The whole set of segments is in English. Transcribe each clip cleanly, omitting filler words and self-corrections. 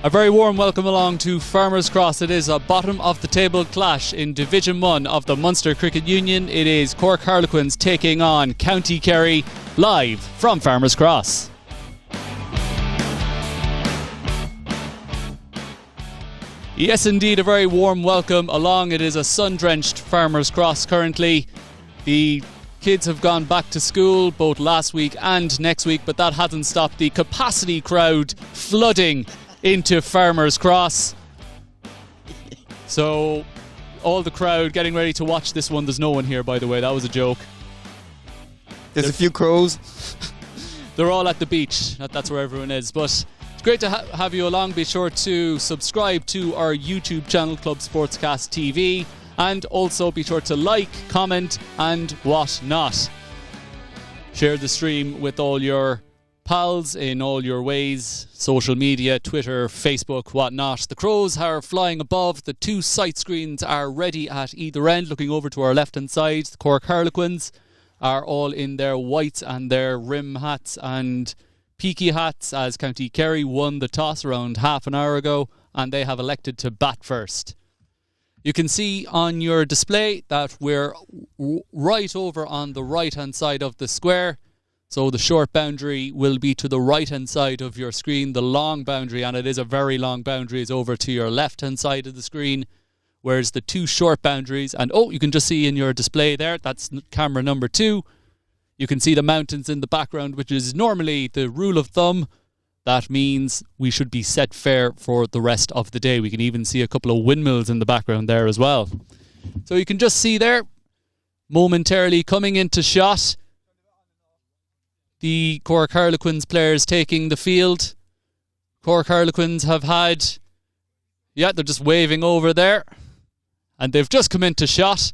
A very warm welcome along to Farmers Cross. It is a bottom of the table clash in Division 1 of the Munster Cricket Union. It is Cork Harlequins taking on County Kerry, live from Farmers Cross. Yes, indeed, a very warm welcome along. It is a sun-drenched Farmers Cross currently. The kids have gone back to school both last week and next week, but that hasn't stopped the capacity crowd flooding into Farmers Cross. So all the crowd getting ready to watch this one. There's no one here, by the way. That was a joke. There's a few crows. They're all at the beach. That's where everyone is. But it's great to have you along. Be sure to subscribe to our YouTube channel, Club Sportscast TV. And also be sure to like, comment and what not. Share the stream with all your pals in all your ways, social media, Twitter, Facebook, whatnot. The crows are flying above. The two sight screens are ready at either end, looking over to our left hand side. The Cork Harlequins are all in their whites and their rim hats and peaky hats, as County Kerry won the toss around half an hour ago, and they have elected to bat first. You can see on your display that we're right over on the right hand side of the square. So the short boundary will be to the right-hand side of your screen. The long boundary, and it is a very long boundary, is over to your left-hand side of the screen. Whereas the two short boundaries, and you can just see in your display there, that's camera number 2. You can see the mountains in the background, which is normally the rule of thumb. That means we should be set fair for the rest of the day. We can even see a couple of windmills in the background there as well. So you can just see there, momentarily coming into shot, the Cork Harlequins players taking the field. Cork Harlequins have had, they're just waving over there. And they've just come into shot.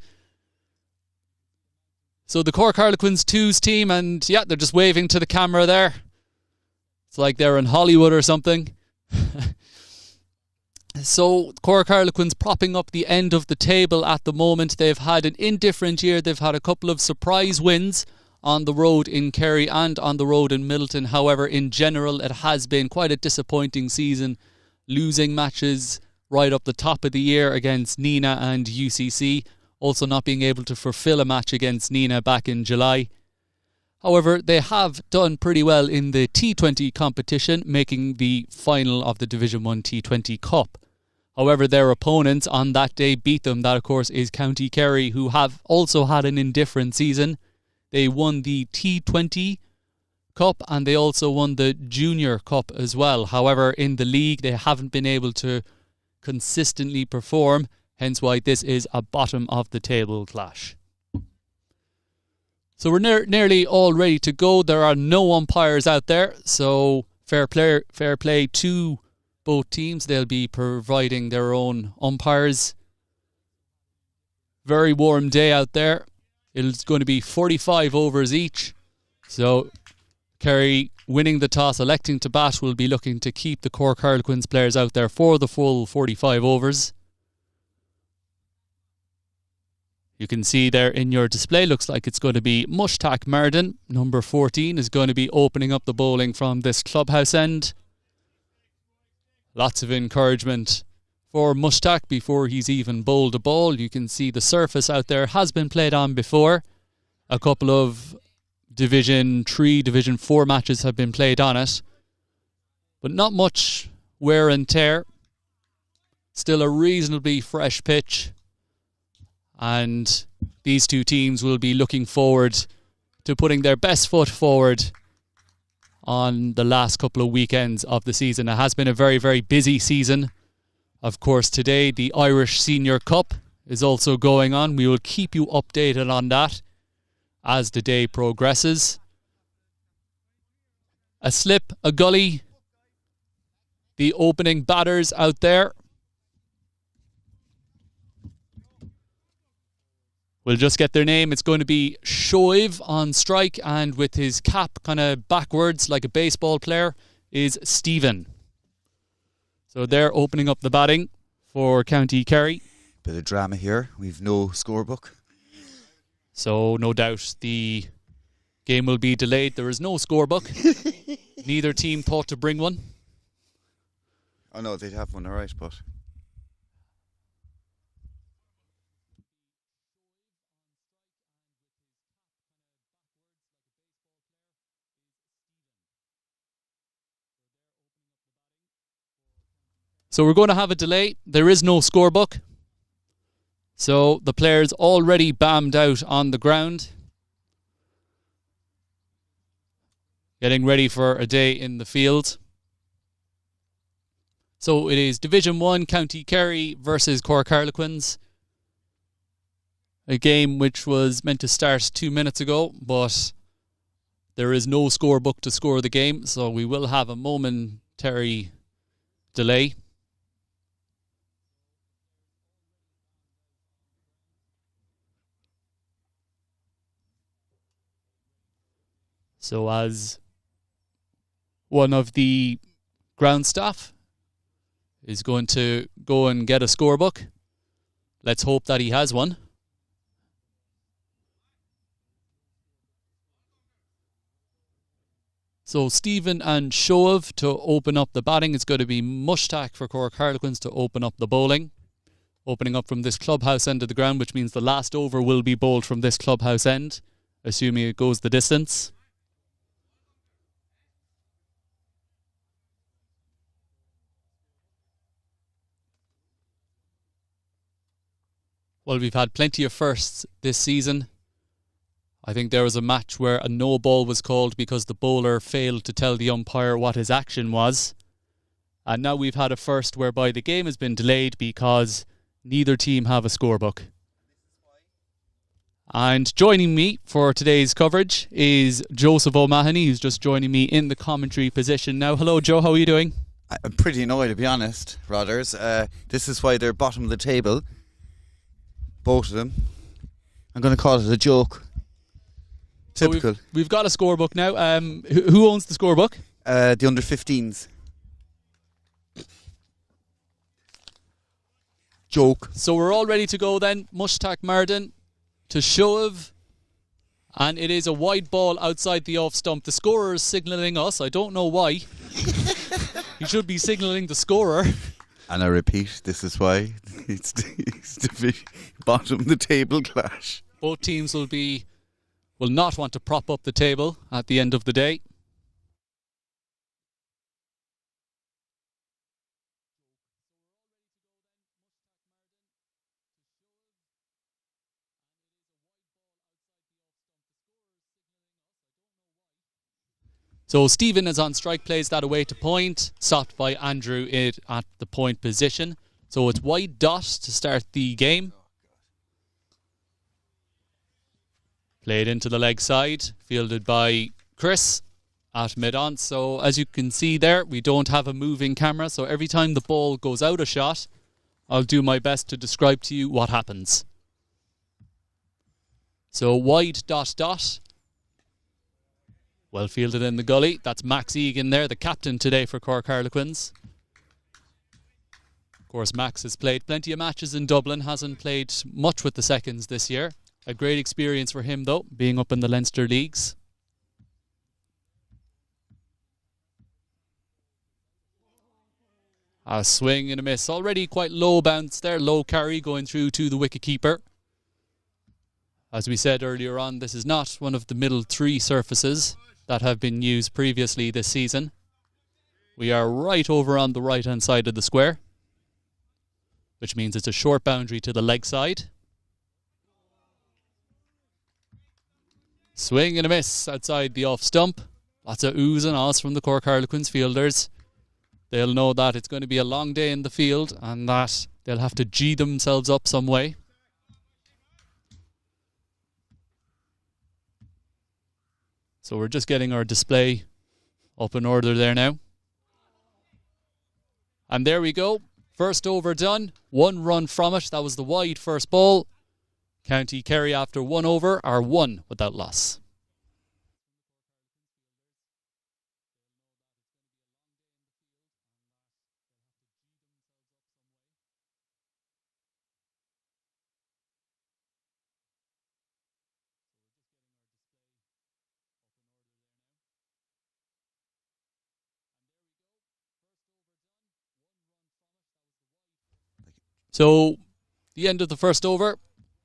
So the Cork Harlequins 2's team, and they're just waving to the camera there. It's like they're in Hollywood or something. So Cork Harlequins propping up the end of the table at the moment. They've had an indifferent year. They've had a couple of surprise wins on the road in Kerry and on the road in Middleton. However, in general, it has been quite a disappointing season, losing matches right up the top of the year against Nina and UCC, also not being able to fulfill a match against Nina back in July. However, they have done pretty well in the T20 competition, making the final of the Division 1 T20 Cup. However, their opponents on that day beat them. That, of course, is County Kerry, who have also had an indifferent season. They won the T20 Cup and they also won the Junior Cup as well. However, in the league, they haven't been able to consistently perform, hence why this is a bottom of the table clash. So we're nearly all ready to go. There are no umpires out there, so fair play to both teams. They'll be providing their own umpires. Very warm day out there. It's going to be 45 overs each. So Kerry, winning the toss, electing to bat, will be looking to keep the Cork Harlequins players out there for the full 45 overs. You can see there in your display, looks like it's going to be Mushtaq Marden, number 14, is going to be opening up the bowling from this clubhouse end. Lots of encouragement for Mushtaq before he's even bowled a ball. You can see the surface out there has been played on before. A couple of Division 3, Division 4 matches have been played on it. But not much wear and tear. Still a reasonably fresh pitch. And these two teams will be looking forward to putting their best foot forward on the last couple of weekends of the season. It has been a very, very busy season. Of course, today the Irish Senior Cup is also going on. We will keep you updated on that as the day progresses. A slip, a gully. The opening batters out there. We'll just get their name. It's going to be Shoaib on strike, and with his cap kind of backwards like a baseball player is Stephen. So they're opening up the batting for County Kerry. Bit of drama here. We've no scorebook. So no doubt the game will be delayed. There is no scorebook. Neither team thought to bring one. Oh no, they'd have one, alright, but So we're going to have a delay. There is no scorebook. So the player's already bammed out on the ground, getting ready for a day in the field. So it is Division 1 County Kerry versus Cork Harlequins. A game which was meant to start 2 minutes ago, but there is no scorebook to score the game, so we will have a momentary delay. So as one of the ground staff is going to go and get a scorebook, let's hope that he has one. So Stephen and Shoav to open up the batting. It's going to be Mushtaq for Cork Harlequins to open up the bowling. Opening up from this clubhouse end of the ground, which means the last over will be bowled from this clubhouse end, assuming it goes the distance. Well, we've had plenty of firsts this season. I think there was a match where a no ball was called because the bowler failed to tell the umpire what his action was. And now we've had a first whereby the game has been delayed because neither team have a scorebook. And joining me for today's coverage is Joseph O'Mahony, who's just joining me in the commentary position now. Hello, Joe. How are you doing? I'm pretty annoyed, to be honest, Rodders. This is why they're bottom of the table. Both of them. I'm going to call it a joke. Typical. So we've got a scorebook now. Who owns the scorebook? The under 15s. Joke. So we're all ready to go then. Mushtaq Marden to Shoav. And it is a wide ball outside the off stump. The scorer is signalling us. I don't know why. He should be signalling the scorer. And I repeat, this is why it's the bottom of the table clash. Both teams will not want to prop up the table at the end of the day. So Stephen is on strike, plays that away to point, stopped by Andrew at the point position. So it's wide dot to start the game. Played into the leg side, fielded by Chris at mid-on. So as you can see there, we don't have a moving camera. So every time the ball goes out a shot, I'll do my best to describe to you what happens. So wide dot dot. Well fielded in the gully. That's Max Egan there, the captain today for Cork Harlequins. Of course, Max has played plenty of matches in Dublin, hasn't played much with the seconds this year. A great experience for him, though, being up in the Leinster Leagues. A swing and a miss. Already quite low bounce there, low carry going through to the wicket-keeper. As we said earlier on, this is not one of the middle three surfaces that have been used previously this season. We are right over on the right-hand side of the square, which means it's a short boundary to the leg side. Swing and a miss outside the off stump. Lots of oohs and ahs from the Cork Harlequins fielders. They'll know that it's going to be a long day in the field and that they'll have to G themselves up some way. So we're just getting our display up in order there now. And there we go. First over done. 1 run from it. That was the wide first ball. County Kerry, after 1 over, are 1 without loss. So, the end of the first over,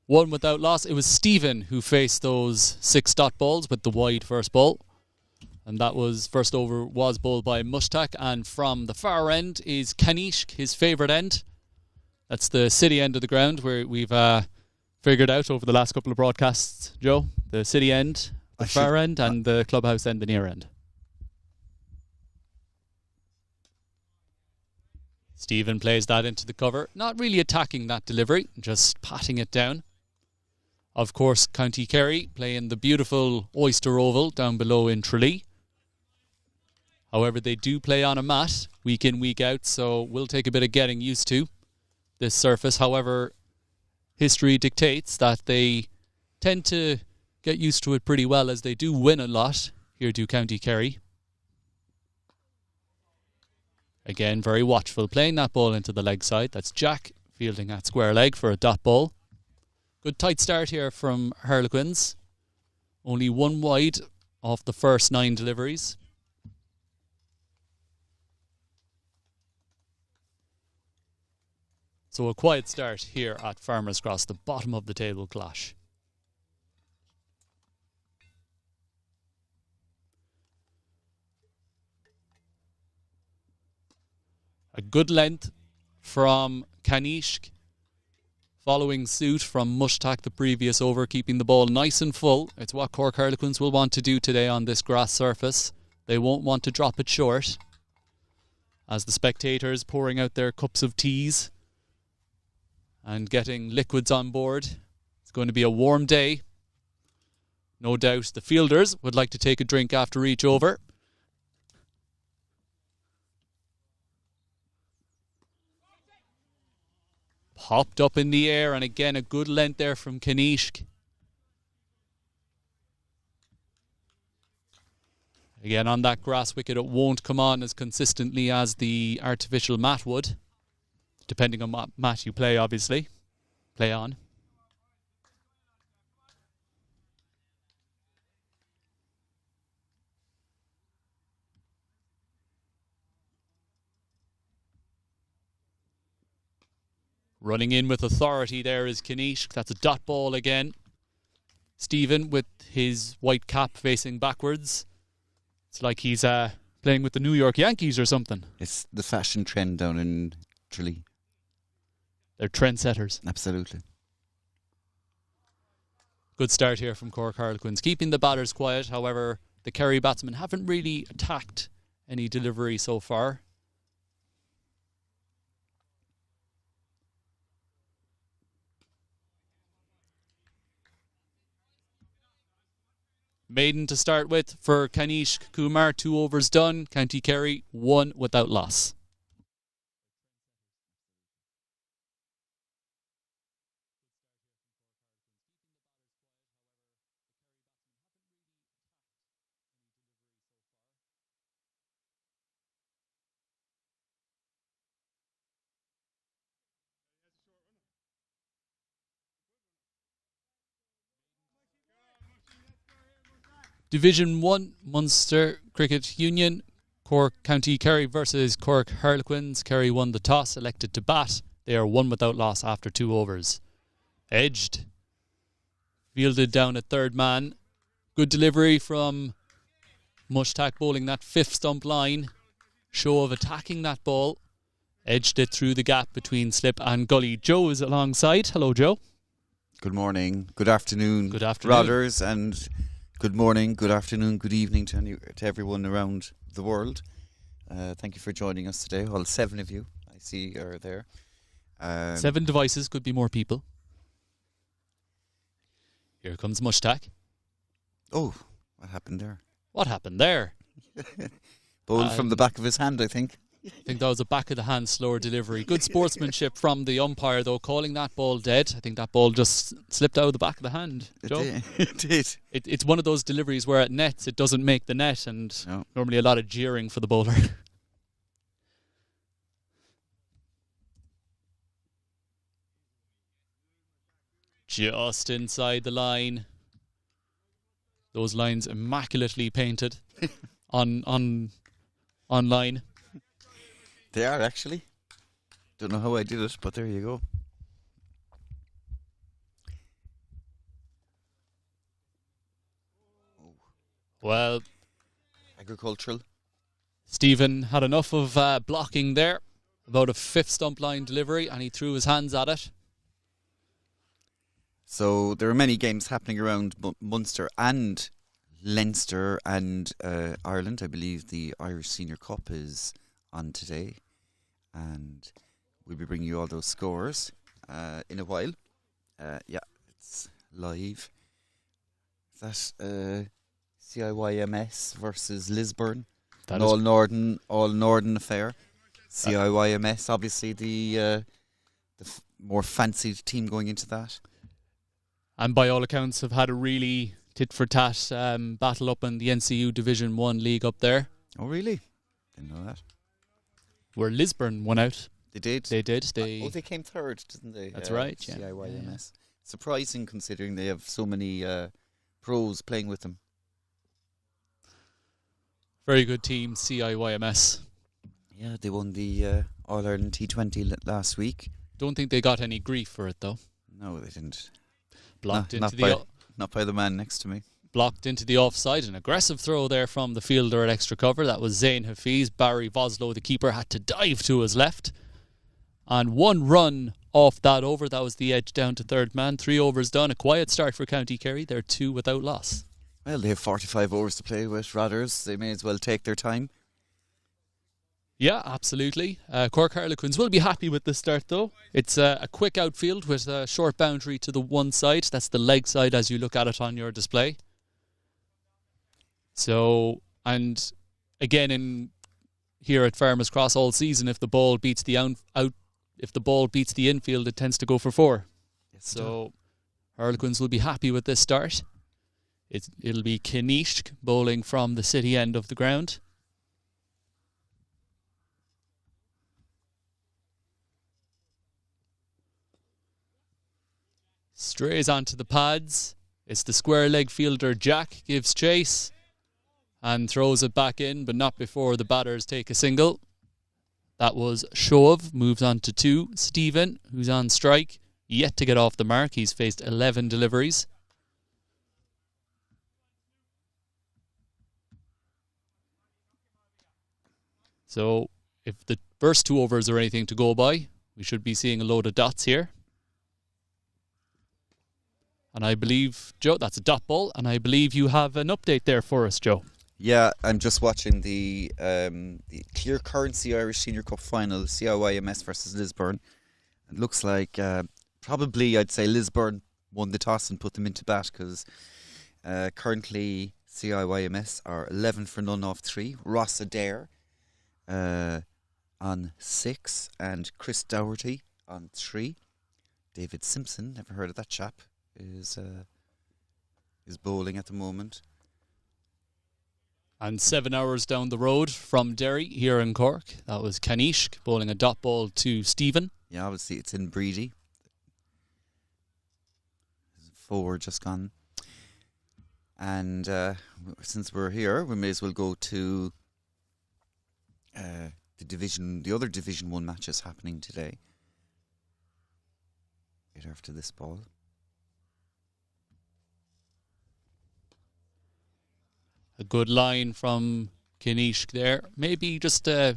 1 without loss. It was Stephen who faced those 6 dot balls with the wide first ball. And that was, first over was bowled by Mushtaq. And from the far end is Kanishk, his favourite end. That's the city end of the ground where we've figured out over the last couple of broadcasts, Joe. The city end, the far end, and the clubhouse end, the near end. Stephen plays that into the cover. Not really attacking that delivery, just patting it down. Of course, County Kerry playing the beautiful Oyster Oval down below in Tralee. However, they do play on a mat week in, week out, so we'll take a bit of getting used to this surface. However, history dictates that they tend to get used to it pretty well, as they do win a lot. Here do County Kerry. Again, very watchful, playing that ball into the leg side. That's Jack fielding at square leg for a dot ball. Good tight start here from Harlequins. Only 1 wide off the first 9 deliveries. So a quiet start here at Farmers Cross, the bottom of the table clash. A good length from Kanishk, following suit from Mushtaq the previous over, keeping the ball nice and full. It's what Cork Harlequins will want to do today on this grass surface. They won't want to drop it short, as the spectators pouring out their cups of teas and getting liquids on board. It's going to be a warm day. No doubt the fielders would like to take a drink after each over. Popped up in the air, and again a good length there from Kanishk. Again, on that grass wicket, it won't come on as consistently as the artificial mat would, depending on what mat you play, obviously. Play on. Running in with authority there is Kanishk. That's a dot ball again. Stephen with his white cap facing backwards. It's like he's playing with the New York Yankees or something. It's the fashion trend down in Tralee. They're trendsetters. Absolutely. Good start here from Cork Harlequins, keeping the batters quiet. However, the Kerry batsmen haven't really attacked any delivery so far. Maiden to start with for Kanishk Kumar. 2 overs done. County Kerry 1 without loss. Division 1 Munster Cricket Union. Cork County Kerry versus Cork Harlequins. Kerry won the toss, elected to bat. They are 1 without loss after 2 overs. Edged. Fielded down at third man. Good delivery from Mushtaq, bowling that 5th stump line. Show of attacking that ball. Edged it through the gap between slip and gully. Joe is alongside. Hello, Joe. Good morning. Good afternoon. Good afternoon. Rodders, and good morning, good afternoon, good evening to everyone around the world. Thank you for joining us today. All 7 of you I see are there. 7 devices, could be more people. Here comes Mushtaq. Oh, what happened there? What happened there? Bowled from the back of his hand, I think. I think that was a back of the hand slower delivery. Good sportsmanship from the umpire, though, calling that ball dead. I think that ball just slipped out of the back of the hand. Joe? It did. It's one of those deliveries where it nets, it doesn't make the net, and normally a lot of jeering for the bowler. Just inside the line. Those lines immaculately painted online. They are, actually. Don't know how I did it, but there you go. Well, Agricultural. Stephen had enough of blocking there. About a fifth stump line delivery, and he threw his hands at it. So there are many games happening around Munster and Leinster and Ireland. I believe the Irish Senior Cup is on today, and we'll be bringing you all those scores in a while. Yeah, it's live. Is that CIYMS versus Lisburn? An all Northern affair. CIYMS, obviously the more fancied team going into that. And by all accounts have had a really tit-for-tat battle up in the MCU Division 1 league up there. Oh, really? Didn't know that. Where Lisburn won out. They did? They did. They came third, didn't they? That's right, yeah. CIYMS. Surprising considering they have so many pros playing with them. Very good team, CIYMS. Yeah, they won the All-Ireland T20 last week. Don't think they got any grief for it, though. No, they didn't. Not by the man next to me. Blocked into the offside. An aggressive throw there from the fielder at extra cover. That was Zane Hafiz. Barry Voslow, the keeper, had to dive to his left. And one run off that over. That was the edge down to third man. 3 overs done. A quiet start for County Kerry. They're 2 without loss. Well, they have 45 overs to play with, Rodders. They may as well take their time. Yeah, absolutely. Cork Harlequins will be happy with this start, though. It's a quick outfield with a short boundary to the one side. That's the leg side as you look at it on your display. So, and again, here at Farmers Cross all season, if the ball beats the infield, it tends to go for 4. Yes, so, Harlequins will be happy with this start. It'll be Quins bowling from the city end of the ground. Strays onto the pads. It's the square leg fielder Jack gives chase and throws it back in, but not before the batters take a single. That was Shove, moves on to 2. Stephen, who's on strike, yet to get off the mark. He's faced 11 deliveries. So if the first 2 overs are anything to go by, we should be seeing a load of dots here. And I believe, Joe, that's a dot ball, and I believe you have an update there for us, Joe. Yeah, I'm just watching the Clear Currency Irish Senior Cup final, CIYMS versus Lisburn. It looks like probably, I'd say, Lisburn won the toss and put them into bat because currently CIYMS are 11 for none off 3. Ross Adair on 6 and Chris Dougherty on 3. David Simpson, never heard of that chap, is bowling at the moment. And 7 hours down the road from Derry here in Cork, that was Kanishk bowling a dot ball to Stephen. Yeah, obviously it's in Breedy. 4 just gone. And since we're here, we may as well go to the other Division 1 matches happening today. Right after this ball. A good line from Kanishk there. Maybe just a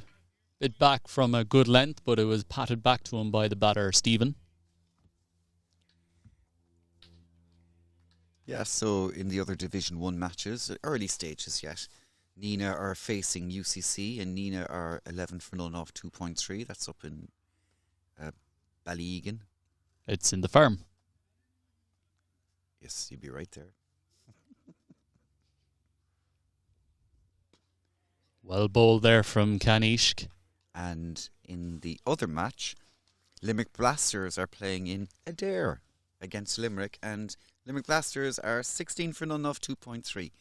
bit back from a good length, but it was patted back to him by the batter, Stephen. Yeah, so in the other Division 1 matches, early stages yet, Nina are facing UCC, and Nina are 11 for none off 2.3. That's up in Ballyegan. It's in the farm. Yes, you'd be right there. Well bowled there from Kanishk. And in the other match, Limerick Blasters are playing in Adair against Limerick, and Limerick Blasters are 16 for none off 2.3.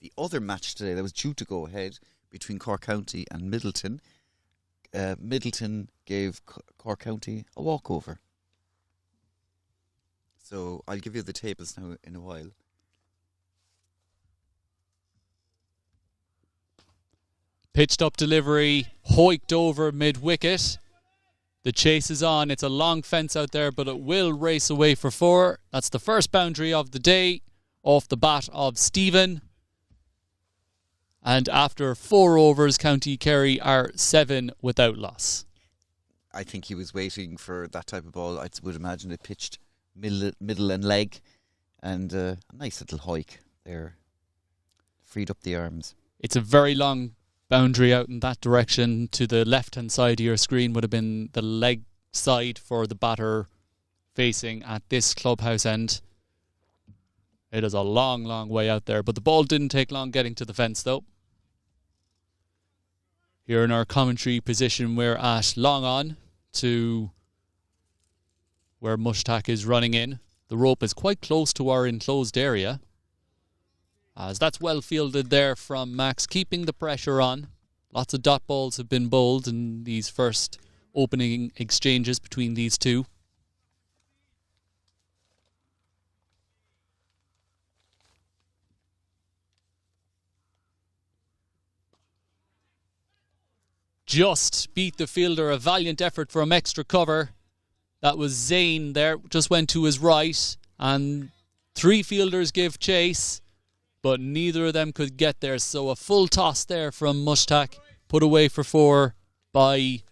The other match today that was due to go ahead between Cork County and Middleton, Middleton gave Cork County a walkover. So I'll give you the tables now in a while. Pitched up delivery, hoiked over mid-wicket. The chase is on. It's a long fence out there, but it will race away for 4. That's the first boundary of the day off the bat of Stephen. And after 4 overs, County Kerry are 7 without loss. I think he was waiting for that type of ball. I would imagine it pitched middle and leg, and a nice little hike there. Freed up the arms. It's a very long boundary out in that direction. To the left-hand side of your screen would have been the leg side for the batter facing at this clubhouse end. It is a long, long way out there, but the ball didn't take long getting to the fence, though. Here in our commentary position, we're at long on to where Mushtaq is running in. The rope is quite close to our enclosed area, as that's well fielded there from Max, keeping the pressure on. Lots of dot balls have been bowled in these first opening exchanges between these two. Just beat the fielder. A valiant effort from extra cover. That was Zane there. Just went to his right. And 3 fielders give chase, but neither of them could get there. So a full toss there from Mushtaq. Put away for 4 by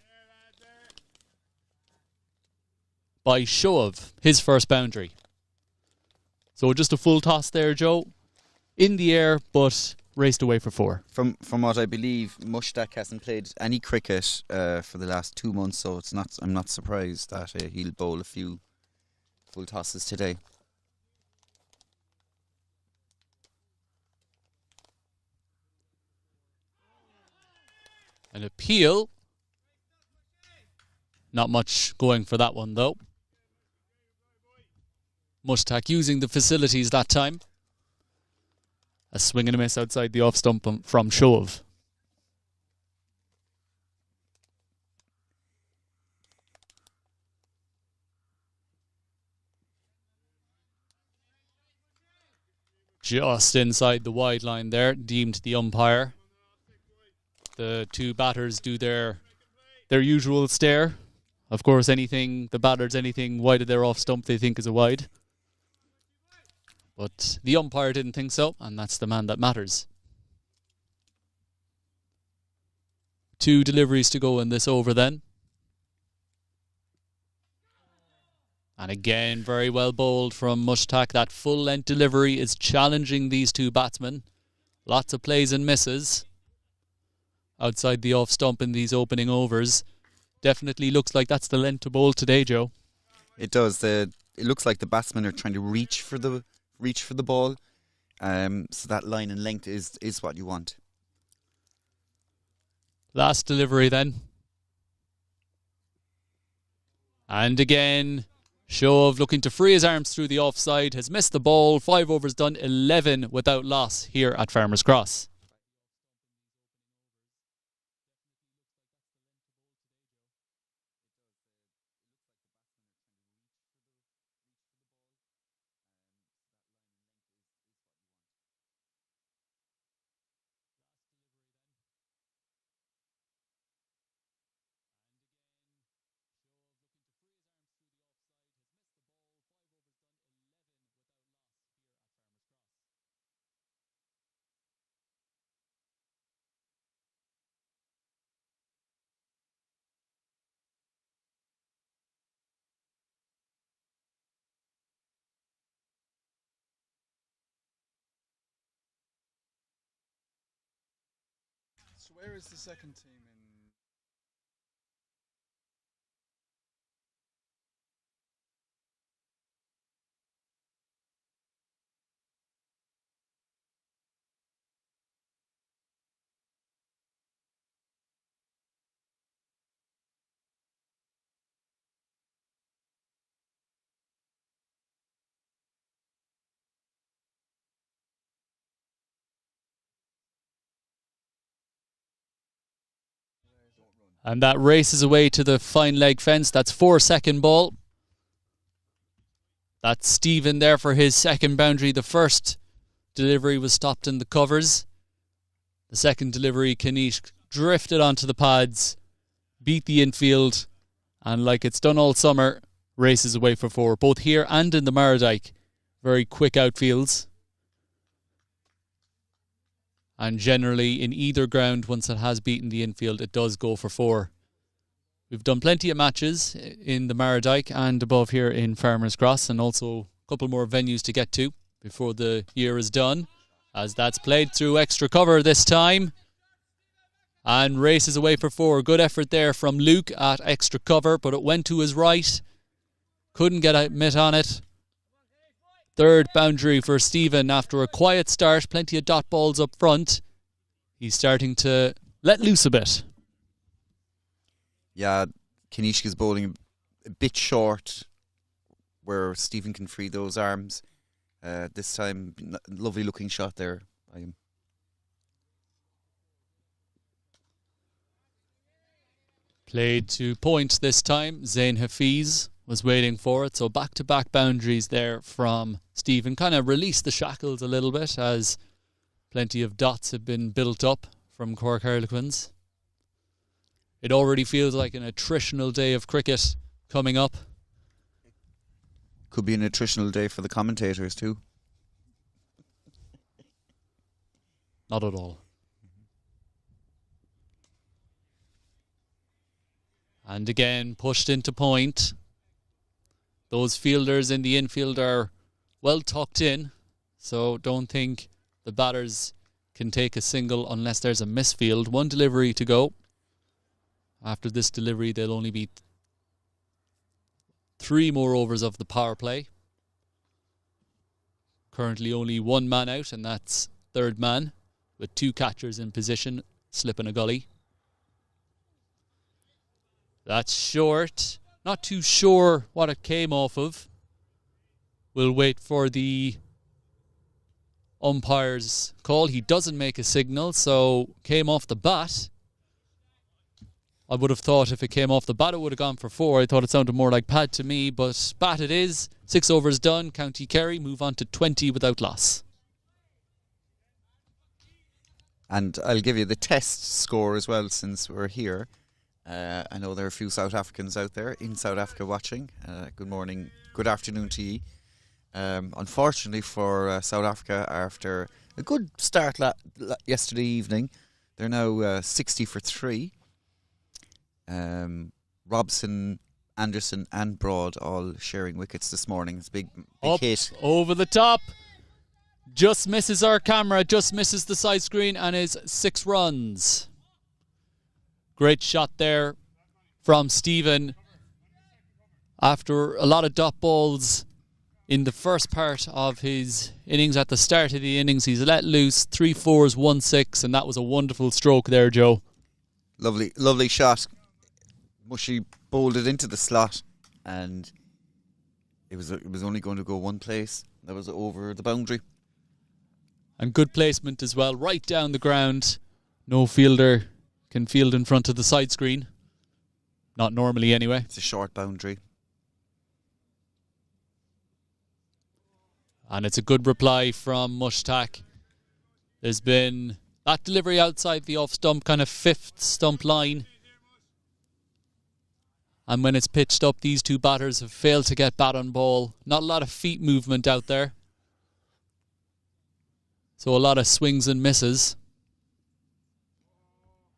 Shoav. His first boundary. So just a full toss there, Joe. In the air, but raced away for 4. From what I believe, Mushtaq hasn't played any cricket for the last 2 months, so I'm not surprised that he'll bowl a few full tosses today. An appeal. Not much going for that one, though. Mushtaq using the facilities that time. A swing and a miss outside the off stump from Shoav. Just inside the wide line there, deemed the umpire. The 2 batters do their usual stare. Of course, the batters anything wide of their off stump they think is a wide. But the umpire didn't think so, and that's the man that matters. 2 deliveries to go in this over then. And again, very well bowled from Mushtaq. That full-length delivery is challenging these 2 batsmen. Lots of plays and misses outside the off stump in these opening overs. Definitely looks like that's the length to bowl today, Joe. It does. It looks like the batsmen are trying to reach for the ball, so that line and length is what you want. Last delivery then. And again, Shoav looking to free his arms through the offside, has missed the ball. 5 overs done, 11 without loss here at Farmers Cross. So where is the second team in? And that races away to the fine leg fence. That's 4 second ball. That's Stephen there for his second boundary. The first delivery was stopped in the covers. The second delivery, Kanish drifted onto the pads, beat the infield, and like it's done all summer, races away for 4, both here and in the Mardyke. Very quick outfields. And generally, in either ground, once it has beaten the infield, it does go for 4. We've done plenty of matches in the Mardyke and above here in Farmers Cross, and also a couple more venues to get to before the year is done, as that's played through extra cover this time. And races away for 4. Good effort there from Luke at extra cover, but it went to his right. Couldn't get a mitt on it. Third boundary for Stephen after a quiet start. Plenty of dot balls up front. He's starting to let loose a bit. Yeah, Kanishka's bowling a bit short where Stephen can free those arms. This time, lovely looking shot there by him. Played to point this time. Zain Hafiz was waiting for it. So back-to-back boundaries there from Stephen. Kind of released the shackles a little bit as plenty of dots have been built up from Cork Harlequins. It already feels like an attritional day of cricket coming up. Could be an attritional day for the commentators too. Not at all. And again, pushed into point. Those fielders in the infield are well tucked in, so don't think the batters can take a single unless there's a misfield. 1 delivery to go. After this delivery, they'll only be 3 more overs of the power play. Currently only 1 man out, and that's third man, with 2 catchers in position, slipping a gully. That's short. Not too sure what it came off of. We'll wait for the umpire's call. He doesn't make a signal, so came off the bat. I would have thought if it came off the bat, it would have gone for 4. I thought it sounded more like pad to me, but bat it is. 6 overs done. County Kerry move on to 20 without loss. And I'll give you the test score as well since we're here. I know there are a few South Africans out there in South Africa watching. Good morning, good afternoon to you. Unfortunately for South Africa, after a good start yesterday evening, they're now 60 for 3. Robson, Anderson and Broad all sharing wickets this morning. It's a big hit. Over the top. Just misses our camera, just misses the side screen and is 6 runs. Great shot there from Stephen. After a lot of dot balls in the first part of his innings, at the start of the innings, he's let loose 3 4s, 1 6, and that was a wonderful stroke there, Joe. Lovely shot. Mushy bowled it into the slot, and it was only going to go one place. That was over the boundary. And good placement as well, right down the ground. No fielder can field in front of the side screen. Not normally anyway. It's a short boundary. And it's a good reply from Mushtaq. There's been that delivery outside the off stump, kind of 5th stump line. And when it's pitched up, these 2 batters have failed to get bat on ball. Not a lot of feet movement out there. So a lot of swings and misses.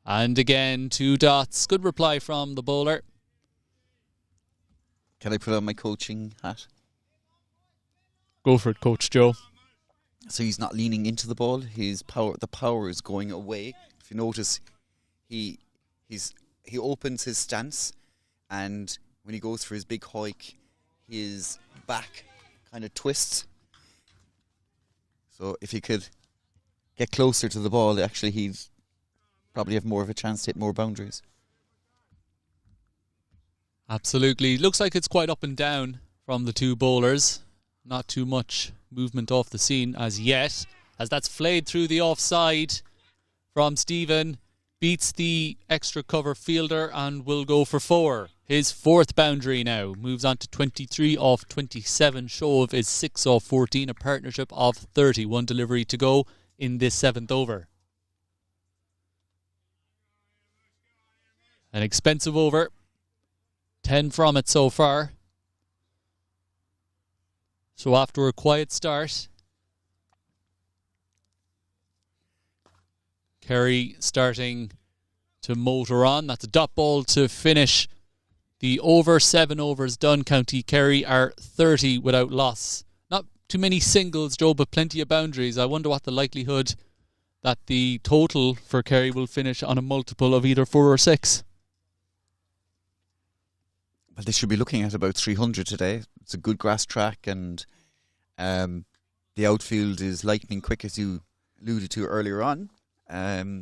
And again, 2 dots. Good reply from the bowler. Can I put on my coaching hat? Go for it, Coach Joe. So he's not leaning into the ball. The power is going away. If you notice, he opens his stance, and when he goes for his big hike, his back kind of twists. So if he could get closer to the ball, actually he'd probably have more of a chance to hit more boundaries. Absolutely. Looks like it's quite up and down from the 2 bowlers. Not too much movement off the scene as yet, as that's flayed through the offside from Stephen. Beats the extra cover fielder and will go for 4. His 4th boundary now. Moves on to 23 off 27. Shove is 6 off 14. A partnership of 30. 1 delivery to go in this 7th over. An expensive over. 10 from it so far. So after a quiet start, Kerry starting to motor on. That's a dot ball to finish the over. 7 overs done. County Kerry are 30 without loss. Not too many singles, Joe, but plenty of boundaries. I wonder what the likelihood that the total for Kerry will finish on a multiple of either 4 or 6. Well, they should be looking at about 300 today. It's a good grass track, and the outfield is lightning quick, as you alluded to earlier on.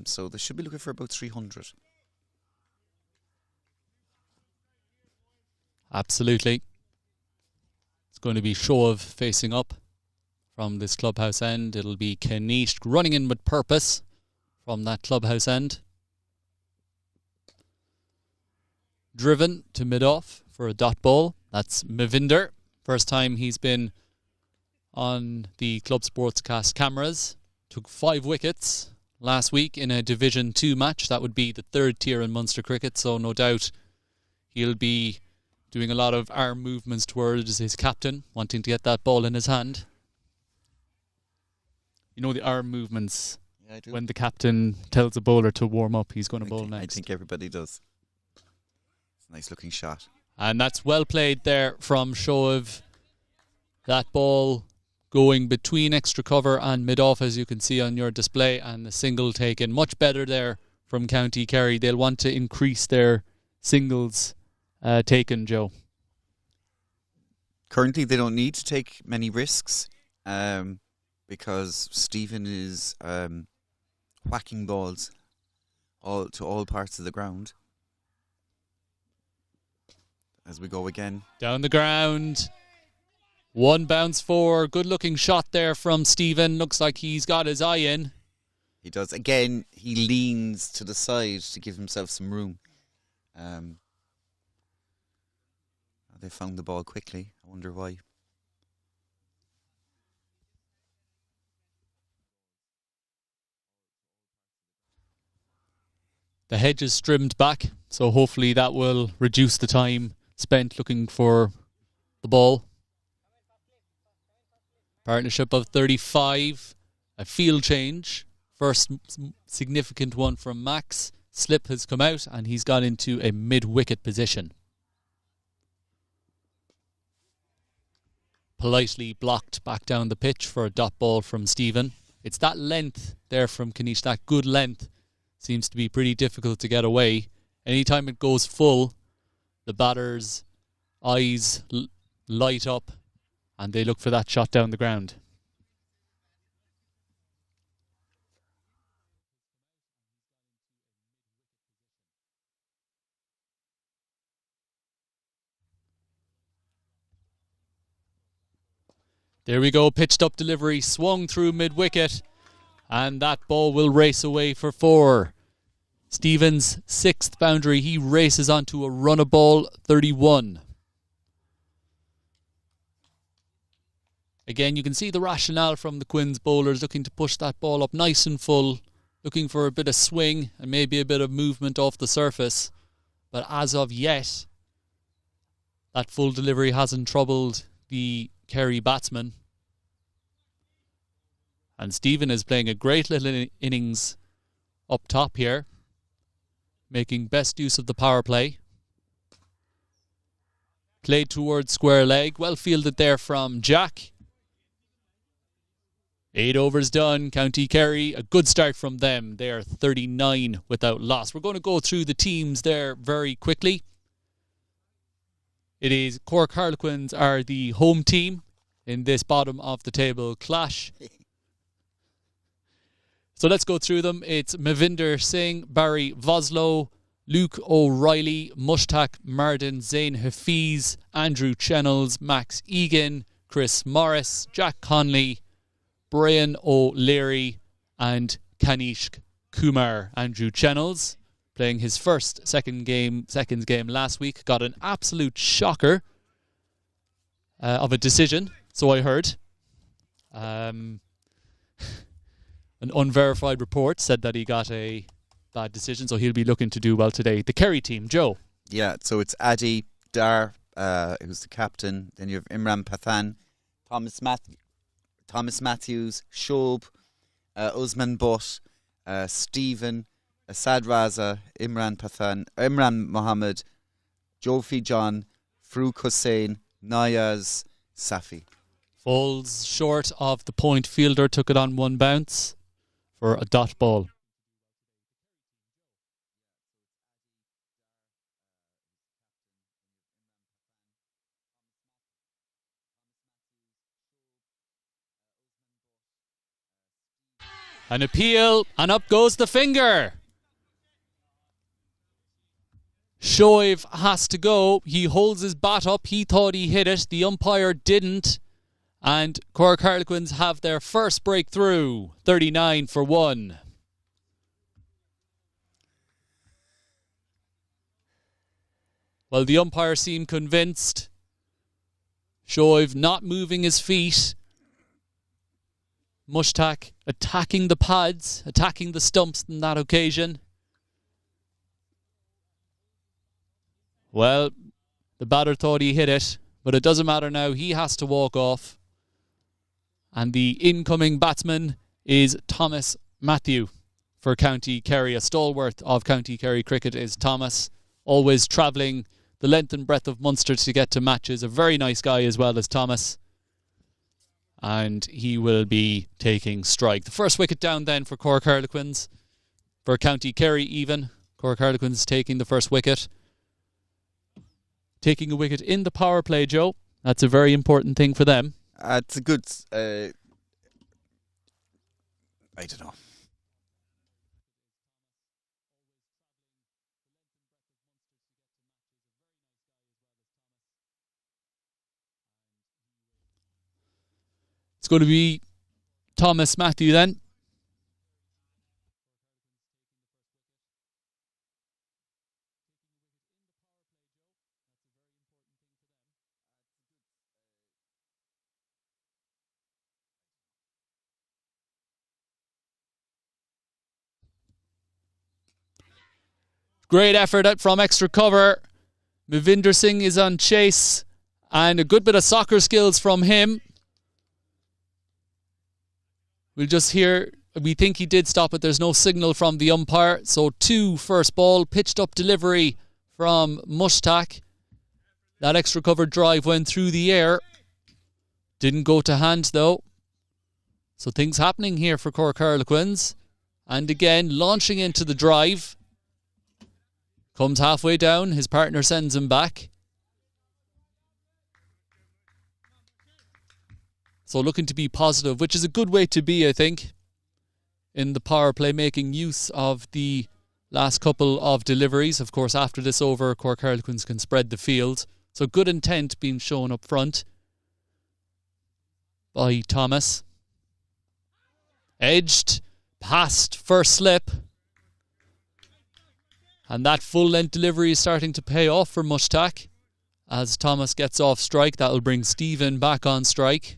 So they should be looking for about 300. Absolutely. It's going to be Shoaib facing up from this clubhouse end. It'll be Kanish running in with purpose from that clubhouse end. Driven to mid-off for a dot ball. That's Mavinder. First time he's been on the Club Sportscast cameras. Took 5 wickets last week in a Division 2 match. That would be the 3rd tier in Munster cricket, so no doubt he'll be doing a lot of arm movements towards his captain, wanting to get that ball in his hand. You know the arm movements. Yeah, I do. When the captain tells the bowler to warm up, he's going to bowl next. I think everybody does. It's a nice looking shot. And that's well played there from Shoaib. That ball going between extra cover and mid-off, as you can see on your display, and the single taken. Much better there from County Kerry. They'll want to increase their singles taken, Joe. Currently, they don't need to take many risks because Stephen is whacking balls to all parts of the ground. As we go again. Down the ground. 1 bounce 4. Good looking shot there from Stephen. Looks like he's got his eye in. He does. Again, he leans to the side to give himself some room. They found the ball quickly. I wonder why. The hedge is trimmed back, so hopefully that will reduce the time spent looking for the ball. Partnership of 35. A field change. First significant one from Max. Slip has come out and he's gone into a mid-wicket position. Politely blocked back down the pitch for a dot ball from Stephen. It's that length there from Kanish, that good length, seems to be pretty difficult to get away. Anytime it goes full, the batter's eyes light up and they look for that shot down the ground. There we go, pitched up delivery, swung through mid-wicket, and that ball will race away for 4. Stephen's 6th boundary, he races onto a run of ball 31. Again, you can see the rationale from the Quins bowlers looking to push that ball up nice and full, looking for a bit of swing and maybe a bit of movement off the surface. But as of yet, that full delivery hasn't troubled the Kerry batsman. And Stephen is playing a great little innings up top here, making best use of the power play. Played towards square leg, well fielded there from Jack. 8 overs done. County Kerry, a good start from them. They are 39 without loss. We're going to go through the teams there very quickly. It is Cork Harlequins are the home team in this bottom of the table clash. So let's go through them. It's Mavinder Singh, Barry Voslow, Luke O'Reilly, Mushtaq Mardin, Zayn Hafiz, Andrew Chennels, Max Egan, Chris Morris, Jack Conley, Brian O'Leary and Kanishk Kumar. Andrew Chennels playing his seconds game last week, got an absolute shocker of a decision, so I heard. An unverified report said that he got a bad decision, so he'll be looking to do well today. The Kerry team, Joe. Yeah, so it's Adi Dar, who's the captain. Then you have Imran Pathan, Thomas Matthews, Shoaib, Usman Butt, Stephen, Asad Raza, Imran Mohammed, Jofi John, Farouk Hussain, Nayaz, Safi. Falls short of the point. Fielder took it on one bounce for a dot ball. An appeal, and up goes the finger. Shoaib has to go. He holds his bat up. He thought he hit it. The umpire didn't. And Cork Harlequins have their first breakthrough. 39 for 1. Well, the umpire seemed convinced. Shoaib not moving his feet. Mushtaq attacking the pads, attacking the stumps on that occasion. Well, the batter thought he hit it, but it doesn't matter now. He has to walk off. And the incoming batsman is Thomas Matthew for County Kerry. A stalwart of County Kerry cricket is Thomas, always travelling the length and breadth of Munster to get to matches. A very nice guy as well as Thomas. And he will be taking strike. The first wicket down then for Cork Harlequins. For County Kerry even. Cork Harlequins taking the first wicket. Taking a wicket in the power play, Joe. That's a very important thing for them. It's a good... I don't know. It's going to be Thomas Matthew then. Great effort from extra cover. Movinder Singh is on chase. And a good bit of soccer skills from him. We'll just hear, we think he did stop it. There's no signal from the umpire. So 2 first ball, pitched up delivery from Mushtaq. That extra cover drive went through the air. Didn't go to hand though. So things happening here for Cork Harlequins. And again, launching into the drive. Comes halfway down. His partner sends him back. So looking to be positive, which is a good way to be, I think, in the power play, making use of the last couple of deliveries. Of course, after this over, Cork Harlequins can spread the field. So good intent being shown up front by Thomas. Edged, past first slip. And that full-length delivery is starting to pay off for Mushtaq. As Thomas gets off strike, that will bring Stephen back on strike.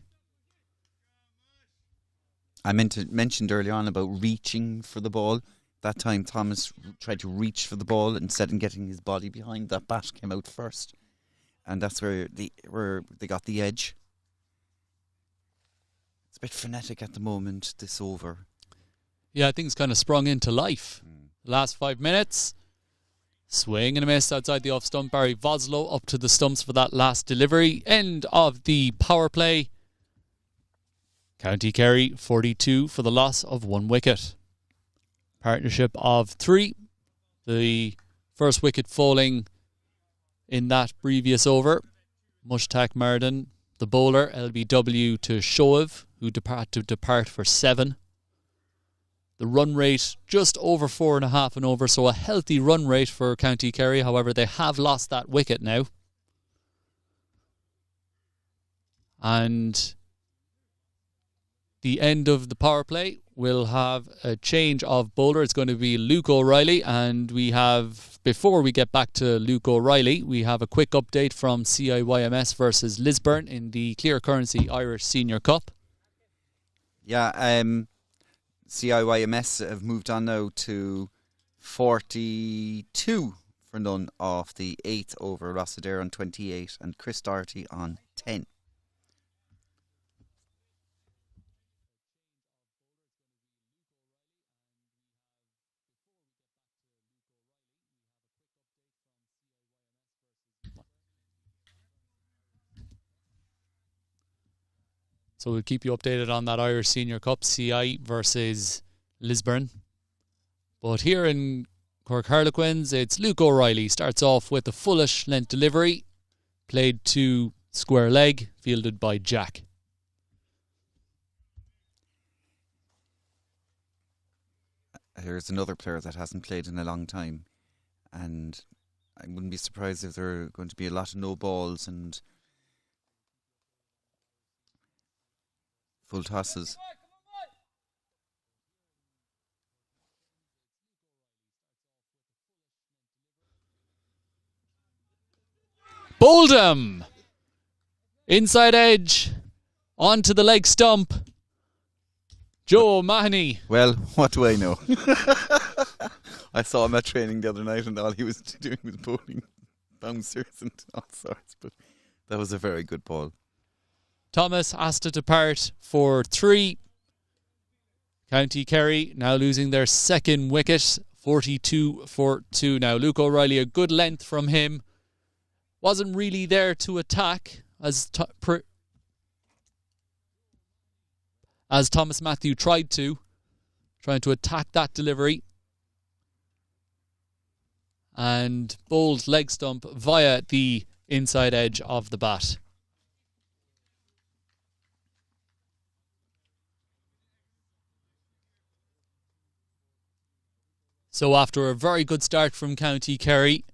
I mentioned earlier on about reaching for the ball. That time Thomas tried to reach for the ball instead of getting his body behind. That bat came out first. And that's where they got the edge. It's a bit frenetic at the moment, this over. Yeah, things kind of sprung into life. Last 5 minutes. Swing and a miss outside the off stump. Barry Voslow up to the stumps for that last delivery. End of the power play. County Kerry 42 for the loss of 1 wicket. Partnership of 3. The first wicket falling in that previous over. Mushtaq Marden, the bowler, LBW to Shoaib, who depart for 7. The run rate just over 4.5 and over, so a healthy run rate for County Kerry. However, they have lost that wicket now. And the end of the power play will have a change of bowler. It's going to be Luke O'Reilly, and we have, before we get back to Luke O'Reilly, we have a quick update from CIYMS versus Lisburn in the Clear Currency Irish Senior Cup. Yeah, CIYMS have moved on now to 42 for none off the 8th over. Rossadair on 28 and Chris Doherty on 10. So we'll keep you updated on that Irish Senior Cup, CI versus Lisburn. But here in Cork Harlequins, it's Luke O'Reilly. Starts off with a fullish length delivery, played to square leg, fielded by Jack. Here's another player that hasn't played in a long time, and I wouldn't be surprised if there are going to be a lot of no balls and full tosses. Boldham! Inside edge, onto the leg stump. Joe O'Mahony. Well, what do I know? I saw him at training the other night and all he was doing was bowling bouncers and all sorts, but that was a very good ball. Thomas asked to depart for 3. County Kerry now losing their second wicket, 42 for 2 now. Luke O'Reilly, a good length from him. Wasn't really there to attack as Thomas Matthew trying to attack that delivery. And bowled leg stump via the inside edge of the bat. So after a very good start from County Kerry,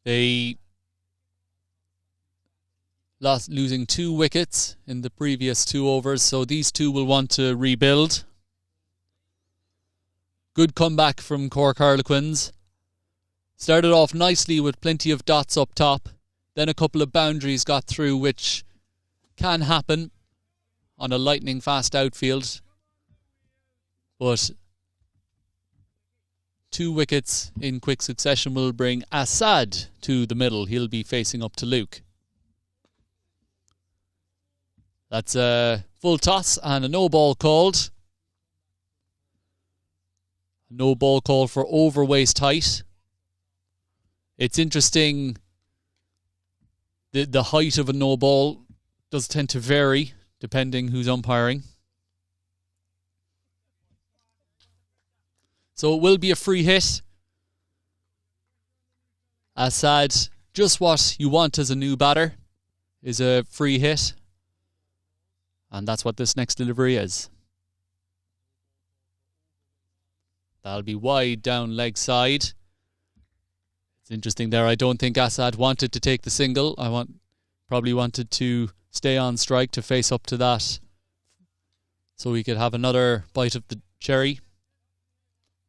they losing 2 wickets in the previous 2 overs, so these 2 will want to rebuild. Good comeback from Cork Harlequins. Started off nicely with plenty of dots up top, then a couple of boundaries got through, which can happen on a lightning fast outfield. But 2 wickets in quick succession will bring Assad to the middle. He'll be facing up to Luke. That's a full toss and a no ball called. No ball call for over waist height. It's interesting, the height of a no ball does tend to vary depending who's umpiring. So it will be a free hit. Assad, just what you want as a new batter, is a free hit. And that's what this next delivery is. That'll be wide down leg side. It's interesting there. I don't think Assad wanted to take the single. Probably wanted to stay on strike to face up to that, so he could have another bite of the cherry.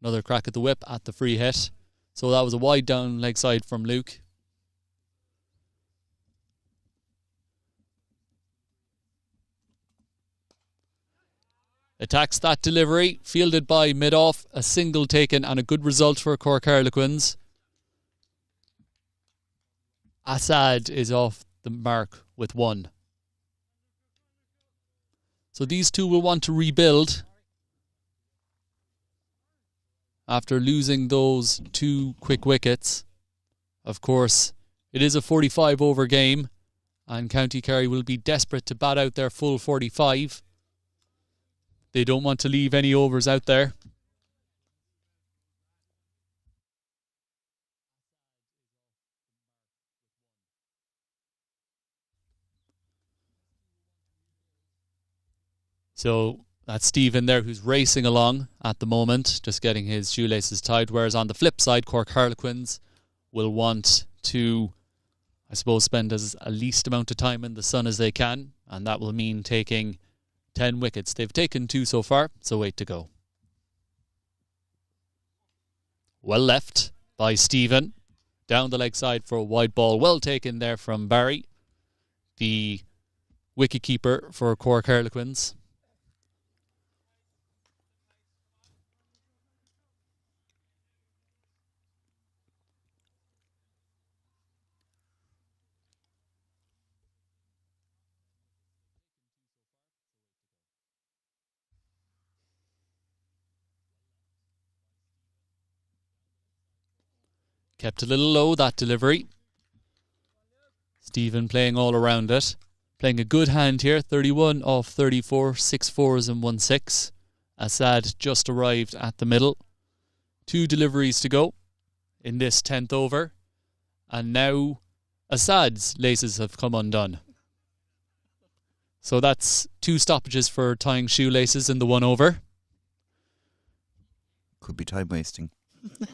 Another crack at the whip at the free hit. So that was a wide down leg side from Luke. Attacks that delivery, fielded by mid-off, a single taken and a good result for Cork Harlequins. Assad is off the mark with 1. So these 2 will want to rebuild after losing those 2 quick wickets. Of course, it is a 45 over game and County Kerry will be desperate to bat out their full 45. They don't want to leave any overs out there. So that's Stephen there who's racing along at the moment, just getting his shoelaces tied. Whereas on the flip side, Cork Harlequins will want to, I suppose, spend as least amount of time in the sun as they can. And that will mean taking 10 wickets. They've taken 2 so far, so 8 to go. Well left by Stephen. Down the leg side for a wide ball. Well taken there from Barry, the wicket-keeper for Cork Harlequins. Kept a little low, that delivery. Stephen playing all around it. Playing a good hand here. 31 off 34. 6 fours and 1 6. Assad just arrived at the middle. 2 deliveries to go in this 10th over. And now Assad's laces have come undone. So that's 2 stoppages for tying shoelaces in the 1 over. Could be time wasting. I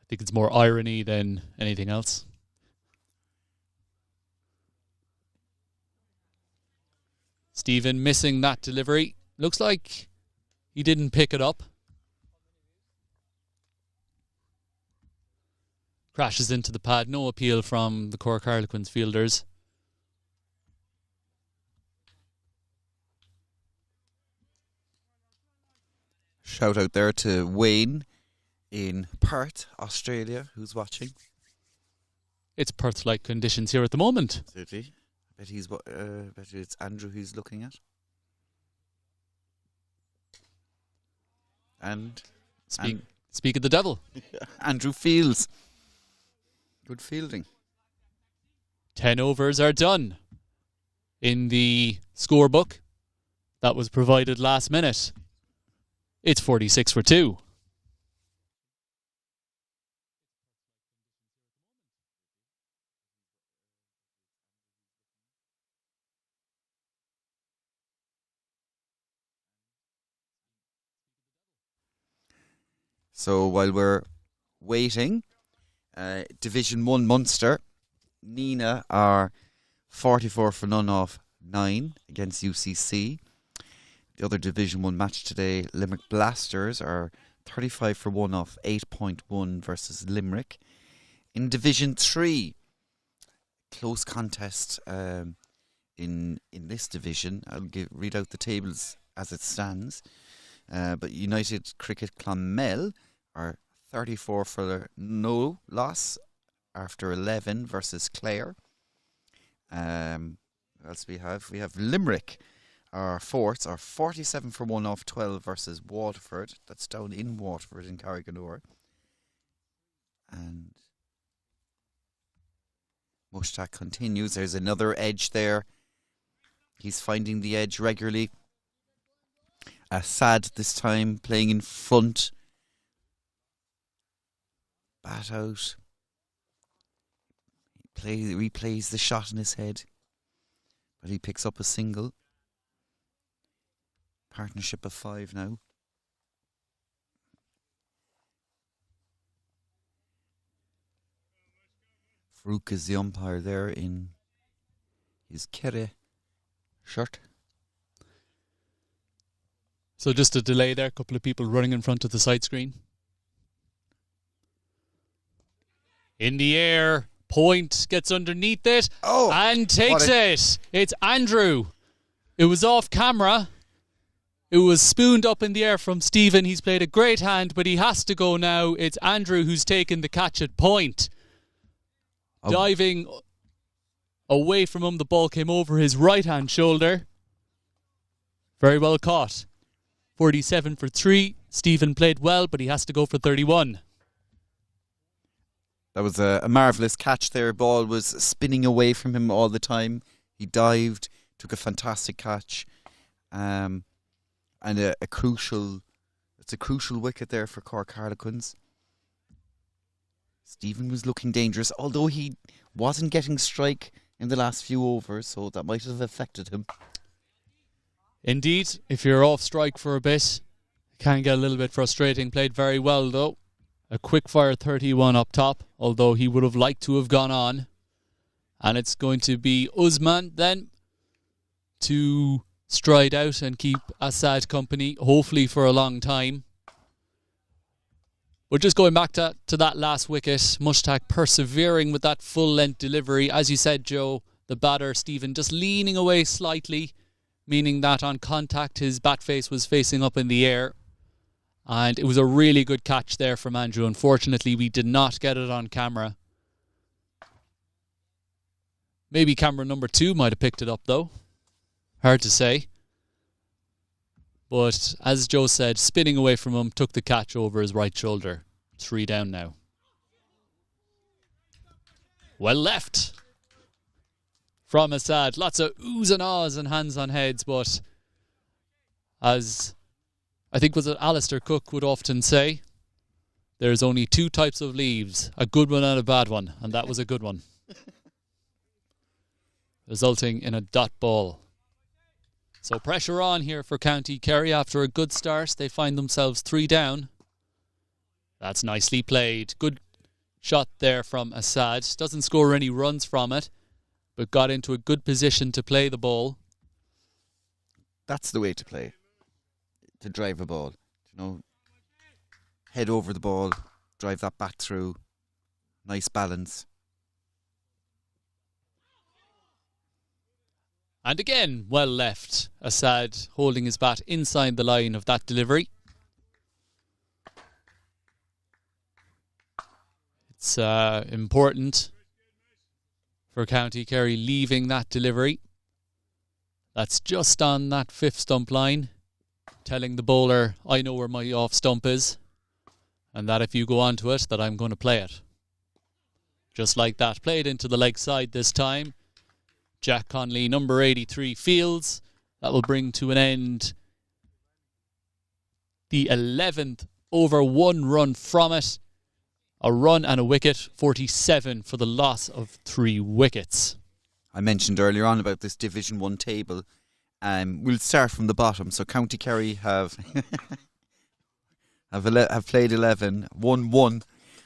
think it's more irony than anything else. Stephen missing that delivery. Looks like he didn't pick it up. Crashes into the pad. No appeal from the Cork Harlequins fielders. Shout out there to Wayne in Perth, Australia, who's watching. It's Perth-like conditions here at the moment. Absolutely. Bet it's Andrew who's looking at. And Speak of the devil. Andrew Fields. Good fielding. 10 overs are done in the scorebook that was provided last minute. It's 46 for 2. So while we're waiting, Division 1 Munster, Nina are 44 for none off 9 against UCC. The other Division 1 match today, Limerick Blasters are 35 for 1 off 8.1 versus Limerick. In Division 3, close contest in this division. I'll read out the tables as it stands. But United Cricket Clonmel are 34 for no loss after 11 versus Clare. What else we have? We have Limerick. Our forts are 47 for 1 off 12 versus Waterford. That's down in Waterford in Carriganore. And Mushtaq continues. There's another edge there. He's finding the edge regularly. Assad this time playing in front. Bat out. Replays the shot in his head. But he picks up a single. Partnership of 5 now. Farouk is the umpire there in his Kerry shirt. So just a delay there, a couple of people running in front of the side screen. In the air, Point gets underneath it and takes it. It's Andrew. It was off camera. It was spooned up in the air from Stephen. He's played a great hand, but he has to go now. It's Andrew who's taken the catch at point. Diving away from him, the ball came over his right-hand shoulder. Very well caught. 47 for 3. Stephen played well, but he has to go for 31. That was a marvellous catch there. Ball was spinning away from him all the time. He dived, took a fantastic catch. And it's a crucial wicket there for Cork Harlequins. Stephen was looking dangerous, although he wasn't getting strike in the last few overs, so that might have affected him. Indeed, if you're off strike for a bit, it can get a little bit frustrating. Played very well though. A quick fire 31 up top, although he would have liked to have gone on. And it's going to be Usman then to stride out and keep Assad company, hopefully for a long time. But just going back to that last wicket, Mushtaq persevering with that full-length delivery. As you said, Joe, the batter, Stephen, just leaning away slightly, meaning that on contact his bat face was facing up in the air. And it was a really good catch there from Andrew. Unfortunately, we did not get it on camera. Maybe camera number 2 might have picked it up, though. Hard to say. But as Joe said, spinning away from him, took the catch over his right shoulder. 3 down now. Well left from Assad. Lots of oohs and ahs and hands on heads, but as I think was it Alistair Cook would often say, there's only 2 types of leaves, a good one and a bad one, and that was a good one. Resulting in a dot ball. So pressure on here for County Kerry. After a good start, they find themselves 3 down. That's nicely played. Good shot there from Assad. Doesn't score any runs from it, but got into a good position to play the ball. That's the way to play. To drive a ball. You know, head over the ball, drive that back through. Nice balance. And again, well left. Assad holding his bat inside the line of that delivery. It's important for County Kerry leaving that delivery. That's just on that 5th stump line, telling the bowler, I know where my off stump is, and that if you go onto it, that I'm going to play it. Just like that, played into the leg side this time. Jack Conley, number 83, fields. That will bring to an end the 11th over, 1 run from it. A run and a wicket, 47 for the loss of 3 wickets. I mentioned earlier on about this Division 1 table. We'll start from the bottom. So County Kerry have have played 11, won 1,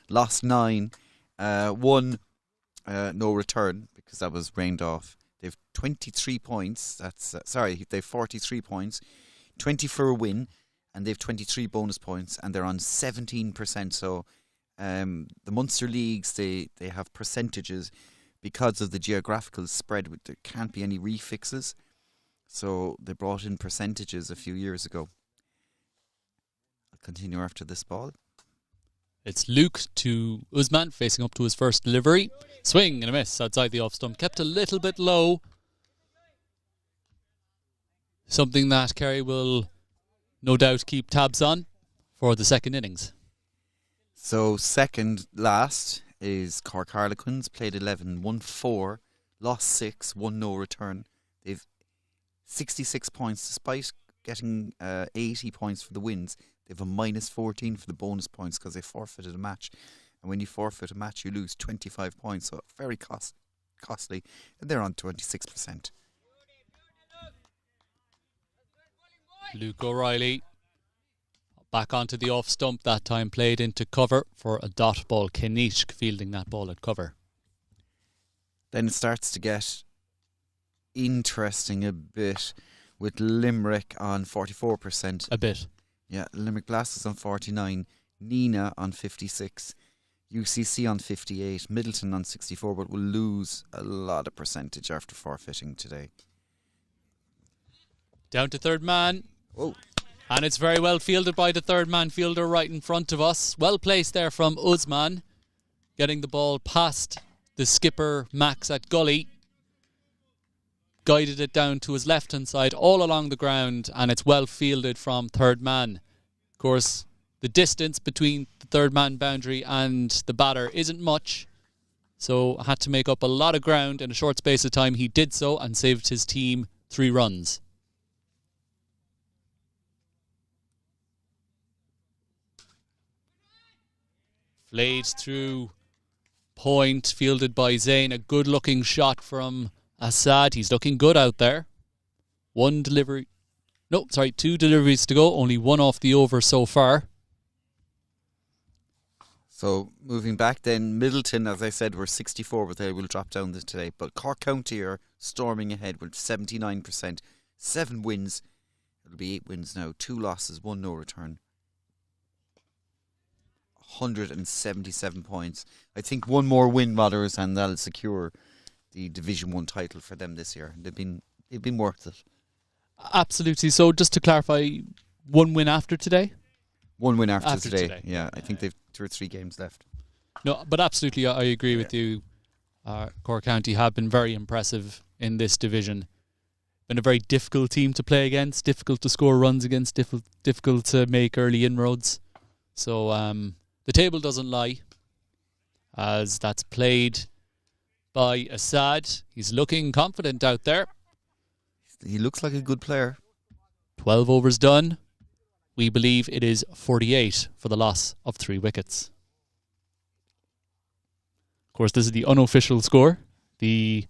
lost 9, 1 no return because that was rained off. They've 23 points. They've 43 points, 20 for a win, and they've 23 bonus points, and they're on 17%. So the Munster leagues, they have percentages because of the geographical spread. There can't be any refixes, so they brought in percentages a few years ago. I'll continue after this ball. It's Luke to Usman, facing up to his first delivery. Swing and a miss outside the off stump. Kept a little bit low. Something that Kerry will no doubt keep tabs on for the second innings. So second last is Cork Harlequins. Played 11, won 4, lost 6, 1 no return. They've 66 points despite getting 80 points for the wins. They have a minus 14 for the bonus points because they forfeited a match. And when you forfeit a match, you lose 25 points. So very costly. And they're on 26%. Luke O'Reilly back onto the off stump. That time played into cover for a dot ball. Kenishk fielding that ball at cover. Then it starts to get interesting a bit with Limerick on 44%. A bit. Yeah, Limerick Blasters on 49, Nina on 56, UCC on 58, Middleton on 64, but will lose a lot of percentage after forfeiting today. Down to third man. Oh. And it's very well fielded by the third man fielder right in front of us. Well placed there from Usman, getting the ball past the skipper Max at gully. Guided it down to his left hand side all along the ground, and it's well fielded from third man. Of course, the distance between the third man boundary and the batter isn't much, so had to make up a lot of ground in a short space of time. He did so and saved his team 3 runs. Flayed through point, fielded by Zayn. A good looking shot from Assad. He's looking good out there. 2 deliveries to go. Only 1 off the over so far. So moving back then, Middleton, as I said, were 64, but they will drop down today. But Cork County are storming ahead with 79%. 7 wins. It'll be 8 wins now. 2 losses, 1 no return. 177 points. I think 1 more win, Mothers, and that'll secure the Division 1 title for them this year. They've been worth it. Absolutely. So just to clarify, 1 win after today? 1 win after today. Yeah, I think they've 2 or 3 games left. No, but absolutely, I agree with you. Cork County have been very impressive in this division. Been a very difficult team to play against, difficult to score runs against, difficult to make early inroads. So the table doesn't lie, as that's played by Assad. He's looking confident out there. He looks like a good player. 12 overs done. We believe it is 48 for the loss of 3 wickets. Of course, this is the unofficial score. The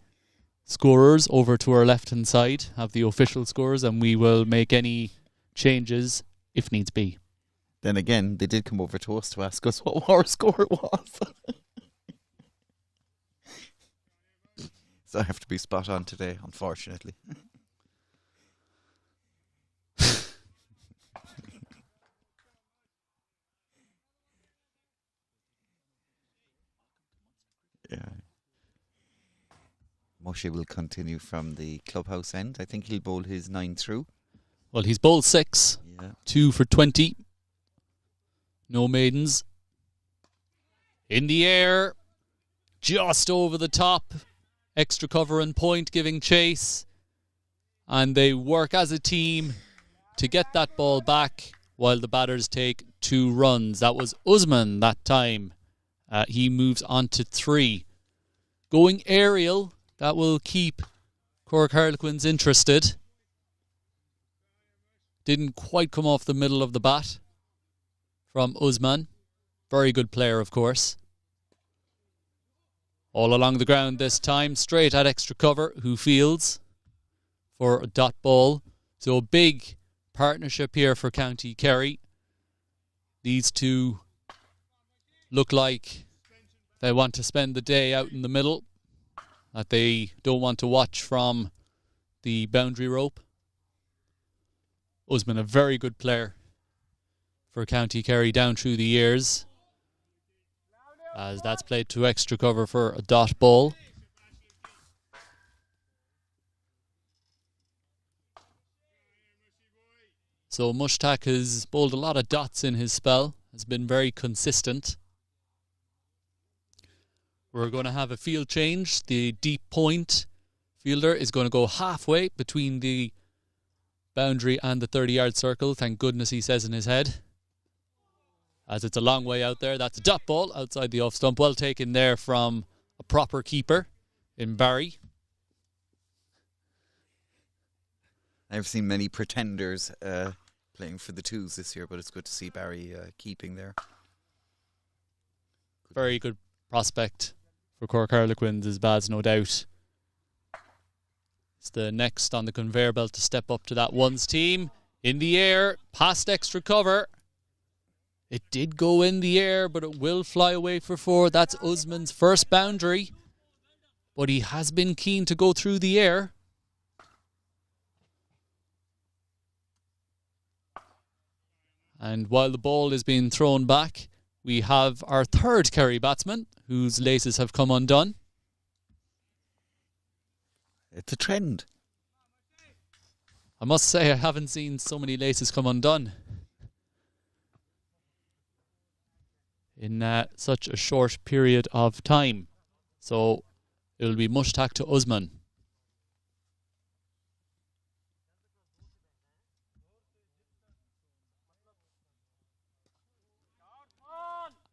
scorers over to our left-hand side have the official scores, and we will make any changes if needs be. Then again, they did come over to us to ask us what our score was. So I have to be spot on today, unfortunately. Yeah. Moshe will continue from the clubhouse end. I think he'll bowl his 9 through. Well, he's bowled 6. Yeah. 2 for 20. No maidens. In the air. Just over the top. Extra cover and point giving chase. And they work as a team to get that ball back while the batters take 2 runs. That was Usman that time. He moves on to 3. Going aerial, that will keep Cork Harlequins interested. Didn't quite come off the middle of the bat from Usman. Very good player, of course. All along the ground this time, straight at extra cover, who fields for a dot ball. So a big partnership here for County Kerry. These two look like they want to spend the day out in the middle, that they don't want to watch from the boundary rope. Usman, a very good player for County Kerry down through the years, as that's played to extra cover for a dot ball. So Mushtaq has bowled a lot of dots in his spell, has been very consistent. We're going to have a field change. The deep point fielder is going to go halfway between the boundary and the 30-yard circle. Thank goodness, he says in his head, as it's a long way out there. That's a dot ball outside the off stump. Well taken there from a proper keeper in Barry. I've seen many pretenders playing for the twos this year, but it's good to see Barry keeping there. Very good prospect for Cork Harlequins, is Baz, no doubt. It's the next on the conveyor belt to step up to that ones team. In the air, past extra cover. It did go in the air, but it will fly away for 4. That's Usman's first boundary. But he has been keen to go through the air. And while the ball is being thrown back, we have our third Kerry batsman, whose laces have come undone. It's a trend. I must say, I haven't seen so many laces come undone in such a short period of time. So it will be Mushtaq to Usman.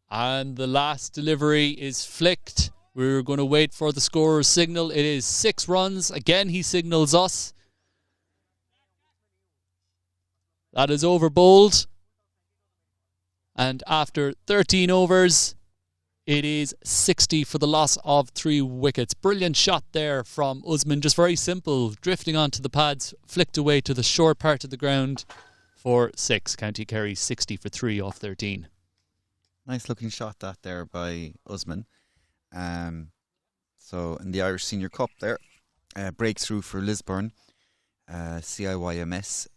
And the last delivery is flicked. We're going to wait for the scorer's signal. It is 6 runs. Again, he signals us. That is over bowled. And after 13 overs, it is 60 for the loss of 3 wickets. Brilliant shot there from Usman. Just very simple. Drifting onto the pads, flicked away to the short part of the ground for 6. County Kerry 60 for 3 off 13. Nice looking shot that there by Usman. So in the Irish Senior Cup there, breakthrough for Lisburn. CIYMS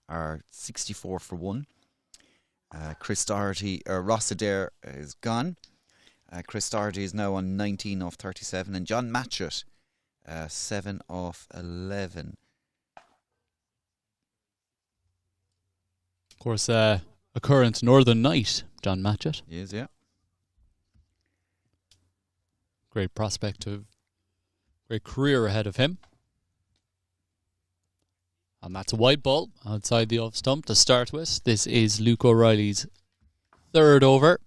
are 64 for 1. Chris Doherty, Ross Adair is gone. Chris Doherty is now on 19 off 37, and John Matchett 7 off 11. Of course, a current Northern Knight, John Matchett. He is, yeah. Great prospect of great career ahead of him. And that's a wide ball outside the off stump to start with. This is Luke O'Reilly's 3rd over.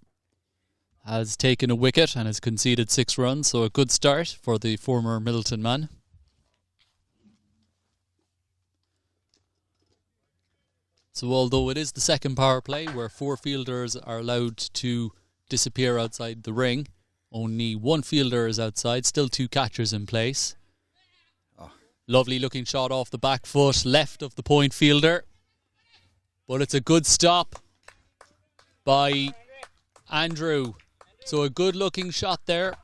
has taken a wicket and has conceded 6 runs, so a good start for the former Middleton man. So although it is the second power play where 4 fielders are allowed to disappear outside the ring, only 1 fielder is outside, still 2 catchers in place. Oh. Lovely looking shot off the back foot, left of the point fielder. But it's a good stop by Andrew. So a good looking shot there.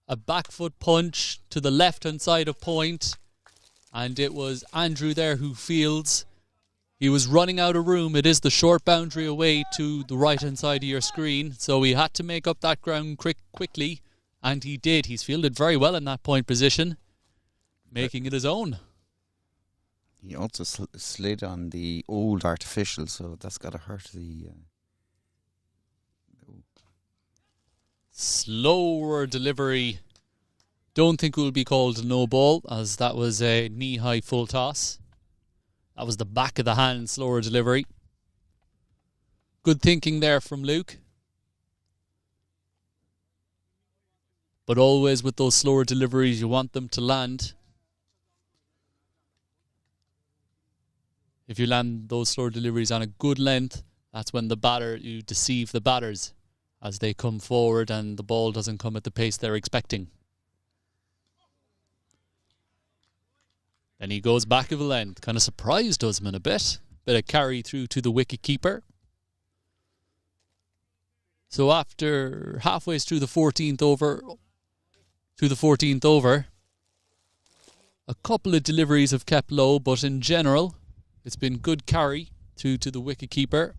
A back foot punch to the left hand side of point. And it was Andrew there who fields. He was running out of room. It is the short boundary away to the right hand side of your screen. So he had to make up that ground quickly. And he did. He's fielded very well in that point position, making it his own. He also slid on the old artificial, so that's got to hurt the... Slower delivery. Don't think it will be called a no ball, as that was a knee-high full toss. That was the back of the hand, slower delivery. Good thinking there from Luke. But always with those slower deliveries, you want them to land. If you land those slower deliveries on a good length, that's when you deceive the batters as they come forward and the ball doesn't come at the pace they're expecting. Then he goes back of the length. Kind of surprised Usman a bit. Bit of carry through to the wicket keeper. So after halfway through the 14th over, a couple of deliveries have kept low, but in general, it's been good carry through to the wicket keeper.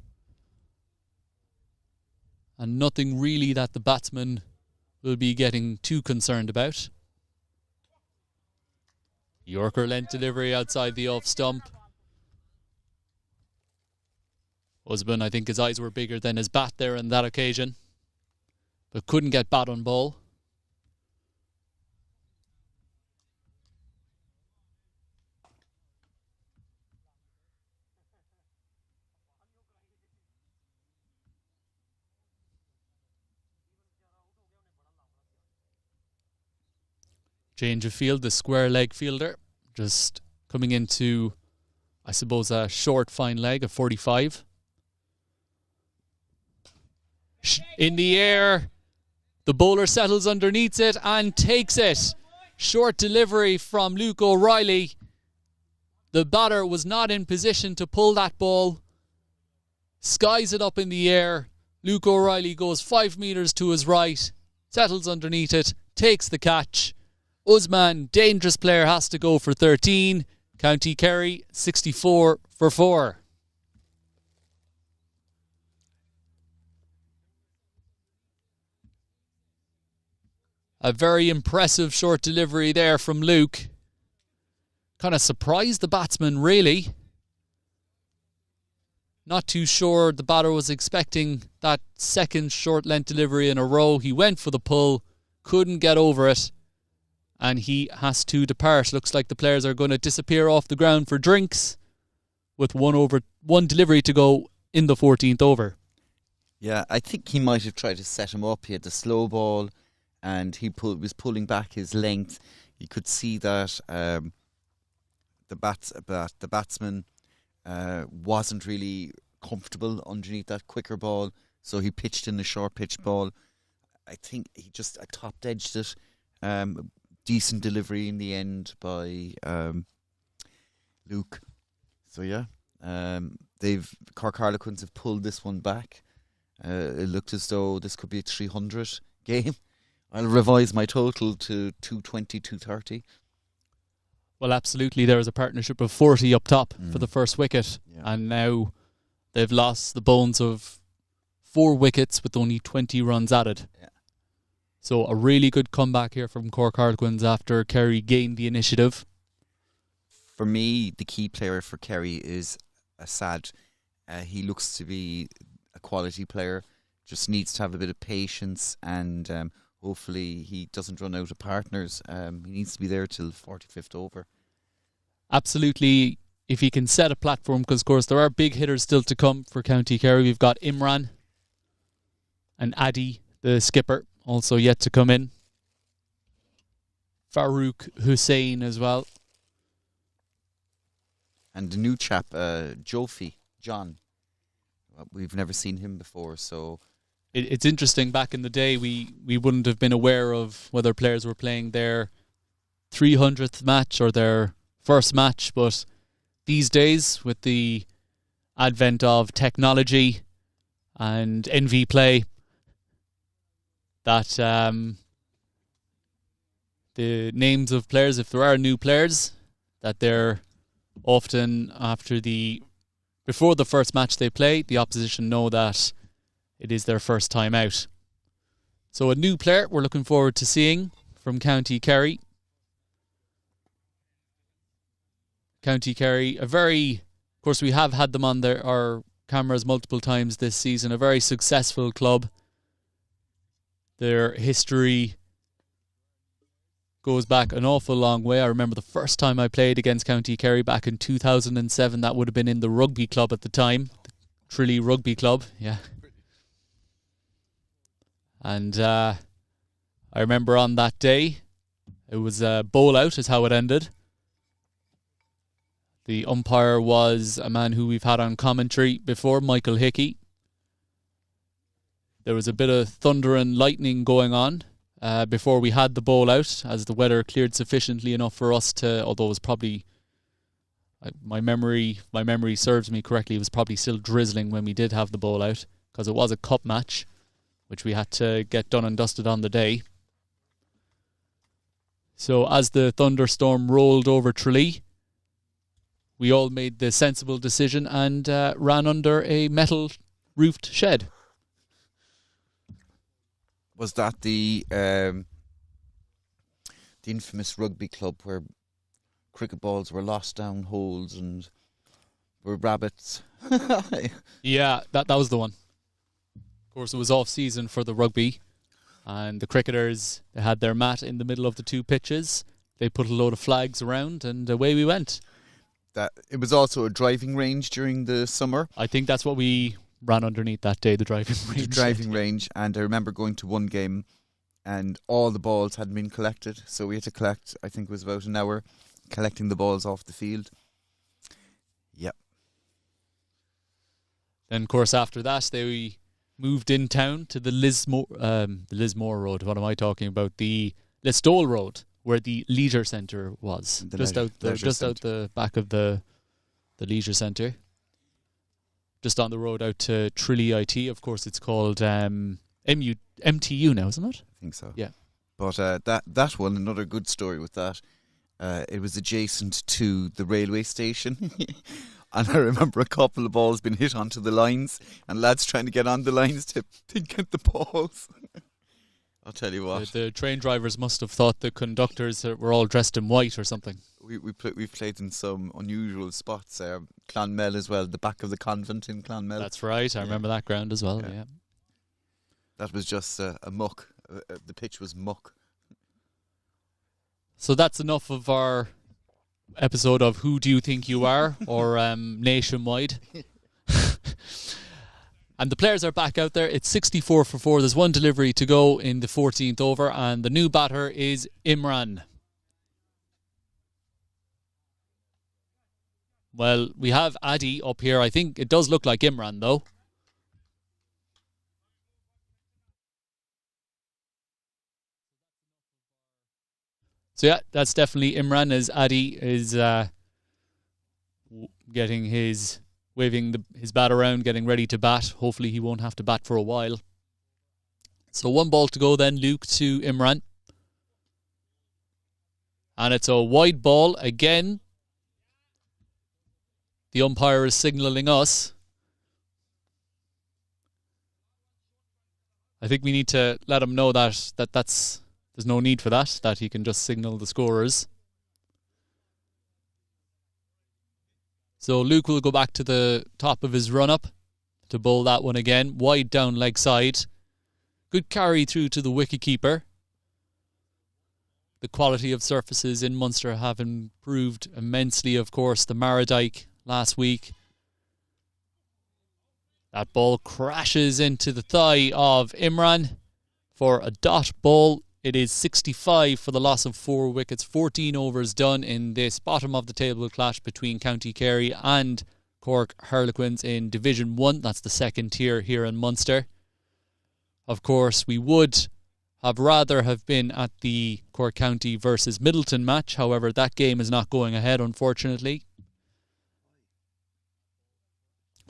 And nothing really that the batsman will be getting too concerned about. Yorker length delivery outside the off stump. Usman, I think his eyes were bigger than his bat there on that occasion, but couldn't get bat on ball. Change of field, the square leg fielder just coming into, I suppose, a short fine leg of 45. In the air, the bowler settles underneath it and takes it. Short delivery from Luke O'Reilly. The batter was not in position to pull that ball. Skies it up in the air. Luke O'Reilly goes 5 metres to his right, settles underneath it, takes the catch. Usman, dangerous player, has to go for 13. County Kerry, 64 for 4. A very impressive short delivery there from Luke. Kind of surprised the batsman, really. Not too sure the batter was expecting that second short length delivery in a row. He went for the pull, couldn't get over it, and he has to depart. Looks like the players are going to disappear off the ground for drinks with one delivery to go in the 14th over. Yeah, I think he might have tried to set him up. He had the slow ball and he was pulling back his length. You could see that the batsman wasn't really comfortable underneath that quicker ball, so he pitched in a short pitch ball. I think he just top-edged it. Decent delivery in the end by Luke. So yeah, Cork Harlequins have pulled this one back. It looked as though this could be a 300 game. I'll revise my total to 220, 230. Well, absolutely. There was a partnership of 40 up top for the first wicket, and now they've lost the bones of 4 wickets with only 20 runs added. Yeah. So a really good comeback here from Cork Harlequins after Kerry gained the initiative. For me, the key player for Kerry is Assad. He looks to be a quality player, just needs to have a bit of patience, and hopefully he doesn't run out of partners. He needs to be there till 45th over. Absolutely, if he can set a platform, because of course there are big hitters still to come for County Kerry. We've got Imran and Addy the skipper, also yet to come in. Farouk Hussein as well. And the new chap, Jofi, John. We've never seen him before, so... It's interesting, back in the day, we wouldn't have been aware of whether players were playing their 300th match or their first match, but these days, with the advent of technology and NV play, that the names of players, if there are new players, that they're often before the first match they play, the opposition know that it is their first time out. So a new player we're looking forward to seeing from County Kerry. County Kerry, of course we have had them on our cameras multiple times this season, a very successful club. Their history goes back an awful long way. I remember the first time I played against County Kerry back in 2007. That would have been in the rugby club at the time, the Tralee Rugby Club. Yeah. And I remember on that day, it was a bowl out is how it ended. The umpire was a man who we've had on commentary before, Michael Hickey. There was a bit of thunder and lightning going on before we had the bowl out, as the weather cleared sufficiently enough for us to, although it was probably, my memory serves me correctly, it was probably still drizzling when we did have the bowl out, because it was a cup match, which we had to get done and dusted on the day. So as the thunderstorm rolled over Tralee, we all made the sensible decision and ran under a metal roofed shed. Was that the infamous rugby club where cricket balls were lost down holes and were rabbits? Yeah, that was the one. Of course, it was off-season for the rugby, and the cricketers, they had their mat in the middle of the two pitches. They put a load of flags around, and away we went. It was also a driving range during the summer. I think that's what we ran underneath that day, the driving range. The driving range, and I remember going to one game, and all the balls hadn't been collected, so we had to collect, I think it was about an hour, collecting the balls off the field. Yep. Then, of course, after that, they moved in town to the Lismore Road. What am I talking about? The Listowel Road, where the leisure centre was, just out the back of the leisure centre, just on the road out to Tralee IT. Of course, it's called MTU now, isn't it? I think so. Yeah. But that one, another good story with that. It was adjacent to the railway station. And I remember a couple of balls being hit onto the lines, and lads trying to get on the lines to get the balls. I'll tell you what. The train drivers must have thought the conductors were all dressed in white or something. We've played in some unusual spots. Clonmel as well, the back of the convent in Clonmel. That's right. I remember that ground as well. Yeah. That was just a muck. The pitch was muck. So that's enough of our episode of Who Do You Think You Are, or Nationwide. And the players are back out there. It's 64 for 4. There's one delivery to go in the 14th over, and the new batter is Imran. Well, we have Adi up here. I think it does look like Imran, though. So yeah, that's definitely Imran, as Adi is waving his bat around, getting ready to bat. Hopefully he won't have to bat for a while. So one ball to go then, Luke, to Imran. And it's a wide ball again. The umpire is signalling us. I think we need to let him know that there's no need for that he can just signal the scorers. So Luke will go back to the top of his run-up to bowl that one again. Wide down leg side. Good carry through to the wicket-keeper. The quality of surfaces in Munster have improved immensely, of course. The Mardyke last week. That ball crashes into the thigh of Imran. for a dot ball. It is 65 for the loss of 4 wickets. 14 overs done in this bottom of the table clash between County Kerry and Cork Harlequins in Division 1. That's the second tier here in Munster. Of course, we would have rather have been at the Cork County versus Middleton match. However, that game is not going ahead, unfortunately.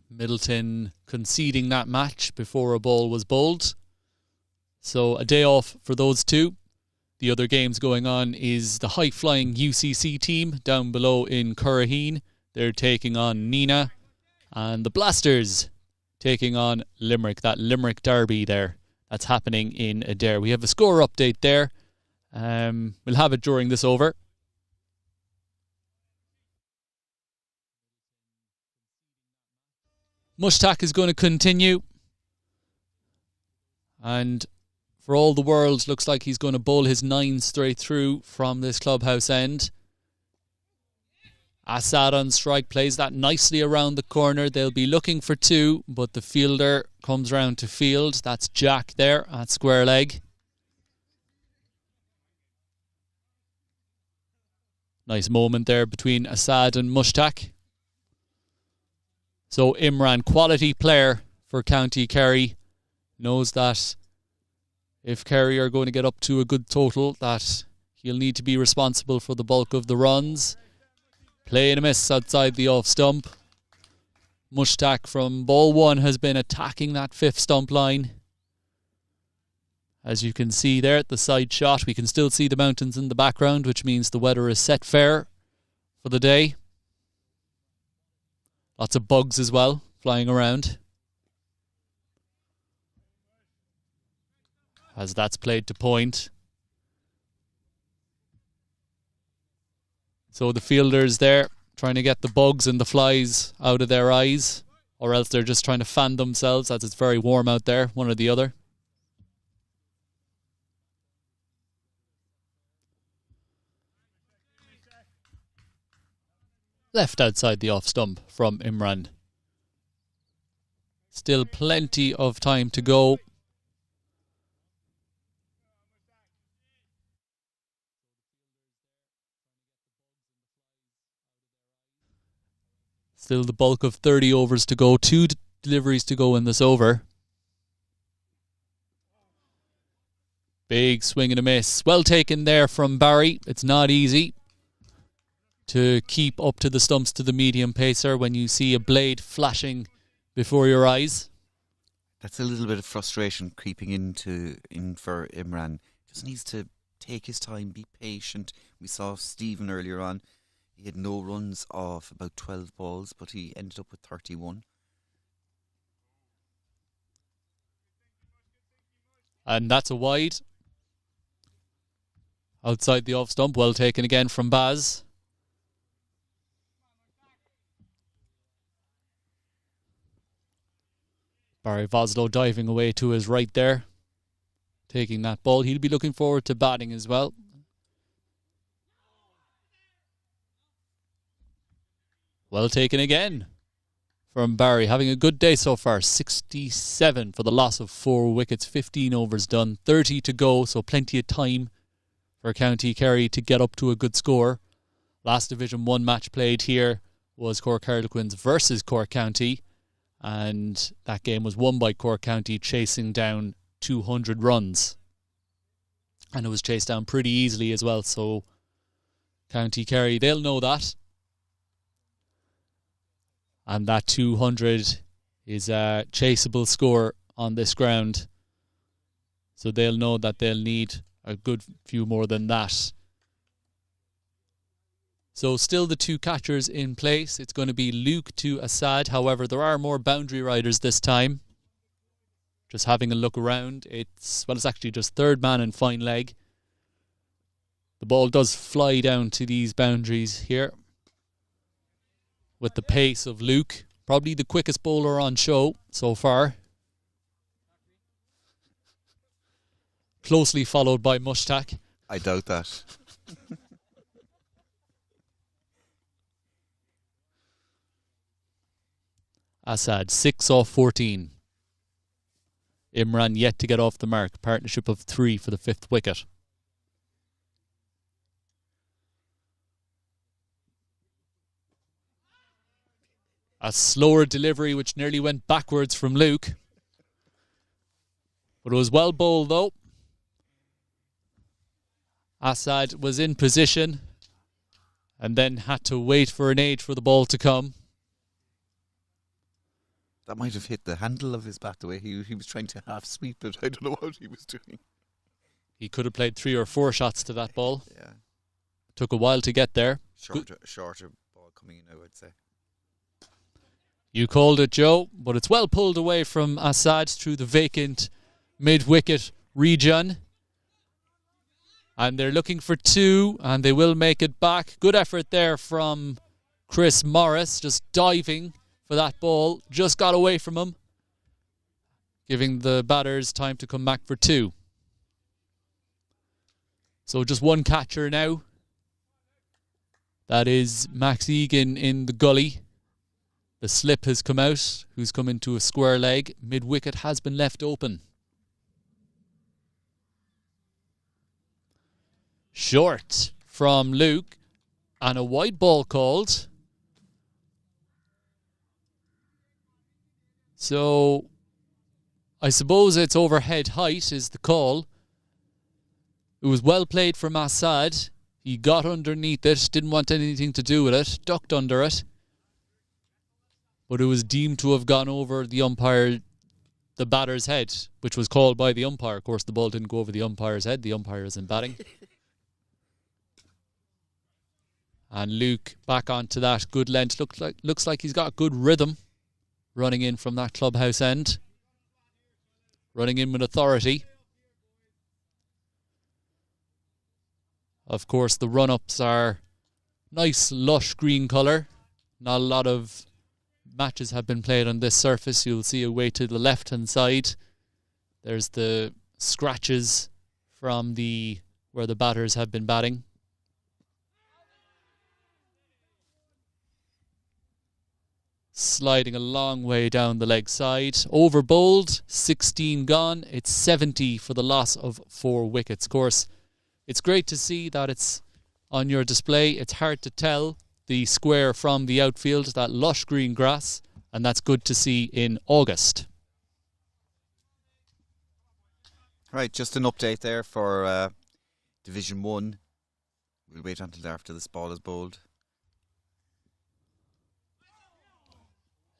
Middleton conceding that match before a ball was bowled. So a day off for those two. The other games going on is the high-flying UCC team down below in Curraheen. They're taking on Nina. And the Blasters taking on Limerick. That Limerick derby there. That's happening in Adair. We have a score update there. We'll have it during this over. Mushtaq is going to continue. And for all the world, looks like he's going to bowl his 9 straight through from this clubhouse end. Assad on strike, plays that nicely around the corner. They'll be looking for 2, but the fielder comes round to field. That's Jack there at square leg. Nice moment there between Assad and Mushtaq. So Imran, quality player for County Kerry, knows that if Kerry are going to get up to a good total, that he'll need to be responsible for the bulk of the runs. Play and a miss outside the off stump. Mushtaq from ball 1 has been attacking that 5th stump line. As you can see there at the side shot, we can still see the mountains in the background, which means the weather is set fair for the day. Lots of bugs as well, flying around. As that's played to point. So the fielders there trying to get the bugs and the flies out of their eyes, or else they're just trying to fan themselves as it's very warm out there, one or the other. Left outside the off stump from Imran. Still plenty of time to go. Still the bulk of 30 overs to go. 2 deliveries to go in this over. Big swing and a miss. Well taken there from Barry. It's not easy to keep up to the stumps to the medium pacer when you see a blade flashing before your eyes. That's a little bit of frustration creeping in for Imran. Just needs to take his time, be patient. We saw Stephen earlier on. He had no runs off about 12 balls, but he ended up with 31. And that's a wide. Outside the off stump, well taken again from Baz. Barry Voslow diving away to his right there, taking that ball. He'll be looking forward to batting as well. Well taken again from Barry. Having a good day so far. 67 for the loss of 4 wickets. 15 overs done. 30 to go, so plenty of time for County Kerry to get up to a good score. Last Division 1 match played here was Cork Harlequins versus Cork County. And that game was won by Cork County, chasing down 200 runs. And it was chased down pretty easily as well. So County Kerry, they'll know that. And that 200 is a chaseable score on this ground. So they'll know that they'll need a good few more than that. So still the 2 catchers in place. It's going to be Luke to Assad. However, there are more boundary riders this time. Just having a look around. It's actually just 3rd man and fine leg. The ball does fly down to these boundaries here. With the pace of Luke. Probably the quickest bowler on show so far. Closely followed by Mushtaq. I doubt that. Assad, 6 off 14. Imran yet to get off the mark. Partnership of 3 for the 5th wicket. A slower delivery which nearly went backwards from Luke. But it was well bowled though. Assad was in position and then had to wait for an age for the ball to come. That might have hit the handle of his bat the way he was trying to half sweep it. I don't know what he was doing. He could have played 3 or 4 shots to that ball. Yeah. Took a while to get there. Shorter ball coming in, I would say. You called it, Joe, but it's well pulled away from Assad through the vacant mid-wicket region. And they're looking for 2, and they will make it back. Good effort there from Chris Morris, just diving for that ball. Just got away from him, giving the batters time to come back for 2. So just one catcher now. That is Max Egan in the gully. The slip has come out, who's come into a square leg. Mid-wicket has been left open. Short from Luke, and a wide ball called. So, I suppose it's overhead height is the call. It was well played from Assad. He got underneath it, didn't want anything to do with it, ducked under it. But it was deemed to have gone over the batter's head, which was called by the umpire. Of course, the ball didn't go over the umpire's head. The umpire is in batting. And Luke back onto that good length. Looks like he's got good rhythm running in from that clubhouse end. Running in with authority. Of course, the run-ups are nice, lush green colour. Not a lot of matches have been played on this surface. You'll see away to the left-hand side. There's the scratches from where the batters have been batting. Sliding a long way down the leg side. Over bowled, 16 gone. It's 70 for the loss of 4 wickets. Of course, it's great to see that it's on your display. It's hard to tell the square from the outfield, that lush green grass, and that's good to see in August. Right, just an update there for Division 1. We'll wait until after this ball is bowled.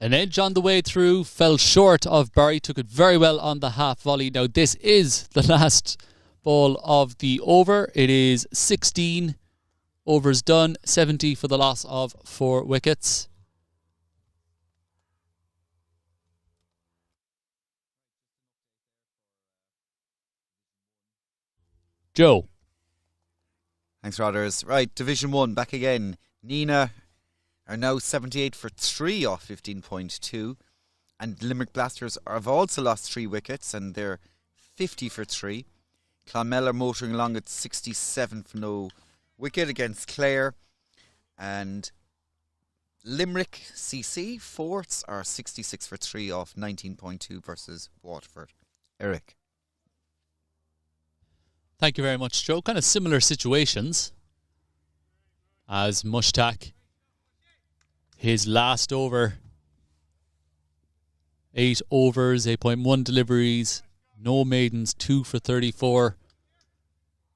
An edge on the way through, fell short of Barry, took it very well on the half volley. Now this is the last ball of the over. It is 16 overs done, 70 for the loss of 4 wickets. Joe. Thanks, Rodders. Right, Division 1, back again. Nina are now 78 for 3 off 15.2. And Limerick Blasters have also lost 3 wickets, and they're 50 for 3. Clonmel are motoring along at 67 for no wicket against Clare. And Limerick CC, fourths, are 66 for 3 off 19.2 versus Waterford. Eric. Thank you very much, Joe. Kind of similar situations as Mushtaq. His last over, 8 overs, 8.1 deliveries, no maidens, 2 for 34.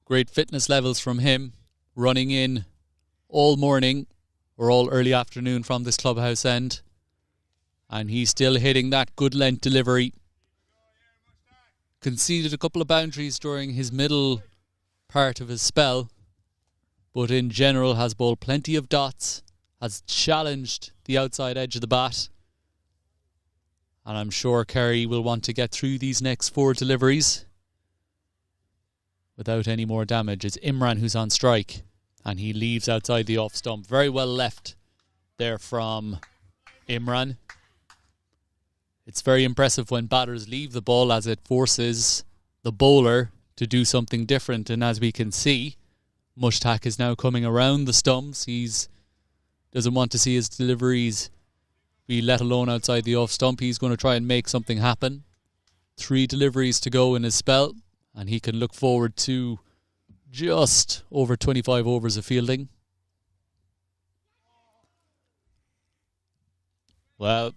Great fitness levels from him, running in all morning or all early afternoon from this clubhouse end. And he's still hitting that good length delivery. Conceded a couple of boundaries during his middle part of his spell, but in general has bowled plenty of dots, has challenged the outside edge of the bat, and I'm sure Kerry will want to get through these next 4 deliveries without any more damage. It's Imran who's on strike, and he leaves outside the off stump. Very well left there from Imran. It's very impressive when batters leave the ball, as it forces the bowler to do something different. And as we can see, Mushtaq is now coming around the stumps. He doesn't want to see his deliveries be let alone outside the off stump. He's going to try and make something happen. 3 deliveries to go in his spell, and he can look forward to just over 25 overs of fielding. Well,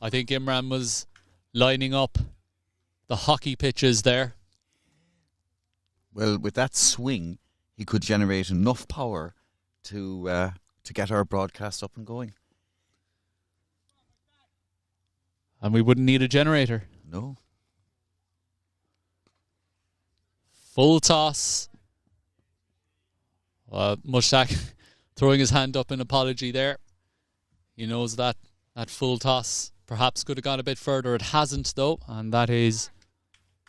I think Imran was lining up the hockey pitches there. Well, with that swing, he could generate enough power to get our broadcast up and going. And we wouldn't need a generator. No. Full toss. Mushtaq throwing his hand up in apology there. He knows that full toss perhaps could have gone a bit further. It hasn't, though, and that is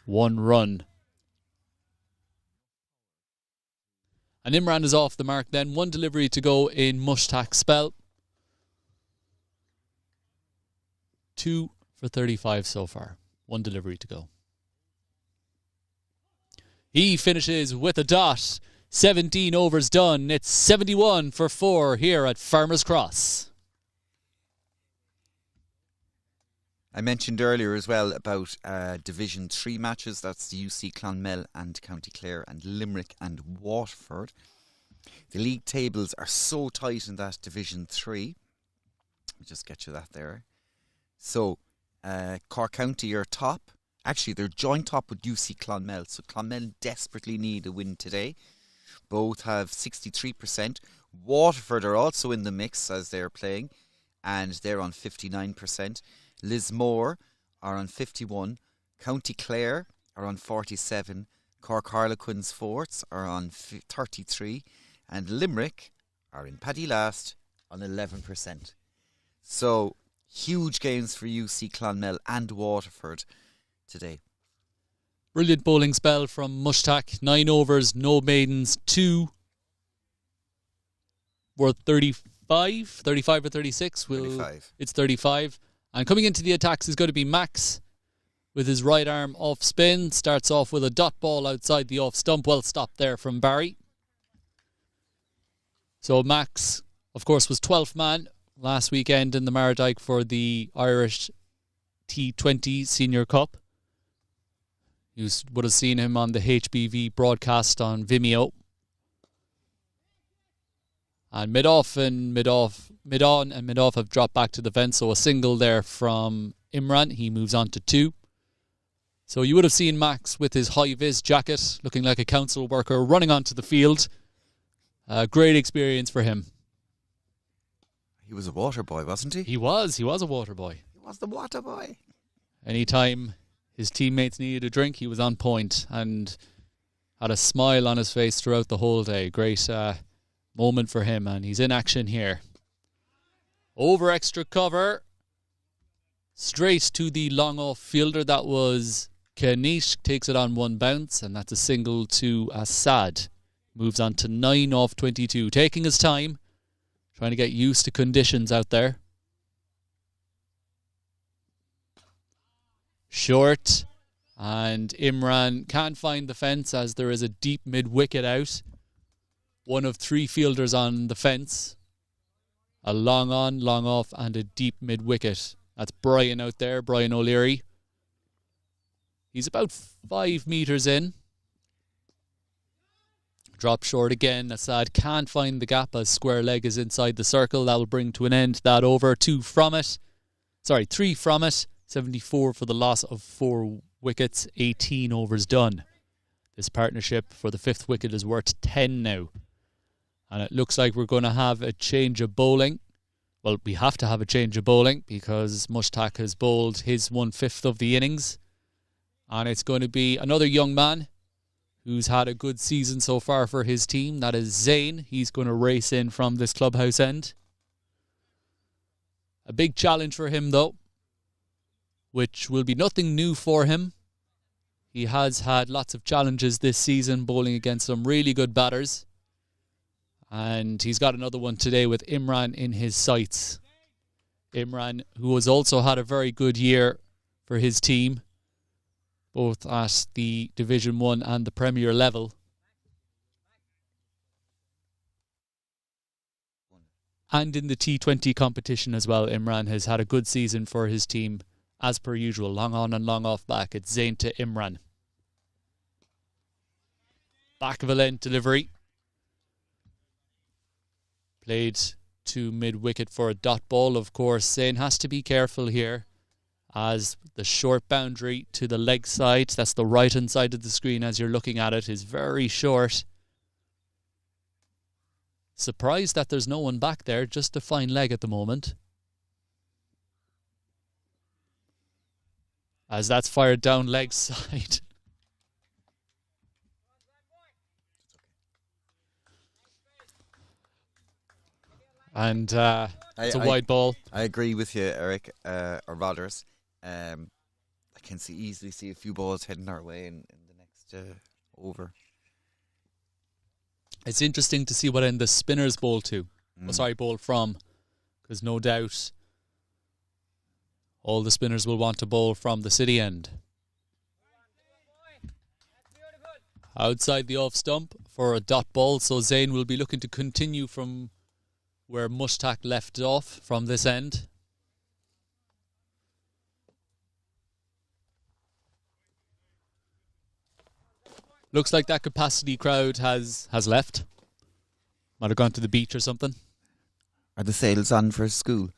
1 run. And Imran is off the mark then. 1 delivery to go in Mushtaq's spell. 2 for 35 so far. 1 delivery to go. He finishes with a dot. 17 overs done. It's 71 for 4 here at Farmers Cross. I mentioned earlier as well about Division 3 matches. That's the UC Clonmel and County Clare and Limerick and Waterford. The league tables are so tight in that Division 3. Let me just get you that there. So, Cork County are top. Actually, they're joint top with UC Clonmel. So Clonmel desperately need a win today. Both have 63%. Waterford are also in the mix as they're playing, and they're on 59%. Lismore are on 51. County Clare are on 47. Cork Harlequins Forts are on 33. And Limerick are in Paddy Last on 11%. So, huge games for UC Clonmel and Waterford today. Brilliant bowling spell from Mushtaq. 9 overs, no maidens, 2 worth 35 or 36. 35. It's 35. And coming into the attacks is going to be Max with his right arm off spin. Starts off with a dot ball outside the off stump. Well stopped there from Barry. So Max, of course, was 12th man last weekend in the Mardyke for the Irish T20 Senior Cup. You would have seen him on the HBV broadcast on Vimeo. And mid-on and mid-off have dropped back to the fence. So a single there from Imran. He moves on to 2. So you would have seen Max with his high-vis jacket, looking like a council worker, running onto the field. Great experience for him. He was a water boy, wasn't he? He was a water boy. He was the water boy. Anytime his teammates needed a drink, he was on point and had a smile on his face throughout the whole day. Great moment for him, and he's in action here. Over extra cover. Straight to the long off fielder. That was Kanish. Takes it on 1 bounce, and that's a single to Assad. Moves on to 9 off 22. Taking his time. Trying to get used to conditions out there. Short. And Imran can't find the fence as there is a deep mid-wicket out. 1 of 3 fielders on the fence. A long on, long off, and a deep mid-wicket. That's Brian out there, Brian O'Leary. He's about 5 metres in. Drop short again. Assad can't find the gap as square leg is inside the circle. That will bring to an end that over. 3 from it. 74 for the loss of 4 wickets. 18 overs done. This partnership for the 5th wicket is worth 10 now. And it looks like we're going to have a change of bowling. Well, we have to have a change of bowling because Mushtaq has bowled his 1/5 of the innings. And it's going to be another young man who's had a good season so far for his team. That is Zayn. He's going to race in from this clubhouse end. A big challenge for him, though, which will be nothing new for him. He has had lots of challenges this season, bowling against some really good batters. And he's got another one today with Imran in his sights. Imran, who has also had a very good year for his team, both at the Division 1 and the Premier level. And in the T20 competition as well, Imran has had a good season for his team as per usual. Long on and long off back. It's Zayn to Imran. Back of a length delivery. Played to mid-wicket for a dot ball. Of course, Zayn has to be careful here as the short boundary to the leg side, that's the right-hand side of the screen as you're looking at it, is very short. Surprised that there's no one back there, just a fine leg at the moment. As that's fired down leg side. And it's a wide ball. I agree with you, Eric, or Rodders. I can easily see a few balls heading our way in the next over. It's interesting to see what end the spinners bowl to. Bowl from. Because no doubt all the spinners will want to bowl from the city end. Outside the off stump for a dot ball. So Zayn will be looking to continue from where Mushtaq left off from this end. Looks like that capacity crowd has left. Might have gone to the beach or something. Are the sales on for school?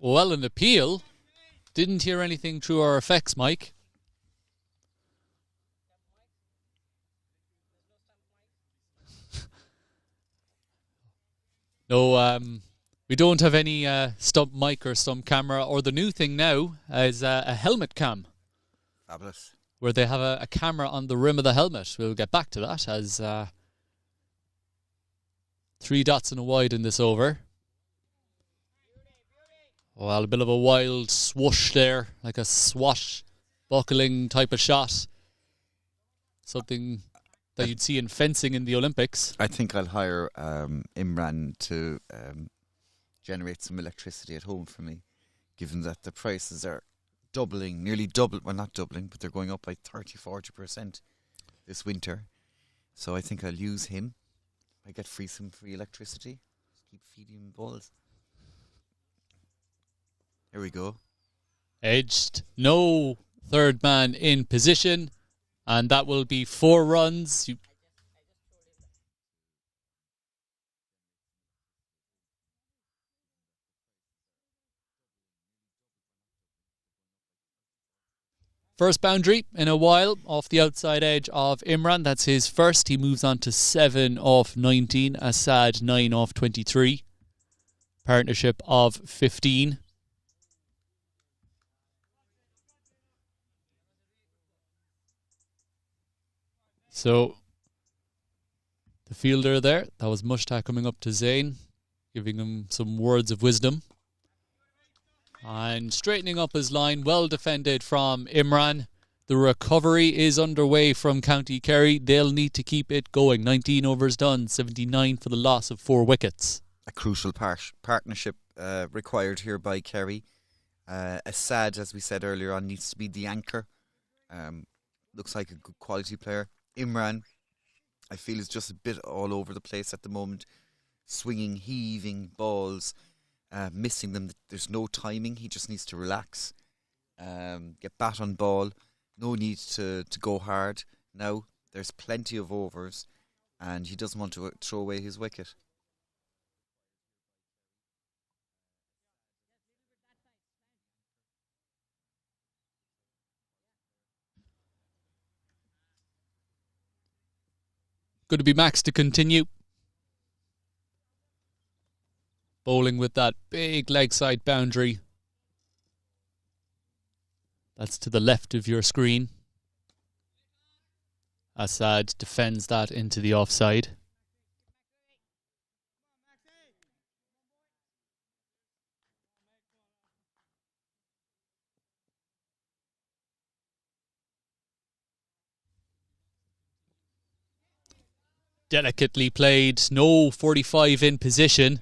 Well, an appeal. Didn't hear anything through our effects, Mike. No, we don't have any stump mic or stump camera. Or the new thing now is a helmet cam. Fabulous. Where they have a camera on the rim of the helmet. We'll get back to that as 3 dots and a wide in this over. Well, a bit of a wild swoosh there, like a swashbuckling type of shot. Something that you'd see in fencing in the Olympics. I think I'll hire Imran to generate some electricity at home for me, given that the prices are doubling, nearly double. Well, not doubling, but they're going up by 30-40% this winter. So I think I'll use him. I get some free electricity. Just keep feeding him balls. Here we go. Edged. No third man in position. And that will be 4 runs. First boundary in a while off the outside edge of Imran. That's his first. He moves on to 7 off 19. Assad 9 off 23. Partnership of 15. So, the fielder there, that was Mushtaq coming up to Zayn, giving him some words of wisdom. And straightening up his line, well defended from Imran. The recovery is underway from County Kerry. They'll need to keep it going. 19 overs done, 79 for the loss of 4 wickets. A crucial partnership required here by Kerry. Assad, as we said earlier on, needs to be the anchor. Looks like a good quality player. Imran, I feel, is just a bit all over the place at the moment. Swinging, heaving balls, missing them. There's no timing. He just needs to relax, get bat on ball. No need to go hard. Now, there's plenty of overs, and he doesn't want to throw away his wicket. Going to be Max to continue. Bowling with that big leg side boundary. That's to the left of your screen. Assad defends that into the offside. Delicately played, no 45 in position.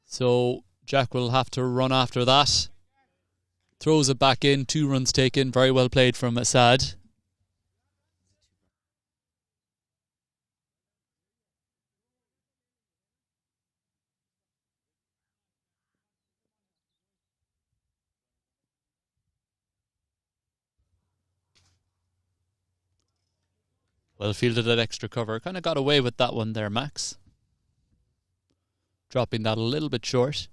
So Jack will have to run after that. Throws it back in, 2 runs taken. Very well played from Assad. Well fielded at extra cover. Kind of got away with that one there, Max. Dropping that a little bit short.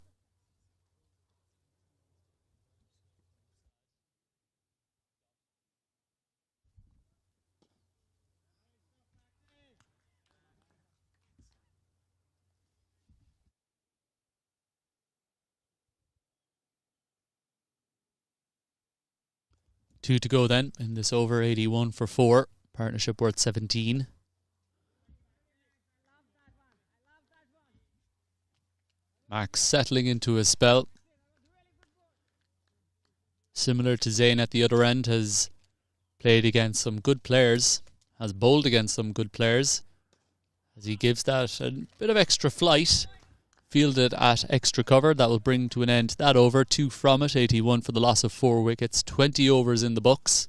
Two to go then in this over. 81 for 4. Partnership worth 17. Max settling into a spell. Similar to Zayn at the other end, has played against some good players, has bowled against some good players, as he gives that a bit of extra flight. Fielded at extra cover. That will bring to an end that over. 2 from it. 81 for the loss of 4 wickets. 20 overs in the books.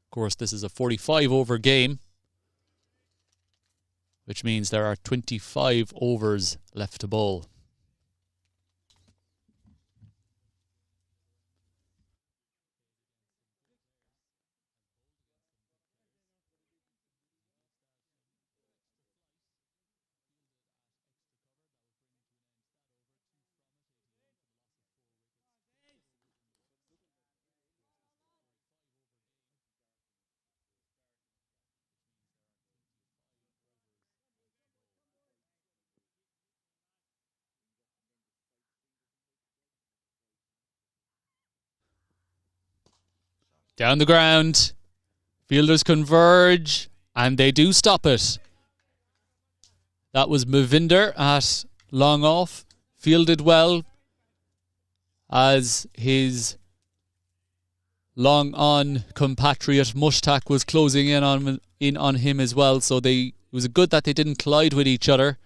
Of course, this is a 45 over game, which means there are 25 overs left to bowl. Down the ground. Fielders converge, and they do stop it. That was Movinder at long off. Fielded well as his long on compatriot Mushtaq was closing in on him as well. So it was good that they didn't collide with each other,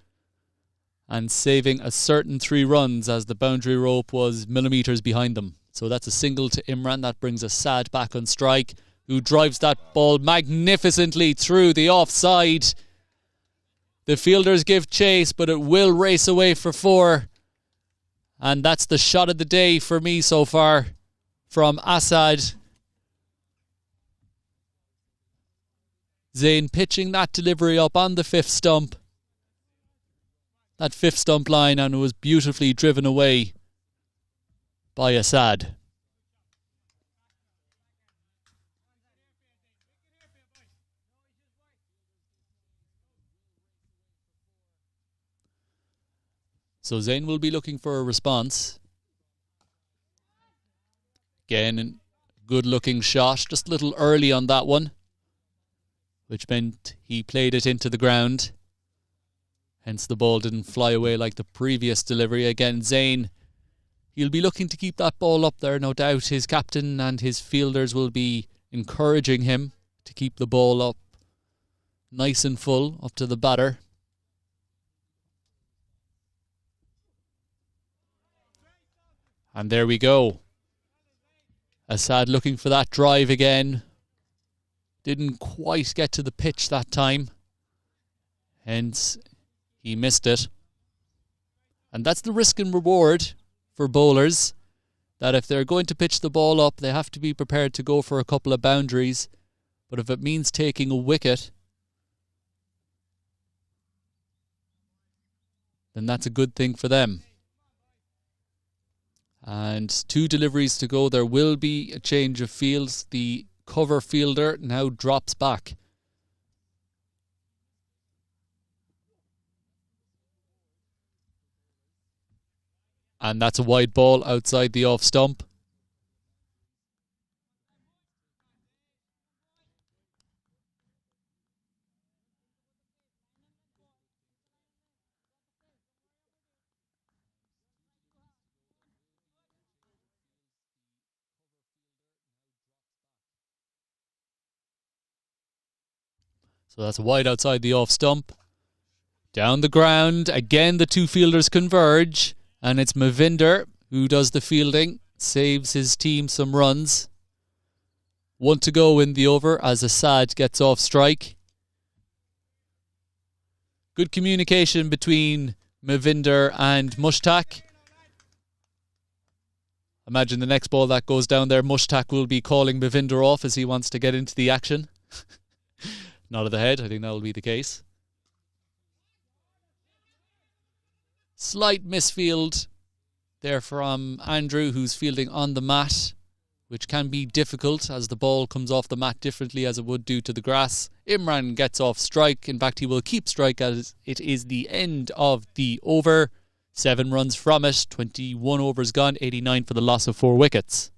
and saving a certain 3 runs as the boundary rope was millimetres behind them. So that's a single to Imran. That brings Assad back on strike, who drives that ball magnificently through the offside. The fielders give chase, but it will race away for 4. And that's the shot of the day for me so far from Assad. Zayn pitching that delivery up on the 5th stump. That 5th stump line, and it was beautifully driven away by Assad. So Zayn will be looking for a response. Again, a good looking shot, just a little early on that one, which meant he played it into the ground. Hence the ball didn't fly away like the previous delivery. Again, Zayn, he'll be looking to keep that ball up there, no doubt. His captain and his fielders will be encouraging him to keep the ball up nice and full up to the batter. And there we go. Assad looking for that drive again. Didn't quite get to the pitch that time. Hence, he missed it. And that's the risk and reward for bowlers, that if they're going to pitch the ball up, they have to be prepared to go for a couple of boundaries. But if it means taking a wicket, then that's a good thing for them. And 2 deliveries to go. There will be a change of fields. The cover fielder now drops back. And that's a wide ball outside the off stump. So that's wide outside the off stump. Down the ground. Again, the 2 fielders converge. And it's Movinder who does the fielding. Saves his team some runs. 1 to go in the over as Assad gets off strike. Good communication between Movinder and Mushtaq. Imagine the next ball that goes down there, Mushtaq will be calling Movinder off as he wants to get into the action. nod of the head. I think that will be the case. Slight misfield there from Andrew, who's fielding on the mat, which can be difficult as the ball comes off the mat differently as it would do to the grass. Imran gets off strike. In fact, he will keep strike as it is the end of the over. 7 runs from it, 21 overs gone, 89 for the loss of 4 wickets.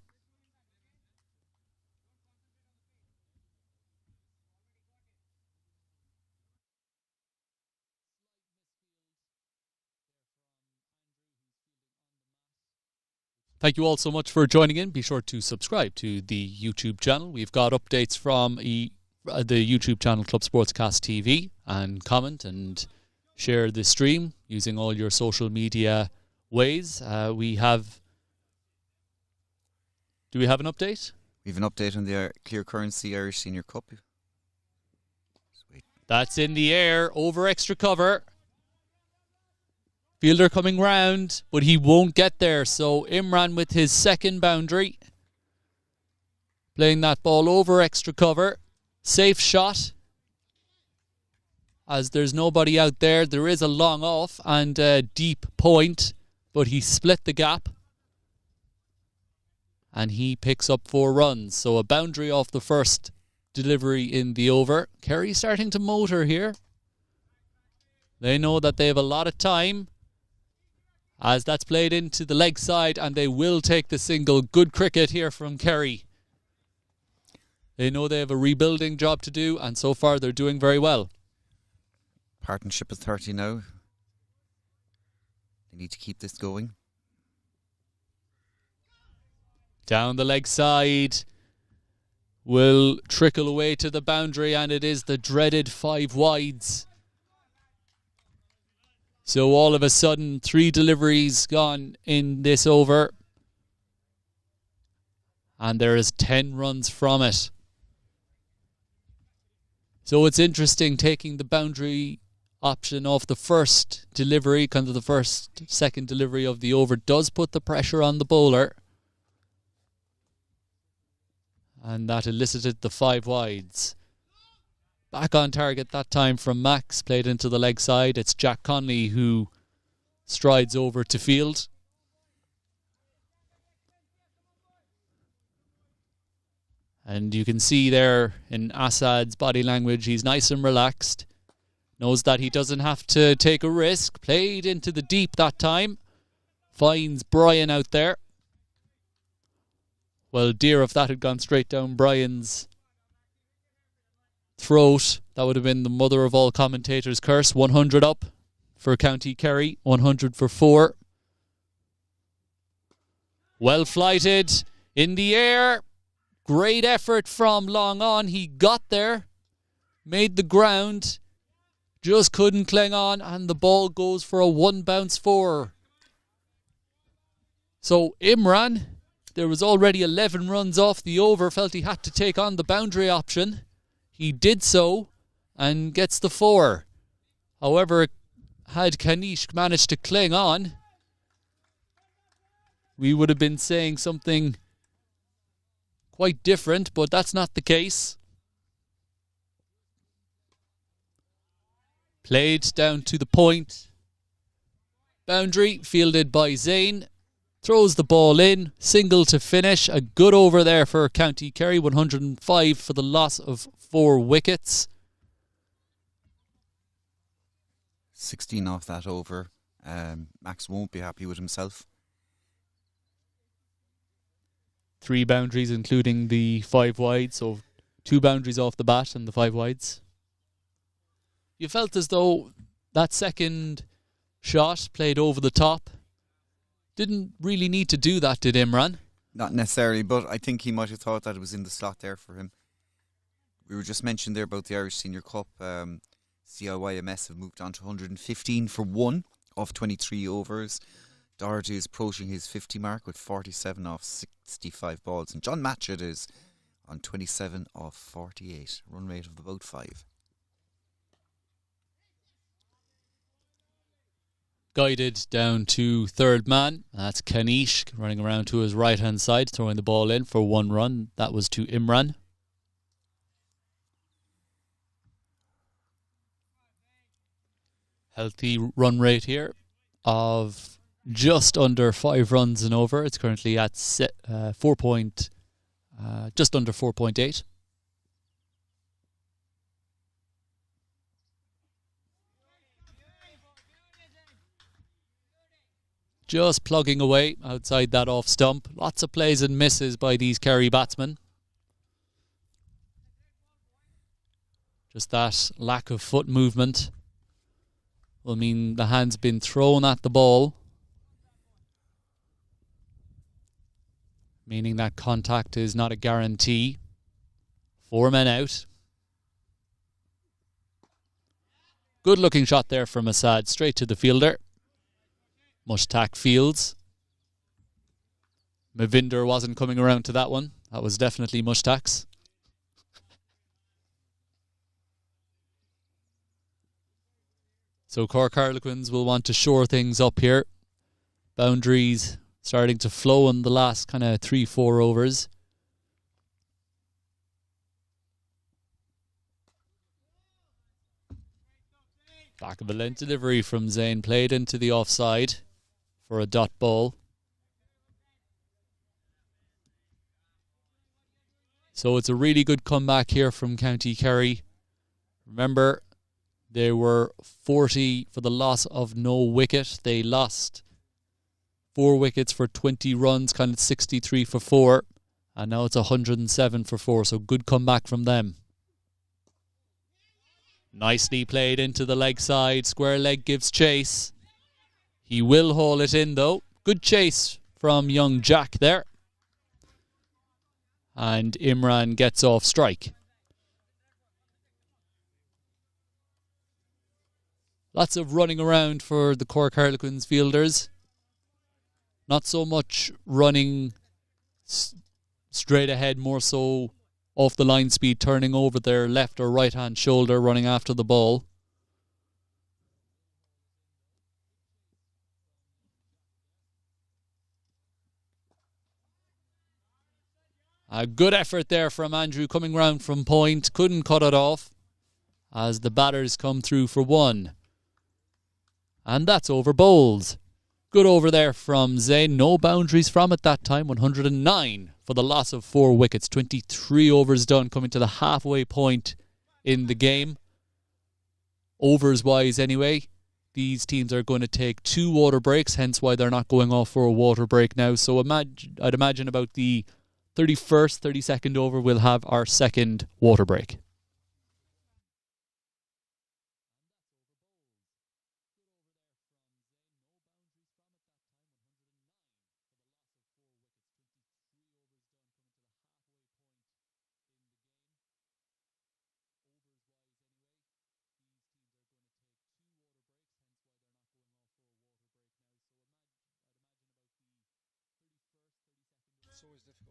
Thank you all so much for joining in. Be sure to subscribe to the YouTube channel. We've got updates from the YouTube channel Club Sportscast TV, and comment and share the stream using all your social media ways. Do we have an update? We have an update on the Clear Currency Irish Senior Cup. That's in the air, over extra cover. Fielder coming round, but he won't get there. So Imran with his second boundary. Playing that ball over extra cover. Safe shot. As there's nobody out there. There is a long off and a deep point, but he split the gap. And he picks up 4 runs. So a boundary off the first delivery in the over. Kerry starting to motor here. They know that they have a lot of time, as that's played into the leg side, and they will take the single. Good cricket here from Kerry. They know they have a rebuilding job to do, and so far they're doing very well. Partnership is 30 now. They need to keep this going. Down the leg side. Will trickle away to the boundary, and it is the dreaded 5 wides. So all of a sudden, 3 deliveries gone in this over. And there is 10 runs from it. So it's interesting taking the boundary option off the first delivery, kind of the second delivery of the over does put the pressure on the bowler. And that elicited the 5 wides. Back on target that time from Max, played into the leg side. It's Jack Conley who strides over to field. And you can see there in Assad's body language, he's nice and relaxed. Knows that he doesn't have to take a risk. Played into the deep that time. Finds Brian out there. Well, dear, if that had gone straight down Brian's throat, that would have been the mother of all commentators' curse. 100 up for County Kerry, 100 for 4. Well flighted in the air. Great effort from long on. He got there, made the ground, just couldn't cling on, and the ball goes for a 1 bounce 4. So Imran, there was already 11 runs off the over, felt he had to take on the boundary option. He did so and gets the 4. However, had Kanish managed to cling on, we would have been saying something quite different, but that's not the case. Played down to the point. Boundary fielded by Zane. Throws the ball in. Single to finish. A good over there for County Kerry. 105 for the loss of 4 wickets. 16 off that over. Max won't be happy with himself. 3 boundaries, including the 5 wides. So 2 boundaries off the bat and the 5 wides. You felt as though that second shot played over the top. Didn't really need to do that, did Imran? Not necessarily, but I think he might have thought that it was in the slot there for him. We were just mentioned there about the Irish Senior Cup. CIYMS have moved on to 115 for 1 off 23 overs. Doherty is approaching his 50 mark with 47 off 65 balls. And John Matchett is on 27 off 48. Run rate of about 5. Guided down to third man. That's Kanish running around to his right hand side, throwing the ball in for 1 run. That was to Imran. Healthy run rate here of just under 5 runs and over. It's currently at just under 4.8. Just plugging away outside that off stump. Lots of plays and misses by these Kerry batsmen. Just that lack of foot movement will mean the hand's been thrown at the ball, meaning that contact is not a guarantee. 4 men out. Good looking shot there from Assad, straight to the fielder. Mushtaq fields. Mavinder wasn't coming around to that one. That was definitely Mushtaq's. So Cork Harlequins will want to shore things up here. Boundaries starting to flow in the last kind of 3-4 overs. Back of a length delivery from Zayn, played into the offside for a dot ball. So it's a really good comeback here from County Kerry. Remember, they were 40 for the loss of no wicket. They lost 4 wickets for 20 runs, kind of 63 for 4. And now it's 107 for 4. So good comeback from them. Nicely played into the leg side. Square leg gives chase. He will haul it in though. Good chase from young Jack there. And Imran gets off strike. Lots of running around for the Cork Harlequins fielders. Not so much running straight ahead, more so off the line speed, turning over their left or right hand shoulder, running after the ball. A good effort there from Andrew coming round from point. Couldn't cut it off as the batters come through for 1. And that's over bowls. Good over there from Zayn. No boundaries from it that time. 109 for the loss of 4 wickets. 23 overs done, coming to the halfway point in the game. Overs wise anyway, these teams are going to take 2 water breaks, hence why they're not going off for a water break now. So I'd imagine about the 31st, 32nd over, we'll have our second water break. It's always difficult.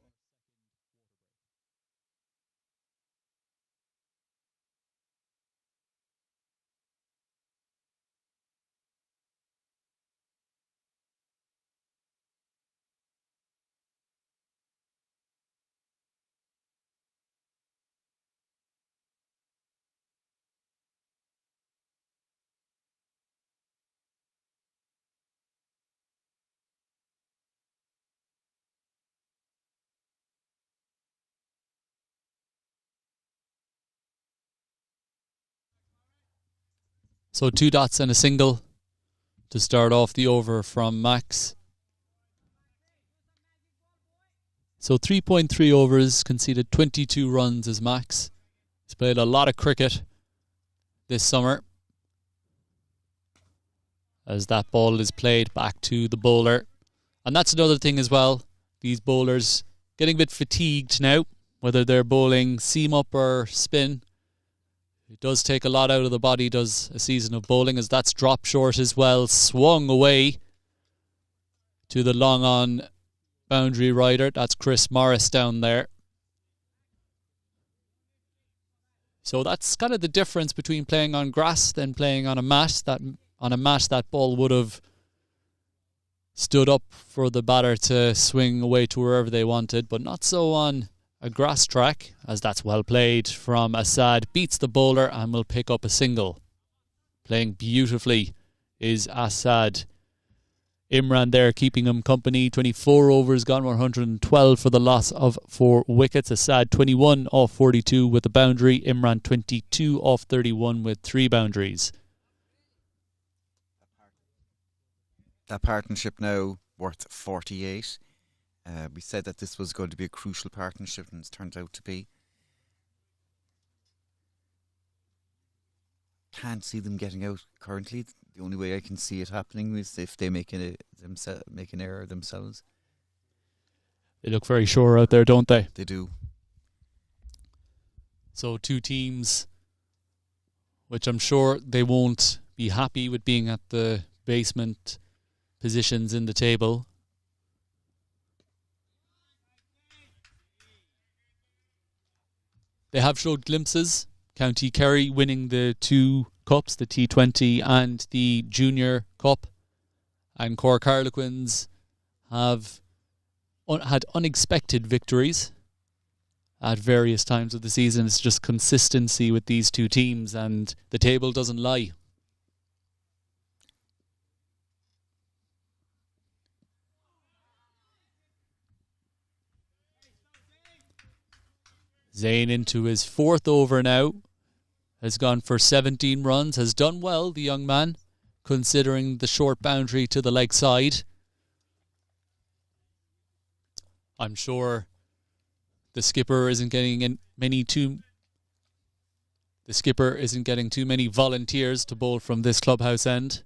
So 2 dots and a single to start off the over from Max. So 3.3 overs, conceded 22 runs as Max. He's played a lot of cricket this summer. As that ball is played back to the bowler. And that's another thing as well. These bowlers getting a bit fatigued now, whether they're bowling seam up or spin. It does take a lot out of the body, does a season of bowling, as that's dropped short as well. Swung away to the long on boundary rider. That's Chris Morris down there. So that's kind of the difference between playing on grass than playing on a mat. That on a mat, that ball would have stood up for the batter to swing away to wherever they wanted, but not so on a grass track, as that's well played from Assad. Beats the bowler and will pick up a single. Playing beautifully is Assad. Imran there keeping him company. 24 overs gone, 112 for the loss of 4 wickets. Assad 21 off 42 with a boundary. Imran 22 off 31 with 3 boundaries. That partnership now worth 48. We said that this was going to be a crucial partnership, and it's turned out to be. Can't see them getting out currently. The only way I can see it happening is if they make an error themselves. They look very sure out there, don't they? They do. So 2 teams, which I'm sure they won't be happy with being at the basement positions in the table. They have showed glimpses. County Kerry winning the 2 cups, the T20 and the Junior Cup. And Cork Harlequins have had unexpected victories at various times of the season. It's just consistency with these 2 teams, and the table doesn't lie. Zayn into his 4th over now. Has gone for 17 runs. Has done well, the young man, considering the short boundary to the leg side. I'm sure the skipper isn't getting too many volunteers to bowl from this clubhouse end.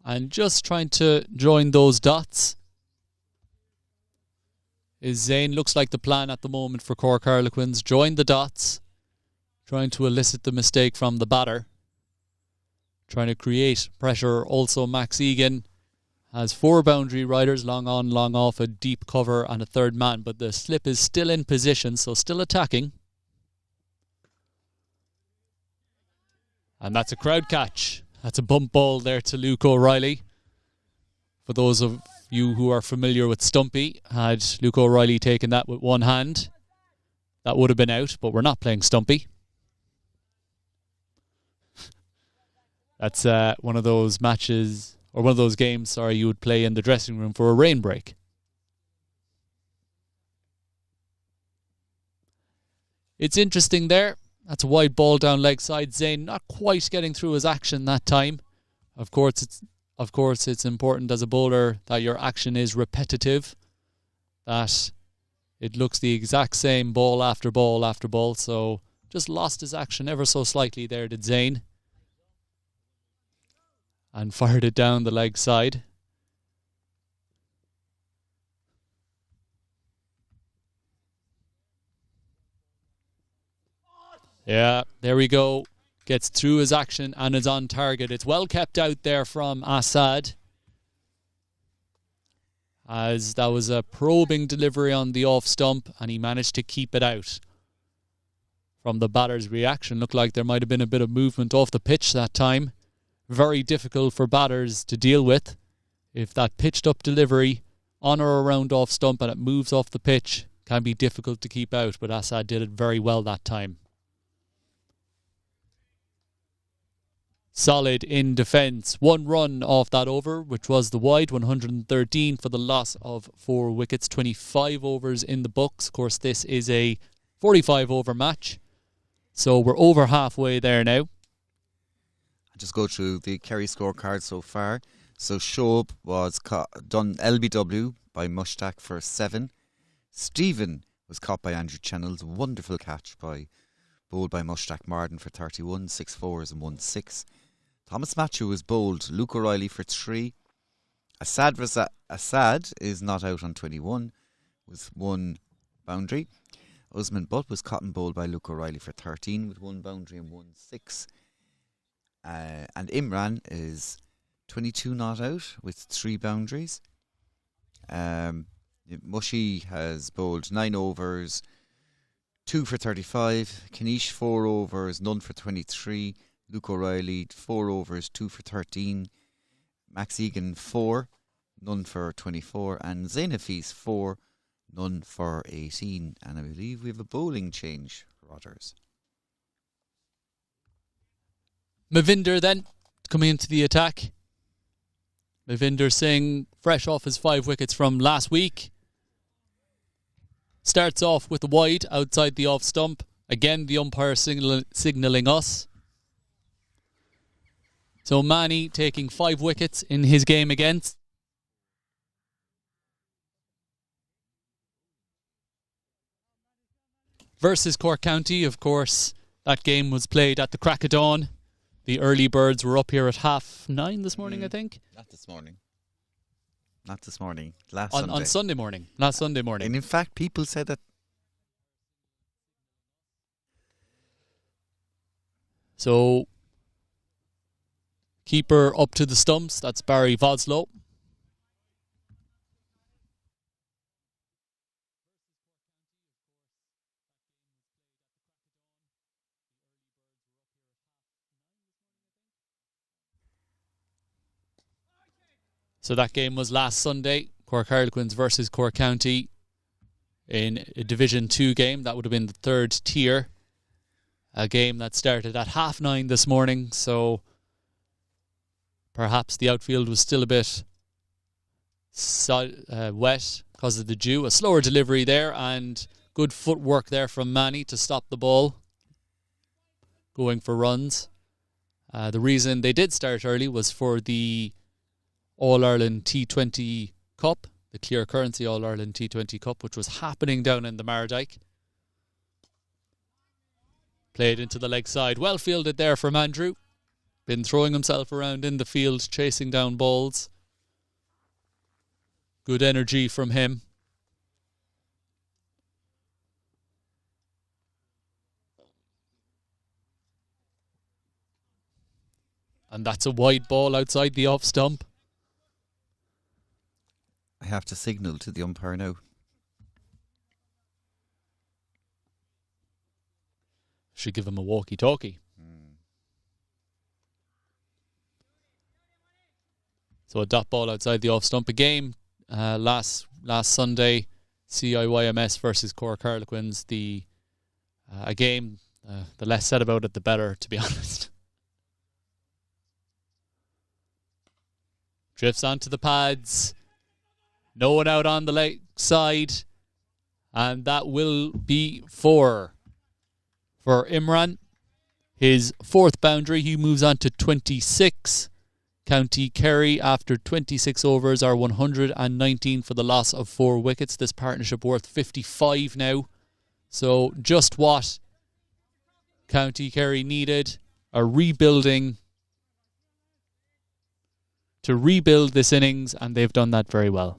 And just trying to join those dots is Zayn. Looks like the plan at the moment for Cork Harlequins. Join the dots. Trying to elicit the mistake from the batter. Trying to create pressure. Also Max Egan has 4 boundary riders. Long on, long off. A deep cover and a 3rd man. But the slip is still in position. So still attacking. And that's a crowd catch. That's a bump ball there to Luke O'Reilly. For those of you who are familiar with Stumpy, had Luke O'Reilly taken that with one hand, that would have been out, but we're not playing Stumpy. That's one of those matches, or one of those games, you would play in the dressing room for a rain break. It's interesting there. That's a wide ball down leg side. Zayn not quite getting through his action that time. Of course, it's important as a bowler that your action is repetitive, that it looks the exact same ball after ball after ball. So just lost his action ever so slightly there, did Zayn, and fired it down the leg side. Yeah, there we go. Gets through his action and is on target. It's well kept out there from Assad, as that was a probing delivery on the off stump and he managed to keep it out. From the batter's reaction, looked like there might have been a bit of movement off the pitch that time. Very difficult for batters to deal with. If that pitched up delivery on or around off stump and it moves off the pitch, can be difficult to keep out, but Assad did it very well that time. Solid in defence. 1 run off that over, which was the wide. 113 for the loss of 4 wickets. 25 overs in the books. Of course, this is a 45 over match. So we're over halfway there now. I'll just go through the Kerry scorecard so far. So Shoaib was done LBW by Mushtaq for 7. Stephen was caught by Andrew Channels. Wonderful catch bowled by Mushtaq Marden for 31. 6 fours and 1 6. Thomas Matthew was bowled. Luke O'Reilly for 3. Assad is not out on 21 with 1 boundary. Usman Butt was caught and bowled by Luke O'Reilly for 13 with 1 boundary and 1 6. And Imran is 22 not out with 3 boundaries. Mushy has bowled 9 overs, 2 for 35. Kanish 4 overs, none for 23. Luke O'Reilly 4 overs, 2 for 13. Max Egan 4, none for 24. And Zayn Hafiz 4, none for 18. And I believe we have a bowling change for others. Mavinder then coming into the attack. Mavinder Singh, fresh off his 5 wickets from last week. Starts off with the wide outside the off stump. Again, the umpire signalling us. So Manny taking 5 wickets in his game against. Versus Cork County, of course, that game was played at the crack of dawn. The early birds were up here at 9:30 this morning, I think. Not this morning. Not this morning. Last On Sunday morning. Last Sunday morning. And in fact, people said that. So, keeper up to the stumps. That's Barry Vodslow. So that game was last Sunday. Cork Harlequins versus Cork County in a Division 2 game. That would have been the 3rd tier. A game that started at 9:30 this morning. So perhaps the outfield was still a bit wet because of the dew. A slower delivery there and good footwork there from Manny to stop the ball going for runs. The reason they did start early was for the All-Ireland T20 Cup, the Clear Currency All-Ireland T20 Cup, which was happening down in the Mardyke. Played into the leg side. Well fielded there from Andrew. Been throwing himself around in the field, chasing down balls. Good energy from him. And that's a wide ball outside the off stump. I have to signal to the umpire now. Should give him a walkie-talkie. So a dot ball outside the off stump. A game last Sunday, CIYMS versus Cork Harlequins. A game, the less said about it, the better, to be honest. Drifts onto the pads. No one out on the leg side. And that will be 4 for Imran. His 4th boundary. He moves on to 26. County Kerry, after 26 overs, are 119 for the loss of 4 wickets. This partnership worth 55 now. So just what County Kerry needed. A rebuilding to rebuild this innings, and they've done that very well.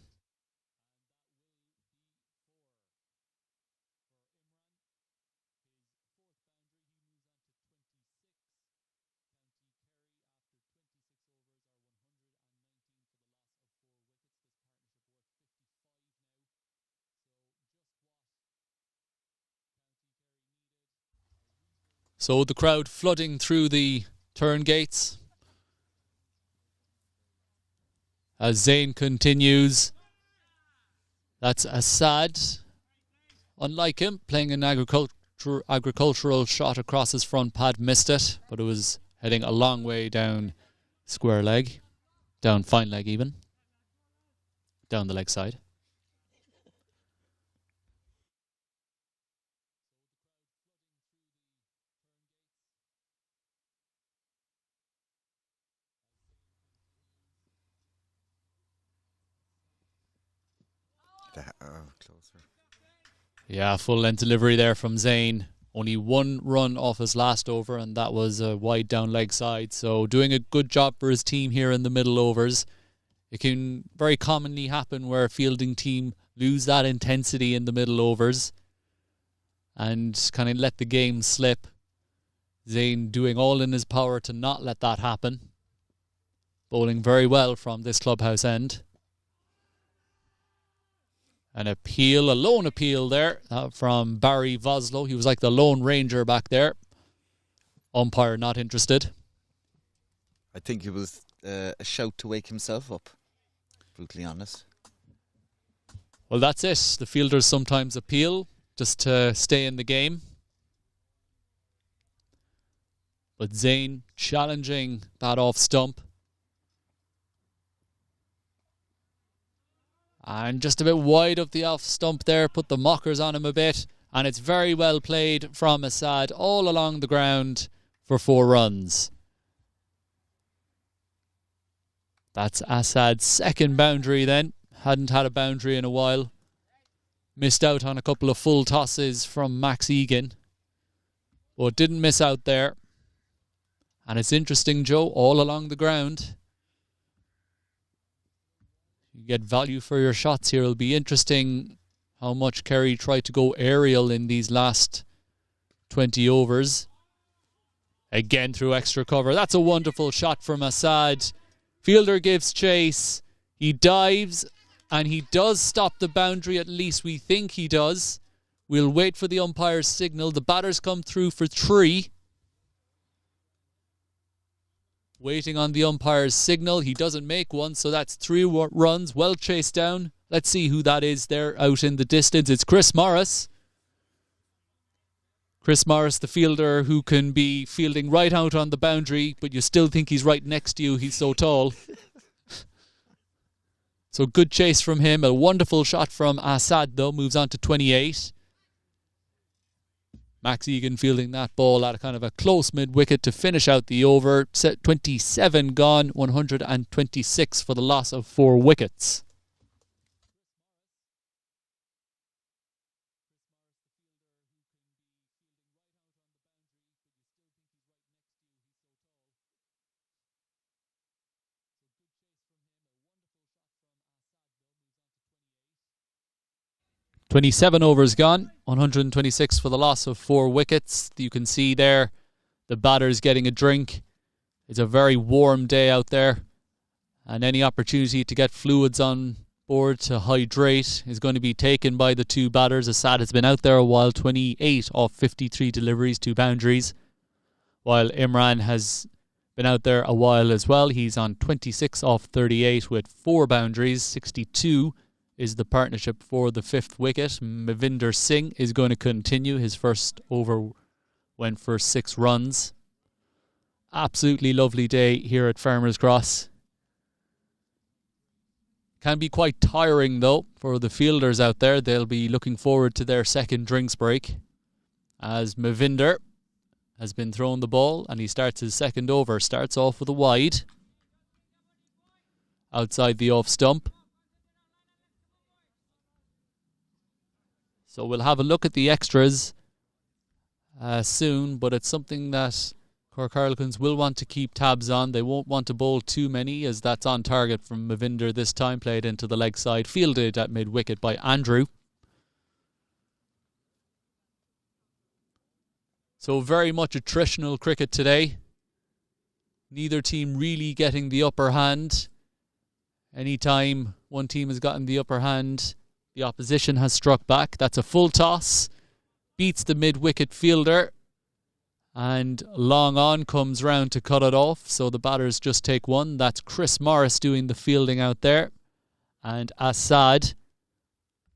So the crowd flooding through the turn gates as Zayn continues. That's Assad. Unlike him, playing an agricultural shot across his front pad, missed it, but it was heading a long way down square leg, down fine leg even, down the leg side. Closer. Yeah, full length delivery there from Zayn. Only 1 run off his last over, and that was a wide down leg side. So doing a good job for his team here in the middle overs. It can very commonly happen where a fielding team lose that intensity in the middle overs and kind of let the game slip. Zayn doing all in his power to not let that happen. Bowling very well from this clubhouse end. An appeal, a lone appeal there from Barry Vodslow. He was like the lone ranger back there. Umpire not interested. I think it was a shout to wake himself up, brutally honest. Well, that's it. The fielders sometimes appeal just to stay in the game. But Zane challenging that off stump. And just a bit wide of the off stump there, put the mockers on him a bit. And it's very well played from Assad all along the ground for 4 runs. That's Assad's second boundary then. Hadn't had a boundary in a while. Missed out on a couple of full tosses from Max Egan. But didn't miss out there. And it's interesting, Joe, all along the ground. You get value for your shots here. It'll be interesting how much Kerry tried to go aerial in these last 20 overs. Again through extra cover. That's a wonderful shot from Assad. Fielder gives chase. He dives and he does stop the boundary, at least we think he does. We'll wait for the umpire's signal. The batters come through for 3. Waiting on the umpire's signal. He doesn't make one, so that's 3 runs. Well chased down. Let's see who that is there out in the distance. It's Chris Morris. Chris Morris, the fielder who can be fielding right out on the boundary, but you still think he's right next to you. He's so tall. So good chase from him. A wonderful shot from Assad, though. Moves on to 28. Max Egan fielding that ball at a kind of a close mid-wicket to finish out the over. 27 gone, 126 for the loss of 4 wickets. "27 overs gone, 126 for the loss of 4 wickets. You can see there the batter's getting a drink. It's a very warm day out there, and any opportunity to get fluids on board to hydrate is going to be taken by the 2 batters. Assad has been out there a while, 28 off 53 deliveries, 2 boundaries, while Imran has been out there a while as well. He's on 26 off 38 with 4 boundaries, 62 is the partnership for the 5th wicket. Mavinder Singh is going to continue. His first over went for 6 runs. Absolutely lovely day here at Farmers Cross. Can be quite tiring though for the fielders out there. They'll be looking forward to their second drinks break, as Mavinder has been thrown the ball and he starts his second over. Starts off with a wide outside the off stump. So we'll have a look at the extras soon, but it's something that Cork Harlequins will want to keep tabs on. They won't want to bowl too many, as that's on target from Mavinder this time. Played into the leg side, fielded at mid-wicket by Andrew. So very much attritional cricket today. Neither team really getting the upper hand. Anytime one team has gotten the upper hand, the opposition has struck back. That's a full toss. Beats the mid-wicket fielder. And long on comes round to cut it off. So the batters just take one. That's Chris Morris doing the fielding out there. And Assad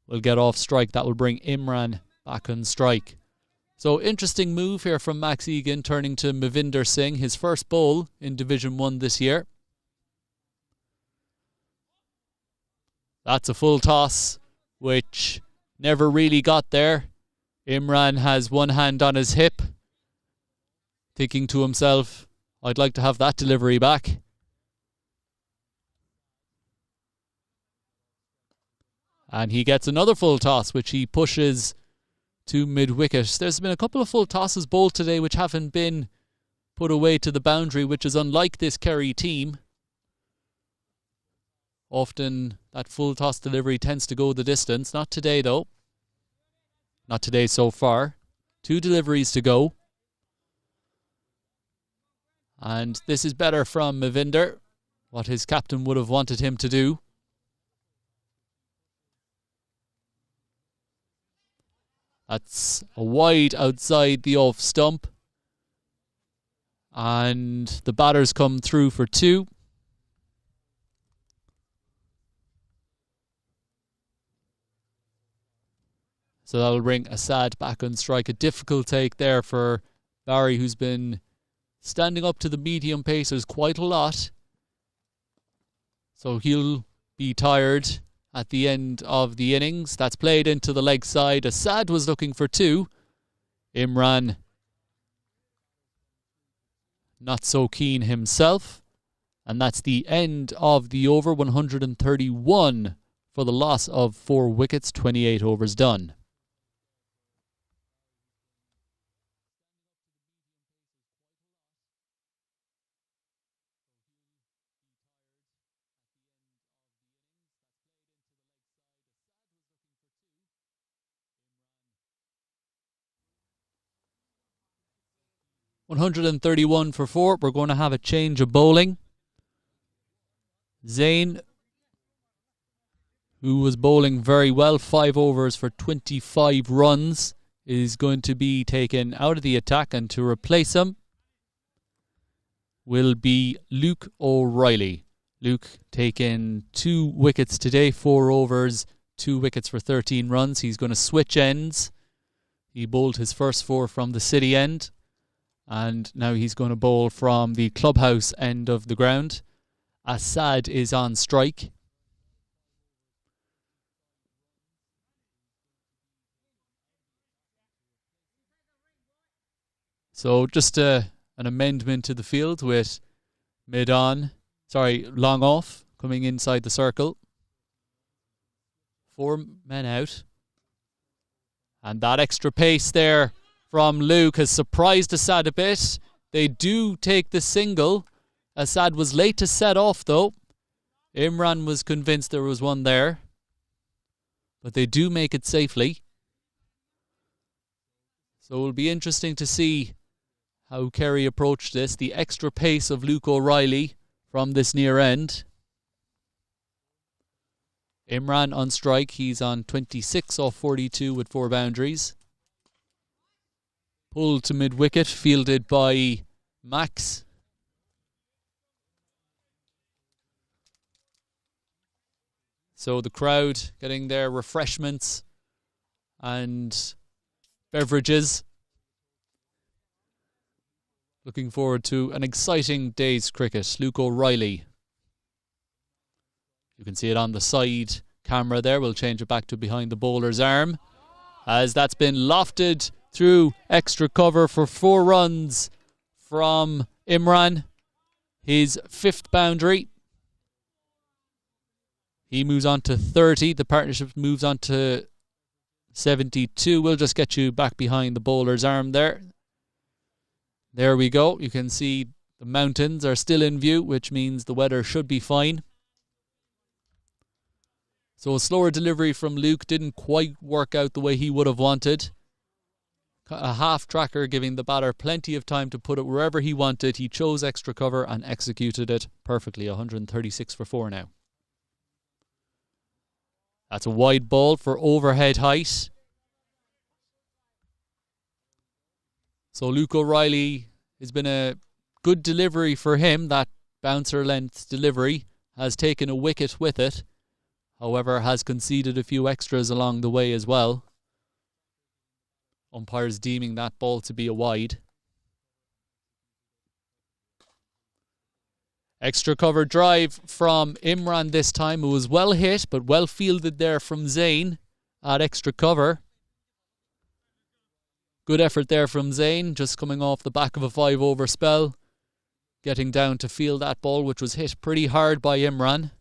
will get off strike. That will bring Imran back on strike. So interesting move here from Max Egan, turning to Mavinder Singh. His first bowl in Division 1 this year. That's a full toss, which never really got there. Imran has one hand on his hip, thinking to himself, I'd like to have that delivery back. And he gets another full toss, which he pushes to mid-wicket. There's been a couple of full tosses bowled today which haven't been put away to the boundary, which is unlike this Kerry team. Often that full toss delivery tends to go the distance. Not today though. Not today so far. 2 deliveries to go. And this is better from Mavinder, what his captain would have wanted him to do. That's a wide outside the off stump. And the batters come through for 2. So that'll bring Assad back on strike. A difficult take there for Barry, who's been standing up to the medium pacers quite a lot. So he'll be tired at the end of the innings. That's played into the leg side. Assad was looking for 2. Imran not so keen himself. And that's the end of the over. 131 for the loss of 4 wickets. 28 overs done. $131 for 4. We're going to have a change of bowling. Zayn, who was bowling very well, 5 overs for 25 runs, is going to be taken out of the attack, and to replace him will be Luke O'Reilly. Luke taking 2 wickets today, 4 overs, 2 wickets for 13 runs. He's going to switch ends. He bowled his first 4 from the city end, and now he's going to bowl from the clubhouse end of the ground. Assad is on strike. So just an amendment to the field with long off coming inside the circle. 4 men out. And that extra pace there from Luke has surprised Assad a bit. They do take the single. Assad was late to set off though. Imran was convinced there was one there. But they do make it safely. So it'll be interesting to see how Kerry approached this. The extra pace of Luke O'Reilly from this near end. Imran on strike. He's on 26 off 42 with 4 boundaries. Pulled to mid-wicket, fielded by Max. So the crowd getting their refreshments and beverages. Looking forward to an exciting day's cricket. Luke O'Reilly. You can see it on the side camera there. We'll change it back to behind the bowler's arm, as that's been lofted through extra cover for 4 runs from Imran. His 5th boundary. He moves on to 30. The partnership moves on to 72. We'll just get you back behind the bowler's arm there. There we go. You can see the mountains are still in view, which means the weather should be fine. So a slower delivery from Luke didn't quite work out the way he would have wanted. A half tracker giving the batter plenty of time to put it wherever he wanted. He chose extra cover and executed it perfectly. 136 for 4 now. That's a wide ball for overhead height. So Luke O'Reilly has been a good delivery for him. That bouncer length delivery has taken a wicket with it. However, has conceded a few extras along the way as well. Umpires deeming that ball to be a wide. Extra cover drive from Imran this time. It was well hit, but well fielded there from Zayn at extra cover. Good effort there from Zayn, just coming off the back of a 5-over spell. Getting down to field that ball, which was hit pretty hard by Imran.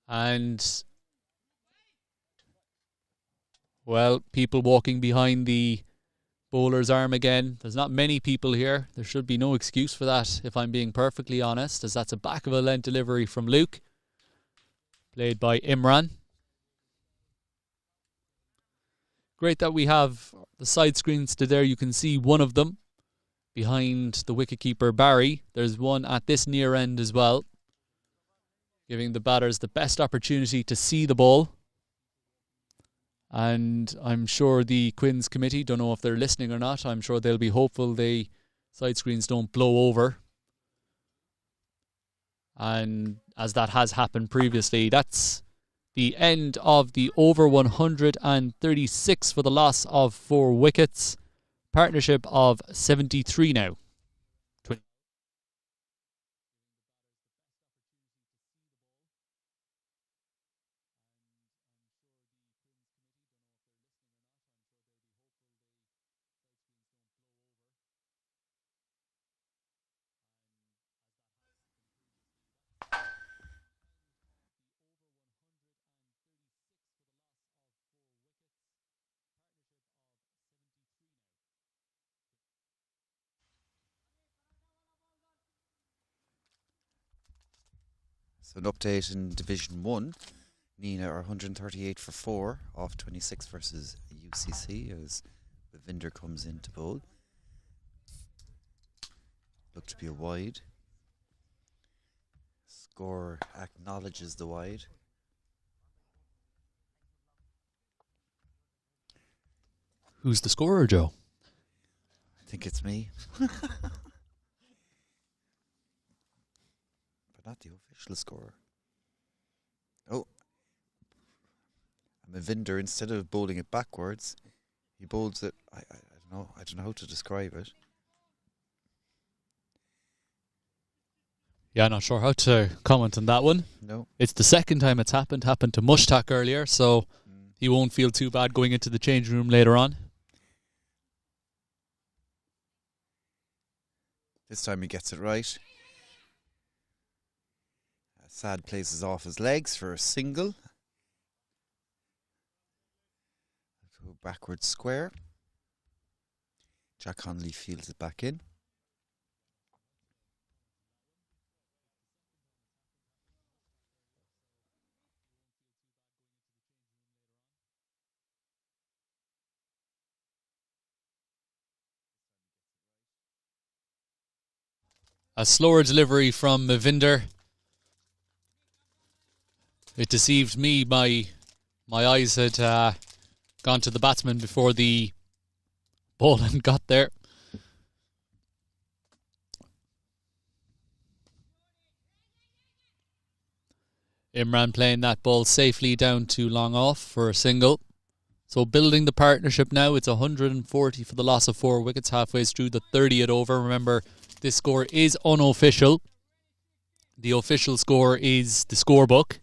And, well, people walking behind the bowler's arm again. There's not many people here. There should be no excuse for that, if I'm being perfectly honest, as that's a back of a length delivery from Luke. Played by Imran. Great that we have the side screens to there. You can see one of them behind the wicketkeeper Barry. There's one at this near end as well, giving the batters the best opportunity to see the ball. And I'm sure the Quins committee, don't know if they're listening or not, I'm sure they'll be hopeful the side screens don't blow over. And as that has happened previously, that's the end of the over 136 for the loss of 4 wickets. Partnership of 73 now. So an update in Division 1. Nina are 138 for 4 off 26 versus UCC as Vinder comes into bowl. Looked to be a wide. Score acknowledges the wide. Who's the scorer, Joe? I think it's me. But not the official scorer. Oh. Vinder, instead of bowling it backwards, he bowls it. I don't know how to describe it. Yeah, not sure how to comment on that one. No. It's the second time it's happened. Happened to Mushtaq earlier, so he won't feel too bad going into the changing room later on. This time he gets it right. Sad places off his legs for a single. Go backwards square. Jack Conley fields it back in. A slower delivery from Vinder. It deceived me. My eyes had gone to the batsman before the bowling got there. Imran playing that ball safely down to long off for a single. So building the partnership now. It's 140 for the loss of 4 wickets halfway through the 30th over. Remember, this score is unofficial. The official score is the scorebook.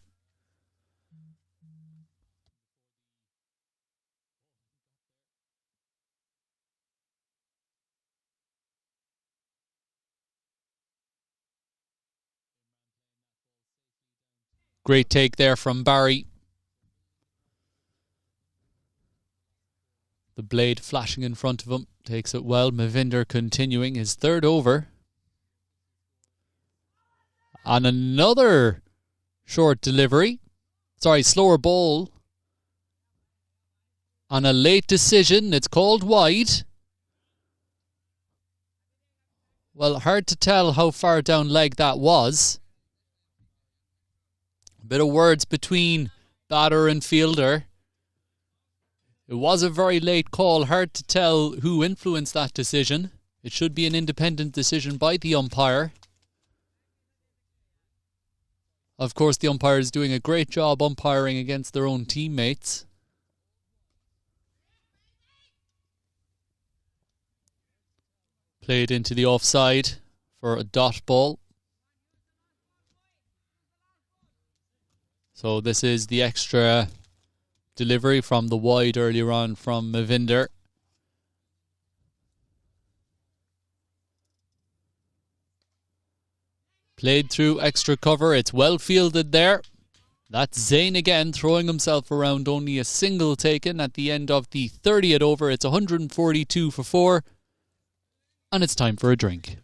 Great take there from Barry. The blade flashing in front of him. Takes it well. Vinder continuing his 3rd over. And another short delivery. Sorry, slower ball. On a late decision. It's called wide. Well, hard to tell how far down leg that was. A bit of words between batter and fielder. It was a very late call. Hard to tell who influenced that decision. It should be an independent decision by the umpire. Of course, the umpire is doing a great job umpiring against their own teammates. Played into the offside for a dot ball. So this is the extra delivery from the wide earlier on from Vinder. Played through extra cover. It's well fielded there. That's Zayn again throwing himself around. Only a single taken at the end of the 30th over. It's 142 for 4. And it's time for a drink.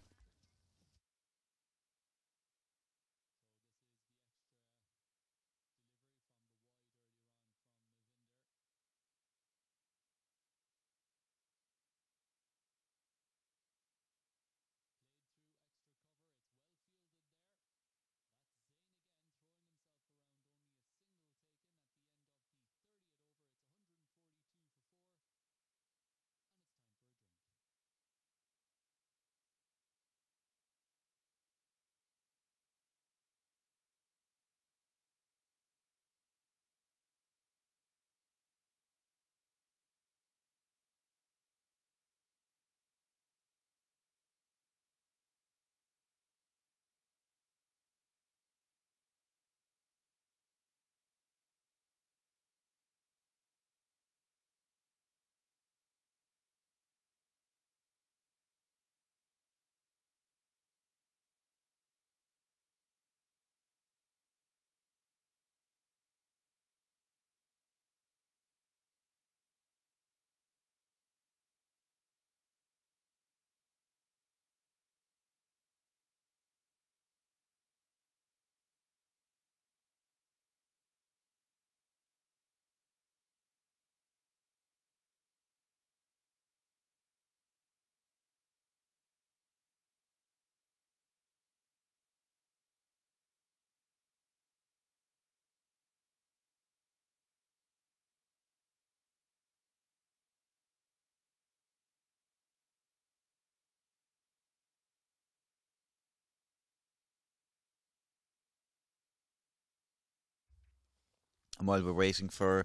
And while we're waiting for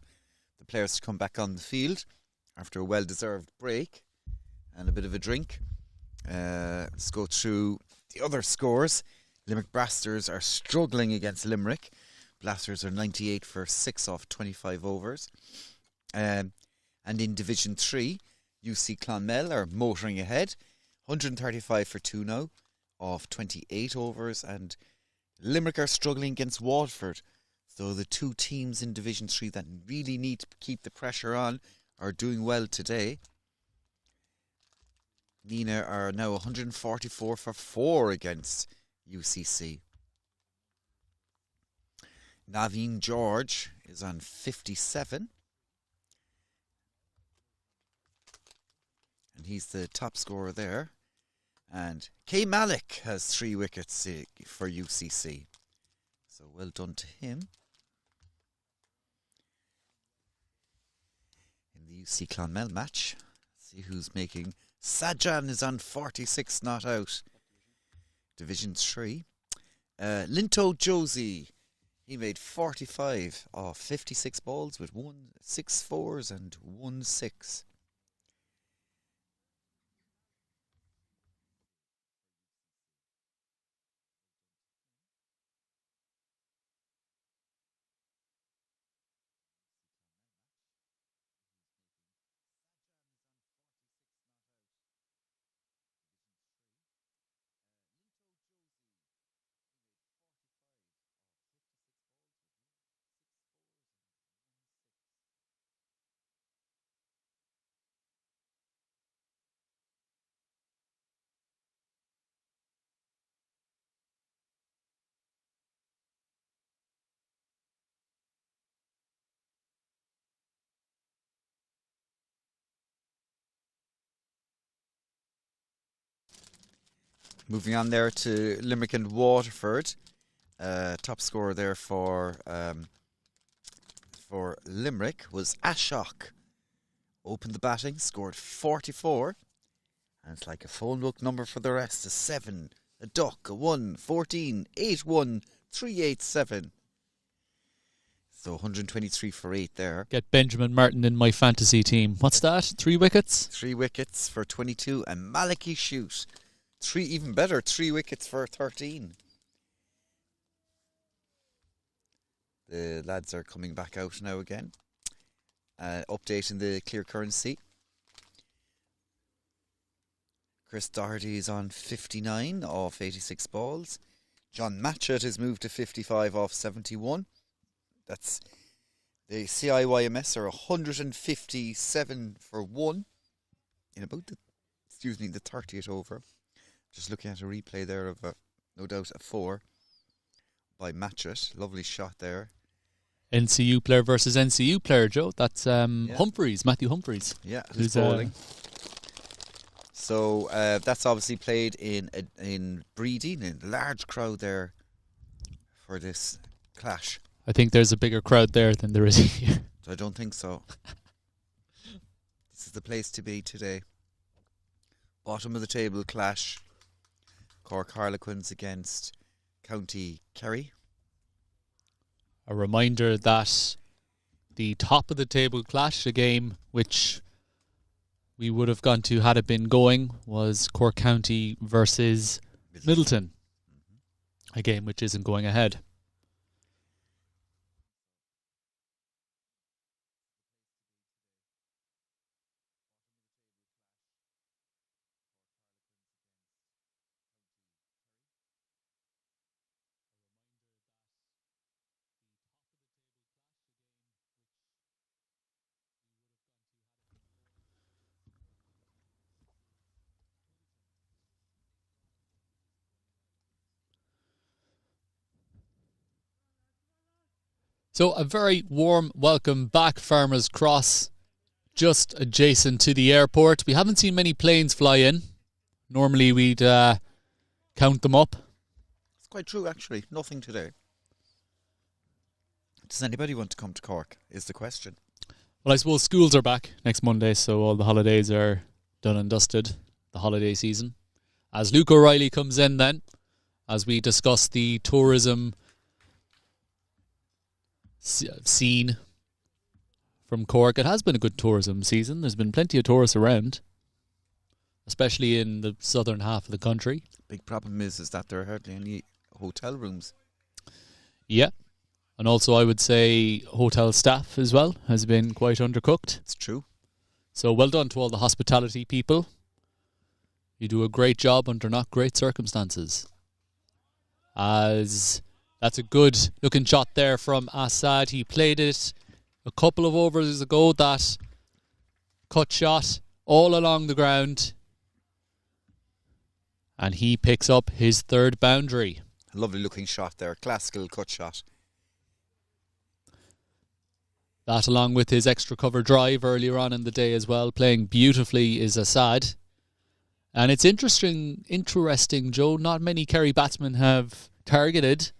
the players to come back on the field after a well-deserved break and a bit of a drink, let's go through the other scores. Limerick Blasters are struggling against Limerick. Blasters are 98 for 6 off 25 overs. And in Division 3, UC Clonmel are motoring ahead. 135 for 2 now off 28 overs. And Limerick are struggling against Waterford. So the two teams in Division 3 that really need to keep the pressure on are doing well today. Nina are now 144 for 4 against UCC. Naveen George is on 57. And he's the top scorer there. And K. Malik has 3 wickets for UCC. So well done to him. In the UC Clonmel match, see who's making. Sajan is on 46 not out. Division 3. Linto Josie, he made 45 off 56 balls with 6 fours and 1 6. Moving on there to Limerick and Waterford. Top scorer there for Limerick was Ashok. Opened the batting, scored 44. And it's like a phone book number for the rest. A 7, a duck, a 1, 14, 8, 1, 3, 8, 7. So 123 for 8 there. Get Benjamin Martin in my fantasy team. What's that? 3 wickets? 3 wickets for 22. And Maliki Shoot. 3, even better, 3 wickets for 13. The lads are coming back out now again. Updating the clear currency. Chris Doherty is on 59 off 86 balls. John Matchett has moved to 55 off 71. That's the CIYMS are 157 for 1 in about the 30th over. Just looking at a replay there of no doubt a 4 by Matchett. Lovely shot there. NCU player versus NCU player, Joe. That's Humphreys, Matthew Humphreys. Yeah, who's bowling. So that's obviously played in Breedie, in a large crowd there for this clash. I think there's a bigger crowd there than there is here. I don't think so. This is the place to be today. Bottom of the table clash. Cork Harlequins against County Kerry. A reminder that the top of the table clash, a game which we would have gone to had it been going, was Cork County versus Middleton. A game which isn't going ahead. So a very warm welcome back, Farmers Cross, just adjacent to the airport. We haven't seen many planes fly in. Normally we'd count them up. It's quite true, actually. Nothing today. Does anybody want to come to Cork, is the question. Well, I suppose schools are back next Monday, so all the holidays are done and dusted, the holiday season. As Luke O'Reilly comes in then, as we discuss the tourism seen from Cork. It has been a good tourism season. There's been plenty of tourists around, especially in the southern half of the country. Big problem is that there are hardly any hotel rooms. Yeah. And also I would say hotel staff as well has been quite undercooked. It's true. So well done to all the hospitality people. You do a great job under not great circumstances. As that's a good looking shot there from Assad. He played it a couple of overs ago, that cut shot all along the ground. And he picks up his third boundary. A lovely looking shot there. Classical cut shot. That, along with his extra cover drive earlier on in the day as well, playing beautifully, is Assad. And it's interesting, Joe. Not many Kerry batsmen have targeted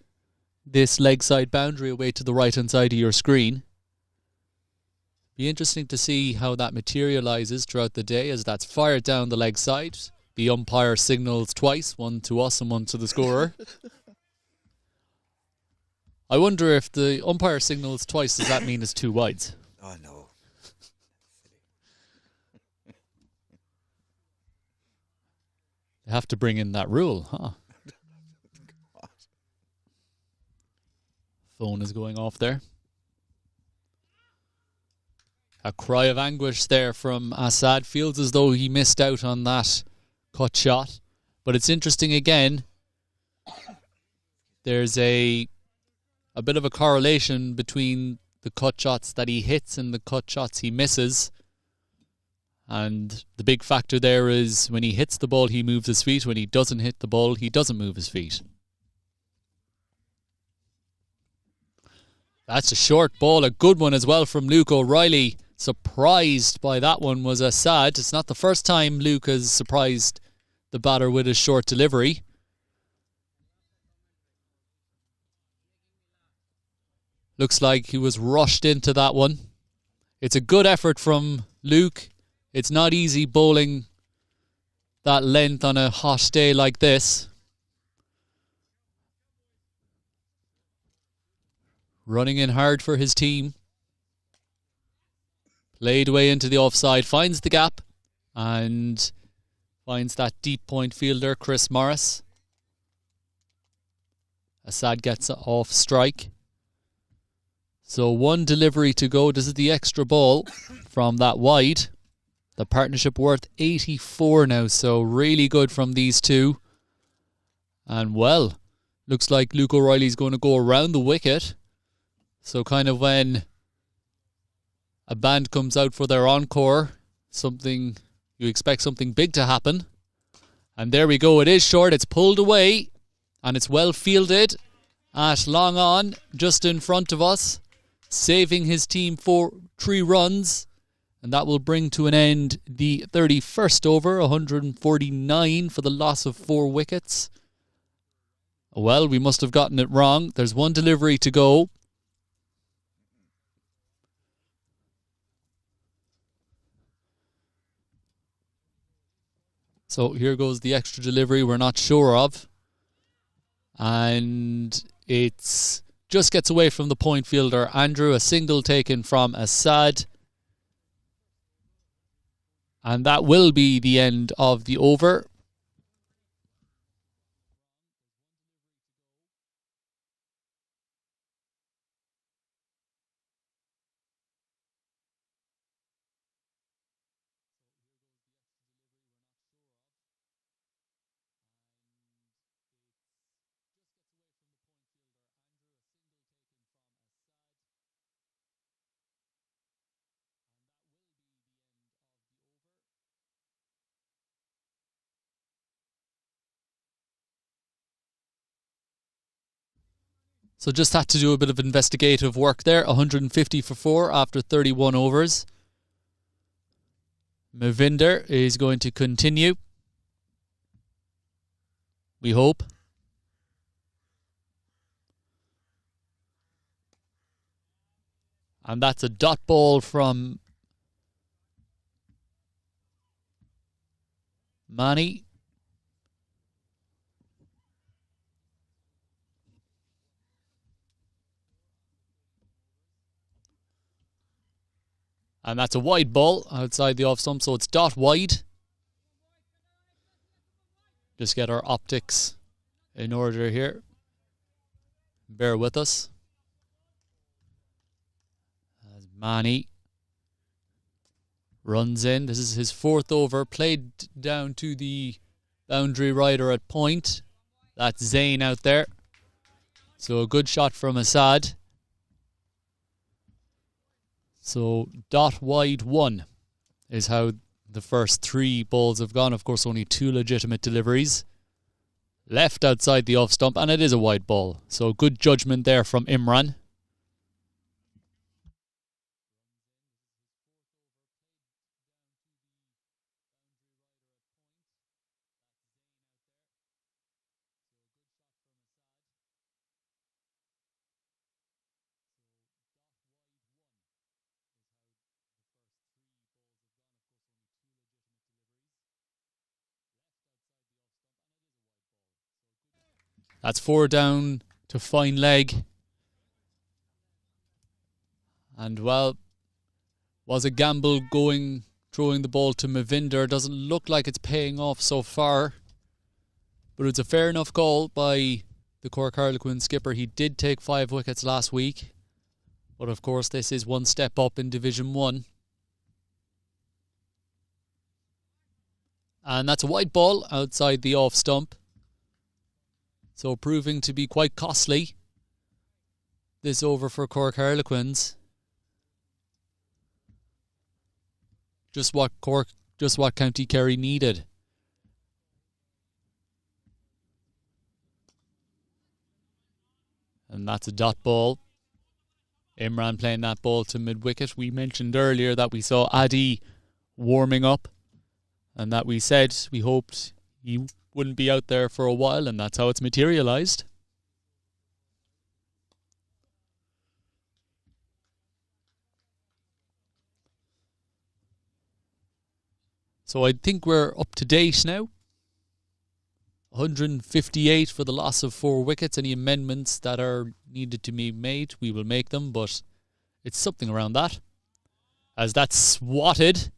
this leg side boundary away to the right hand side of your screen. Be interesting to see how that materialises throughout the day as that's fired down the leg side. The umpire signals twice, one to us and one to the scorer. I wonder if the umpire signals twice, does that mean it's two wides? Oh, no. They have to bring in that rule, huh? Phone is going off there. A cry of anguish there from Assad. Feels as though he missed out on that cut shot. But it's interesting again. There's a bit of a correlation between the cut shots that he hits and the cut shots he misses. And the big factor there is when he hits the ball, he moves his feet. When he doesn't hit the ball, he doesn't move his feet. That's a short ball, a good one as well from Luke O'Reilly. Surprised by that one was Assad. It's not the first time Luke has surprised the batter with his short delivery. Looks like he was rushed into that one. It's a good effort from Luke. It's not easy bowling that length on a hot day like this. Running in hard for his team. Played away into the offside. Finds the gap. And finds that deep point fielder, Chris Morris. Assad gets off strike. So one delivery to go. This is the extra ball from that wide. The partnership worth 84 now. So really good from these two. And well, looks like Luke O'Reilly's going to go around the wicket. So kind of when a band comes out for their encore, you expect something big to happen. And there we go. It is short. It's pulled away. And it's well fielded at long on, just in front of us. Saving his team for 3 runs. And that will bring to an end the 31st over, 149 for the loss of 4 wickets. Well, we must have gotten it wrong. There's one delivery to go. So here goes the extra delivery we're not sure of. And it's just gets away from the point fielder, Andrew. A single taken from Assad. And that will be the end of the over. So just had to do a bit of investigative work there. 150 for 4 after 31 overs. Mavinder is going to continue. We hope. And that's a dot ball from Mani. And that's a wide ball outside the off stump, so it's dot wide. Just get our optics in order here. Bear with us. As Manny runs in. This is his 4th over. Played down to the boundary rider at point. That's Zayn out there. So a good shot from Assad. So dot wide 1 is how the first 3 balls have gone. Of course, only 2 legitimate deliveries. Left outside the off stump, and it is a wide ball. So good judgment there from Imran. That's 4 down to fine leg. And well, was a gamble throwing the ball to Mavinder. Doesn't look like it's paying off so far. But it's a fair enough call by the Cork Harlequins skipper. He did take 5 wickets last week. But of course, this is one step up in Division 1. And that's a wide ball outside the off stump. So proving to be quite costly, this over for Cork Harlequins. Just what County Kerry needed. And that's a dot ball. Imran playing that ball to mid-wicket. We mentioned earlier that we saw Adi warming up, and that we said we hoped he wouldn't be out there for a while, and that's how it's materialised. So I think we're up to date now. 158 for the loss of 4 wickets. Any amendments that are needed to be made, we will make them, but it's something around that. As that's swatted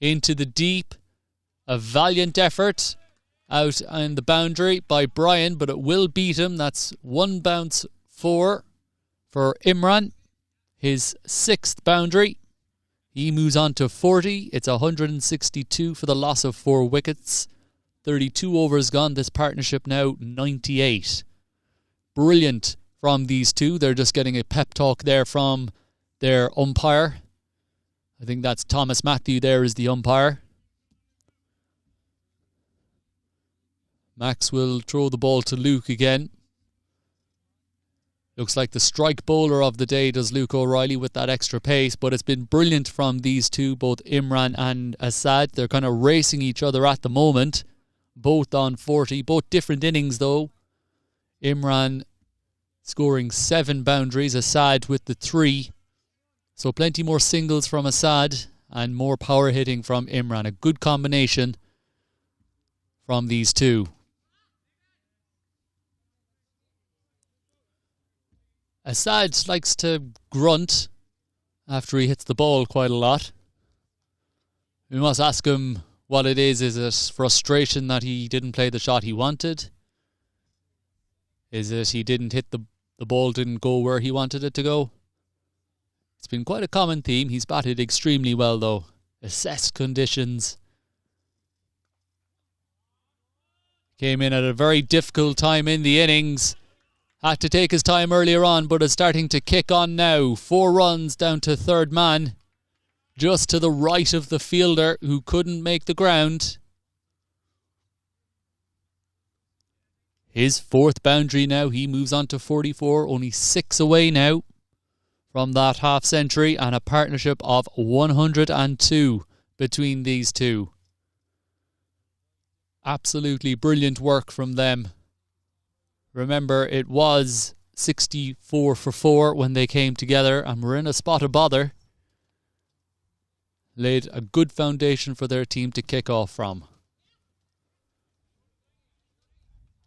into the deep. A valiant effort out on the boundary by Brian, but it will beat him. That's 1 bounce 4 for Imran. His 6th boundary. He moves on to 40. It's 162 for the loss of 4 wickets. 32 overs gone. This partnership now 98. Brilliant from these two. They're just getting a pep talk there from their umpire. I think that's Thomas Matthew there is the umpire. Max will throw the ball to Luke again. Looks like the strike bowler of the day does Luke O'Reilly with that extra pace, but it's been brilliant from these two, both Imran and Assad. They're kind of racing each other at the moment, both on 40, both different innings though. Imran scoring 7 boundaries, Assad with the 3. So plenty more singles from Assad and more power hitting from Imran. A good combination from these two. Assad likes to grunt after he hits the ball quite a lot. We must ask him what it is. Is it frustration that he didn't play the shot he wanted? Is it he didn't hit the ball didn't go where he wanted it to go? It's been quite a common theme. He's batted extremely well though. Assessed conditions. Came in at a very difficult time in the innings. Had to take his time earlier on, but is starting to kick on now. 4 runs down to third man. Just to the right of the fielder who couldn't make the ground. His 4th boundary now. He moves on to 44. Only 6 away now from that half century. And a partnership of 102 between these two. Absolutely brilliant work from them. Remember, it was 64 for 4 when they came together, and we're in a spot of bother. Laid a good foundation for their team to kick off from.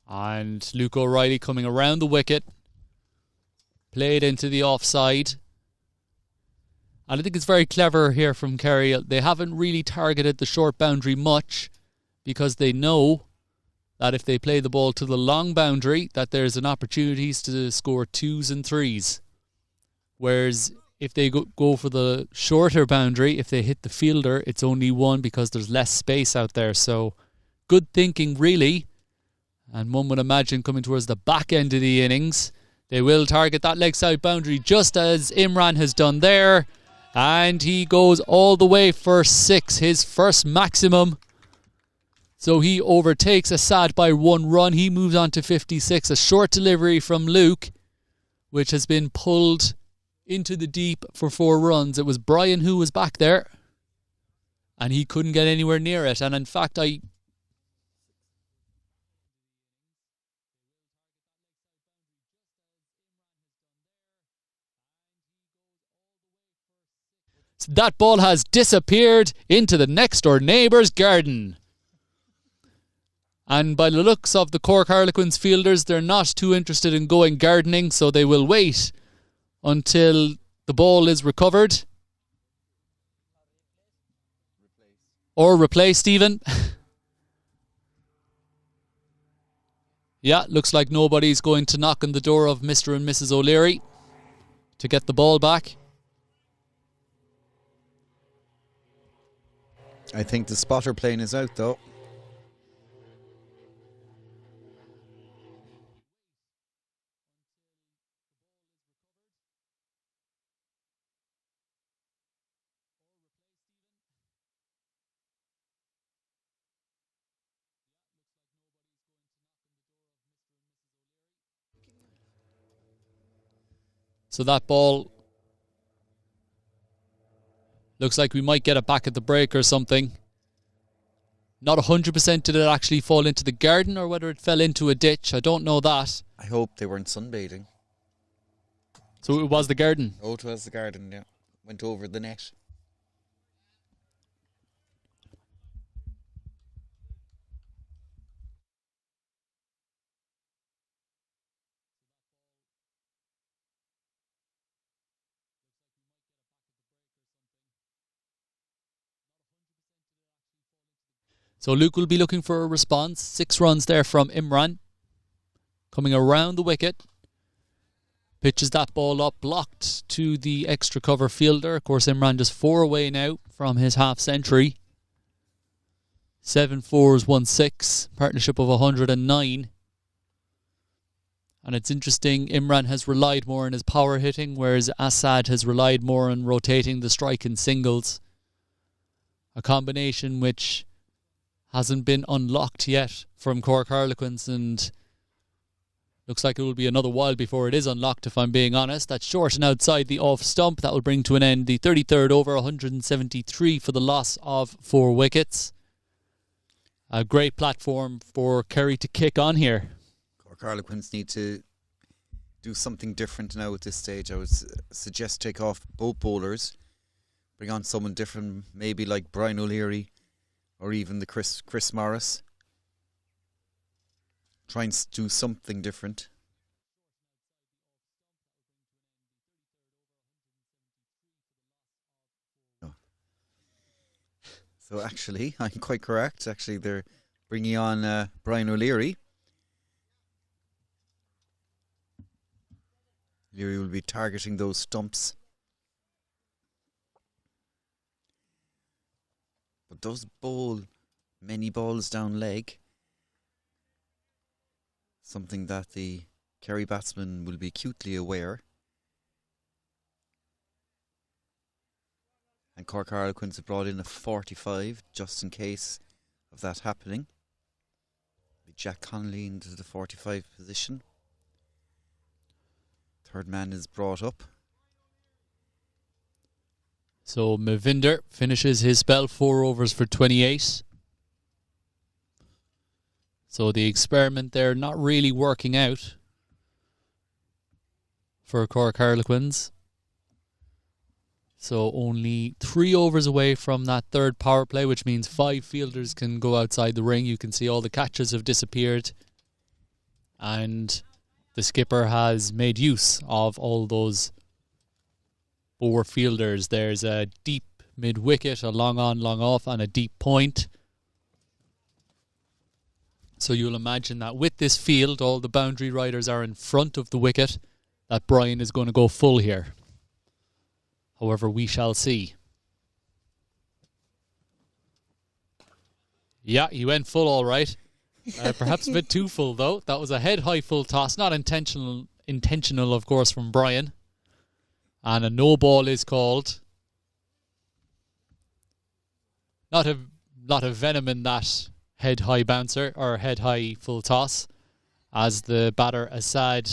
And Luke O'Reilly coming around the wicket. Played into the offside. And I think it's very clever here from Kerry. They haven't really targeted the short boundary much because they know that if they play the ball to the long boundary, that there's an opportunity to score 2s and 3s. Whereas if they go for the shorter boundary, if they hit the fielder, it's only 1 because there's less space out there. So good thinking, really. And one would imagine coming towards the back end of the innings, they will target that leg side boundary just as Imran has done there. And he goes all the way for 6, his first maximum. So he overtakes Assad by 1 run. He moves on to 56. A short delivery from Luke, which has been pulled into the deep for 4 runs. It was Brian who was back there, and he couldn't get anywhere near it. And in fact, that ball has disappeared into the next door neighbour's garden. And by the looks of the Cork Harlequins fielders, they're not too interested in going gardening, so they will wait until the ball is recovered. Or replaced even. Yeah, looks like nobody's going to knock on the door of Mr. and Mrs. O'Leary to get the ball back. I think the spotter plane is out though. So that ball looks like we might get it back at the break or something. Not 100% did it actually fall into the garden or whether it fell into a ditch. I don't know that. I hope they weren't sunbathing. So it was the garden. Oh, it was the garden, yeah. Went over the net. So Luke will be looking for a response. 6 runs there from Imran. Coming around the wicket. Pitches that ball up, blocked to the extra cover fielder. Of course, Imran just 4 away now from his half century. 7 fours, 1 6. Partnership of 109. And it's interesting, Imran has relied more on his power hitting, whereas Assad has relied more on rotating the strike in singles. A combination which hasn't been unlocked yet from Cork Harlequins, and looks like it will be another while before it is unlocked, if I'm being honest. That's short and outside the off stump. That will bring to an end the 33rd over, 173 for the loss of 4 wickets. A great platform for Kerry to kick on here. Cork Harlequins need to do something different now at this stage. I would suggest take off both bowlers, bring on someone different, maybe like Brian O'Leary or even the Chris Morris. Try and do something different. Oh. So actually, I'm quite correct. Actually, they're bringing on Brian O'Leary. O'Leary will be targeting those stumps. But those bowl many balls down leg. Something that the Kerry batsman will be acutely aware. And Cork Harlequins have brought in a 45 just in case of that happening. Jack Connolly into the 45 position. Third man is brought up. So Mavinder finishes his spell, 4 overs for 28. So the experiment there not really working out for Cork Harlequins. So only 3 overs away from that third power play, which means 5 fielders can go outside the ring. You can see all the catches have disappeared. And the skipper has made use of all those 4 fielders. There's a deep mid-wicket, a long on, long off, and a deep point. So you'll imagine that with this field, all the boundary riders are in front of the wicket, that Brian is going to go full here. However, we shall see. Yeah, he went full all right. Perhaps a bit too full, though. That was a head-high full toss. Not intentional, of course, from Brian. And a no ball is called. Not a lot of venom in that head-high bouncer, or head-high full toss, as the batter, Assad,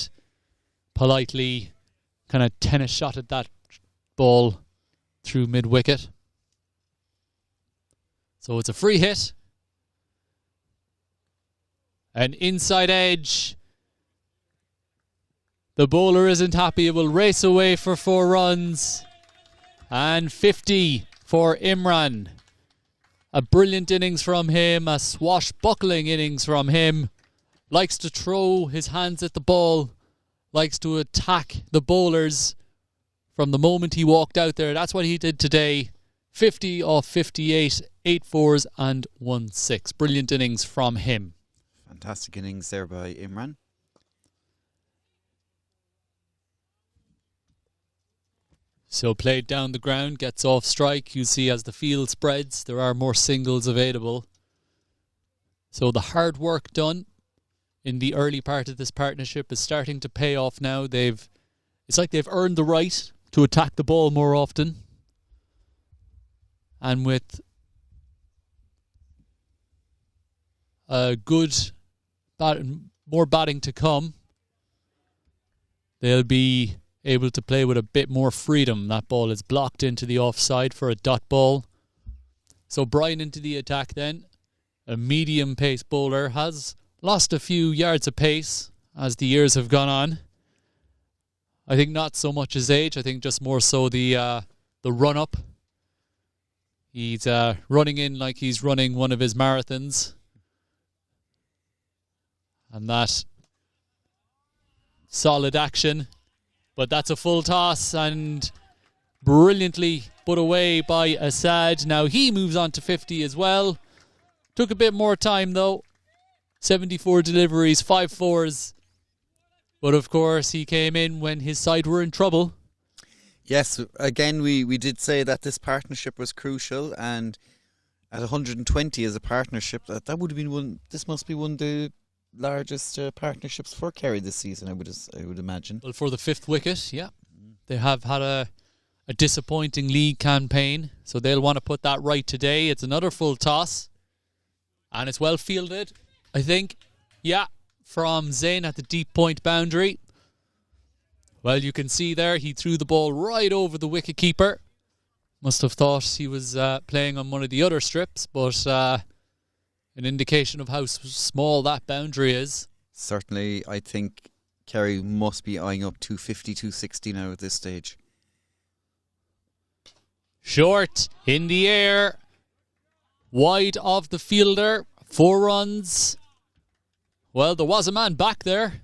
politely kind of tennis shotted that ball through mid-wicket. So it's a free hit. An inside edge. The bowler isn't happy. It will race away for 4 runs. And 50 for Imran. A brilliant innings from him. A swashbuckling innings from him. Likes to throw his hands at the ball. Likes to attack the bowlers from the moment he walked out there. That's what he did today. 50 off 58. 8 fours and 1 6. Brilliant innings from him. Fantastic innings there by Imran. So played down the ground, gets off strike. You see as the field spreads, there are more singles available. So the hard work done in the early part of this partnership is starting to pay off now. It's like they've earned the right to attack the ball more often. And with a good more batting to come, they'll be able to play with a bit more freedom. That ball is blocked into the offside for a dot ball. So Brian into the attack then. A medium pace bowler, has lost a few yards of pace as the years have gone on. I think not so much his age, I think just more so the run up. He's running in like he's running one of his marathons. And that solid action. But that's a full toss and brilliantly put away by Assad. Now he moves on to 50 as well. Took a bit more time though. 74 deliveries, 5 fours. But of course he came in when his side were in trouble. Yes, again we did say that this partnership was crucial, and at 120 as a partnership, that would have been one. This must be one of the largest partnerships for Kerry this season, I would imagine. Well, for the 5th wicket, yeah. They have had a disappointing league campaign, so they'll want to put that right today. It's another full toss, and it's well fielded, I think. Yeah, from Zayn at the deep point boundary. Well, you can see there, he threw the ball right over the wicket-keeper. Must have thought he was playing on one of the other strips, but an indication of how small that boundary is. Certainly, I think Kerry must be eyeing up 250, 260 now at this stage. Short, in the air, wide of the fielder, 4 runs. Well, there was a man back there,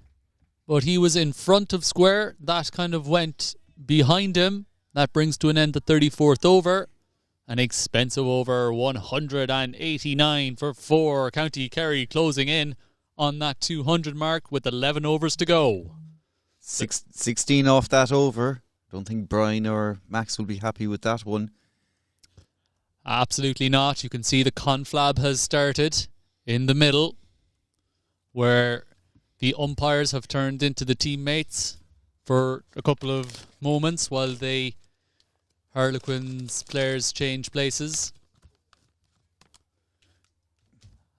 but he was in front of square. That kind of went behind him. That brings to an end the 34th over. An expensive over, 189 for 4. County Kerry closing in on that 200 mark with 11 overs to go. 16 off that over. Don't think Brian or Max will be happy with that one. Absolutely not. You can see the conflab has started in the middle, where the umpires have turned into the teammates for a couple of moments while the Harlequins players change places.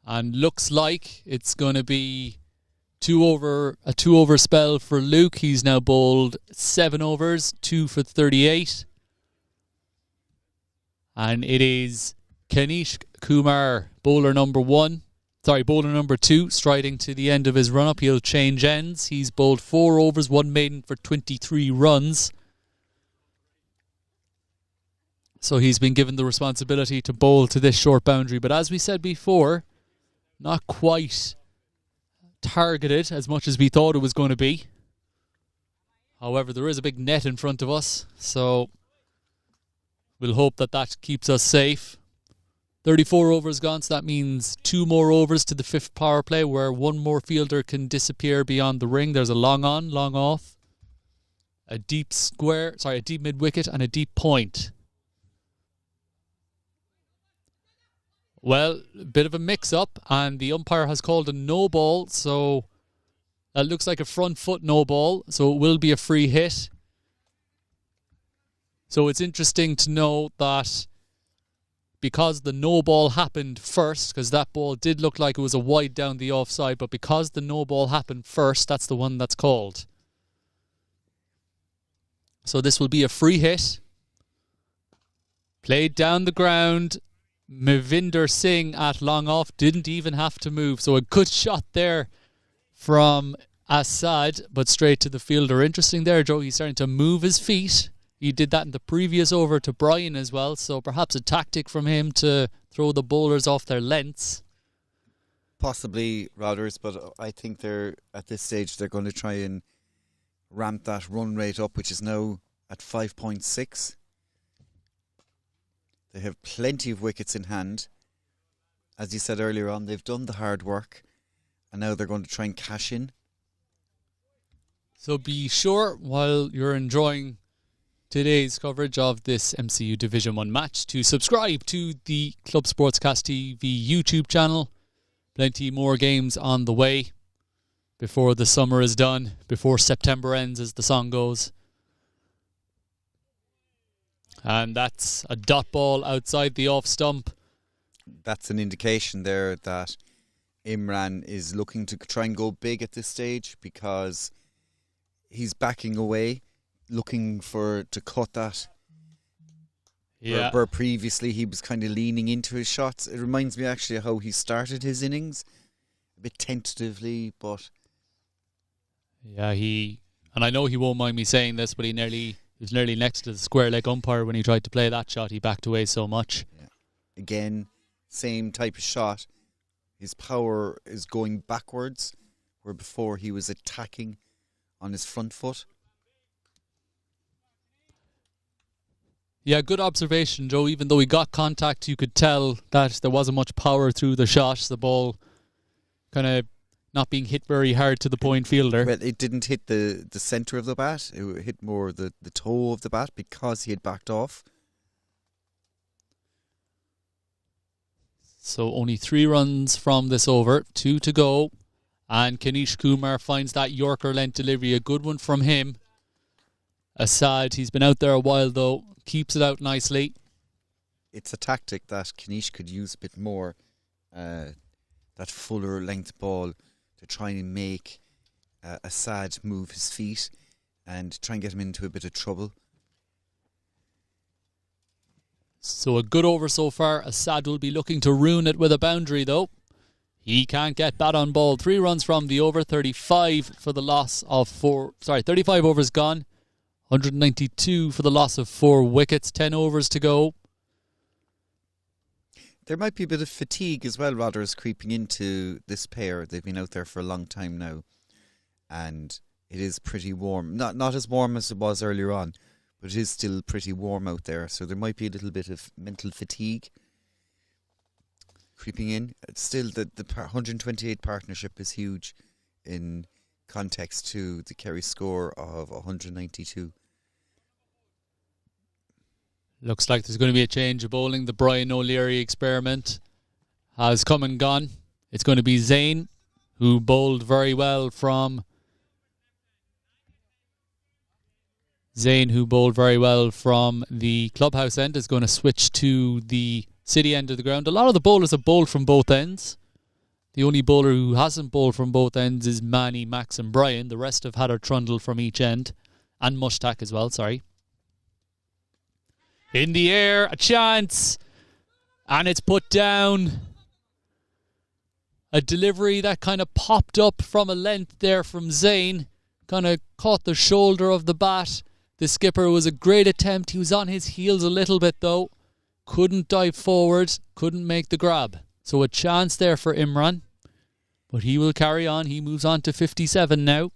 And looks like it's going to be a 2-over spell for Luke. He's now bowled 7 overs, 2 for 38. And it is Kanish Kumar, bowler number 2, striding to the end of his run-up. He'll change ends. He's bowled 4 overs, 1 maiden for 23 runs. So he's been given the responsibility to bowl to this short boundary. But as we said before, not quite targeted as much as we thought it was going to be. However, there is a big net in front of us, so We'll hope that keeps us safe. 34 overs gone, so that means 2 more overs to the 5th power play where one more fielder can disappear beyond the ring. There's a long on, long off, a deep mid-wicket and a deep point. Well, a bit of a mix-up, and the umpire has called a no ball, so that looks like a front foot no ball, so it will be a free hit. So it's interesting to know that because the no ball happened first, because that ball did look like it was a wide down the offside, but because the no ball happened first, that's the one that's called. So this will be a free hit. Played down the ground. Mavinder Singh at long off didn't even have to move. So a good shot there from Assad, but straight to the fielder. Interesting there, Joe. He's starting to move his feet. He did that in the previous over to Brian as well. So perhaps a tactic from him to throw the bowlers off their lengths. Possibly, Rodders, but I think at this stage they're going to try and ramp that run rate up, which is now at 5.6. They have plenty of wickets in hand. As you said earlier on, they've done the hard work, and now they're going to try and cash in. So be sure, while you're enjoying today's coverage of this MCU Division 1 match, to subscribe to the Club Sportscast TV YouTube channel. Plenty more games on the way before the summer is done, before September ends, as the song goes. And that's a dot ball outside the off stump. That's an indication there that Imran is looking to try and go big at this stage, because he's backing away, looking to cut that. Yeah. Where previously he was kind of leaning into his shots. It reminds me actually of how he started his innings, a bit tentatively, but yeah, and I know he won't mind me saying this, but he was nearly next to the square leg umpire when he tried to play that shot. He backed away so much. Yeah. Again, same type of shot. His power is going backwards, where before he was attacking on his front foot. Yeah, good observation, Joe. Even though he got contact, you could tell that there wasn't much power through the shot. The ball kind of not being hit very hard to the point fielder. Well, it didn't hit the centre of the bat. It hit more the toe of the bat because he had backed off. So only 3 runs from this over, 2 to go. And Kanish Kumar finds that Yorker length delivery, a good one from him. Assad, he's been out there a while though, keeps it out nicely. It's a tactic that Kanish could use a bit more, that fuller length ball, to try and make Assad move his feet and try and get him into a bit of trouble. So a good over so far. Assad will be looking to ruin it with a boundary though. He can't get bat on ball. 3 runs from the over, 35 for the loss of 35 overs gone. 192 for the loss of 4 wickets. 10 overs to go. There might be a bit of fatigue as well, Rodders, creeping into this pair. They've been out there for a long time now, and it is pretty warm. Not as warm as it was earlier on, but it is still pretty warm out there. So there might be a little bit of mental fatigue creeping in. Still, the 128 partnership is huge in context to the Kerry score of 192. Looks like there's going to be a change of bowling. The Brian O'Leary experiment has come and gone. It's going to be Zayn, who bowled very well from the clubhouse end, is going to switch to the city end of the ground. A lot of the bowlers have bowled from both ends. The only bowler who hasn't bowled from both ends is Manny, Max and Brian. The rest have had a trundle from each end. And Mushtaq as well, sorry. In the air, a chance. And it's put down. A delivery that kind of popped up from a length there from Zayn. Kind of caught the shoulder of the bat. The skipper was a great attempt. He was on his heels a little bit though. Couldn't dive forward. Couldn't make the grab. So a chance there for Imran. But he will carry on. He moves on to 57 now.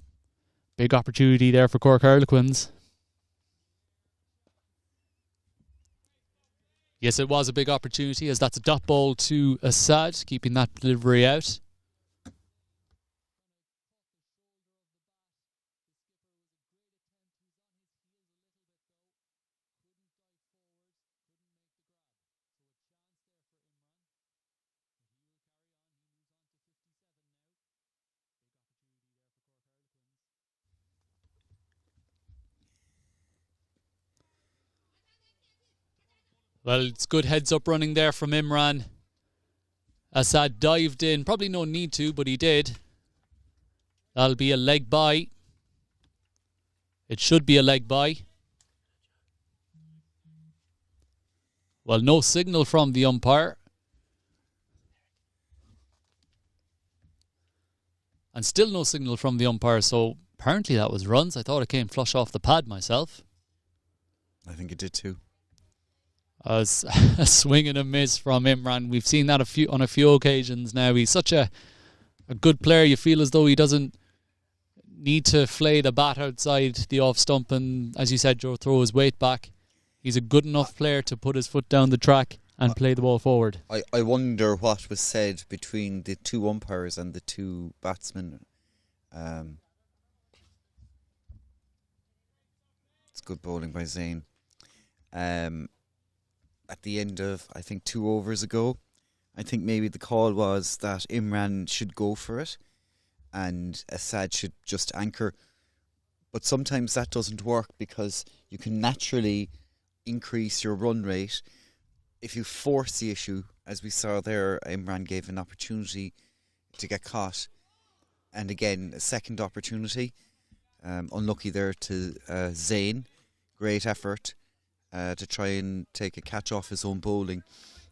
Big opportunity there for Cork Harlequins. Yes, it was a big opportunity, as that's a dot ball to Assad, keeping that delivery out. Well, it's good heads-up running there from Imran. Assad dived in. Probably no need to, but he did. That'll be a leg by. It should be a leg by. Well, no signal from the umpire. And still no signal from the umpire, so apparently that was runs. I thought it came flush off the pad myself. I think it did too. A swing and a miss from Imran. We've seen that on a few occasions now. He's such a good player. You feel as though he doesn't need to flay the bat outside the off stump and, as you said, Joe, throw his weight back. He's a good enough player to put his foot down the track and play the ball forward. I wonder what was said between the two umpires and the two batsmen. It's good bowling by Zayn. At the end of, I think, 2 overs ago, I think maybe the call was that Imran should go for it and Assad should just anchor. But sometimes that doesn't work because you can naturally increase your run rate. If you force the issue, as we saw there, Imran gave an opportunity to get caught. And again, a second opportunity. Unlucky there to Zayn. Great effort to try and take a catch off his own bowling.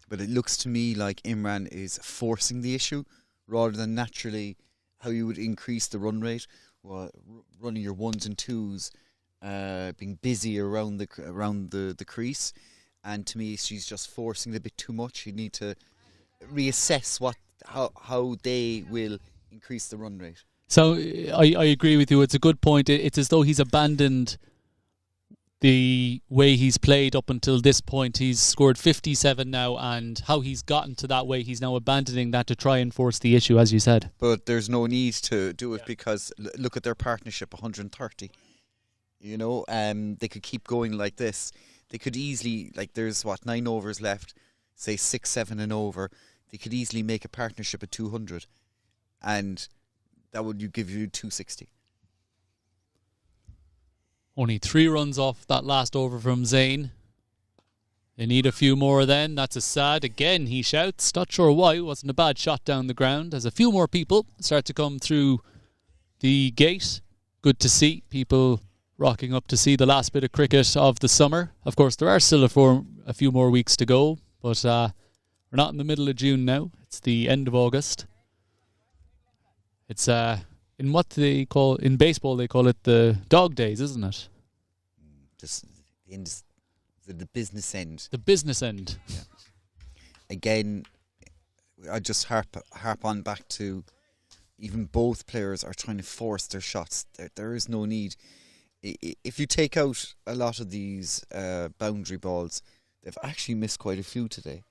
But it looks to me like Imran is forcing the issue rather than naturally how you would increase the run rate. Well, running your ones and twos, being busy around the crease. And to me, she's just forcing it a bit too much. You need to reassess how they will increase the run rate. So I agree with you. It's a good point. It's as though he's abandoned the way he's played up until this point. He's scored 57 now, and how he's gotten to that way, he's now abandoning that to try and force the issue, as you said. But there's no need to do it because look at their partnership, 130. You know, they could keep going like this. They could easily, like there's 9 overs left, say 6, 7 and over. They could easily make a partnership at 200, and that would give you 260. Only 3 runs off that last over from Zayn. They need a few more then. That's Assad. Again, he shouts. Not sure why. It wasn't a bad shot down the ground. As a few more people start to come through the gate. Good to see people rocking up to see the last bit of cricket of the summer. Of course, there are still a few more weeks to go, but we're not in the middle of June now. It's the end of August. It's in what they call, in baseball, they call it the dog days, isn't it? Just the business end. The business end. Yeah. Again, I just harp on back to even both players are trying to force their shots. There is no need. If you take out a lot of these boundary balls, they've actually missed quite a few today.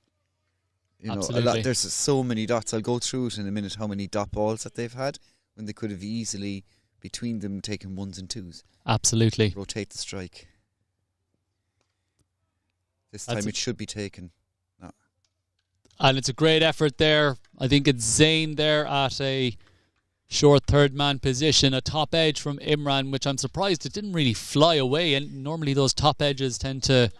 You Absolutely. There's so many dots. I'll go through it in a minute, how many dot balls that they've had when they could have easily, between them, taken 1s and 2s. Absolutely. Rotate the strike. This time it should be taken. No. And it's a great effort there. I think it's Zayn there at a short third man position, a top edge from Imran, which I'm surprised it didn't really fly away. And normally those top edges tend to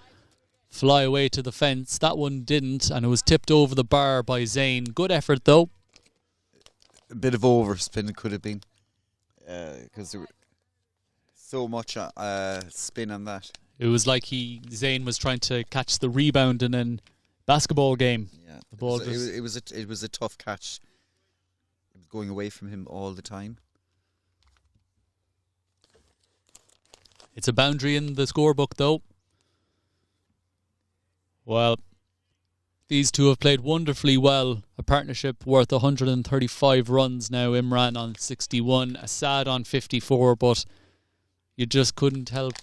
fly away to the fence. That one didn't, and it was tipped over the bar by Zayn. Good effort though. A bit of overspin it could have been, because there was so much spin on that. It was like Zayn was trying to catch the rebound in a basketball game. Yeah, the ball it was a tough catch. It was going away from him all the time. It's a boundary in the scorebook though. Well, these two have played wonderfully well. A partnership worth 135 runs now. Imran on 61, Assad on 54, but you just couldn't help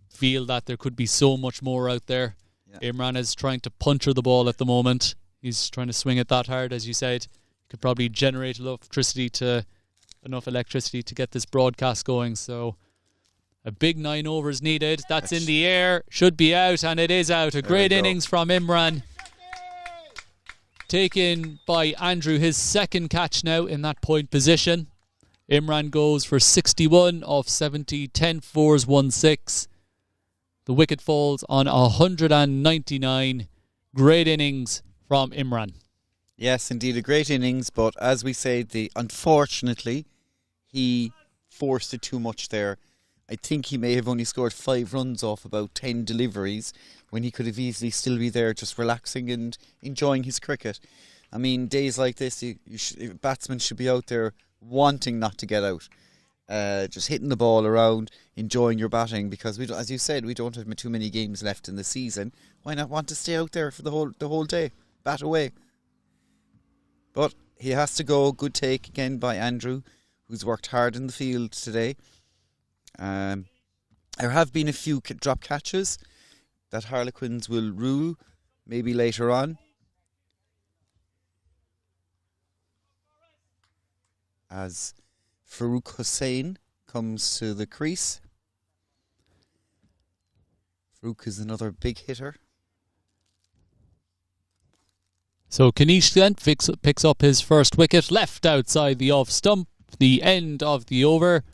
feel that there could be so much more out there. Yeah. Imran is trying to puncture the ball at the moment. He's trying to swing it that hard, as you said. Could probably generate enough electricity to get this broadcast going. So a big 9 overs needed. That's in the air, should be out, and it is out. A great innings from Imran. Taken by Andrew, his second catch now in that point position. Imran goes for 61 off 70, 10 fours, 1 6. The wicket falls on 199. Great innings from Imran. Yes, indeed, a great innings, but as we say, unfortunately, he forced it too much there. I think he may have only scored 5 runs off about 10 deliveries when he could have easily still be there just relaxing and enjoying his cricket. I mean, days like this, batsmen should be out there wanting not to get out. Just hitting the ball around, enjoying your batting, because as you said, we don't have too many games left in the season. Why not want to stay out there for the whole day? Bat away. But he has to go. Good take again by Andrew, who's worked hard in the field today. There have been a few drop catches that Harlequins will rule maybe later on. As Farouk Hussain comes to the crease. Farouk is another big hitter. So Kanish then picks up his first wicket, left outside the off stump. The end of the over.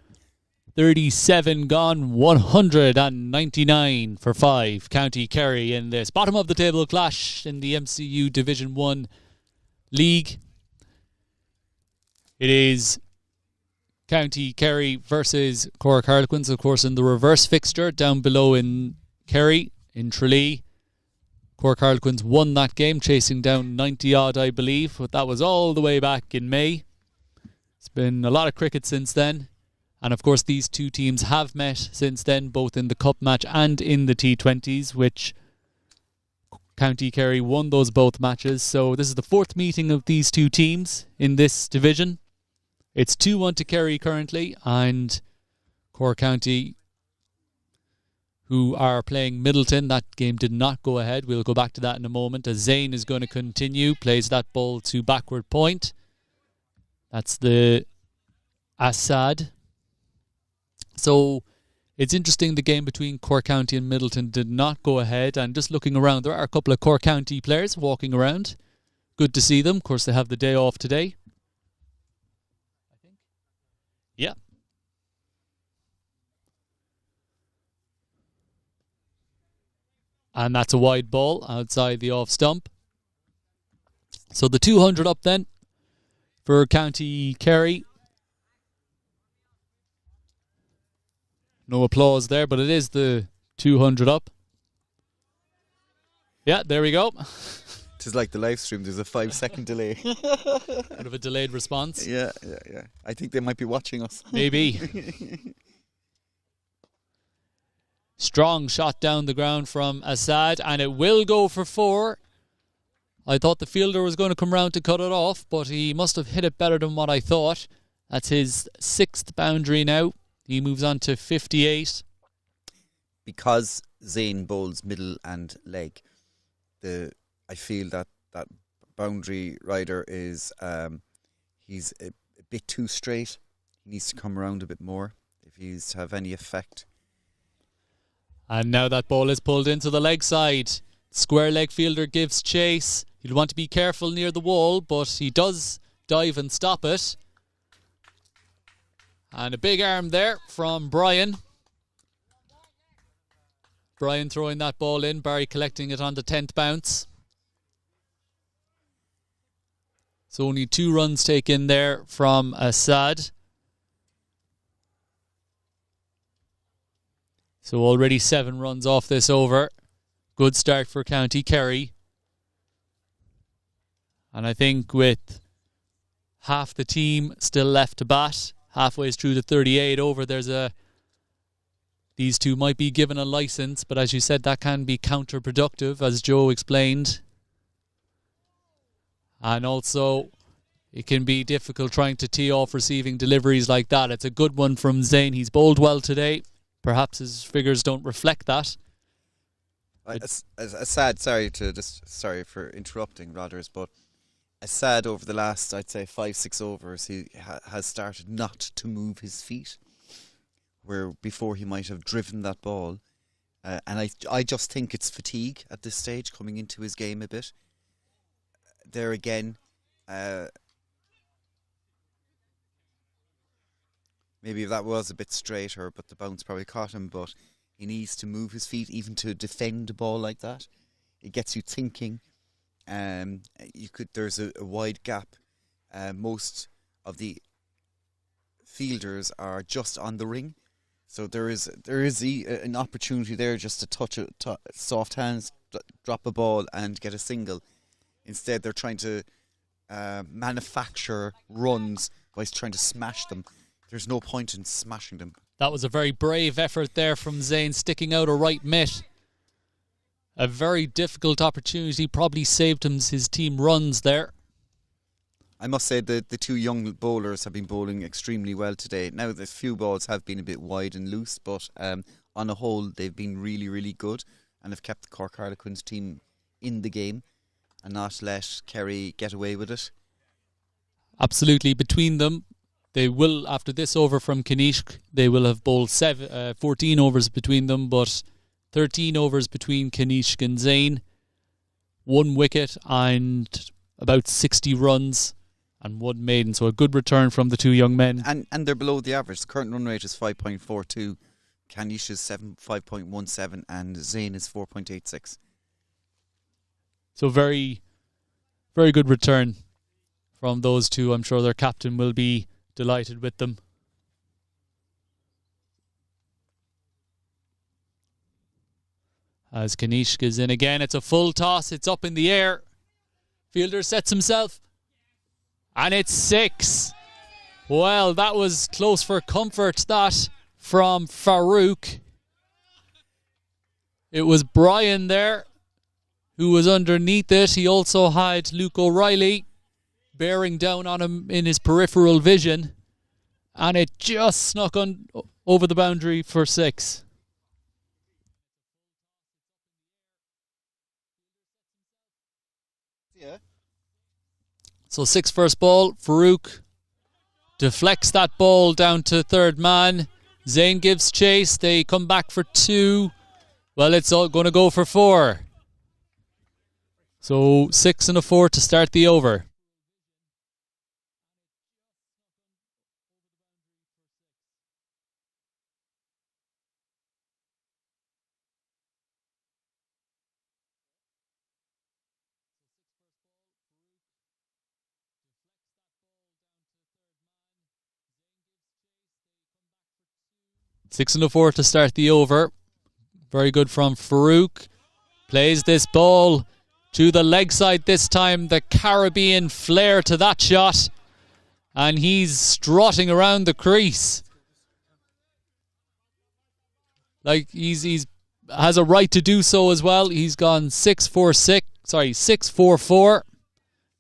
37 gone, 199 for 5. County Kerry in this bottom of the table clash in the MCU Division 1 League. It is County Kerry versus Cork Harlequins, of course, in the reverse fixture down below in Kerry, in Tralee. Cork Harlequins won that game, chasing down 90 odd, I believe, but that was all the way back in May. It's been a lot of cricket since then. And of course these two teams have met since then, both in the Cup match and in the T20s, which County Kerry won those both matches. So this is the 4th meeting of these two teams in this division. It's 2-1 to Kerry currently, and Cork County, who are playing Middleton. That game did not go ahead. We'll go back to that in a moment, as Zayn is going to continue, plays that ball to backward point. That's the Assad. So it's interesting, the game between Cork County and Middleton did not go ahead. And just looking around, there are a couple of Cork County players walking around. Good to see them. Of course, they have the day off today. Yeah. And that's a wide ball outside the off stump. So the 200 up then for County Kerry. No applause there, but it is the 200 up. Yeah, there we go. It is like the live stream. There's a 5-second delay. Bit of a delayed response. Yeah. I think they might be watching us. Maybe. Strong shot down the ground from Assad, and it will go for 4. I thought the fielder was going to come round to cut it off, but he must have hit it better than what I thought. That's his 6th boundary now. He moves on to 58. Because Zayn bowls middle and leg, I feel that boundary rider is he's a bit too straight. He needs to come around a bit more if he's to have any effect. And now that ball is pulled into the leg side. Square leg fielder gives chase. He'll want to be careful near the wall, but he does dive and stop it. And a big arm there from Brian. Brian throwing that ball in. Barry collecting it on the 10th bounce. So only 2 runs taken there from Assad. So already 7 runs off this over. Good start for County Kerry. And I think with half the team still left to bat, halfway through the 38 over, these two might be given a licence, but as you said, that can be counterproductive, as Joe explained. And also, it can be difficult trying to tee off receiving deliveries like that. It's a good one from Zayn. He's bowled well today. Perhaps his figures don't reflect that. A sad, sorry for interrupting, Rodders, but a sad over the last, I'd say, 5-6 overs, he has started not to move his feet, where before he might have driven that ball. And I just think it's fatigue at this stage coming into his game a bit. There again, maybe that was a bit straighter, but the bounce probably caught him, but he needs to move his feet even to defend a ball like that. It gets you thinking. There's a wide gap. Most of the fielders are just on the ring, so there is an opportunity there just to touch it, soft hands, drop a ball and get a single. Instead, they're trying to manufacture runs by trying to smash them. There's no point in smashing them. That was a very brave effort there from Zane, sticking out a right mitt. A very difficult opportunity, probably saved him his team runs there. I must say that the two young bowlers have been bowling extremely well today. Now, the few balls have been a bit wide and loose, but on a whole, they've been really, really good and have kept the Cork Harlequins team in the game and not let Kerry get away with it. Absolutely, between them. They will, after this over from Kanishk, they will have bowled 14 overs between them, but 13 overs between Kanishk and Zane. 1 wicket and about 60 runs and 1 maiden. So a good return from the two young men. And they're below the average. The current run rate is 5.42. Kanishk is 5.17 and Zane is 4.86. So very, very good return from those two. I'm sure their captain will be delighted with them. As Kanishk is in again, it's a full toss, it's up in the air. Fielder sets himself, and it's 6. Well, that was close for comfort, that from Farouk. It was Brian there who was underneath it. He also had Luke O'Reilly bearing down on him in his peripheral vision, and it just snuck on over the boundary for 6. Yeah. So 6 first ball. Farouk deflects that ball down to third man. Zane gives chase. They come back for 2. Well, it's all going to go for 4. So 6 and a 4 to start the over. Six and a 4 to start the over. Very good from Farouk. Plays this ball to the leg side this time. The Caribbean flair to that shot. And he's strutting around the crease. Like he's has a right to do so as well. He's gone 6-4-4.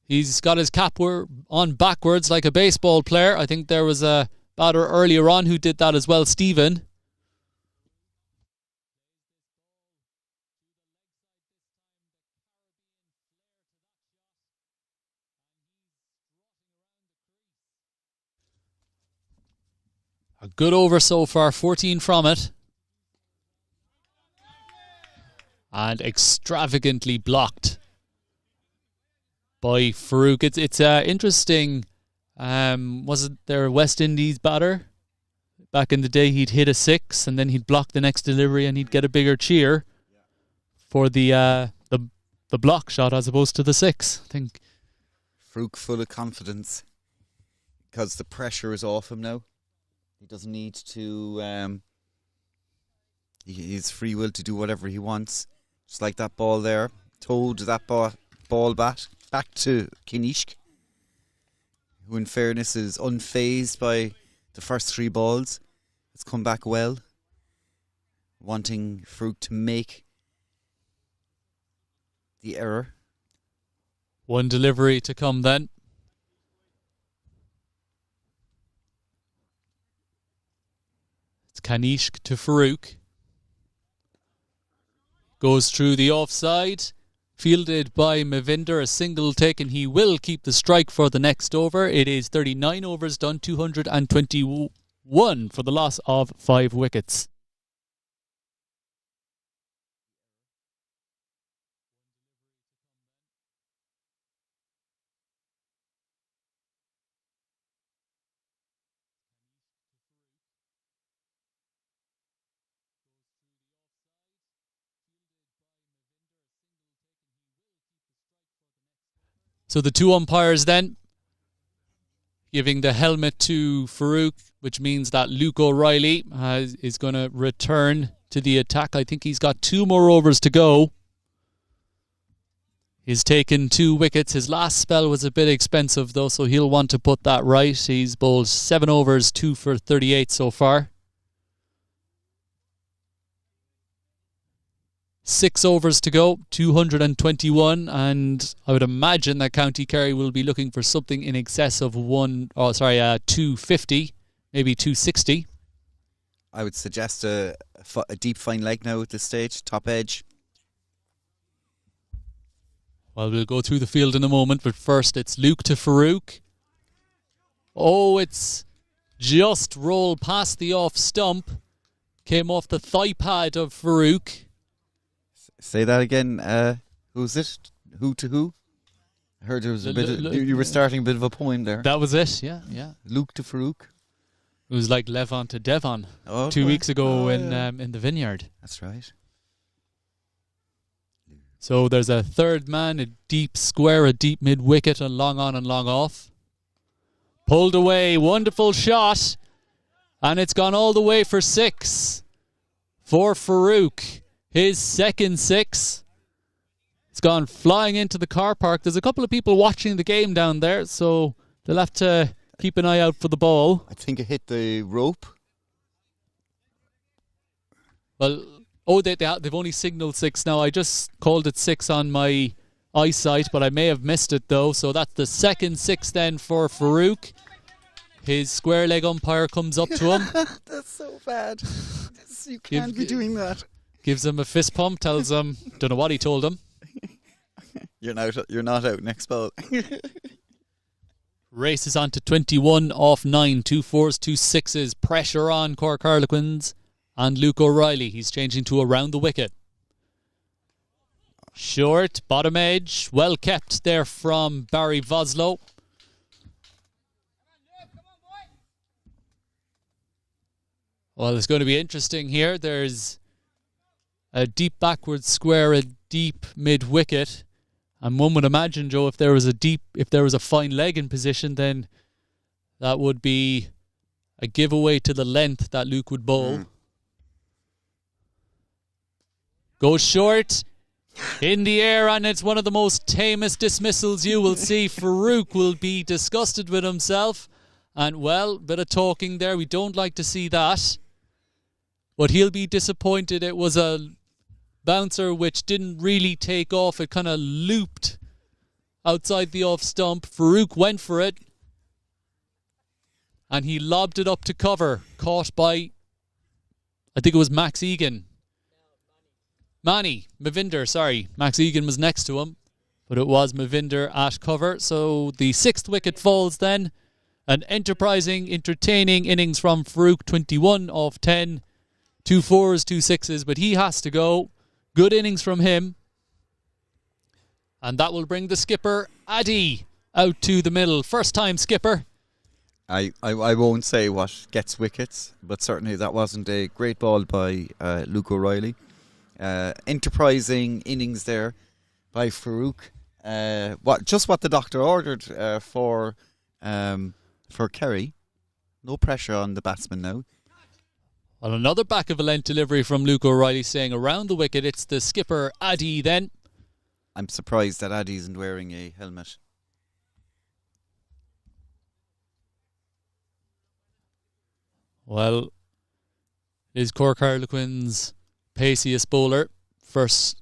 He's got his cap on backwards like a baseball player. I think there was a batter earlier on who did that as well, Stephen. A good over so far, 14 from it. And extravagantly blocked by Farouk. It's interesting. Wasn't there a West Indies batter? Back in the day, he'd hit a 6 and then he'd block the next delivery and he'd get a bigger cheer for the block shot as opposed to the 6. I think Farouk full of confidence because the pressure is off him now. He doesn't need to. He's free will to do whatever he wants. Just like that ball there, towed that ball back to Kanishk, who in fairness is unfazed by the first 3 balls. Has come back well, wanting Farouk to make the error. One delivery to come then. It's Kanishk to Farouk. Goes through the offside. Fielded by Mavinder, a single taken. He will keep the strike for the next over. It is 39 overs done, 221 for the loss of 5 wickets. So the two umpires then giving the helmet to Farouk, which means that Luke O'Reilly is going to return to the attack. I think he's got 2 more overs to go. He's taken 2 wickets. His last spell was a bit expensive though, so he'll want to put that right. He's bowled 7 overs, 2 for 38 so far. 6 overs to go, 221, and I would imagine that County Kerry will be looking for something in excess of 250, maybe 260. I would suggest a deep fine leg now at this stage, top edge. Well, we'll go through the field in a moment, but first it's Luke to Farouk. Oh, it's just rolled past the off stump. Came off the thigh pad of Farouk. Say that again. Who's it? Who to who? I heard there was a bit of, you were starting a bit of a poem there. That was it, yeah. Luke to Farouk. It was like Levon to Devon 2 weeks ago in the Vineyard. That's right. So there's a third man, a deep square, a deep mid wicket, and long on and long off. Pulled away, wonderful shot, and it's gone all the way for 6 for Farouk. His second 6. It's gone flying into the car park. There's a couple of people watching the game down there, so they'll have to keep an eye out for the ball. I think it hit the rope. Well, they've only signalled 6 now. I just called it 6 on my eyesight, but I may have missed it though. So that's the second 6 then for Farouk. His square leg umpire comes up to him. That's so bad. You can't be doing that. Gives him a fist pump, tells him, don't know what he told him. You're not out next ball. Races on to 21 off 9, 2 4s, 2 6s. Pressure on Cork Harlequins and Luke O'Reilly. He's changing to around the wicket. Short, bottom edge, well kept there from Barry Voslow. Well, it's going to be interesting here. There's a deep backward square, a deep mid wicket, and one would imagine, Joe, if there was a fine leg in position, then that would be a giveaway to the length that Luke would bowl. Goes short, in the air, and it's one of the most tamest dismissals you will see. Farouk will be disgusted with himself, and well, bit of talking there. We don't like to see that, but he'll be disappointed. It was a bouncer which didn't really take off. It kind of looped outside the off stump. Farouk went for it, and he lobbed it up to cover. Caught by, I think it was Max Egan. Mavinder, sorry. Max Egan was next to him, but it was Mavinder at cover. So the 6th wicket falls then. An enterprising, entertaining innings from Farouk, 21 off 10. 2 4s, 2 6s, but he has to go. Good innings from him. And that will bring the skipper, Addy, out to the middle. First time skipper. I won't say what gets wickets, but certainly that wasn't a great ball by Luke O'Reilly. Enterprising innings there by Farouk. What the doctor ordered for Kerry. No pressure on the batsman now. Well, another back of a length delivery from Luke O'Reilly saying around the wicket. It's the skipper, Addy, then. I'm surprised that Addy isn't wearing a helmet. Well, is Cork Harlequins' paciest bowler first.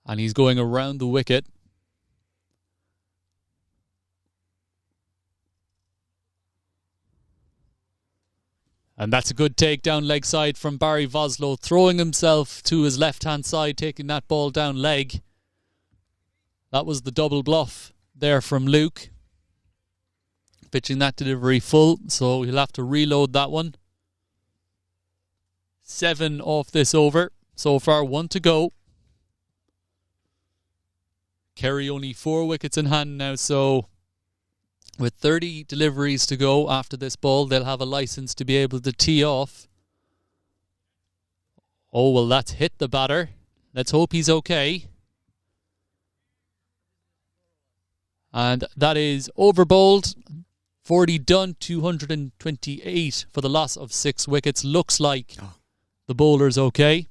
And he's going around the wicket. And that's a good take down leg side from Barry Voslow, throwing himself to his left-hand side, taking that ball down leg. That was the double bluff there from Luke. Pitching that delivery full, so he'll have to reload that one. 7 off this over. So far, 1 to go. Kerry only 4 wickets in hand now, so with 30 deliveries to go after this ball, they'll have a license to be able to tee off. Oh, well, that's hit the batter. Let's hope he's okay. And that is over bowled. 40 done, 228 for the loss of 6 wickets. Looks like the bowler's okay.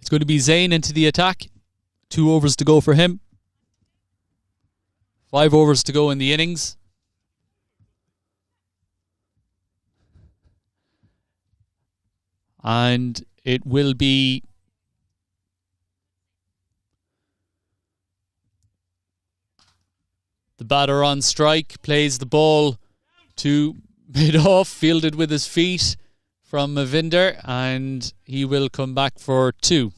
It's going to be Zayn into the attack. 2 overs to go for him. 5 overs to go in the innings. And it will be the batter on strike, plays the ball to mid-off, fielded with his feet from Mavinder, and he will come back for 2.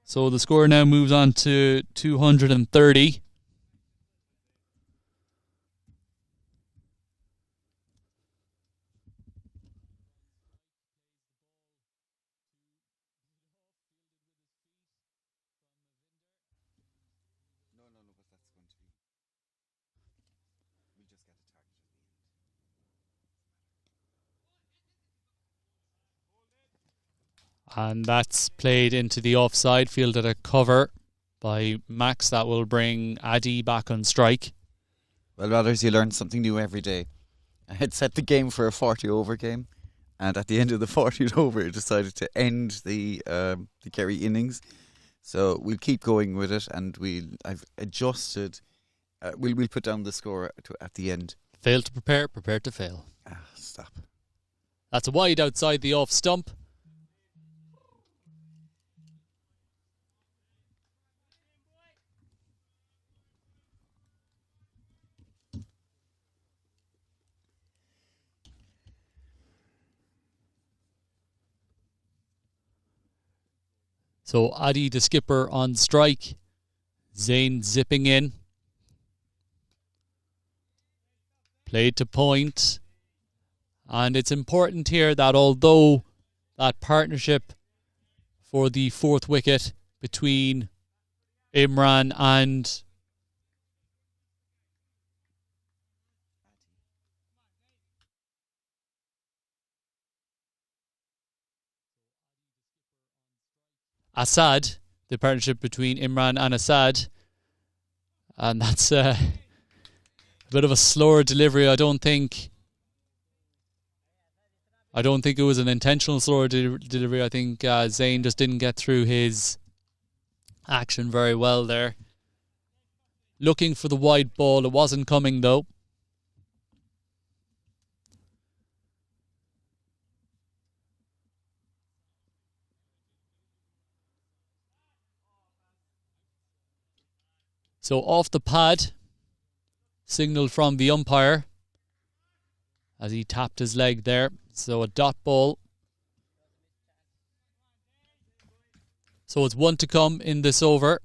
So the score now moves on to 230. And that's played into the offside, fielded a cover by Max. That will bring Addy back on strike. Well, brothers, you learn something new every day. I had set the game for a 40-over game, and at the end of the 40th over, I decided to end the Kerry innings. So we'll keep going with it, and I've adjusted. We'll put down the score at the end. Fail to prepare, prepare to fail. Stop. That's a wide outside the off stump. So Adi, the skipper, on strike. Zayn zipping in. Played to point. And it's important here that although that partnership for the 4th wicket between Imran and Assad, the partnership between Imran and Assad, and that's a bit of a slower delivery. I don't think it was an intentional slower delivery. I think Zayn just didn't get through his action very well there. Looking for the wide ball. It wasn't coming though. So off the pad, signal from the umpire as he tapped his leg there. So a dot ball. So it's 1 to come in this over.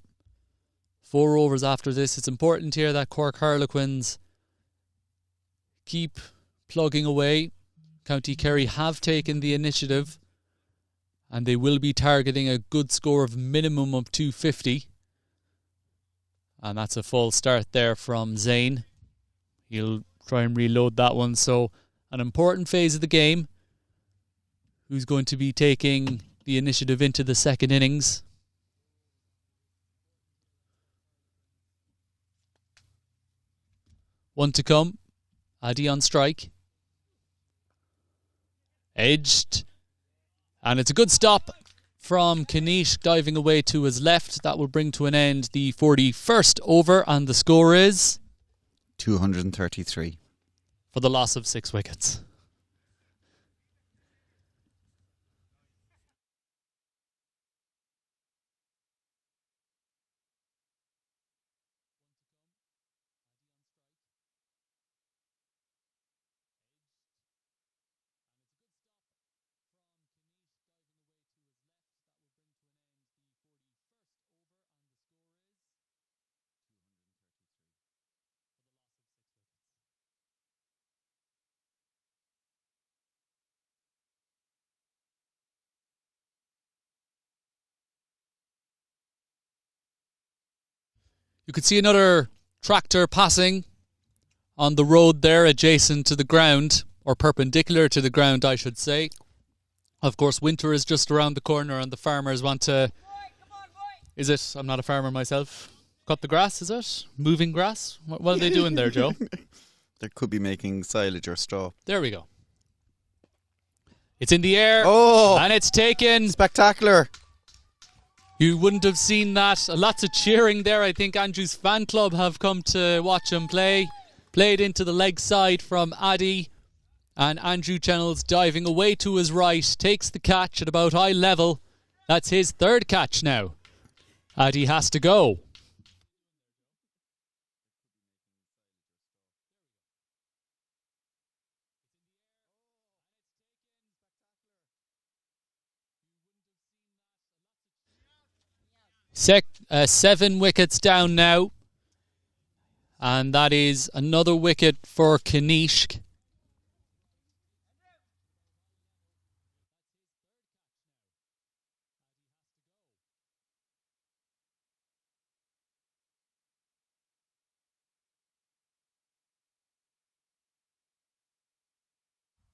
4 overs after this. It's important here that Cork Harlequins keep plugging away. County Kerry have taken the initiative, and they will be targeting a good score of minimum of 250. And that's a full start there from Zayn. He'll try and reload that one. So an important phase of the game. Who's going to be taking the initiative into the second innings? One to come. Addy on strike. Edged. And it's a good stop from Kanish diving away to his left. That will bring to an end the 41st over, and the score is 233 for the loss of 6 wickets. You could see another tractor passing on the road there adjacent to the ground, or perpendicular to the ground, I should say. Of course, winter is just around the corner and the farmers want to... Is it? I'm not a farmer myself. Cut the grass, is it? Moving grass? What are they doing there, Joe? They could be making silage or straw. There we go. It's in the air. Oh! And it's taken. Spectacular. You wouldn't have seen that. Lots of cheering there. I think Andrew's fan club have come to watch him play. Played into the leg side from Addy. And Andrew Channels diving away to his right. Takes the catch at about eye level. That's his 3rd catch now. Addy has to go. 7 wickets down now. And that is another wicket for Kanishk.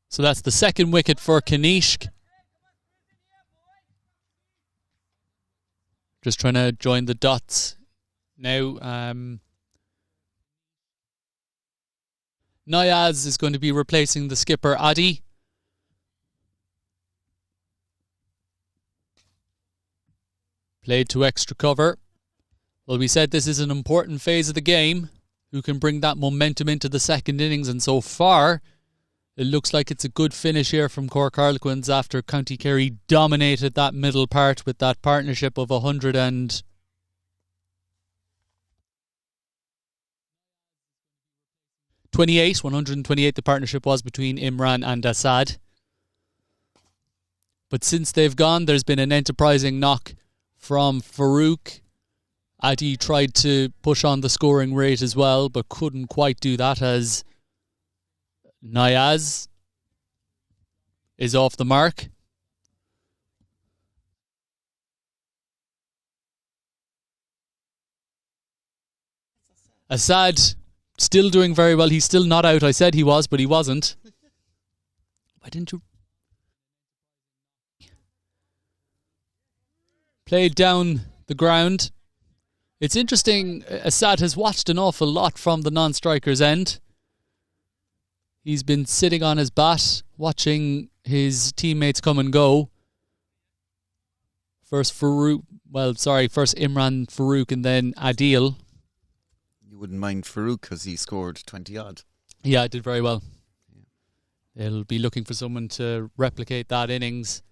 So that's the 2nd wicket for Kanishk. Just trying to join the dots now. Nayaz is going to be replacing the skipper Addy. Played to extra cover. Well, we said this is an important phase of the game. Who can bring that momentum into the 2nd innings? And so far, it looks like it's a good finish here from Cork Harlequins after County Kerry dominated that middle part with that partnership of 128. The partnership was between Imran and Assad. But since they've gone, there's been an enterprising knock from Farouk. Addy tried to push on the scoring rate as well, but couldn't quite do that as Nayaz is off the mark. Assad still doing very well. He's still not out. I said he was, but he wasn't. Why didn't you? Played down the ground. It's interesting, Assad has watched an awful lot from the non-striker's end. He's been sitting on his bat, watching his teammates come and go. First Imran Farouk and then Adil. You wouldn't mind Farouk because he scored 20-odd. Yeah, did very well. They'll be looking for someone to replicate that innings.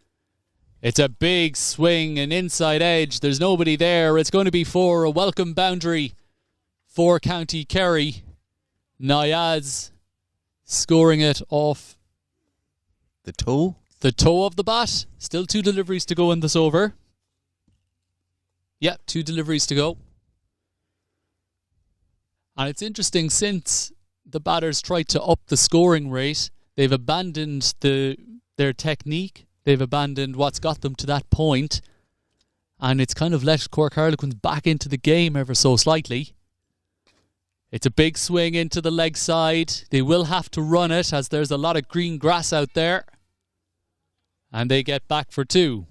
It's a big swing, an inside edge. There's nobody there. It's going to be for a welcome boundary for County Kerry. Nayaz scoring it off the toe of the bat. Still 2 deliveries to go in this over. Yep, 2 deliveries to go. And it's interesting, since the batters tried to up the scoring rate, they've abandoned their technique. They've abandoned what's got them to that point. And it's kind of let Cork Harlequins back into the game ever so slightly. It's a big swing into the leg side. They will have to run it as there's a lot of green grass out there. And they get back for 2.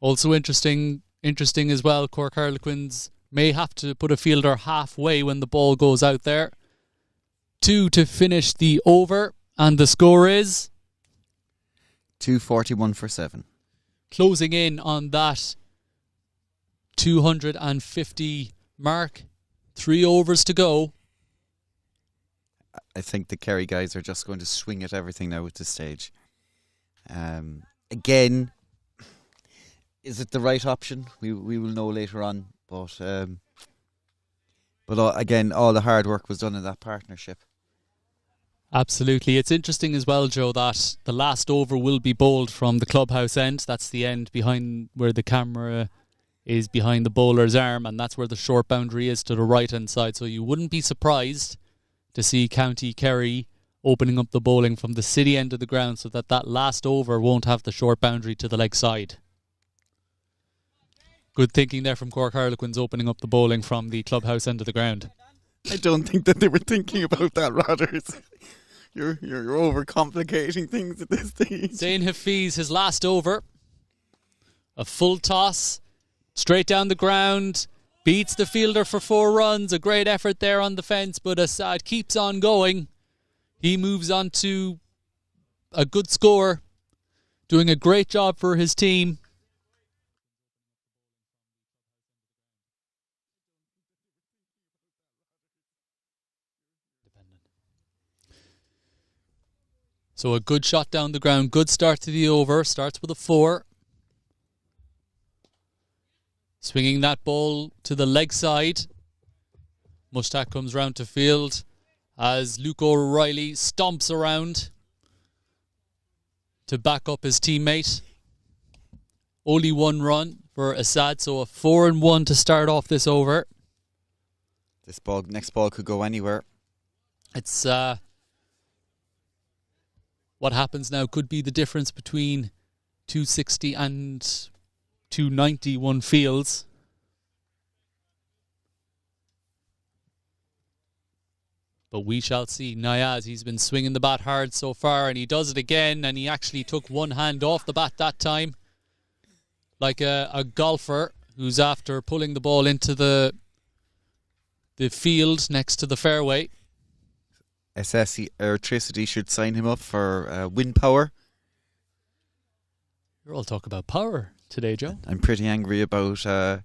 Also interesting as well, Cork Harlequins may have to put a fielder halfway when the ball goes out there. 2 to finish the over, and the score is 241 for 7. Closing in on that 250 mark. 3 overs to go. I think the Kerry guys are just going to swing at everything now at this stage. Again, is it the right option? We will know later on. But again, all the hard work was done in that partnership. Absolutely. It's interesting as well, Joe, that the last over will be bowled from the clubhouse end. That's the end behind where the camera is behind the bowler's arm, and that's where the short boundary is to the right-hand side. So you wouldn't be surprised to see County Kerry opening up the bowling from the city end of the ground so that that last over won't have the short boundary to the leg side. Good thinking there from Cork Harlequins, opening up the bowling from the clubhouse end of the ground. I don't think that they were thinking about that, rather. You're overcomplicating things at this stage. Zayn Hafiz, his last over. A full toss, straight down the ground. Beats the fielder for 4 runs. A great effort there on the fence, but Assad keeps on going. He moves on to a good score, doing a great job for his team. So a good shot down the ground, good start to the over, starts with a 4. Swinging that ball to the leg side. Mushtaq comes round to field as Luke O'Reilly stomps around to back up his teammate. Only 1 run for Assad, so a 4-1 to start off this over. Next ball could go anywhere. It's what happens now could be the difference between 260 and 291 fields. But we shall see. Nayaz, he's been swinging the bat hard so far, and he does it again, and he actually took one hand off the bat that time. Like a golfer who's after pulling the ball into the field next to the fairway. SSE Electricity should sign him up for wind power. You're all talking about power today, Joe. I'm pretty angry about the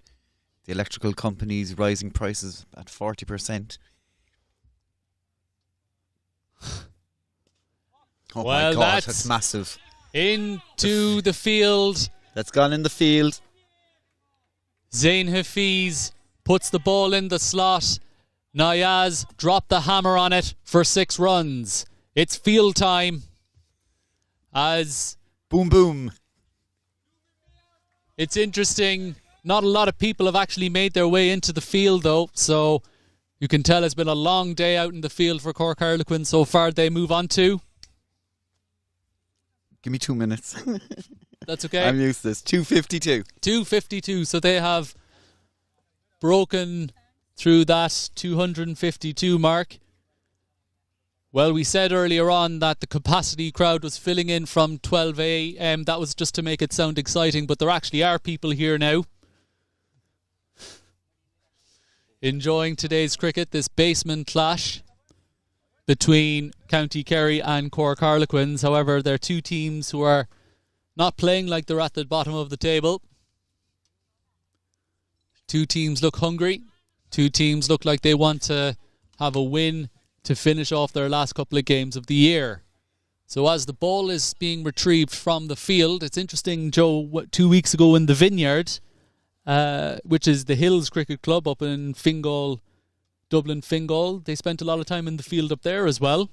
electrical companies rising prices at 40%. Oh well, my God, that's massive. Into the field. That's gone in the field. Zayn Hafiz puts the ball in the slot. Nayaz dropped the hammer on it for 6 runs. It's field time. As boom, boom. It's interesting. Not a lot of people have actually made their way into the field, though. So you can tell it's been a long day out in the field for Cork Harlequins so far. They move on to. Give me 2 minutes. That's okay. I'm used to this. 252. 252. So they have broken through that 252 mark. Well, we said earlier on that the capacity crowd was filling in from 12 a.m. That was just to make it sound exciting, but there actually are people here now enjoying today's cricket, this basement clash between County Kerry and Cork Harlequins. However, they're 2 teams who are not playing like they're at the bottom of the table. 2 teams look hungry. 2 teams look like they want to have a win to finish off their last couple of games of the year. So as the ball is being retrieved from the field, it's interesting, Joe, 2 weeks ago in the Vineyard, which is the Hills Cricket Club up in Fingal, Dublin Fingal, they spent a lot of time in the field up there as well.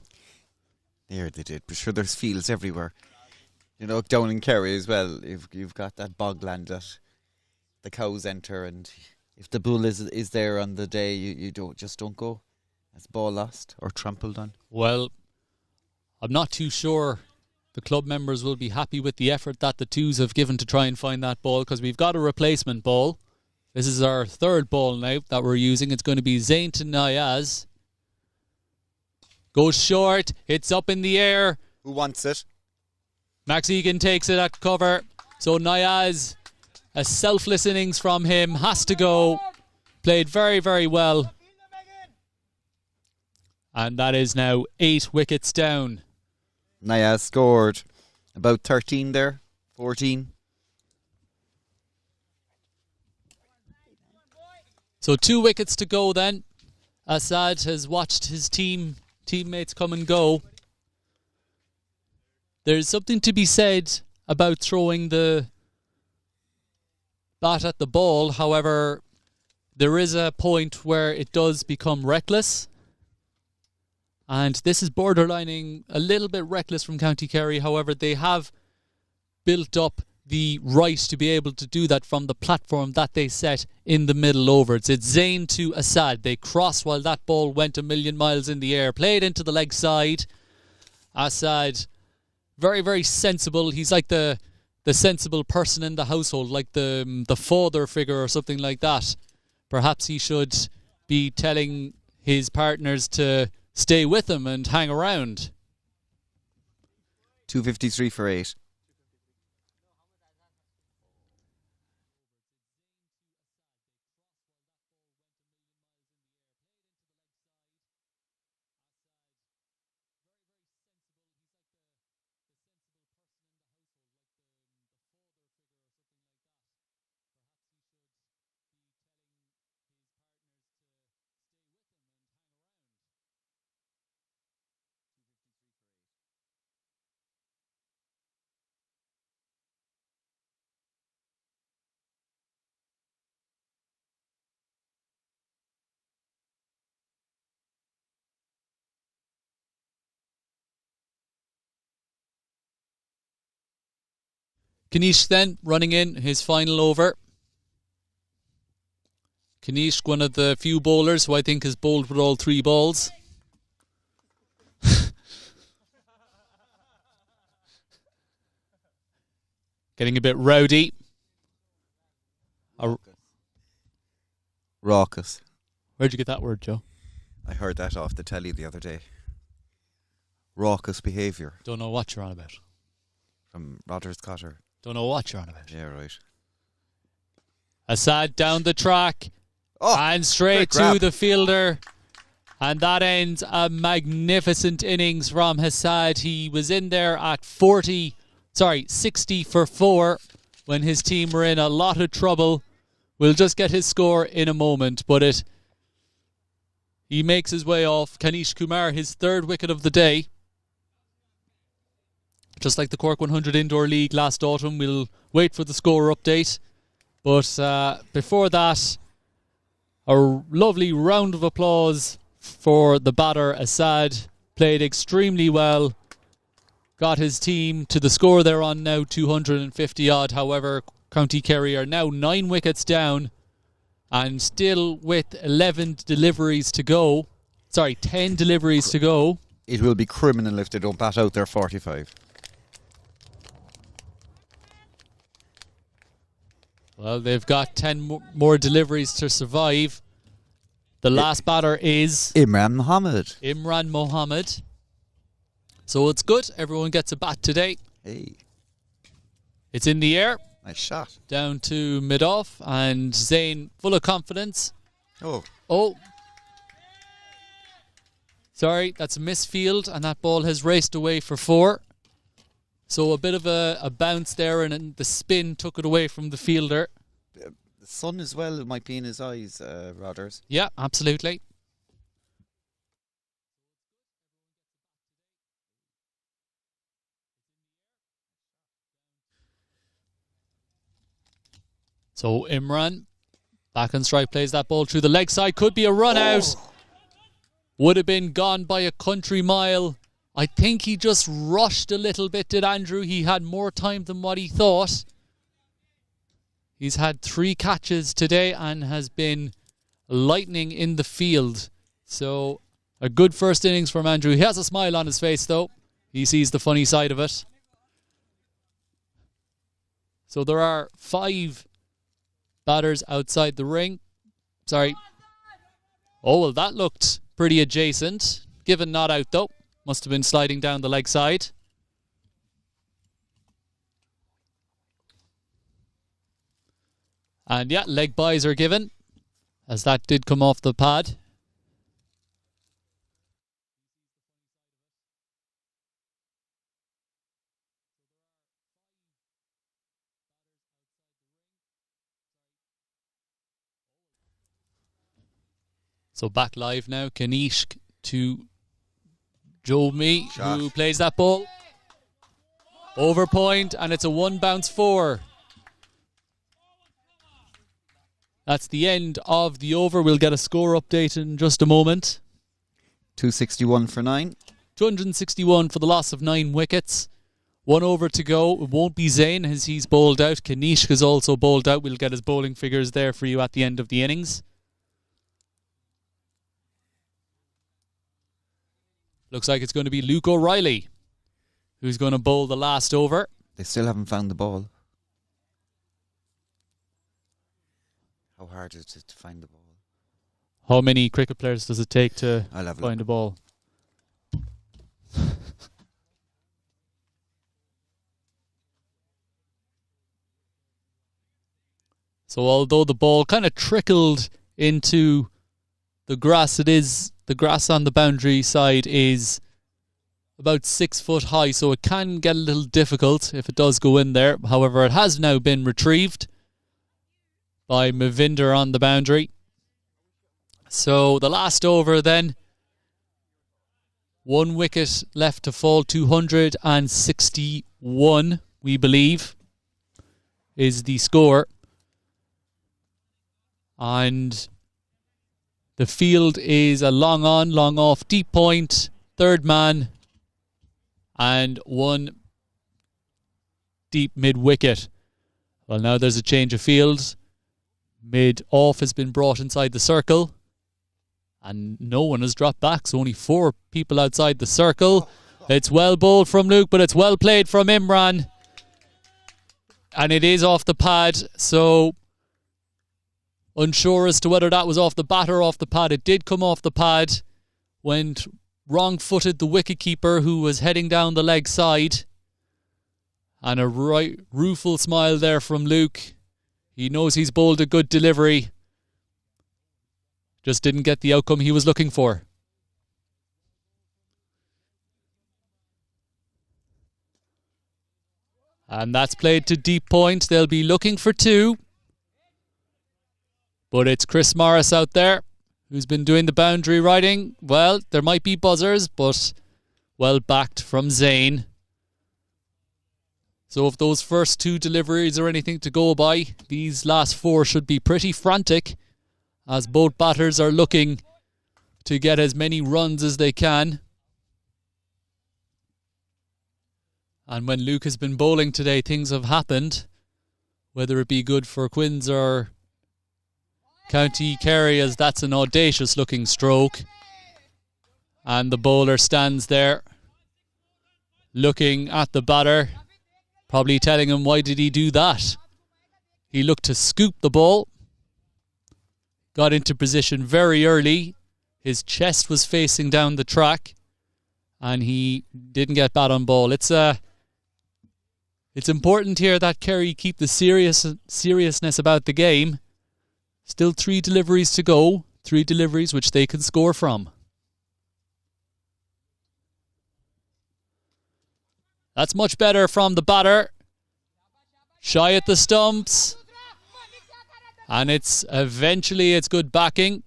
There they did, but sure there's fields everywhere. You know, down in Kerry as well, you've got that bogland that the cows enter, and if the bull is there on the day, you don't go. It's ball lost or trampled on. Well, I'm not too sure the club members will be happy with the effort that the twos have given to try and find that ball, because we've got a replacement ball. This is our 3rd ball now that we're using. It's going to be Zayn to Nayaz. Goes short. It's up in the air. Who wants it? Max Egan takes it at cover. So Nayaz, a selfless innings from him, has to go. Played very, very well. And that is now 8 wickets down. Naya scored about 13 there, 14. So 2 wickets to go then. Assad has watched his teammates come and go. There's something to be said about throwing the bat at the ball. However, there is a point where it does become reckless. And this is borderlining a little bit reckless from County Kerry. However, they have built up the right to be able to do that from the platform that they set in the middle overs. It's Zayn to Assad. They cross while that ball went a million miles in the air. Played into the leg side. Assad, very, very sensible. He's like the sensible person in the household, like the father figure or something like that. Perhaps he should be telling his partners to stay with him and hang around. 253 for 8. Kanish then running in his final over. Kanish, one of the few bowlers who I think has bowled with all 3 balls. Getting a bit rowdy. Raucous. Where'd you get that word, Joe? I heard that off the telly the other day. Raucous behaviour. Don't know what you're on about. From Rodgers Cotter. Don't know what you're on about. Yeah, right. Assad down the track. And straight to the fielder. And that ends a magnificent innings from Assad. He was in there at 60 for 4 when his team were in a lot of trouble. We'll just get his score in a moment, but he makes his way off. Kanish Kumar, his 3rd wicket of the day. Just like the Cork 100 Indoor League last autumn, we'll wait for the score update. But before that, a lovely round of applause for the batter Assad. Played extremely well. Got his team to the score they're on now, 250 odd. However, County Kerry are now 9 wickets down and still with 11 deliveries to go. 10 deliveries to go. It will be criminal if they don't bat out their 45. Well, they've got 10 more deliveries to survive. The last batter is Imran Mohammed. So it's good. Everyone gets a bat today. Hey. It's in the air. Nice shot. Down to mid-off. And Zayn full of confidence. Oh. Sorry, that's a misfield. And that ball has raced away for 4. So a bit of a bounce there, and the spin took it away from the fielder. The sun as well might be in his eyes, Rodders. Yeah, absolutely. So Imran, back on strike, plays that ball through the leg side. Could be a run out. Would have been gone by a country mile. I think he just rushed a little bit, did Andrew? He had more time than what he thought. He's had 3 catches today and has been lightning in the field. So a good first innings from Andrew. He has a smile on his face, though. He sees the funny side of it. So there are 5 batters outside the ring. Sorry. Oh, well, that looked pretty adjacent. Given not out, though. Must have been sliding down the leg side. And yeah, leg byes are given, as that did come off the pad. So back live now. Kanish to Joe Me, Shot. who plays that ball. Over point, and it's a 1 bounce 4. That's the end of the over. We'll get a score update in just a moment. 261 for 9. 261 for the loss of 9 wickets. 1 over to go. It won't be Zayn as he's bowled out. Kanishk is also bowled out. We'll get his bowling figures there for you at the end of the innings. Looks like it's going to be Luke O'Reilly who's going to bowl the last over. They still haven't found the ball. How hard is it to find the ball? How many cricket players does it take to I'll have a find a ball? So although the ball kind of trickled into the grass, the grass on the boundary side is about 6 foot high, so it can get a little difficult if it does go in there. However, it has now been retrieved by Mavinder on the boundary. So the last over then, 1 wicket left to fall. 261, we believe, is the score. And the field is a long on, long off, deep point, third man, and 1 deep mid-wicket. Well, now there's a change of field. Mid-off has been brought inside the circle, and no one has dropped back, so only 4 people outside the circle. It's well bowled from Luke, but it's well played from Imran. And it is off the pad, so unsure as to whether that was off the bat or off the pad. It did come off the pad. Went wrong-footed the wicket-keeper who was heading down the leg side. And a rueful smile there from Luke. He knows he's bowled a good delivery. Just didn't get the outcome he was looking for. And that's played to deep point. They'll be looking for 2. But it's Chris Morris out there who's been doing the boundary riding. Well, there might be buzzers, but well backed from Zayn. So if those first 2 deliveries are anything to go by, these last 4 should be pretty frantic, as both batters are looking to get as many runs as they can. And when Luke has been bowling today, things have happened, whether it be good for Quins or County Kerry, as that's an audacious looking stroke. And the bowler stands there looking at the batter, probably telling him, why did he do that? He looked to scoop the ball, got into position very early. His chest was facing down the track, and he didn't get bat on ball. It's important here that Kerry keep the seriousness about the game. Still 3 deliveries to go. 3 deliveries which they can score from. That's much better from the batter. Shy at the stumps. And it's good backing.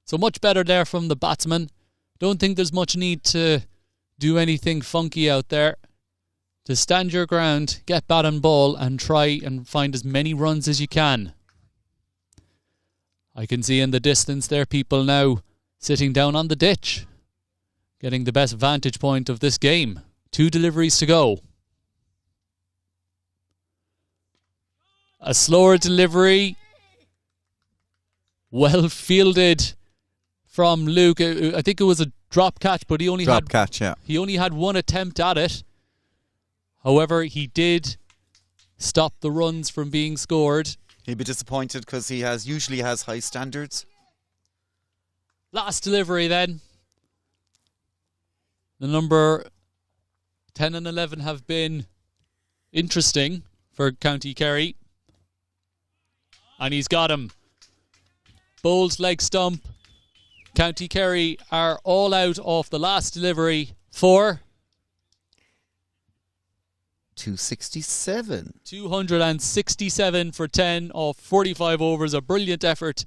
So much better there from the batsman. Don't think there's much need to do anything funky out there. To stand your ground, get bat and ball, and try and find as many runs as you can. I can see in the distance there people now sitting down on the ditch, getting the best vantage point of this game. 2 deliveries to go. A slower delivery. Well fielded from Luke. I think it was a drop catch, but he only had 1 attempt at it. However, he did stop the runs from being scored. He'll be disappointed because he usually has high standards. Last delivery then. The number 10 and 11 have been interesting for County Kerry. And he's got him. Bowled leg stump. County Kerry are all out off the last delivery. 4. 267. 267 for 10 off 45 overs. A brilliant effort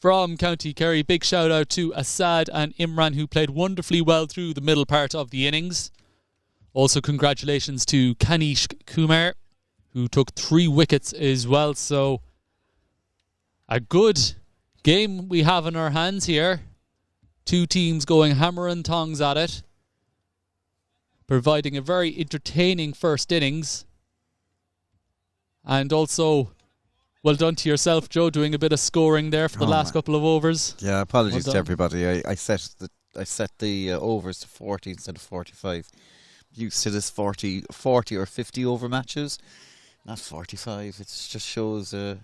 from County Kerry. Big shout out to Assad and Imran, who played wonderfully well through the middle part of the innings. Also congratulations to Kanish Kumar, who took 3 wickets as well. So a good game we have in our hands here. 2 teams going hammer and tongs at it, providing a very entertaining first innings. And also, well done to yourself, Joe, doing a bit of scoring there for the last couple of overs. Yeah, apologies to everybody. I set the overs to 40 instead of 45. Used to this 40 or 50 over matches, not 45. It just shows. Yeah.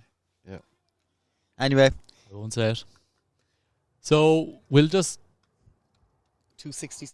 Anyway, I won't say it. So we'll just 260.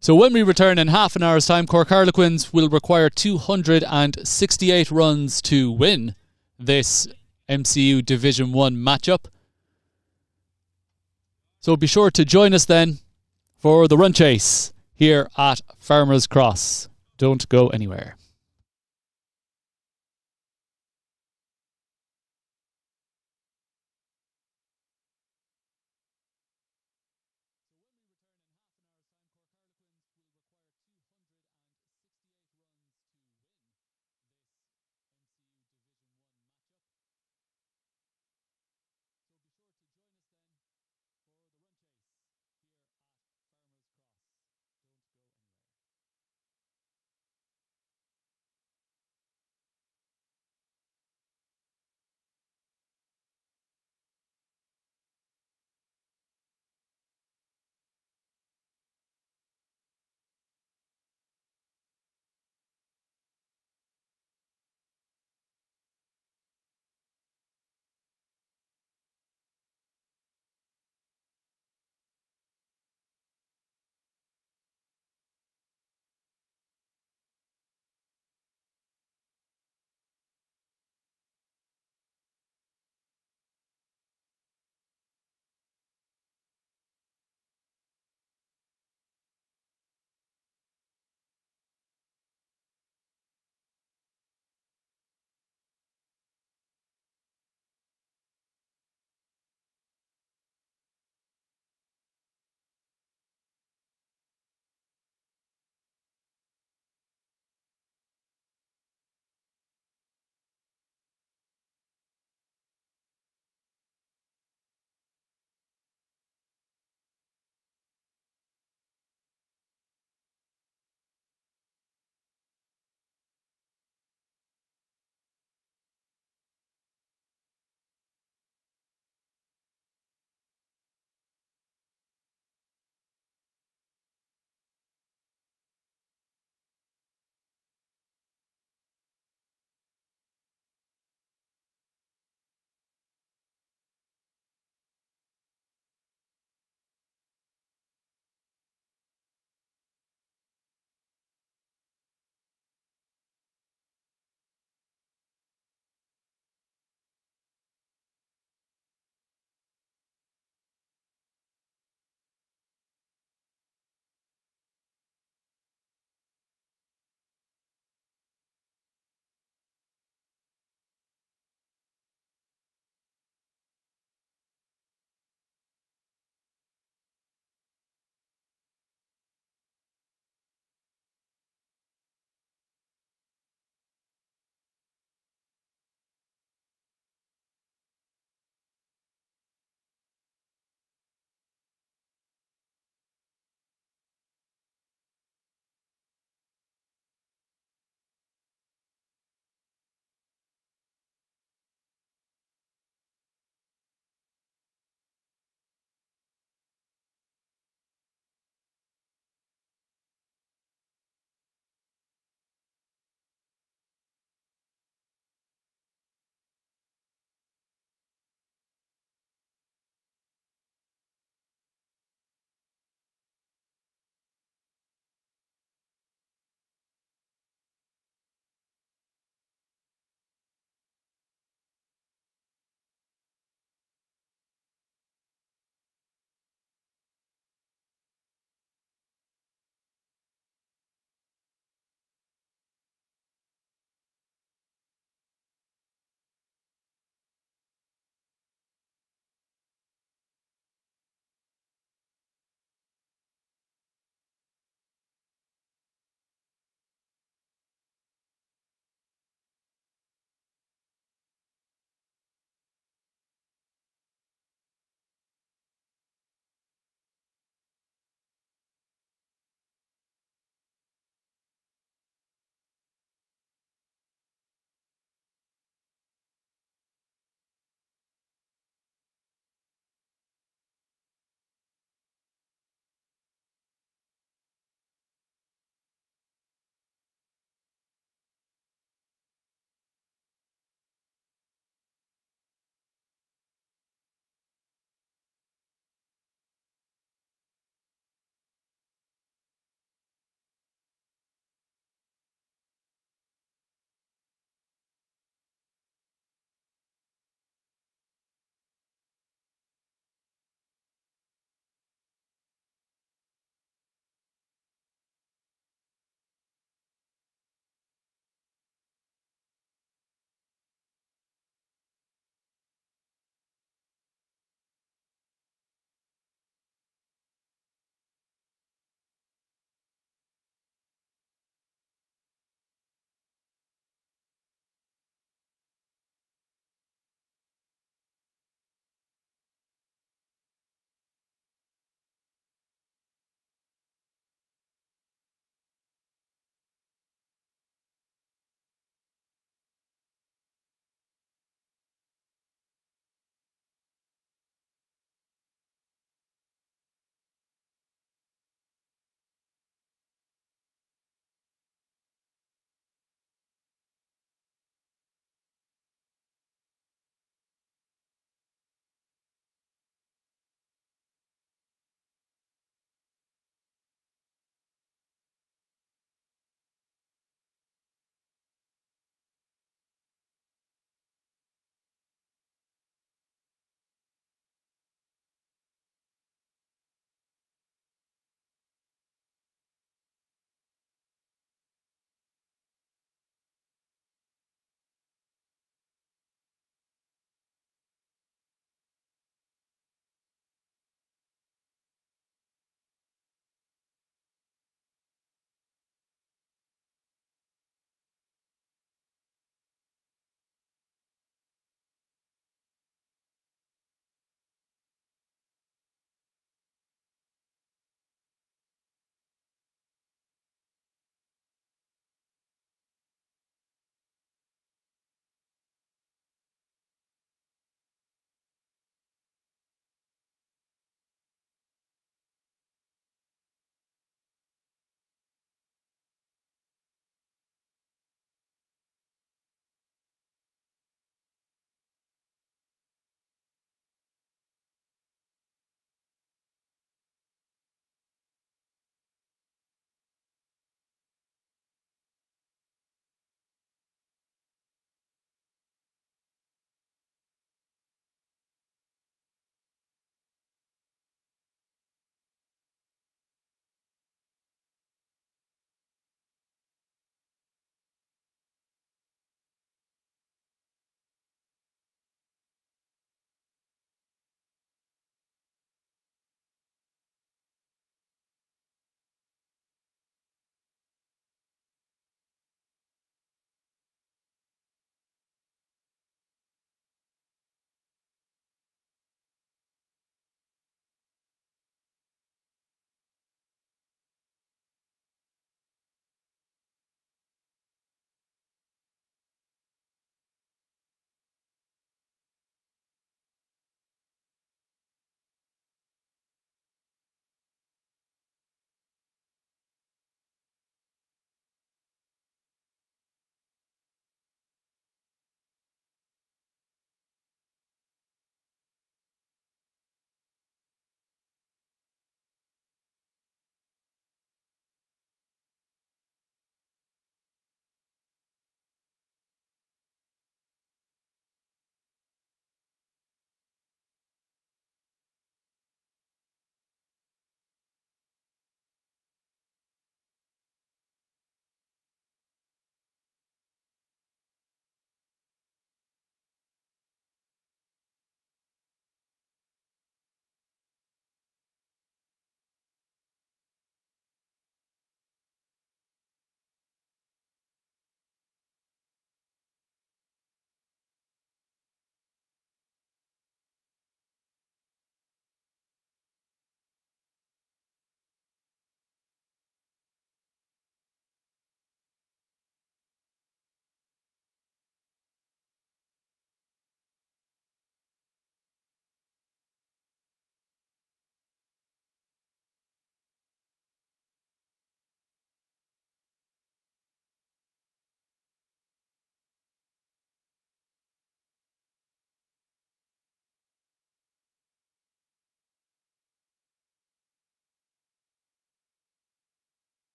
So when we return in half an hour's time, Cork Harlequins will require 268 runs to win this MCU Division 1 matchup. So be sure to join us then for the run chase here at Farmers Cross. Don't go anywhere.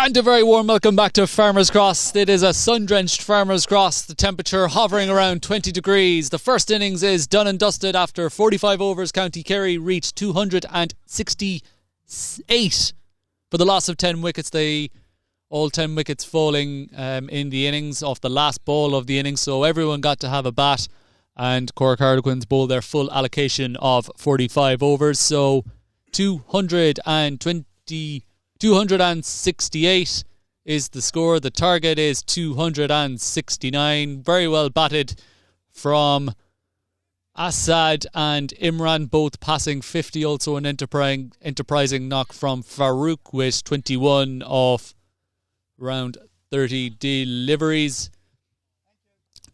And a very warm welcome back to Farmers Cross. It is a sun-drenched Farmers Cross. The temperature hovering around 20 degrees. The first innings is done and dusted after 45 overs. County Kerry reached 268 for the loss of 10 wickets. All 10 wickets falling in the innings off the last ball of the innings. So everyone got to have a bat. And Cork Harlequins bowled their full allocation of 45 overs. So 268 is the score. The target is 269. Very well batted from Assad and Imran, both passing 50. Also an enterprising knock from Farouk with 21 off around 30 deliveries.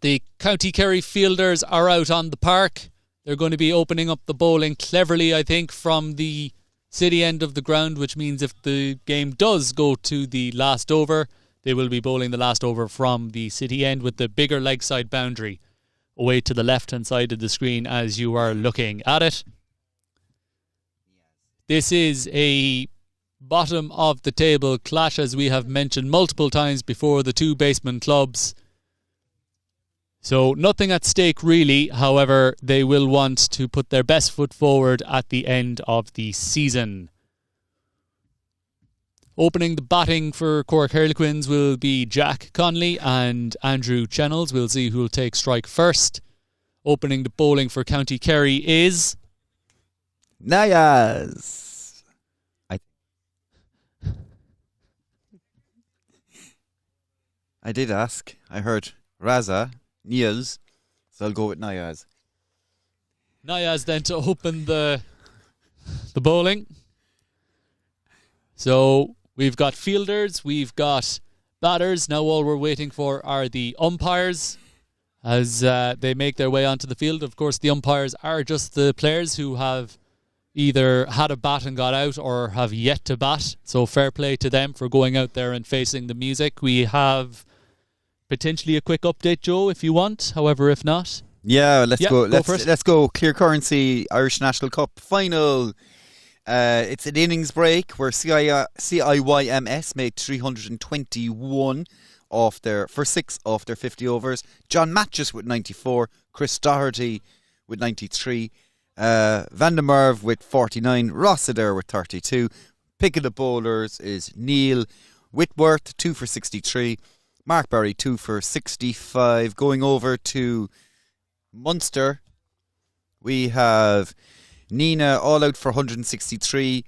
The County Kerry fielders are out on the park. They're going to be opening up the bowling cleverly, I think, from the city end of the ground, which means if the game does go to the last over, they will be bowling the last over from the city end with the bigger leg side boundary away to the left hand side of the screen as you are looking at it. This is a bottom of the table clash, as we have mentioned multiple times before, the two baseman clubs. So nothing at stake really. However, they will want to put their best foot forward at the end of the season. Opening the batting for Cork Harlequins will be Jack Conley and Andrew Chennels. We'll see who will take strike first. Opening the bowling for County Kerry is Nayaz. I did ask. I heard Raza. Niels, so I'll go with Nayaz. Nayaz then to open the bowling. So we've got fielders, we've got batters. Now all we're waiting for are the umpires as they make their way onto the field. Of course, the umpires are just the players who have either had a bat and got out or have yet to bat. So fair play to them for going out there and facing the music. We have potentially a quick update, Joe, if you want. However, if not, let's go. For it. Let's go. Clear Currency Irish National Cup final. It's an innings break where CIYMS made 321 for 6 off their 50 overs. John Matches with 94. Chris Doherty with 93. Van der Merwe with 49. Rossiter with 32. Pick of the bowlers is Neil Whitworth, 2 for 63. Mark Barry, 2 for 65. Going over to Munster, we have Nina all out for 163.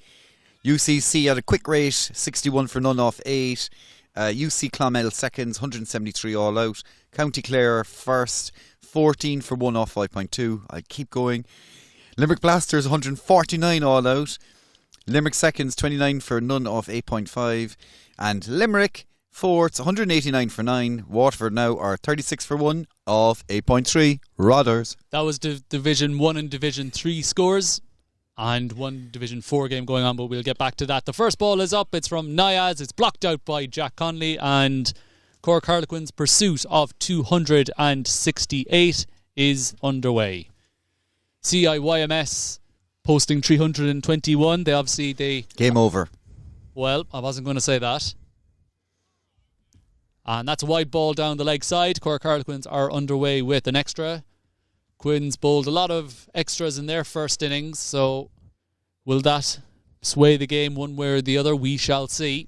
UCC at a quick rate, 61 for none off 8. UC Clonmel seconds, 173 all out. County Clare first, 14 for 1 off 5.2. I keep going. Limerick Blasters, 149 all out. Limerick seconds, 29 for none off 8.5. And Limerick fourths, 189 for 9. Waterford now are 36 for 1 off 8.3. Rodders. That was Division 1 and Division 3 scores. And one Division 4 game going on, but we'll get back to that. The first ball is up. It's from Nayaz. It's blocked out by Jack Conley. And Cork Harlequins' pursuit of 268 is underway. CIYMS posting 321. Game over. Well, I wasn't going to say that. And that's a wide ball down the leg side. Cork Harlequins are underway with an extra. Quins bowled a lot of extras in their first innings, so will that sway the game one way or the other? We shall see.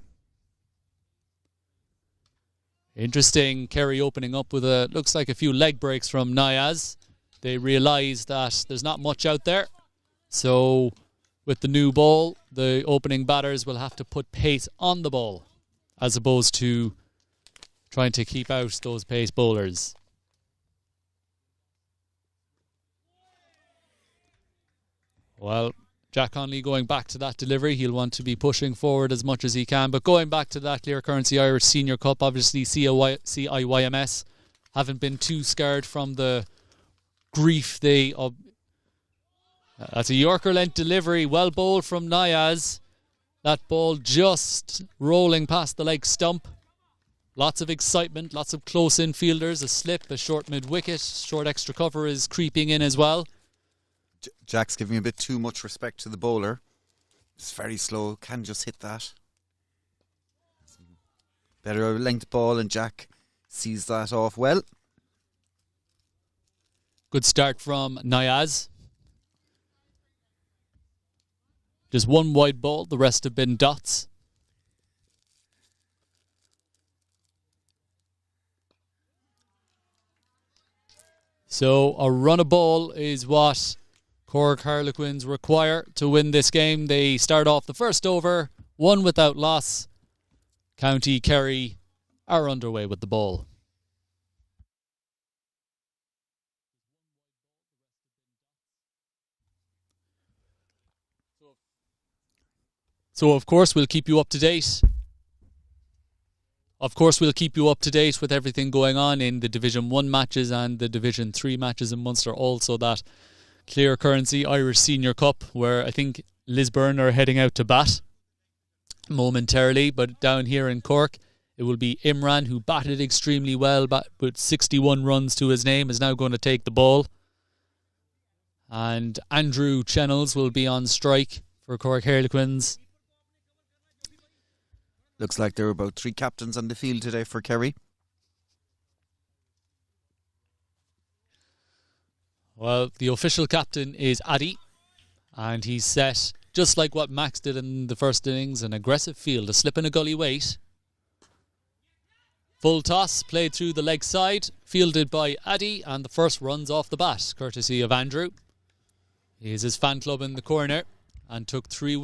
Interesting. Kerry opening up with looks like a few leg breaks from Nayaz. They realise that there's not much out there. So with the new ball, the opening batters will have to put pace on the ball as opposed to trying to keep out those pace bowlers. Well, Jack Conley going back to that delivery. He'll want to be pushing forward as much as he can. But going back to that Clear Currency Irish Senior Cup, obviously CIYMS haven't been too scared from the grief that's a Yorker-length delivery. Well bowled from Nayaz. That ball just rolling past the leg stump. Lots of excitement, lots of close infielders, a slip, a short mid-wicket, short extra cover is creeping in as well. Jack's giving a bit too much respect to the bowler. It's very slow, can just hit that. Better length ball, and Jack sees that off well. Good start from Niaz. Just one wide ball, the rest have been dots. So a run of ball is what Cork Harlequins require to win this game. They start off the first over, 1 without loss. County Kerry are underway with the ball. So of course we'll keep you up to date. With everything going on in the Division 1 matches and the Division 3 matches in Munster. Also that Clear Currency Irish Senior Cup, where I think Lisburn are heading out to bat momentarily. But down here in Cork, it will be Imran, who batted extremely well, with 61 runs to his name, is now going to take the ball. And Andrew Chennels will be on strike for Cork Harlequins. Looks like there are about 3 captains on the field today for Kerry. Well, the official captain is Addy, and he's set, just like what Max did in the first innings, an aggressive field, a slip and a gully weight. Full toss, played through the leg side, fielded by Addy, and the first runs off the bat, courtesy of Andrew. He is his fan club in the corner, and took 3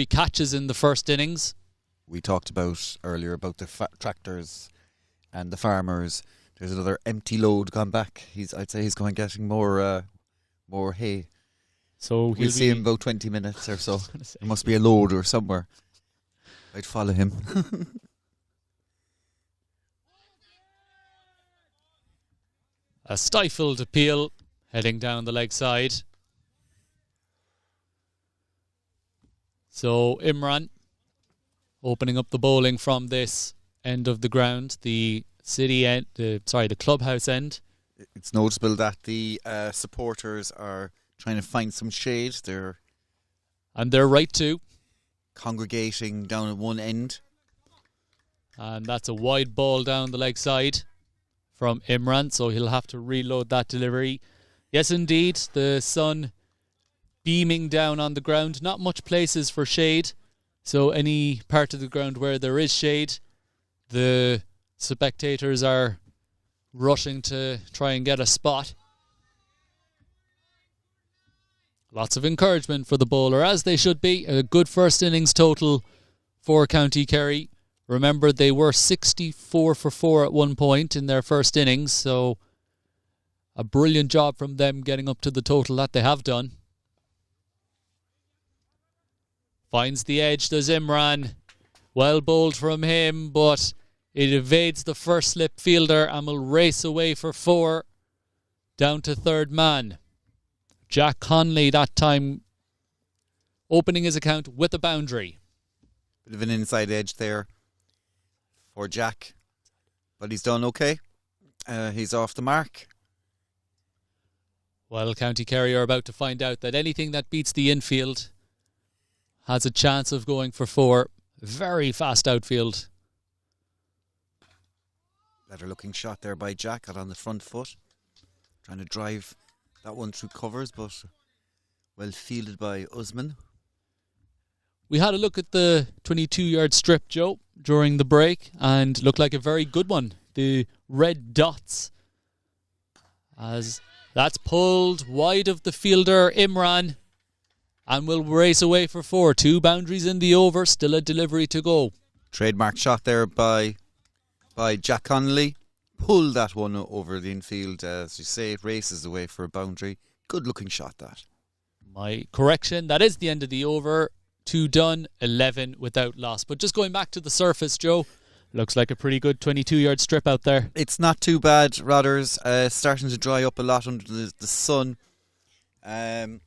catches in the first innings. We talked about earlier about the tractors and the farmers. There's another empty load gone back. I'd say he's going getting more hay. So we'll see him in about 20 minutes or so. There must be a loader somewhere. I'd follow him. A stifled appeal heading down the leg side. So Imran opening up the bowling from this end of the ground, the city end, the clubhouse end. It's noticeable that the supporters are trying to find some shade. They're right too. Congregating down at one end. And that's a wide ball down the leg side from Imran, so he'll have to reload that delivery. Yes, indeed, the sun beaming down on the ground. Not much places for shade, so any part of the ground where there is shade, the spectators are rushing to try and get a spot. Lots of encouragement for the bowler, as they should be. A good first innings total for County Kerry. Remember, they were 64 for 4 at one point in their first innings, so a brilliant job from them getting up to the total that they have done. Finds the edge, does Imran. Well bowled from him, but it evades the first slip fielder and will race away for 4 down to third man. Jack Conley that time opening his account with a boundary. Bit of an inside edge there for Jack, but he's done okay. He's off the mark. Well, County Kerry are about to find out that anything that beats the infield has a chance of going for 4. Very fast outfield. Better looking shot there by Jack, got on the front foot. Trying to drive that one through covers, but well fielded by Usman. We had a look at the 22-yard strip, Joe, during the break, and looked like a very good one. The red dots, as that's pulled wide of the fielder, Imran, and will race away for 4. 2 boundaries in the over, still a delivery to go. Trademark shot there by Jack Connolly. Pulled that one over the infield. As you say, it races away for a boundary. Good looking shot, that. My correction, that is the end of the over. 2 done, 11 without loss. But just going back to the surface, Joe, looks like a pretty good 22-yard strip out there. It's not too bad, Rodders. Starting to dry up a lot under the sun. I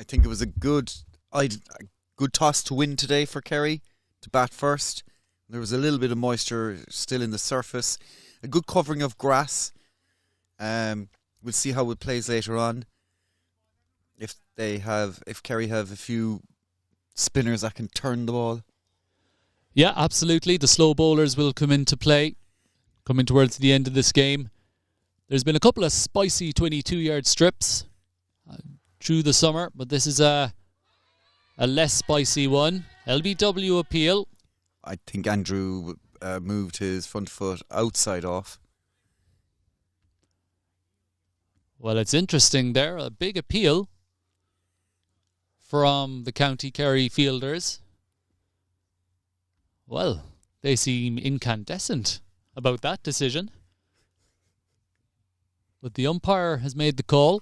think it was a good toss to win today for Kerry, to bat first. There was a little bit of moisture still in the surface. A good covering of grass. We'll see how it plays later on. If Kerry have a few spinners that can turn the ball. Yeah, absolutely. The slow bowlers will come into play, coming towards the end of this game. There's been a couple of spicy 22-yard strips through the summer, but this is a less spicy one. LBW appeal. I think Andrew moved his front foot outside off. Well, it's interesting there. A big appeal from the County Kerry fielders. Well, they seem incandescent about that decision. But the umpire has made the call.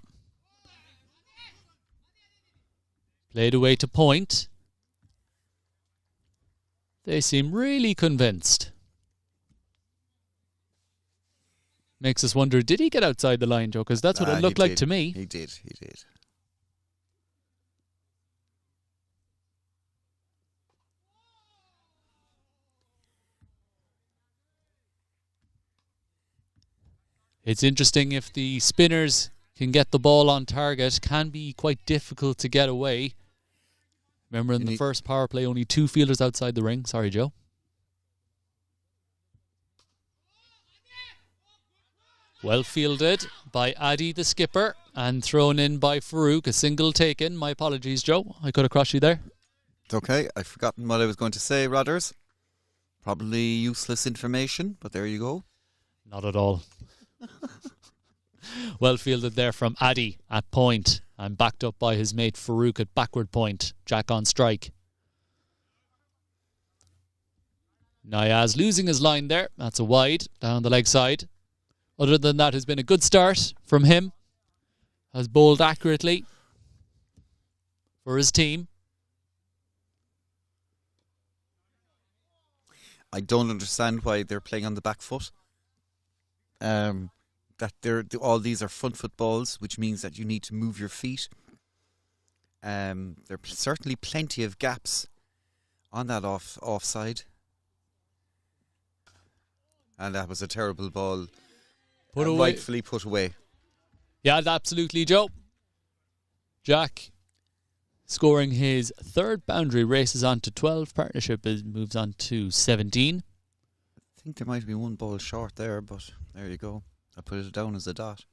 Played away to point. They seem really convinced. Makes us wonder, did he get outside the line, Joe? Because that's what it looked like to me. He did. It's interesting if the spinners can get the ball on target. Can be quite difficult to get away. Remember in the first power play, only 2 fielders outside the ring. Sorry, Joe. Well fielded by Addy, the skipper, and thrown in by Farouk. A single taken. My apologies, Joe. I could have crossed you there. It's okay. I've forgotten what I was going to say, Rodders. Probably useless information, but there you go. Not at all. Well fielded there from Addy at point and backed up by his mate Farouk at backward point. Jack on strike. Nayaz losing his line there. That's a wide down the leg side. Other than that, has been a good start from him. Has bowled accurately for his team. I don't understand why they're playing on the back foot. That all these are front foot balls, which means that you need to move your feet. There are certainly plenty of gaps on that offside. And that was a terrible ball. Put away. Rightfully put away. Yeah, absolutely, Joe. Jack scoring his 3rd boundary, races on to 12. Partnership moves on to 17. I think there might be one ball short there, but there you go. I put it down as a dot.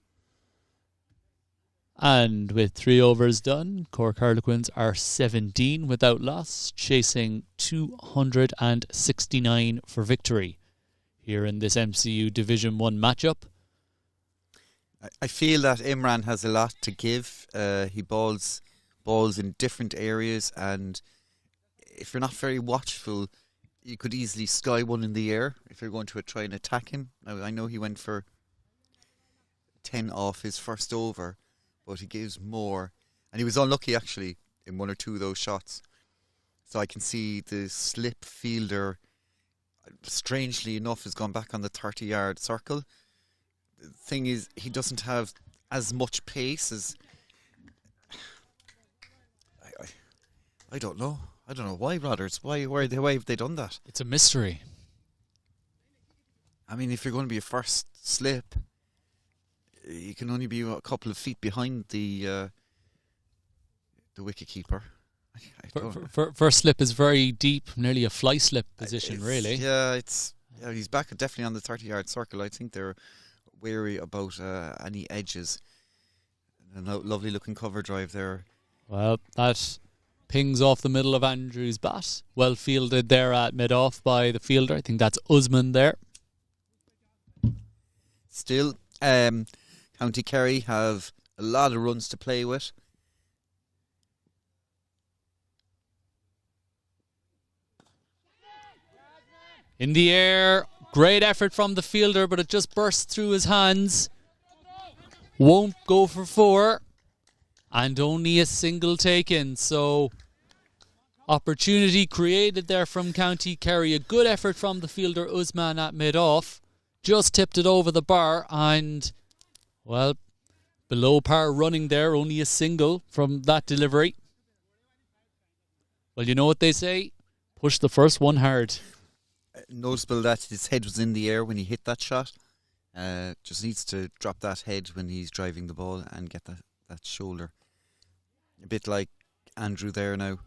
And with 3 overs done, Cork Harlequins are 17 without loss, chasing 269 for victory here in this MCU Division 1 matchup. I feel that Imran has a lot to give. He balls in different areas, and if you're not very watchful, you could easily sky one in the air if you're going to try and attack him. Now, I know he went for 10 off his first over, but he gives more. And he was unlucky, actually, in 1 or 2 of those shots. So I can see the slip fielder, strangely enough, has gone back on the 30-yard circle. The thing is, he doesn't have as much pace as... I don't know. I don't know why, Rodders. Why have they done that? It's a mystery. I mean, if you're going to be a first slip, you can only be a couple of feet behind the wicket keeper. First slip is very deep, nearly a fly slip position, really. Yeah, he's back definitely on the 30-yard circle. I think they're wary about any edges. A lovely looking cover drive there. Well, that pings off the middle of Andrew's bat. Well fielded there at mid-off by the fielder. I think that's Usman there. Still, County Kerry have a lot of runs to play with. In the air, great effort from the fielder, but it just burst through his hands. Won't go for 4. And only a single taken. So, opportunity created there from County Kerry. A good effort from the fielder Usman at mid-off. Just tipped it over the bar and, well, below par running there. Only a single from that delivery. Well, you know what they say? Push the first one hard. Noticeable that his head was in the air when he hit that shot. Just needs to drop that head when he's driving the ball and get that shoulder. A bit like Andrew there now.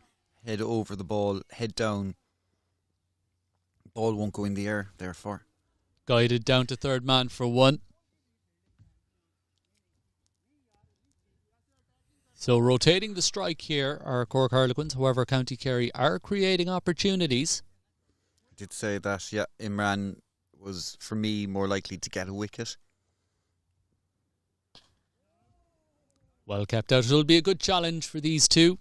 Head over the ball, head down. Ball won't go in the air, therefore. Guided down to third man for 1. So rotating the strike here are Cork Harlequins. However, County Kerry are creating opportunities. I did say that, yeah, Imran was, for me, more likely to get a wicket. Well kept out. It'll be a good challenge for these two.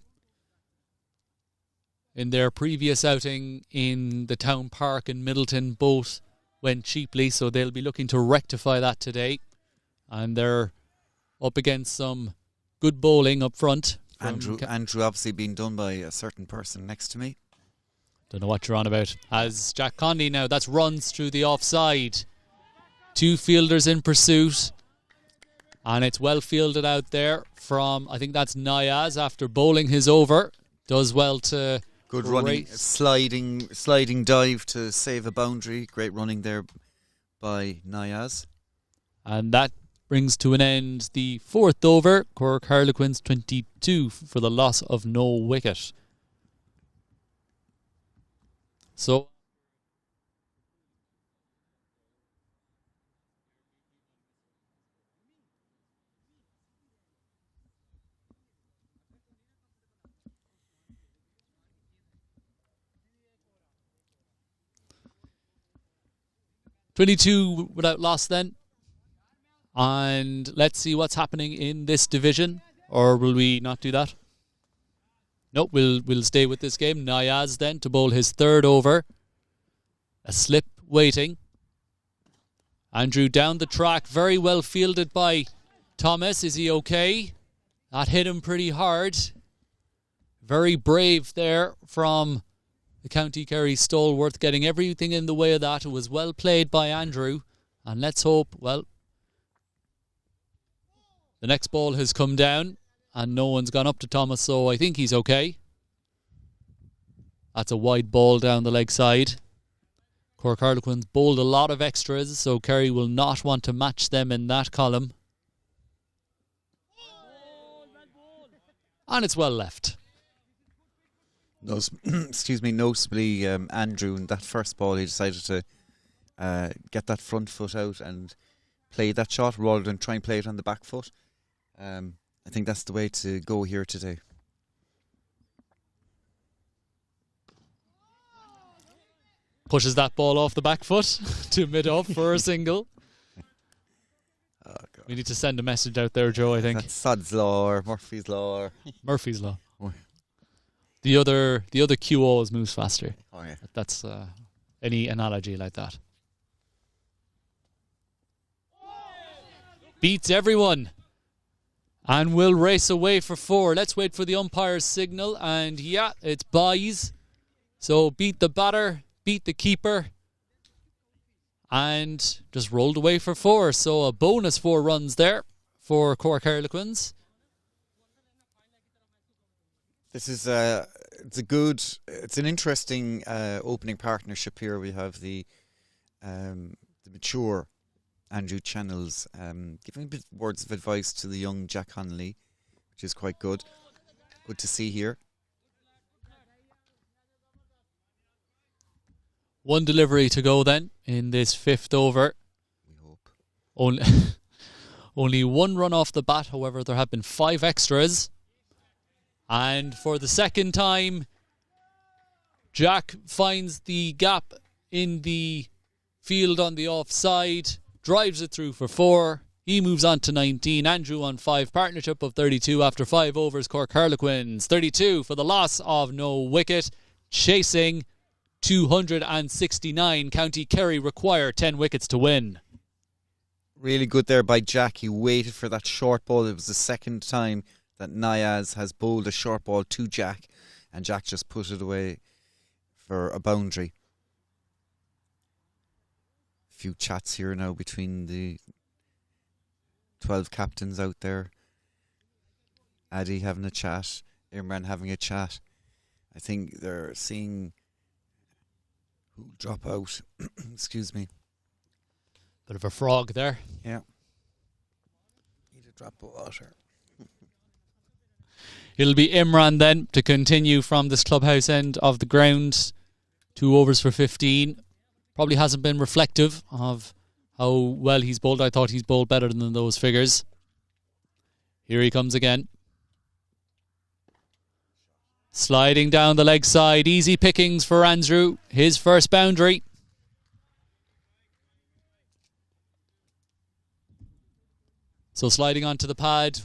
In their previous outing in the town park in Middleton, both went cheaply, so they'll be looking to rectify that today. And they're up against some good bowling up front. Andrew obviously being done by a certain person next to me. Don't know what you're on about. As Jack Conley now, that's runs through the offside. 2 fielders in pursuit. And it's well fielded out there from, I think that's Nayaz after bowling his over. Does well to... Good running, sliding dive to save a boundary. Great running there by Nayaz. And that brings to an end the 4th over. Cork Harlequins 22 for the loss of no wicket. So... ...22 without loss then. And let's see what's happening in this division. Or will we not do that? Nope, we'll stay with this game. Nayaz then to bowl his 3rd over. A slip waiting. Andrew down the track. Very well fielded by Thomas. Is he okay? That hit him pretty hard. Very brave there from the County Kerry stalwart, getting everything in the way of that. It was well played by Andrew. And let's hope, well, the next ball has come down and no one's gone up to Thomas, so I think he's okay. That's a wide ball down the leg side. Cork Harlequins bowled a lot of extras, so Kerry will not want to match them in that column. And it's well left. Noticeably, Andrew, in that first ball, he decided to get that front foot out and play that shot rather than try and play it on the back foot. I think that's the way to go here today. Pushes that ball off the back foot to mid-off for a single. Oh, God. We need to send a message out there, Joe, I think. That's Sod's Law or Murphy's Law. Murphy's Law. Oh. The other cue always moves faster. Oh, yeah. That's any analogy like that. Beats everyone. And will race away for 4. Let's wait for the umpire's signal. And yeah, it's buys. So beat the batter, beat the keeper. And just rolled away for 4. So a bonus 4 runs there for Cork Harlequins. This is it's an interesting opening partnership here. We have the mature Andrew Channels giving a bit words of advice to the young Jack Connolly, which is quite good. Good to see here. 1 delivery to go then in this 5th over. We hope. Only 1 run off the bat. However, there have been 5 extras. And for the 2nd time, Jack finds the gap in the field on the offside. Drives it through for 4. He moves on to 19. Andrew on 5. Partnership of 32 after 5 overs. Cork Harlequins 32 for the loss of no wicket. Chasing 269. County Kerry require 10 wickets to win. Really good there by Jack. He waited for that short ball. It was the 2nd time that Nayaz has bowled a short ball to Jack, and Jack just put it away for a boundary. Few chats here now between the 12 captains out there. Addy having a chat, Imran having a chat. I think they're seeing who'll drop out. Excuse me. Bit of a frog there. Yeah. Need a drop of water. It'll be Imran then to continue from this clubhouse end of the ground. 2 overs for 15. probably hasn't been reflective of how well he's bowled. I thought he's bowled better than those figures. Here he comes again. Sliding down the leg side. Easy pickings for Andrew. His first boundary. So sliding onto the pad,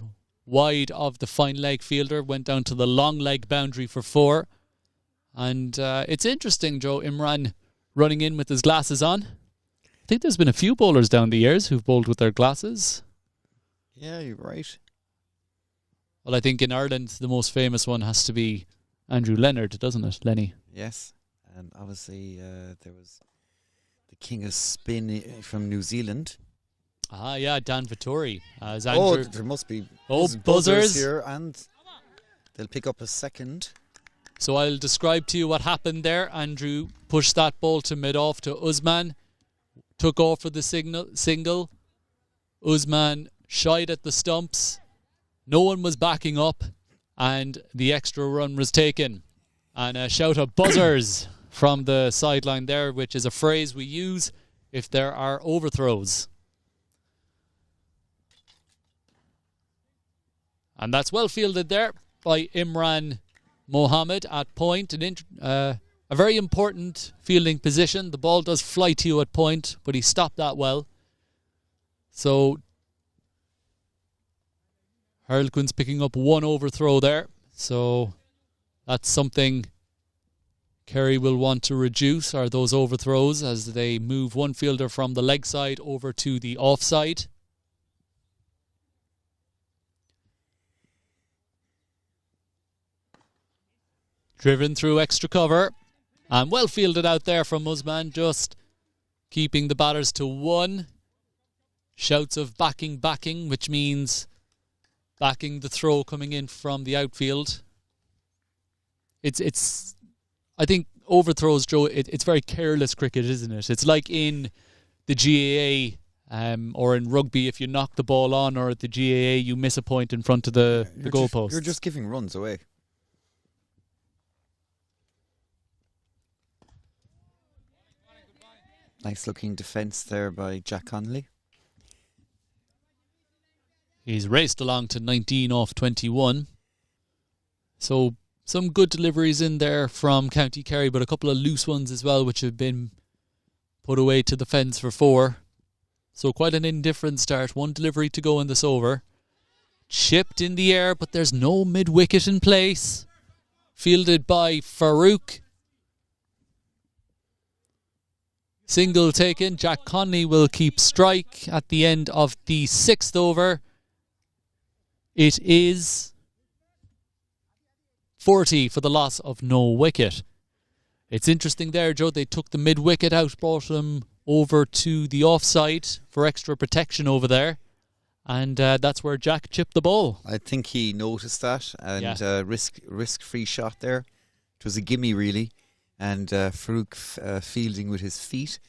wide of the fine leg fielder, went down to the long leg boundary for 4. And it's interesting, Joe, Imran running in with his glasses on. I think there's been a few bowlers down the years who've bowled with their glasses. Yeah, you're right. Well, I think in Ireland, the most famous one has to be Andrew Leonard, doesn't it, Lenny? Yes, and obviously there was the king of spin from New Zealand. Ah, yeah, Dan Vittori. As Andrew. There must be buzzers here, and they'll pick up a second. So I'll describe to you what happened there. Andrew pushed that ball to mid-off to Usman, took off for the single. Usman shied at the stumps. No one was backing up, and the extra run was taken. And a shout of buzzers from the sideline there, which is a phrase we use if there are overthrows. And that's well fielded there by Imran Mohammed at point. A very important fielding position. The ball does fly to you at point, but he stopped that well. So Harlequins picking up one overthrow there. So that's something Kerry will want to reduce, are those overthrows, as they move one fielder from the leg side over to the offside. Driven through extra cover. And well fielded out there from Usman, just keeping the batters to 1. Shouts of backing, which means backing the throw coming in from the outfield. It's I think overthrows, Joe, it's very careless cricket, isn't it? It's like in the GAA or in rugby, if you knock the ball on, or at the GAA you miss a point in front of the goalpost. You're just giving runs away. Nice looking defence there by Jack Connolly. He's raced along to 19 off 21. So some good deliveries in there from County Kerry, but a couple of loose ones as well, which have been put away to the fence for 4. So quite an indifferent start. 1 delivery to go in this over. Chipped in the air, but there's no mid-wicket in place. Fielded by Farouk. Single taken. Jack Conley will keep strike at the end of the 6th over. It is 40 for the loss of no wicket. It's interesting there, Joe. They took the mid-wicket out, brought him over to the offside for extra protection over there. And that's where Jack chipped the ball. I think he noticed that, and risk-free shot there. It was a gimme, really. And Farouk fielding with his feet.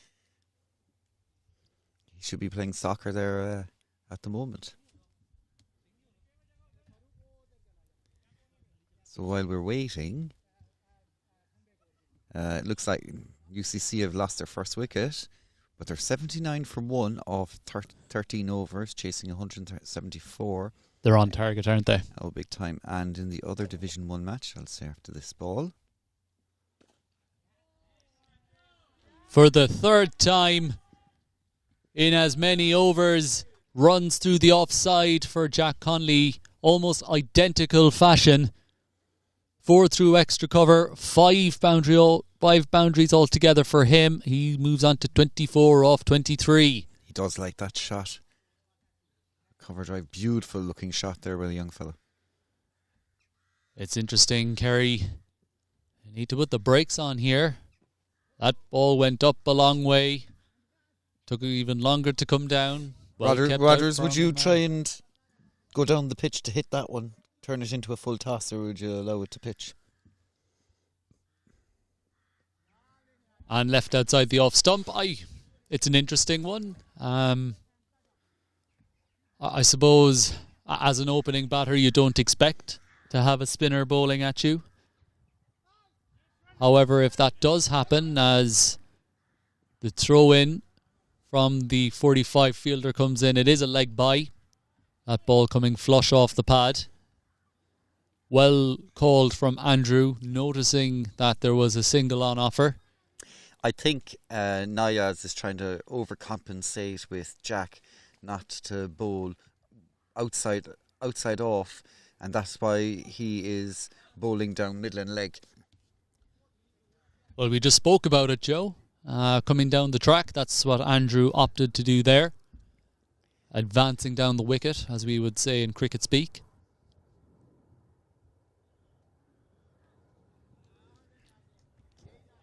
He should be playing soccer there at the moment. So while we're waiting, it looks like UCC have lost their first wicket, but they're 79 for 1 of 13 overs, chasing 174. They're on target, aren't they? Oh, big time. And in the other Division 1 match, I'll say after this ball. For the 3rd time in as many overs, runs through the offside for Jack Conley, almost identical fashion. 4 through extra cover, 5 boundaries altogether for him. He moves on to 24 off 23. He does like that shot. Cover drive, beautiful looking shot there by the young fella. It's interesting, Kerry. You need to put the brakes on here. That ball went up a long way. Took even longer to come down. Rodgers, would you try and go down the pitch to hit that one? Turn it into a full toss, or would you allow it to pitch? And left outside the off stump. It's an interesting one. I suppose as an opening batter you don't expect to have a spinner bowling at you. However, if that does happen, as The throw in from the 45 fielder comes in. It is a leg bye. That ball coming flush off the pad. Well called from Andrew, noticing that there was a single on offer. I think Nayaz is trying to overcompensate with Jack not to bowl outside off, and that's why he is bowling down middle and leg. Well, we just spoke about it, Joe. Coming down the track, that's what Andrew opted to do there. Advancing down the wicket, as we would say in cricket speak.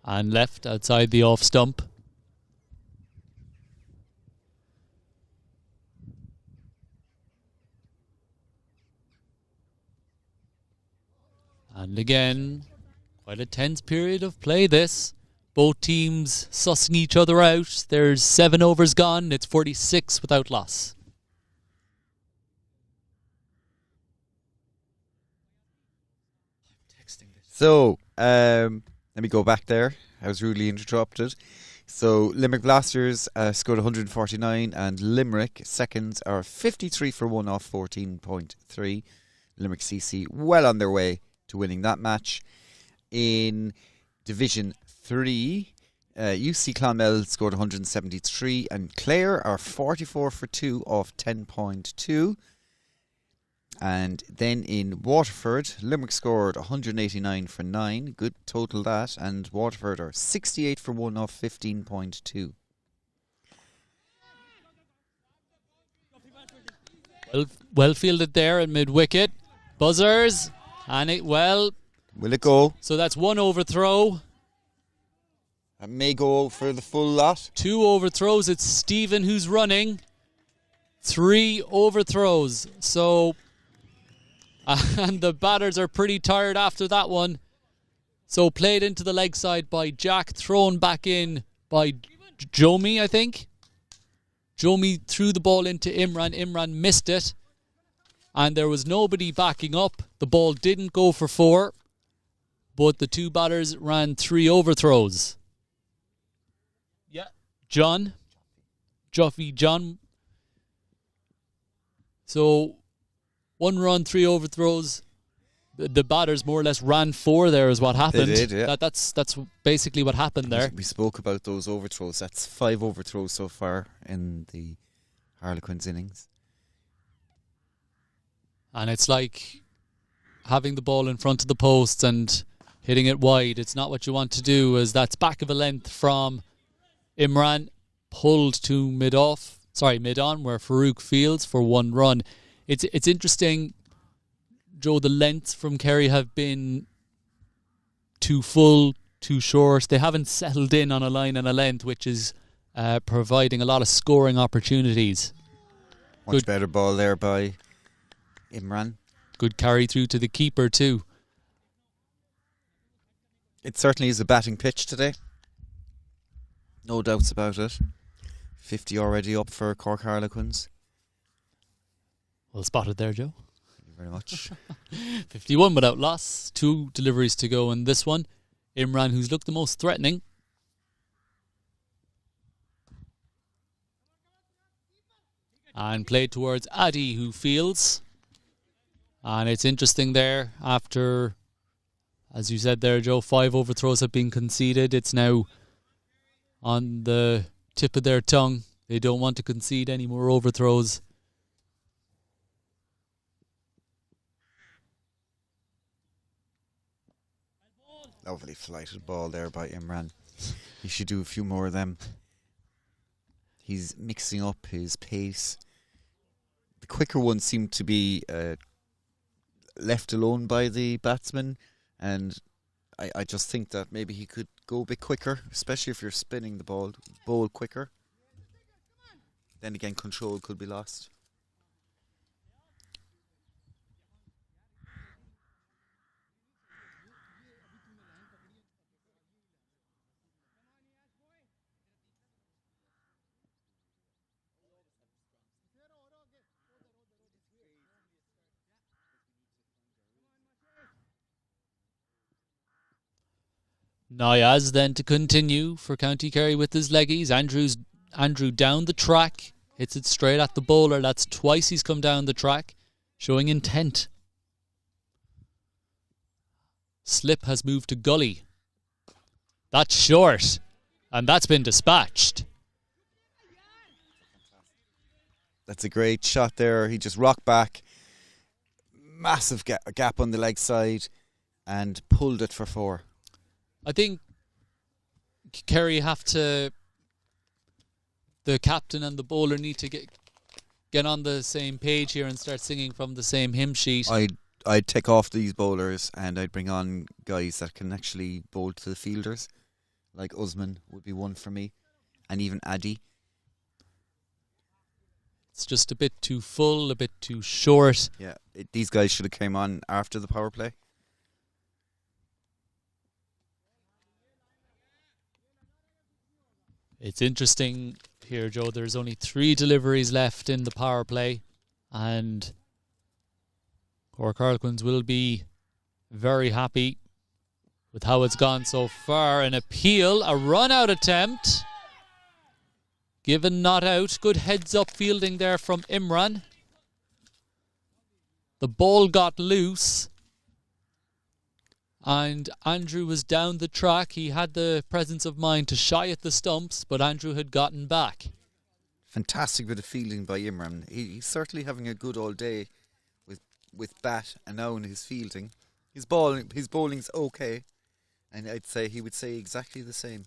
And left outside the off stump. And again, quite a tense period of play this. Both teams sussing each other out. There's 7 overs gone. It's 46 without loss. So, let me go back there. I was rudely interrupted. So, Limerick Blasters scored 149 and Limerick seconds are 53 for 1 off 14.3. Limerick CC well on their way to winning that match. In Division 3, UC Clonmel scored 173 and Clare are 44 for 2 off 10.2. And then in Waterford, Limerick scored 189 for 9. Good total that. And Waterford are 68 for 1 off 15.2. Well fielded there at mid-wicket. Buzzers. And it, well... Will it go? So that's 1 overthrow. That may go for the full lot. 2 overthrows. It's Stephen who's running. 3 overthrows. So... and the batters are pretty tired after that one. So played into the leg side by Jack, thrown back in by Jomi, I think. Jomi threw the ball into Imran. Imran missed it. And there was nobody backing up. The ball didn't go for 4. But the 2 batters ran 3 overthrows. Yeah. John. Juffy John. So... 1 run, 3 overthrows. The batters more or less ran 4 there is what happened. They did, yeah. That's basically what happened there. We spoke about those overthrows. That's 5 overthrows so far in the Harlequins innings. And it's like having the ball in front of the posts and hitting it wide. It's not what you want to do, as that's back of a length from Imran, pulled to mid-on, where Farouk fields for 1 run. It's interesting, Joe, the lengths from Kerry have been too full, too short. They haven't settled in on a line and a length, which is providing a lot of scoring opportunities. Much better ball there by Imran. Good carry through to the keeper too. It certainly is a batting pitch today. No doubts about it. 50 already up for Cork Harlequins. Well spotted there, Joe. Thank you very much. 51 without loss. 2 deliveries to go in this one. Imran, who's looked the most threatening. And played towards Adi, who fields. And it's interesting there, after, as you said there, Joe, 5 overthrows have been conceded. It's now on the tip of their tongue. They don't want to concede any more overthrows. Lovely flighted ball there by Imran. He should do a few more of them. He's mixing up his pace. The quicker ones seem to be left alone by the batsman, and I just think that maybe he could go a bit quicker, especially if you're spinning the bowl quicker. Then again, control could be lost. Niaz then to continue for County Kerry with his leggies. Andrew down the track, hits it straight at the bowler. That's twice he's come down the track, showing intent. Slip has moved to gully. That's short, and that's been dispatched. That's a great shot there. He just rocked back. Massive gap on the leg side and pulled it for 4. I think Kerry have to... The captain and the bowler need to get on the same page here and start singing from the same hymn sheet. I'd take off these bowlers and I'd bring on guys that can actually bowl to the fielders. Like Usman would be one for me. And even Addy. It's just a bit too full, a bit too short. Yeah, these guys should have came on after the power play. It's interesting here, Joe. There's only 3 deliveries left in the power play, and Cork Harlequins will be very happy with how it's gone so far. An appeal, a run-out attempt. Given not out. Good heads-up fielding there from Imran. The ball got loose. And Andrew was down the track. He had the presence of mind to shy at the stumps, but Andrew had gotten back. Fantastic bit of fielding by Imran. He's certainly having a good all day with bat and now in his fielding. His bowling's okay. And I'd say he would say exactly the same.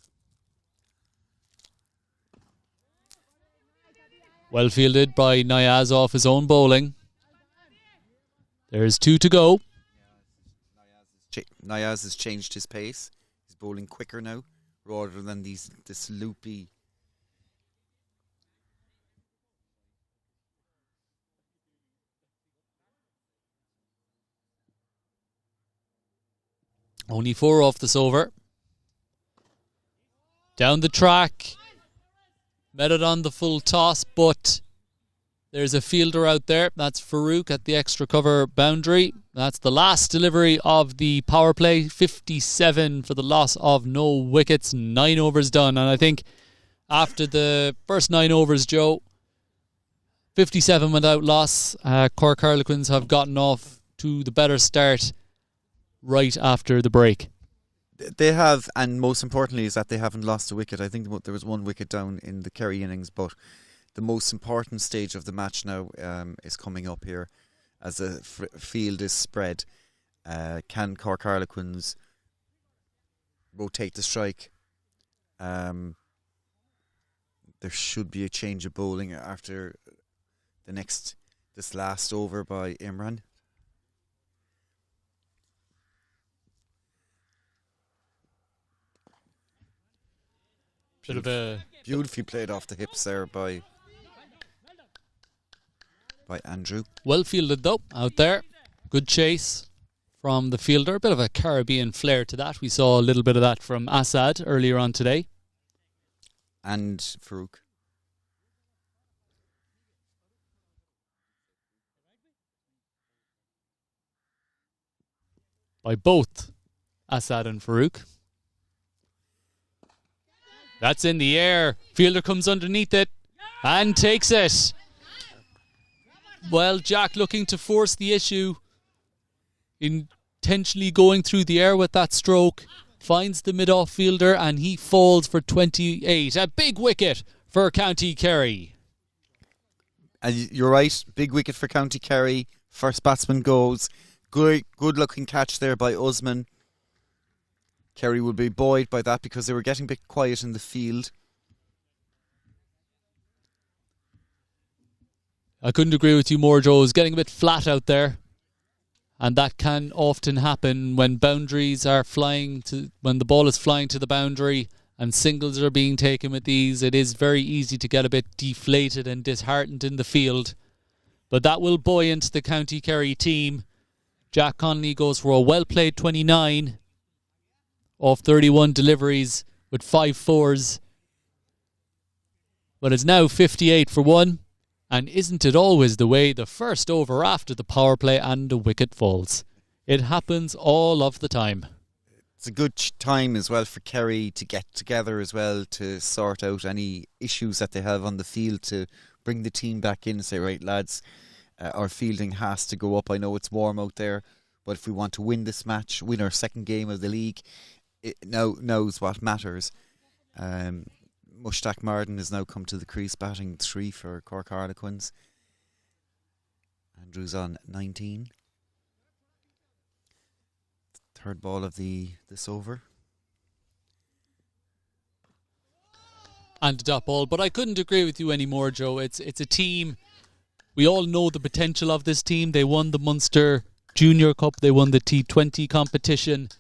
Well fielded by Niaz off his own bowling. There's 2 to go. Niaz has changed his pace. He's bowling quicker now rather than this loopy. Only 4 off this over. Down the track. Met it on the full toss, but there's a fielder out there. That's Farouk at the extra cover boundary. That's the last delivery of the power play. 57 for the loss of no wickets. 9 overs done. And I think after the first 9 overs, Joe, 57 without loss. Cork Harlequins have gotten off to the better start right after the break. They have, and most importantly is that they haven't lost a wicket. I think there was 1 wicket down in the Kerry innings, but the most important stage of the match now is coming up here as the field is spread. Can Cork Harlequins rotate the strike? There should be a change of bowling after this last over by Imran. Bit of a beautifully played off the hips there by Andrew. Well fielded though out there. Good chase from the fielder. A bit of a Caribbean flair to that. We saw a little bit of that from Assad earlier on today. And Farouk. By both Assad and Farouk. That's in the air. Fielder comes underneath it and takes it. Well, Jack looking to force the issue. Intentionally going through the air with that stroke. Finds the mid-off fielder and he falls for 28. A big wicket for County Kerry. And you're right. Big wicket for County Kerry. First batsman goes. Good looking catch there by Usman. Kerry will be buoyed by that because they were getting a bit quiet in the field. I couldn't agree with you more, Joe. It's getting a bit flat out there. And that can often happen when boundaries are when the ball is flying to the boundary and singles are being taken with these. It is very easy to get a bit deflated and disheartened in the field. But that will buoyant the County Kerry team. Jack Connolly goes for a well-played 29 off 31 deliveries with 5 fours. But it's now 58 for 1. And isn't it always the way the first over after the power play and a wicket falls? It happens all of the time. It's a good time as well for Kerry to get together as well to sort out any issues that they have on the field, to bring the team back in and say, right lads, our fielding has to go up. I know it's warm out there, but if we want to win this match, win our second game of the league, now's what matters. Mushtaq Marden has now come to the crease, batting 3 for Cork Harlequins. Andrew's on 19. Third ball of this over. And a dot ball, but I couldn't agree with you anymore, Joe. It's a team. We all know the potential of this team. They won the Munster Junior Cup. They won the T20 competition.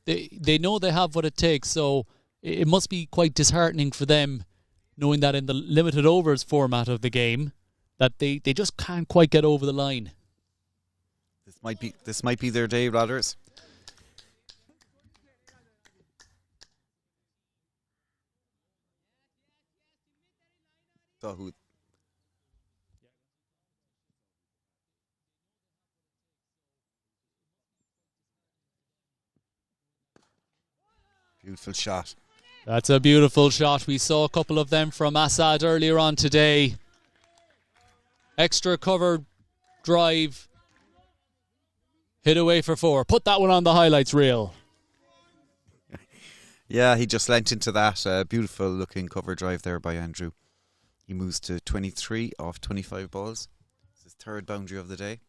They know they have what it takes, so it must be quite disheartening for them, knowing that in the limited overs format of the game, that they just can't quite get over the line. This might be their day, Rodders. So who? Beautiful shot. That's a beautiful shot. We saw a couple of them from Assad earlier on today. Extra cover drive. Hit away for 4. Put that one on the highlights reel. Yeah, he just lent into that. Beautiful looking cover drive there by Andrew. He moves to 23 off 25 balls. It's his third boundary of the day.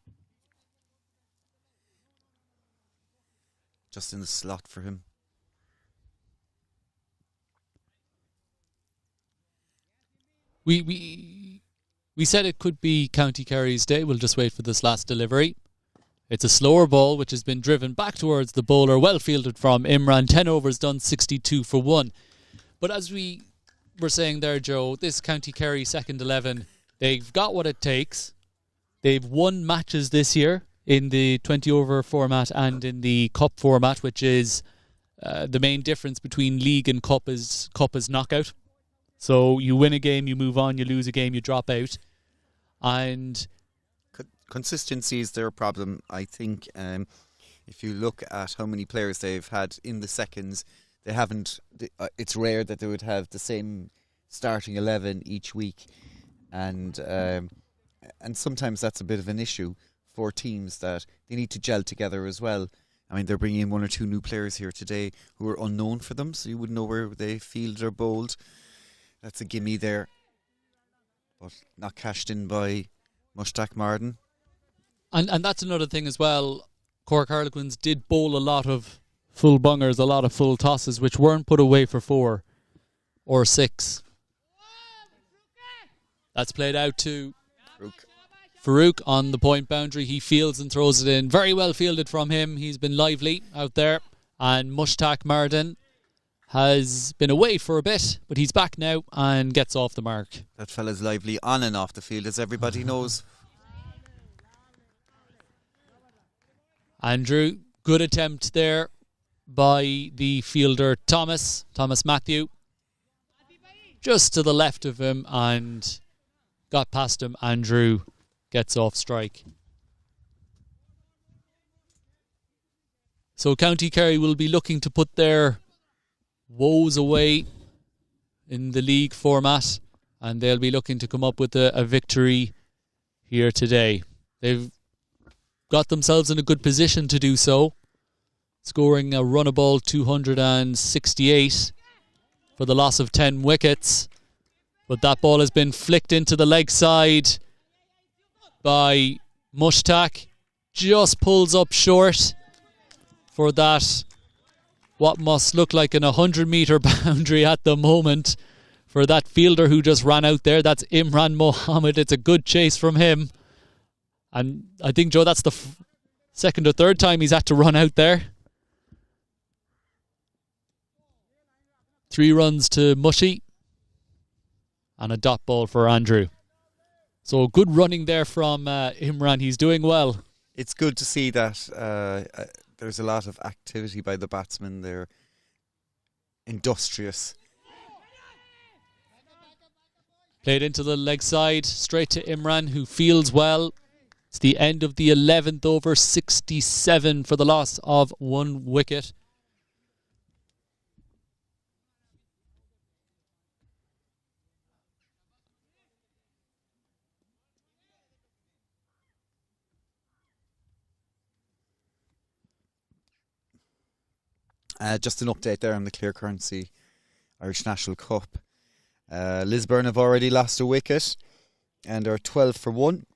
Just in the slot for him. We said it could be County Kerry's day. We'll just wait for this last delivery. It's a slower ball which has been driven back towards the bowler. Well fielded from Imran. 10 overs done, 62 for 1. But as we were saying there, Joe, this County Kerry second 11, they've got what it takes. They've won matches this year in the 20 over format and in the cup format, which is the main difference between league and cup is knockout. So you win a game, you move on. You lose a game, you drop out. And consistency is their problem, I think. If you look at how many players they've had in the seconds, they haven't. It's rare that they would have the same starting 11 each week, and sometimes that's a bit of an issue for teams that they need to gel together as well. I mean, they're bringing in 1 or 2 new players here today who are unknown for them, so you wouldn't know where they field or bowled. That's a gimme there, but not cashed in by Mushtaq Marden. And that's another thing as well. Cork Harlequins did bowl a lot of full bungers, a lot of full tosses, which weren't put away for 4 or 6. That's played out to Farouk on the point boundary. He fields and throws it in. Very well fielded from him. He's been lively out there. And Mushtaq Marden has been away for a bit, but he's back now and gets off the mark. That fella's lively on and off the field, as everybody knows. Andrew, good attempt there by the fielder Thomas Matthew. Just to the left of him and got past him. Andrew gets off strike. So County Kerry will be looking to put their woes away in the league format, and they'll be looking to come up with a victory here today. They've got themselves in a good position to do so, scoring a runnable 268 for the loss of 10 wickets. But that ball has been flicked into the leg side by Mushtaq. Just pulls up short for that, what must look like an 100-metre boundary at the moment for that fielder who just ran out there. That's Imran Mohammed. It's a good chase from him. And I think, Joe, that's the second or third time he's had to run out there. 3 runs to Mushy and a dot ball for Andrew. So good running there from Imran. He's doing well. It's good to see that there's a lot of activity by the batsmen. They're industrious. Played into the leg side, straight to Imran, who fields well. It's the end of the 11th over, 67 for the loss of 1 wicket. Just an update there on the Clear Currency Irish National Cup. Lisburn have already lost a wicket and are 12 for 1.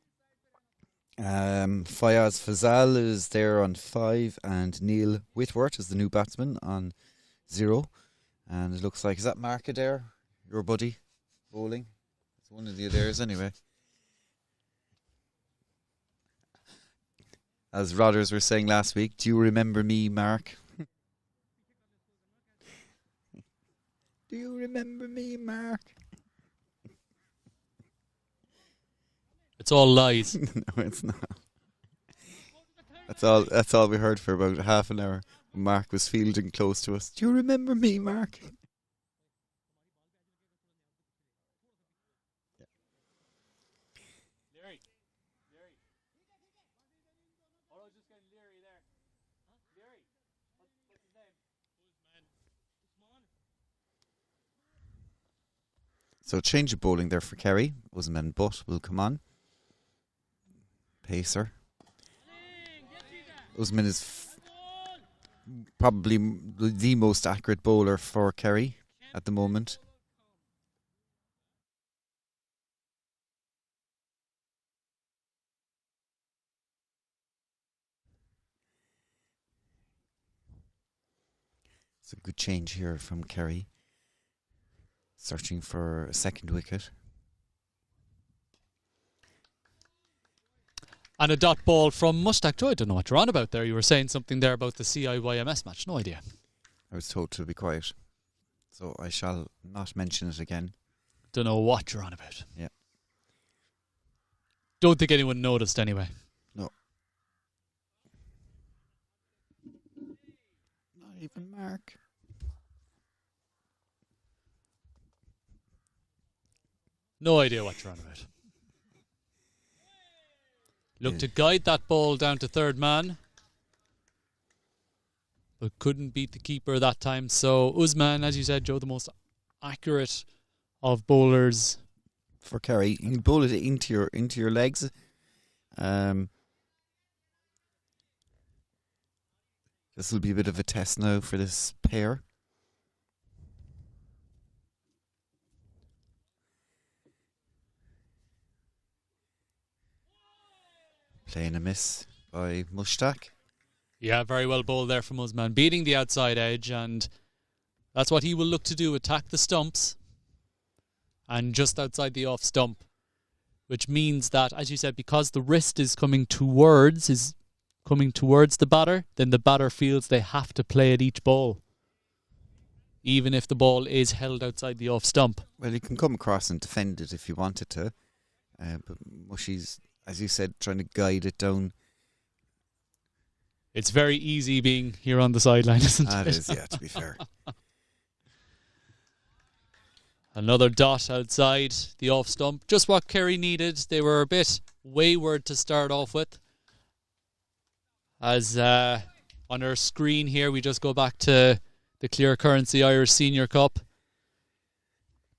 Fayaz Fazal is there on 5 and Neil Whitworth is the new batsman on 0. And it looks like, is that Mark Adair, your buddy, bowling? It's one of the Adairs anyway. As Rodders were saying last week, do you remember me, Mark? Do you remember me, Mark? It's all lies. No, it's not. That's all we heard for about half an hour when Mark was fielding close to us. Do you remember me, Mark? So change of bowling there for Kerry. Usman Butt will come on. Pacer. Usman is probably the most accurate bowler for Kerry at the moment. It's a good change here from Kerry. Searching for a second wicket. And a dot ball from Mushtaq Joe. I don't know what you're on about there. You were saying something there about the CIYMS match. No idea. I was told to be quiet. So I shall not mention it again. Don't know what you're on about. Yeah. Don't think anyone noticed anyway. No. Not even Mark. No idea what you're on about. Looked to guide that ball down to third man, but couldn't beat the keeper that time. So Usman, as you said, Joe, the most accurate of bowlers for Kerry. You can bowl it into your legs. This will be a bit of a test now for this pair. Playing a miss by Mushtaq. Yeah, very well bowled there from Usman, beating the outside edge, and that's what he will look to do, attack the stumps and just outside the off stump, which means that, as you said, because the wrist is coming towards the batter, then the batter feels they have to play at each ball, even if the ball is held outside the off stump. Well, you can come across and defend it if you wanted to, but Mushy's, as you said, trying to guide it down. It's very easy being here on the sideline, isn't it? It is, yeah, to be fair. Another dot outside the off stump. Just what Kerry needed. They were a bit wayward to start off with. As on our screen here, we just go back to the Clear Currency Irish Senior Cup.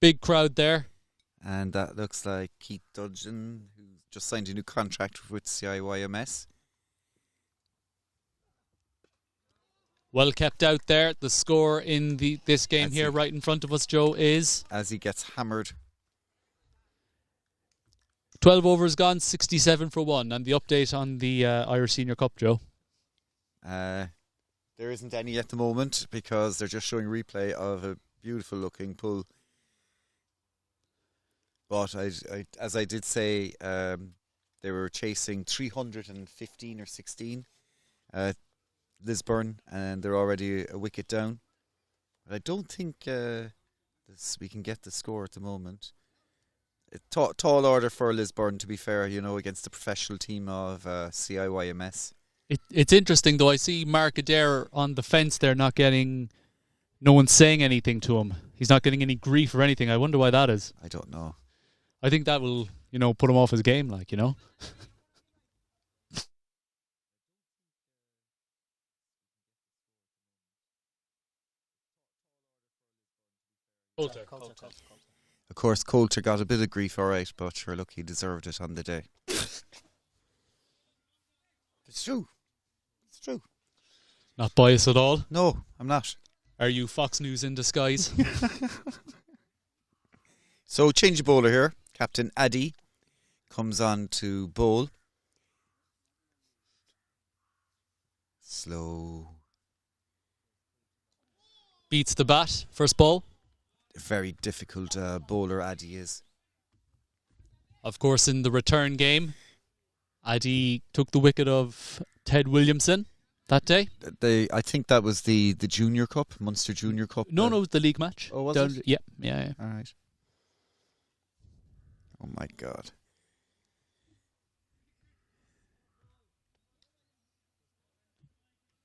Big crowd there. And that looks like Keith Dudgeon, who just signed a new contract with CIYMS. Well kept out there. The score in this game here right in front of us, Joe, is... As he gets hammered. 12 overs gone, 67 for 1. And the update on the Irish Senior Cup, Joe? There isn't any at the moment because they're just showing replay of a beautiful looking pull. But as I did say, they were chasing 315 or 16 Lisburn, and they're already a wicket down. But I don't think we can get the score at the moment. Tall order for Lisburn, to be fair, against the professional team of CIYMS. It's interesting, though. I see Mark Adair on the fence there, no one's saying anything to him. He's not getting any grief or anything. I wonder why that is. I don't know. I think that will, put him off his game, Coulter. Of course, Coulter got a bit of grief, all right, but sure, look, he deserved it on the day. It's true. It's true. Not biased at all. No, I'm not. Are you Fox News in disguise? So change of bowler here. Captain Addy comes on to bowl. Slow. Beats the bat. First ball. Very difficult bowler Addy is. Of course, in the return game, Addy took the wicket of Ted Williamson that day. I think that was the Junior Cup, Munster Junior Cup. No, it was the league match. Oh, was it? Yeah. All right. Oh, my God.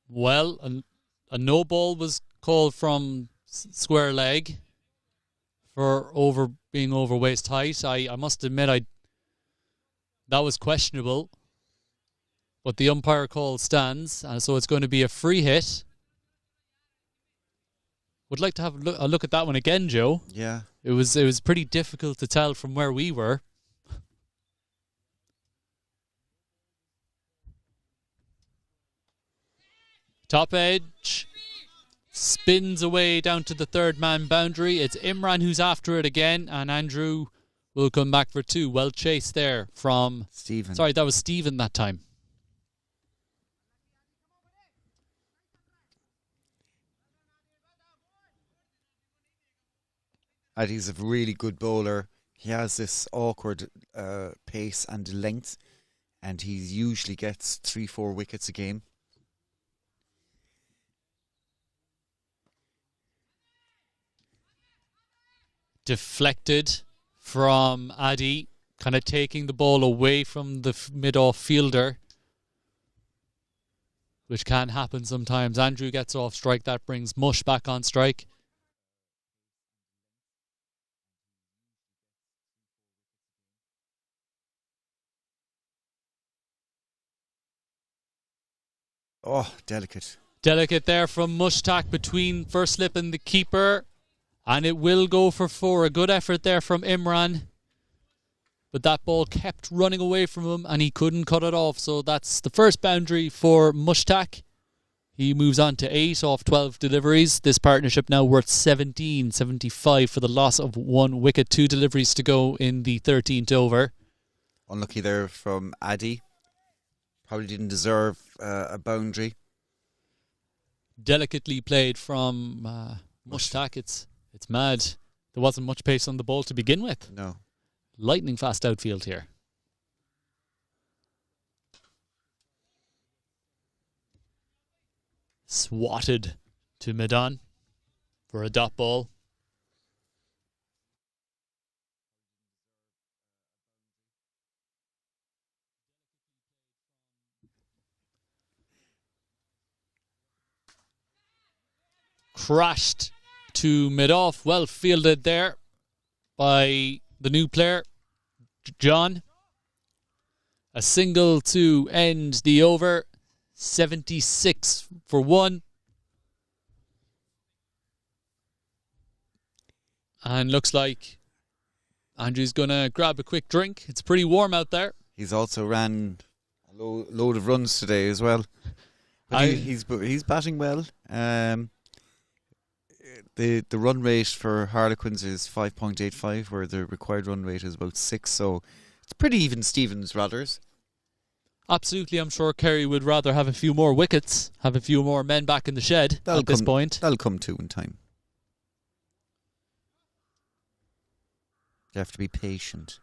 Well, a no ball was called from square leg for being over waist height. I must admit, that was questionable. But the umpire call stands, and so it's going to be a free hit. Would like to have a look at that one again, Joe. Yeah. It was pretty difficult to tell from where we were. Top edge. Spins away down to the third man boundary. It's Imran who's after it again, and Andrew will come back for two. Well chased there from Stephen. Sorry, that was Stephen that time. He's a really good bowler. He has this awkward pace and length, and he usually gets 3-4 wickets a game. Deflected from Addy, kind of taking the ball away from the mid-off fielder, which can happen sometimes. Andrew gets off strike. That brings Mush back on strike. Oh, delicate. Delicate there from Mushtaq between first slip and the keeper. And it will go for four. A good effort there from Imran. But that ball kept running away from him and he couldn't cut it off. So that's the first boundary for Mushtaq. He moves on to 8 off 12 deliveries. This partnership now worth 17.75 for the loss of 1 wicket. 2 deliveries to go in the 13th over. Unlucky there from Addy. Probably didn't deserve a boundary. Delicately played from Mushtaq. It's mad. There wasn't much pace on the ball to begin with. No. Lightning fast outfield here. Swatted to mid-on for a dot ball. Crashed to mid-off. Well fielded there by the new player, John. A single to end the over. 76 for 1. And looks like Andrew's going to grab a quick drink. It's pretty warm out there. He's also ran a load of runs today as well. But he's batting well. The run rate for Harlequins is 5.85, where the required run rate is about 6. So it's pretty even Stevens Rothers. Absolutely, I'm sure Kerry would rather have a few more wickets, have a few more men back in the shed at this point. That'll come too in time. You have to be patient.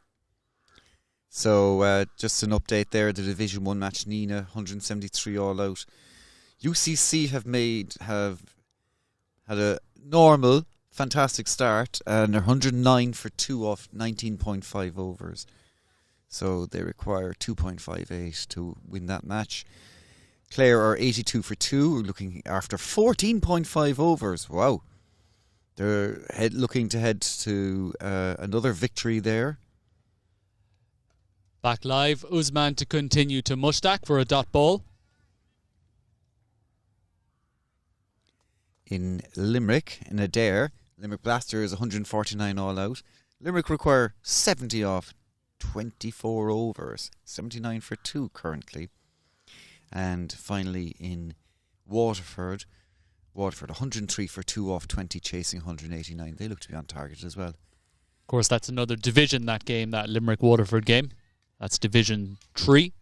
So just an update there. The Division 1 match, Nina, 173 all out. UCC have had a normal, fantastic start, and they're 109 for 2 off 19.5 overs. So they require 2.58 to win that match. Clare are 82 for 2, looking after 14.5 overs. Wow. They're looking to head to another victory there. Back live, Usman to continue to Mushtaq for a dot ball. In Limerick, in Adair, Limerick Blaster is 149 all out. Limerick require 70 off 24 overs, 79 for 2 currently. And finally in Waterford. Waterford 103 for 2 off 20, chasing 189. They look to be on target as well. Of course, that's another division, that game, that Limerick-Waterford game. That's Division 3.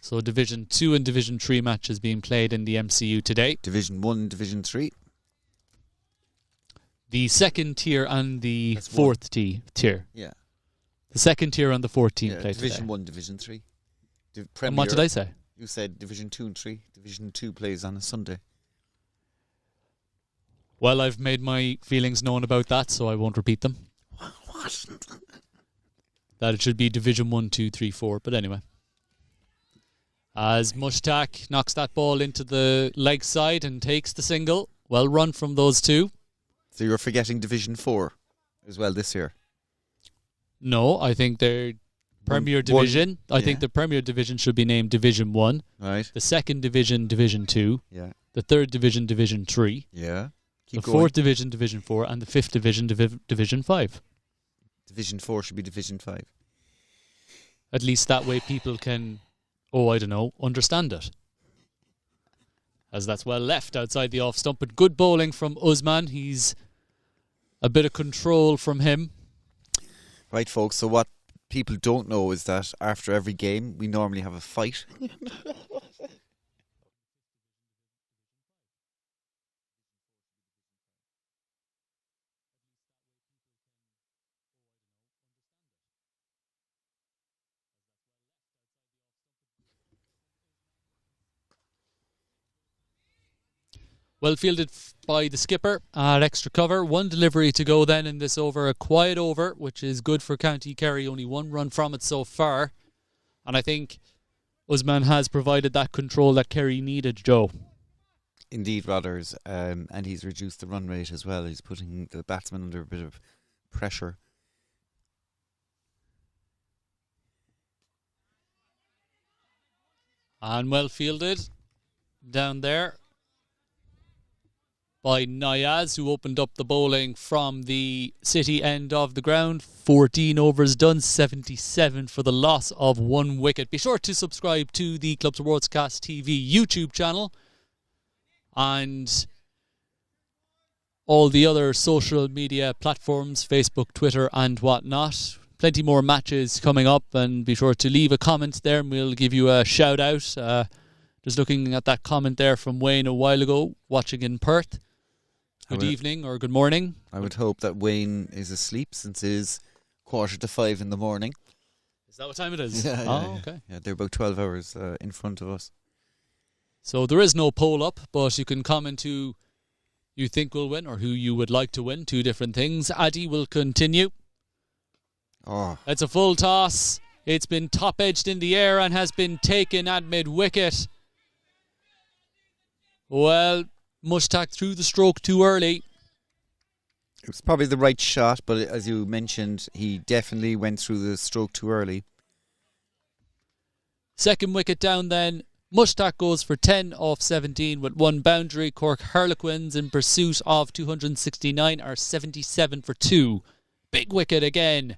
So Division 2 and Division 3 matches being played in the MCU today. Division 1, Division 3. The second tier and the That's fourth tier. Yeah. The second tier and the fourth team play Division today. 1, Division 3. And what did I say? You said Division 2 and 3. Division 2 plays on a Sunday. Well, I've made my feelings known about that, so I won't repeat them. What? That it should be Division 1, 2, 3, 4. But anyway. As Mushtaq knocks that ball into the leg side and takes the single. Well run from those two. So you're forgetting Division 4 as well this year? No, I think they're Premier Division. I think the Premier Division should be named Division 1. Right. The second division, Division 2. Yeah. The third division, Division 3. Yeah. The fourth division, Division 4. And the fifth division, Division 5. Division 4 should be Division 5. At least that way people can, understand it. As that's well left outside the off stump. But good bowling from Usman. He's a bit of control from him. Right, folks. So what people don't know is that after every game, we normally have a fight. Well fielded by the skipper at extra cover. One delivery to go then in this over. A quiet over, which is good for County Kerry. Only one run from it so far. And I think Usman has provided that control that Kerry needed, Joe. Indeed, Rodders. And he's reduced the run rate as well. He's putting the batsman under a bit of pressure. And well fielded down there by Nayaz, who opened up the bowling from the City end of the ground. 14 overs done, 77 for the loss of 1 wicket. Be sure to subscribe to the Club Sportscast TV YouTube channel and all the other social media platforms, Facebook, Twitter and whatnot. Plenty more matches coming up, and be sure to leave a comment there and we'll give you a shout out. Just looking at that comment there from Wayne a while ago, watching in Perth. Good evening or good morning. I would hope that Wayne is asleep since it is 4:45 in the morning. Is that what time it is? Yeah. Okay. Yeah, they're about 12 hours in front of us. So there is no poll up, but you can comment who you think will win or who you would like to win. 2 different things. Addy will continue. Oh. It's a full toss. It's been top-edged in the air and has been taken at mid-wicket. Well, Mushtaq threw the stroke too early. It was probably the right shot, but as you mentioned, he definitely went through the stroke too early. Second wicket down then. Mushtaq goes for 10 off 17 with 1 boundary. Cork Harlequins in pursuit of 269 are 77 for 2. Big wicket again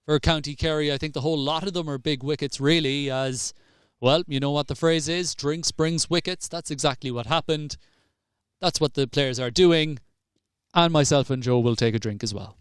for County Kerry. I think the whole lot of them are big wickets really, as, well, you know what the phrase is, drinks brings wickets. That's exactly what happened. That's what the players are doing. And myself and Joe will take a drink as well.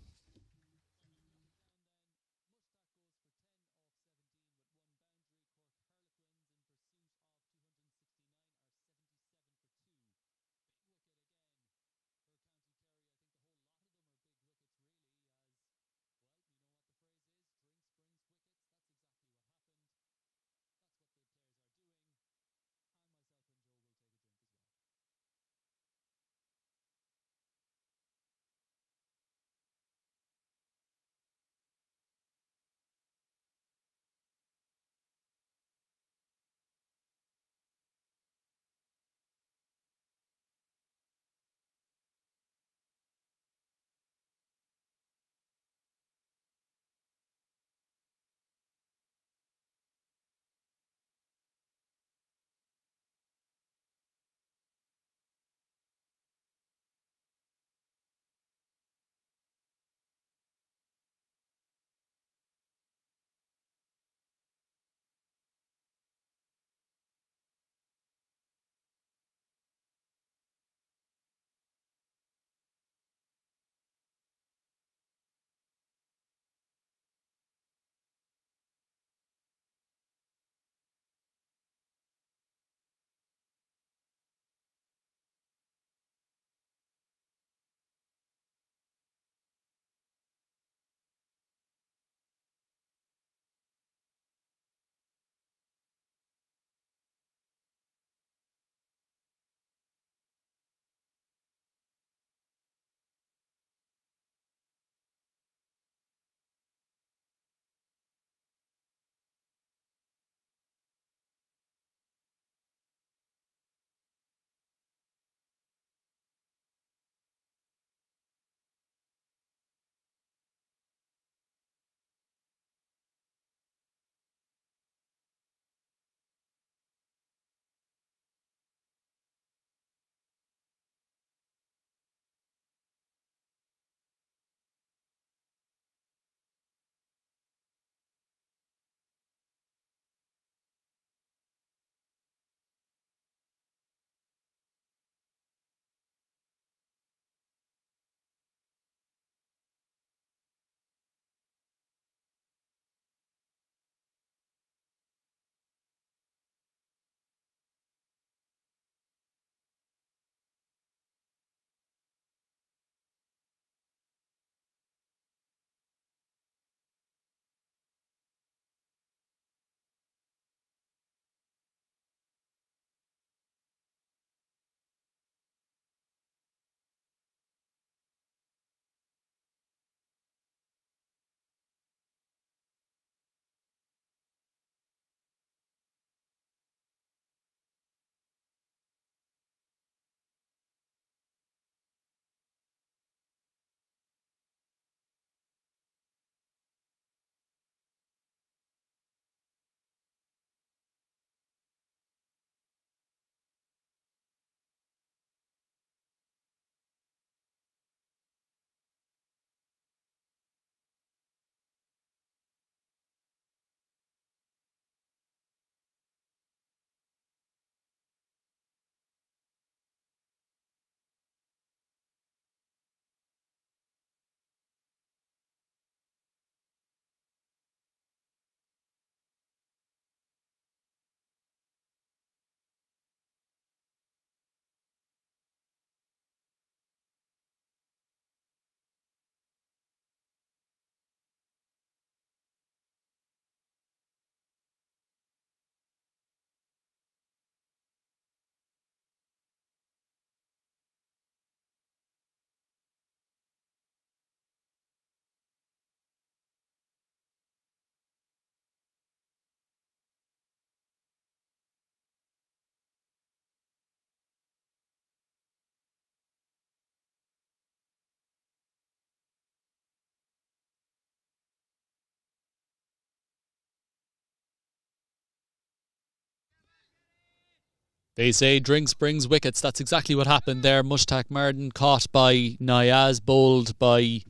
They say drinks brings wickets. That's exactly what happened there. Mushtaq Martin caught by Nayaz, bowled by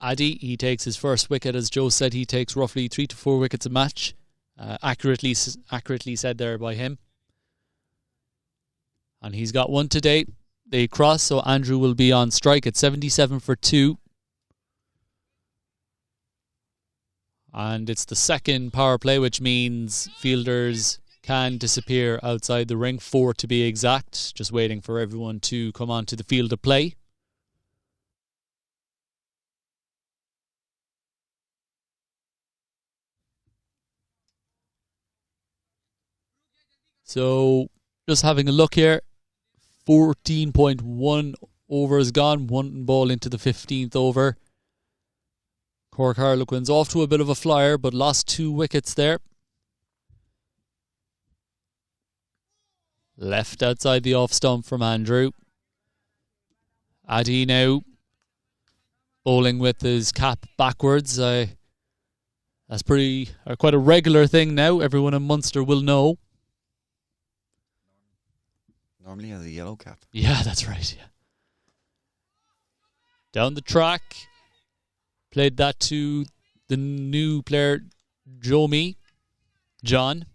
Addy. He takes his first wicket. As Joe said, he takes roughly 3 to 4 wickets a match. Accurately said there by him. And he's got one today. They cross, so Andrew will be on strike at 77 for 2. And it's the second power play, which means fielders can disappear outside the ring, 4 to be exact. Just waiting for everyone to come onto the field of play. So, just having a look here. 14.1 overs gone. 1 ball into the 15th over. Cork Harlequins off to a bit of a flyer, but lost 2 wickets there. Left outside the off stump from Andrew. Addy now bowling with his cap backwards. That's quite a regular thing now. Everyone in Munster will know. Normally has a yellow cap. Yeah, that's right. Yeah. Down the track. Played that to the new player, John.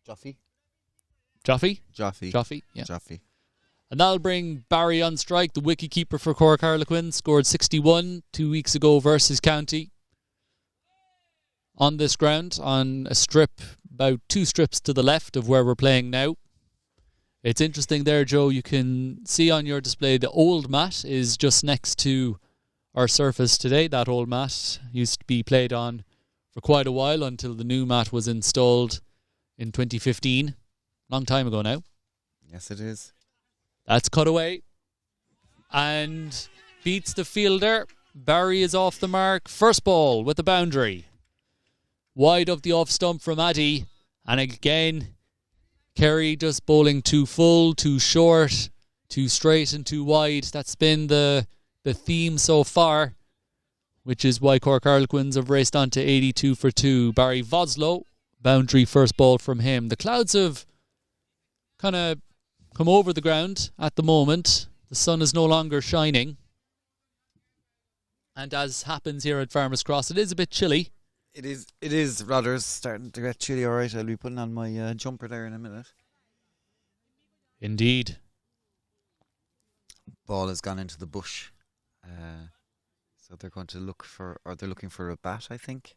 Joffe? Joffe, yeah. Joffe. And that'll bring Barry on strike, the wicket-keeper for Cork Harlequins. Scored 61 2 weeks ago versus County. On this ground, on a strip, about 2 strips to the left of where we're playing now. It's interesting there, Joe. You can see on your display the old mat is just next to our surface today. That old mat used to be played on for quite a while until the new mat was installed in 2015. Long time ago now. Yes, it is. That's cut away. And beats the fielder. Barry is off the mark. First ball with the boundary. Wide of the off stump from Addy. And again, Kerry just bowling too full, too short, too straight and too wide. That's been the theme so far, which is why Cork Harlequins have raced on to 82 for 2. Barry Voslow, boundary first ball from him. The clouds have kind of come over the ground at the moment. The sun is no longer shining. And as happens here at Farmers Cross, it is a bit chilly. It is rather starting to get chilly, alright. I'll be putting on my jumper there in a minute. Indeed. Ball has gone into the bush. So they're going to they're looking for a bat, I think.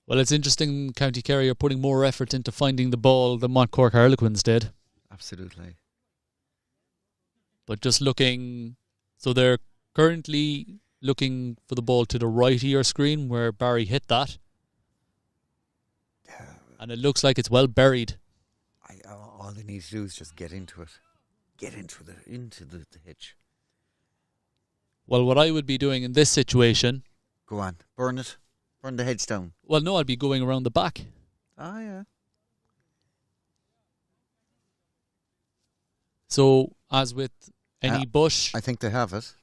Well, it's interesting County Kerry are putting more effort into finding the ball than what Cork Harlequins did. Absolutely. But just looking, so they're currently looking for the ball to the right of your screen where Barry hit that. And it looks like it's well buried. All they need to do is just get into it. Get into the hitch. Well, what I would be doing in this situation... Go on, burn it. Burn the hedge down. Well, no, I'd be going around the back. Ah, yeah. So, as with any bush... I think they have it.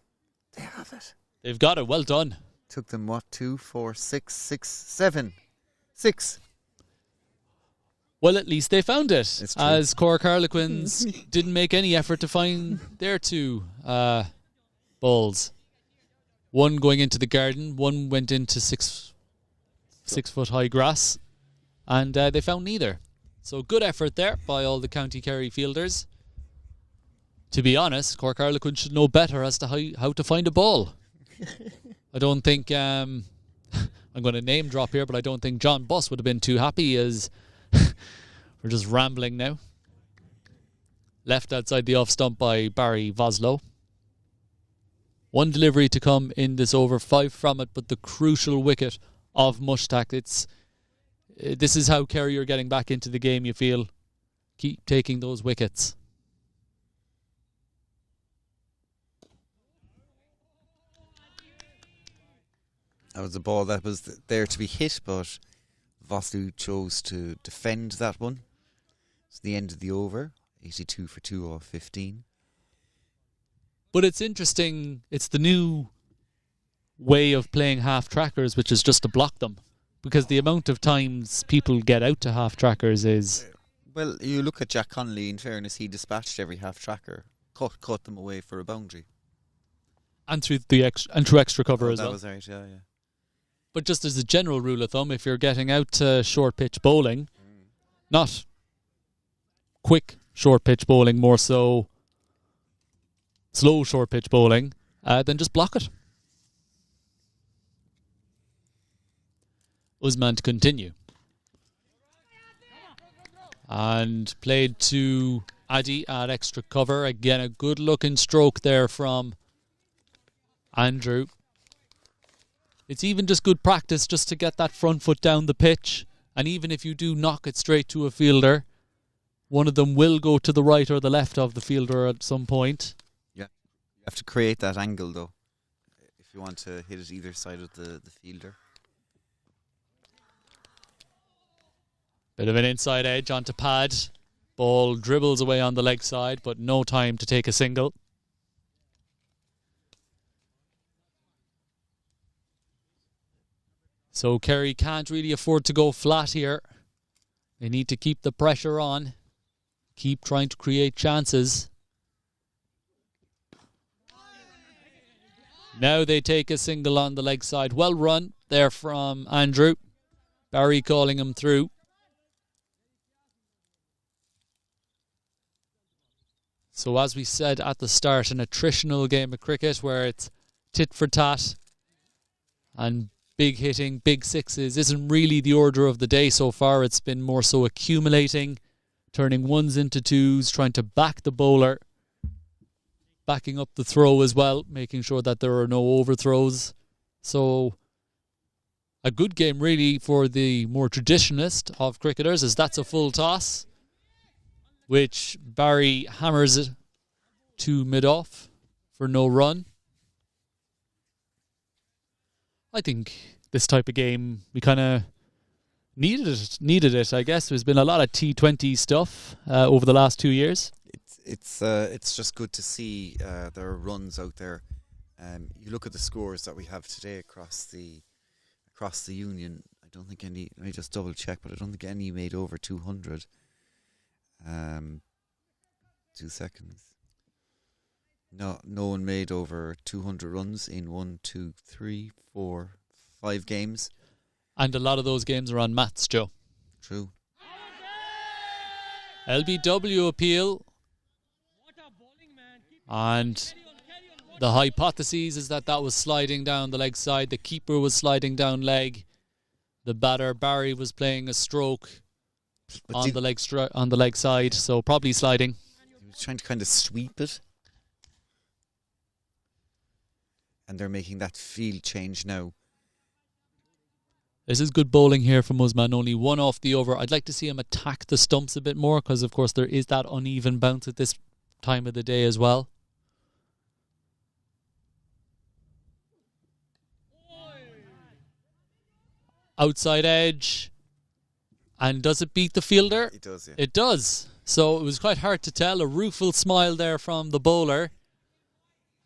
They have it. They've got it. Well done. Took them, 2, 4, 6, 7. 6. Well, at least they found it. It's true. As Cork Harlequins didn't make any effort to find their 2 balls. One going into the garden, one went into 6 foot high grass, and they found neither. So good effort there by all the County Kerry fielders. To be honest, Cork Harlequins should know better as to how to find a ball. I don't think, I'm going to name drop here, but I don't think John Buss would have been too happy as we're just rambling now. Left outside the off stump by Barry Voslow. 1 delivery to come in this over, 5 from it, but the crucial wicket of Mushtaq. This is how Kerry are getting back into the game, you feel. Keep taking those wickets. That was a ball that was there to be hit, but Voslow chose to defend that one. It's the end of the over. 82 for 2 off 15. But it's interesting. It's the new way of playing half-trackers, which is just to block them. Because the amount of times people get out to half-trackers is Well, you look at Jack Connolly, in fairness, he dispatched every half-tracker, caught them away for a boundary. And through extra cover as that well. Was right, yeah. But just as a general rule of thumb, if you're getting out to short pitch bowling, not quick short pitch bowling, more so slow short pitch bowling, then just block it. Usman to continue. And played to Addy at extra cover. Again, a good looking stroke there from Andrew. It's even just good practice just to get that front foot down the pitch. And even if you do knock it straight to a fielder, one of them will go to the right or the left of the fielder at some point. Yeah. You have to create that angle, though, if you want to hit it either side of the fielder. Bit of an inside edge onto pad. Ball dribbles away on the leg side, but no time to take a single. So Kerry can't really afford to go flat here. They need to keep the pressure on. Keep trying to create chances. Now they take a single on the leg side. Well run there from Andrew. Barry calling him through. So as we said at the start, an attritional game of cricket where it's tit for tat and big hitting, big sixes isn't really the order of the day so far. It's been more so accumulating, turning ones into twos, trying to back the bowler, backing up the throw as well, making sure that there are no overthrows. So a good game really for the more traditionalist of cricketers, as that's a full toss, which Barry hammers it to mid-off for no run. I think this type of game, we kind of needed it, I guess. There's been a lot of T20 stuff over the last 2 years. It's just good to see there are runs out there. You look at the scores that we have today across the union. I don't think any, let me just double check, but I don't think any made over 200. 2 seconds. No one made over 200 runs in 1, 2, 3, 4, 5 games. And a lot of those games are on mats, Joe. True. LBW appeal. And the hypothesis is that was sliding down the leg side. The keeper was sliding down leg. The batter, Barry, was playing a stroke on the leg side, so probably sliding. He was trying to kind of sweep it. And they're making that field change now. This is good bowling here from Usman. Only one off the over. I'd like to see him attack the stumps a bit more because, of course, there is that uneven bounce at this time of the day as well. Outside edge. And does it beat the fielder? It does, yeah. It does. So it was quite hard to tell. A rueful smile there from the bowler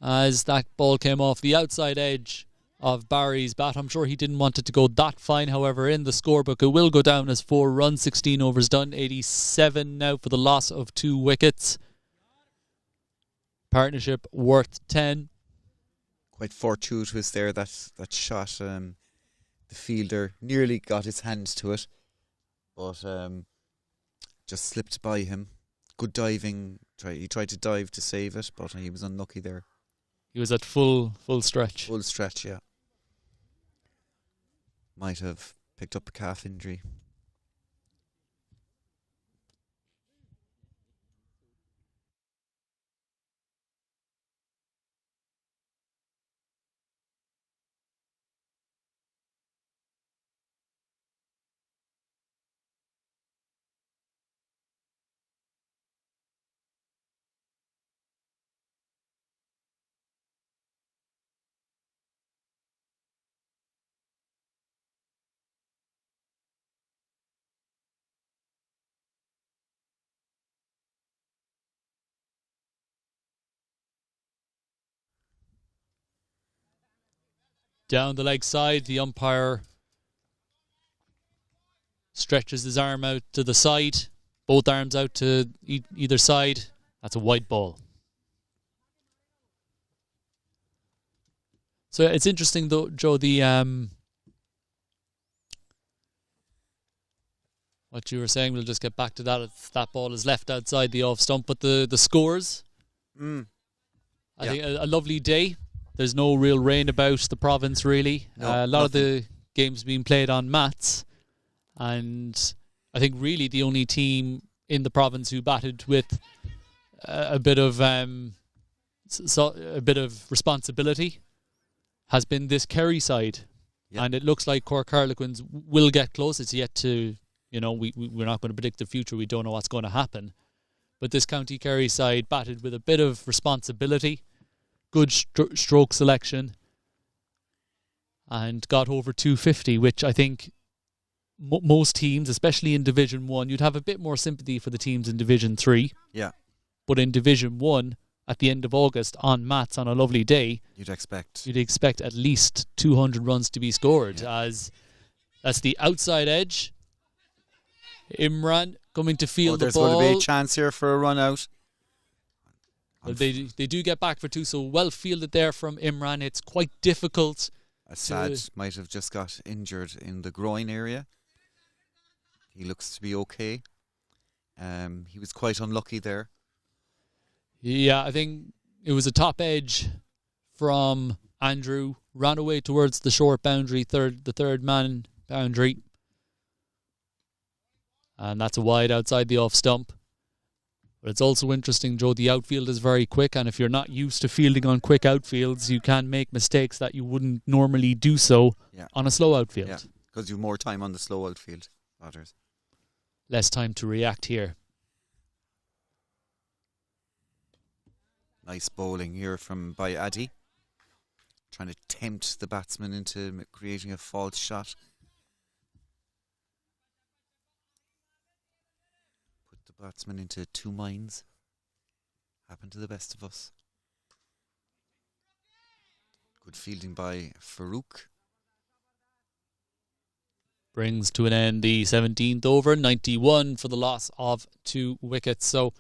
as that ball came off the outside edge of Barry's bat. I'm sure he didn't want it to go that fine. However, in the scorebook, it will go down as 4 runs, 16 overs done, 87 now for the loss of 2 wickets. Partnership worth 10. Quite fortuitous there, that shot. The fielder nearly got his hands to it, but just slipped by him. Good diving. He tried to dive to save it, but he was unlucky there. He was at full stretch. Full stretch, yeah. Might have picked up a calf injury. Down the leg side, the umpire stretches his arm out to the side. Both arms out to either side. That's a white ball. So it's interesting though, Joe, what you were saying, we'll just get back to that if that ball is left outside the off stump. But the scores, I think a lovely day. There's no real rain about the province, really. No, a lot of the games being played on mats. And I think really the only team in the province who batted with a bit of responsibility has been this Kerry side. Yeah. And it looks like Cork Harlequins will get close. It's yet to, we're not going to predict the future. We don't know what's going to happen. But this County Kerry side batted with a bit of responsibility, good stroke selection, and got over 250, which I think most teams, especially in Division 1, you'd have a bit more sympathy for the teams in Division 3. Yeah. But in Division 1, at the end of August, on mats, on a lovely day, You'd expect at least 200 runs to be scored, as that's the outside edge. Imran coming to field the ball. There's going to be a chance here for a run out. Well, they do get back for two, so well fielded there from Imran. It's quite difficult. Assad might have just got injured in the groin area. He looks to be okay. He was quite unlucky there. Yeah, I think it was a top edge from Andrew. Ran away towards the short boundary, the third man boundary. And that's a wide outside the off stump. But it's also interesting, Joe, the outfield is very quick, and if you're not used to fielding on quick outfields, you can make mistakes that you wouldn't normally do so on a slow outfield. Yeah, because you have more time on the slow outfield batters. Less time to react here. Nice bowling here by Addy. Trying to tempt the batsman into creating a false shot. Put the batsman into two minds. Happened to the best of us. Good fielding by Farouk. Brings to an end the 17th over, 91 for the loss of 2 wickets. So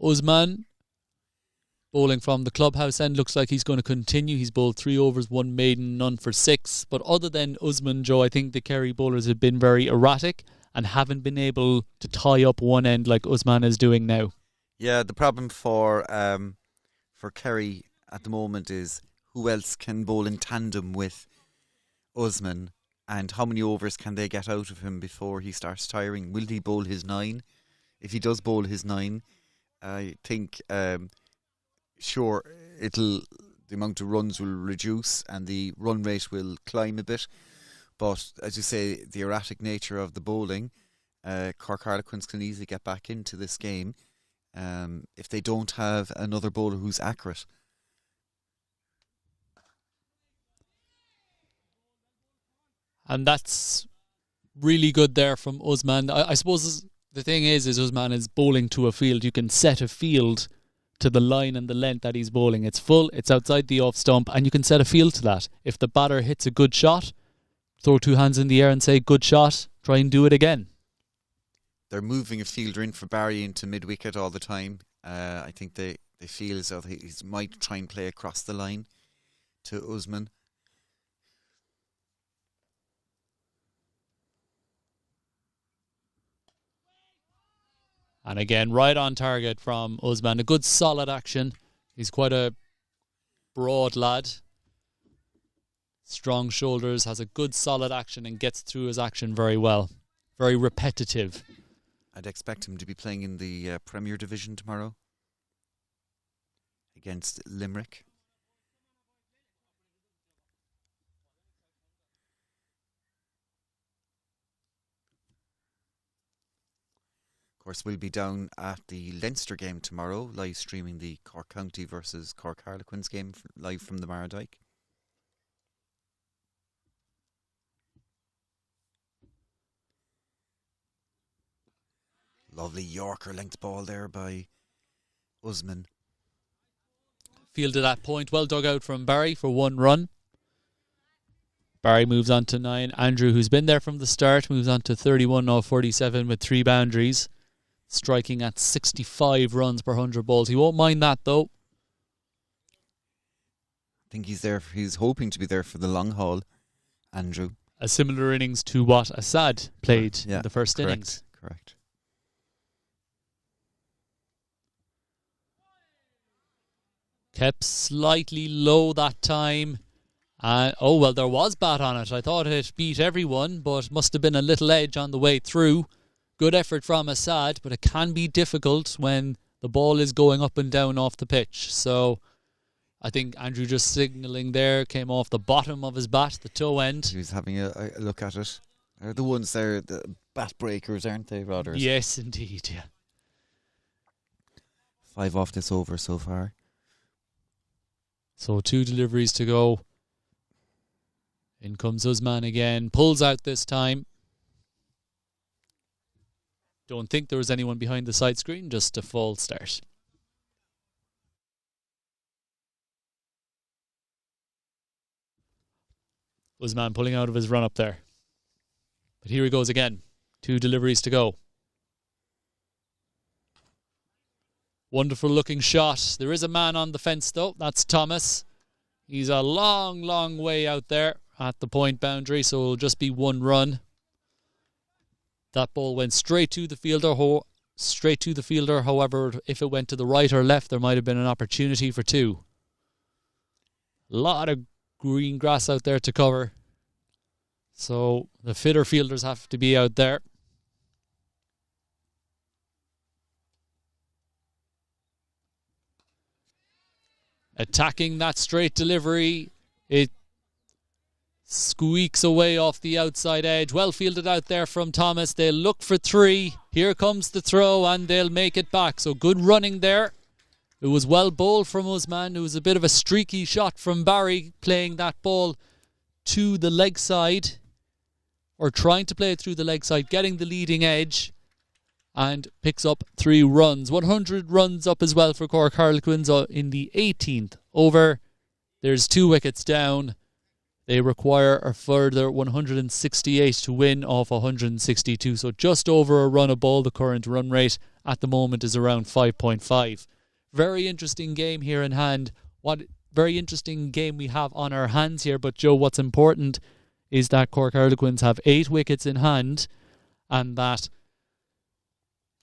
Usman bowling from the clubhouse end, looks like he's going to continue. He's bowled 3 overs, 1 maiden, none for 6. But other than Usman, Joe, I think the Kerry bowlers have been very erratic and haven't been able to tie up one end like Usman is doing now. Yeah, the problem for Kerry at the moment is who else can bowl in tandem with Usman, and how many overs can they get out of him before he starts tiring? Will he bowl his 9? If he does bowl his 9, I think sure the amount of runs will reduce and the run rate will climb a bit. But as you say, the erratic nature of the bowling, Cork Harlequins can easily get back into this game if they don't have another bowler who's accurate. And that's really good there from Usman. I suppose the thing is Usman is bowling to a field. You can set a field to the line and the length that he's bowling. It's full, it's outside the off stump, and you can set a field to that. If the batter hits a good shot, throw 2 hands in the air and say, good shot, try and do it again. They're moving a fielder in for Barry into mid-wicket all the time. I think they feel as though he might try and play across the line to Usman. And again, right on target from Usman. A good solid action. He's quite a broad lad. Strong shoulders, has a good solid action and gets through his action very well. Very repetitive. I'd expect him to be playing in the Premier Division tomorrow against Limerick. Of course, we'll be down at the Leinster game tomorrow, live streaming the Cork County versus Cork Harlequins game live from the Mardyke. Lovely Yorker length ball there by Usman. Fielded at point, well dug out from Barry for 1 run. Barry moves on to 9. Andrew, who's been there from the start, moves on to 31 of 47 with 3 boundaries, striking at 65 runs per 100 balls. He won't mind that, though. I think he's hoping to be there for the long haul, Andrew. A similar innings to what Assad played in the first innings. Correct. Kept slightly low that time. There was bat on it. I thought it beat everyone, but must have been a little edge on the way through. Good effort from Assad, but it can be difficult when the ball is going up and down off the pitch. So I think Andrew just signalling there, came off the bottom of his bat, the toe end. He was having a look at it. They're the ones there, the bat breakers, aren't they, Rodders? Yes, indeed, yeah. 5 off this over so far. So 2 deliveries to go. In comes Usman again. Pulls out this time. Don't think there was anyone behind the side screen. Just a false start. Usman pulling out of his run up there. But here he goes again. 2 deliveries to go. Wonderful looking shot. There is a man on the fence though. That's Thomas. He's a long, long way out there at the point boundary, so it'll just be 1 run. That ball went straight to the fielder. However, if it went to the right or left, there might have been an opportunity for 2. A lot of green grass out there to cover. So the fitter fielders have to be out there. Attacking that straight delivery. It squeaks away off the outside edge. Well fielded out there from Thomas. They'll look for 3. Here comes the throw and they'll make it back. So good running there. It was well bowled from Usman. It was a bit of a streaky shot from Barry, playing that ball to the leg side, or trying to play it through the leg side, getting the leading edge, and picks up 3 runs. 100 runs up as well for Cork Harlequins in the 18th over. There's 2 wickets down. They require a further 168 to win off 162. So just over a run a ball. The current run rate at the moment is around 5.5. Very interesting game here in hand. Very interesting game we have on our hands here. But Joe, what's important is that Cork Harlequins have 8 wickets in hand, and that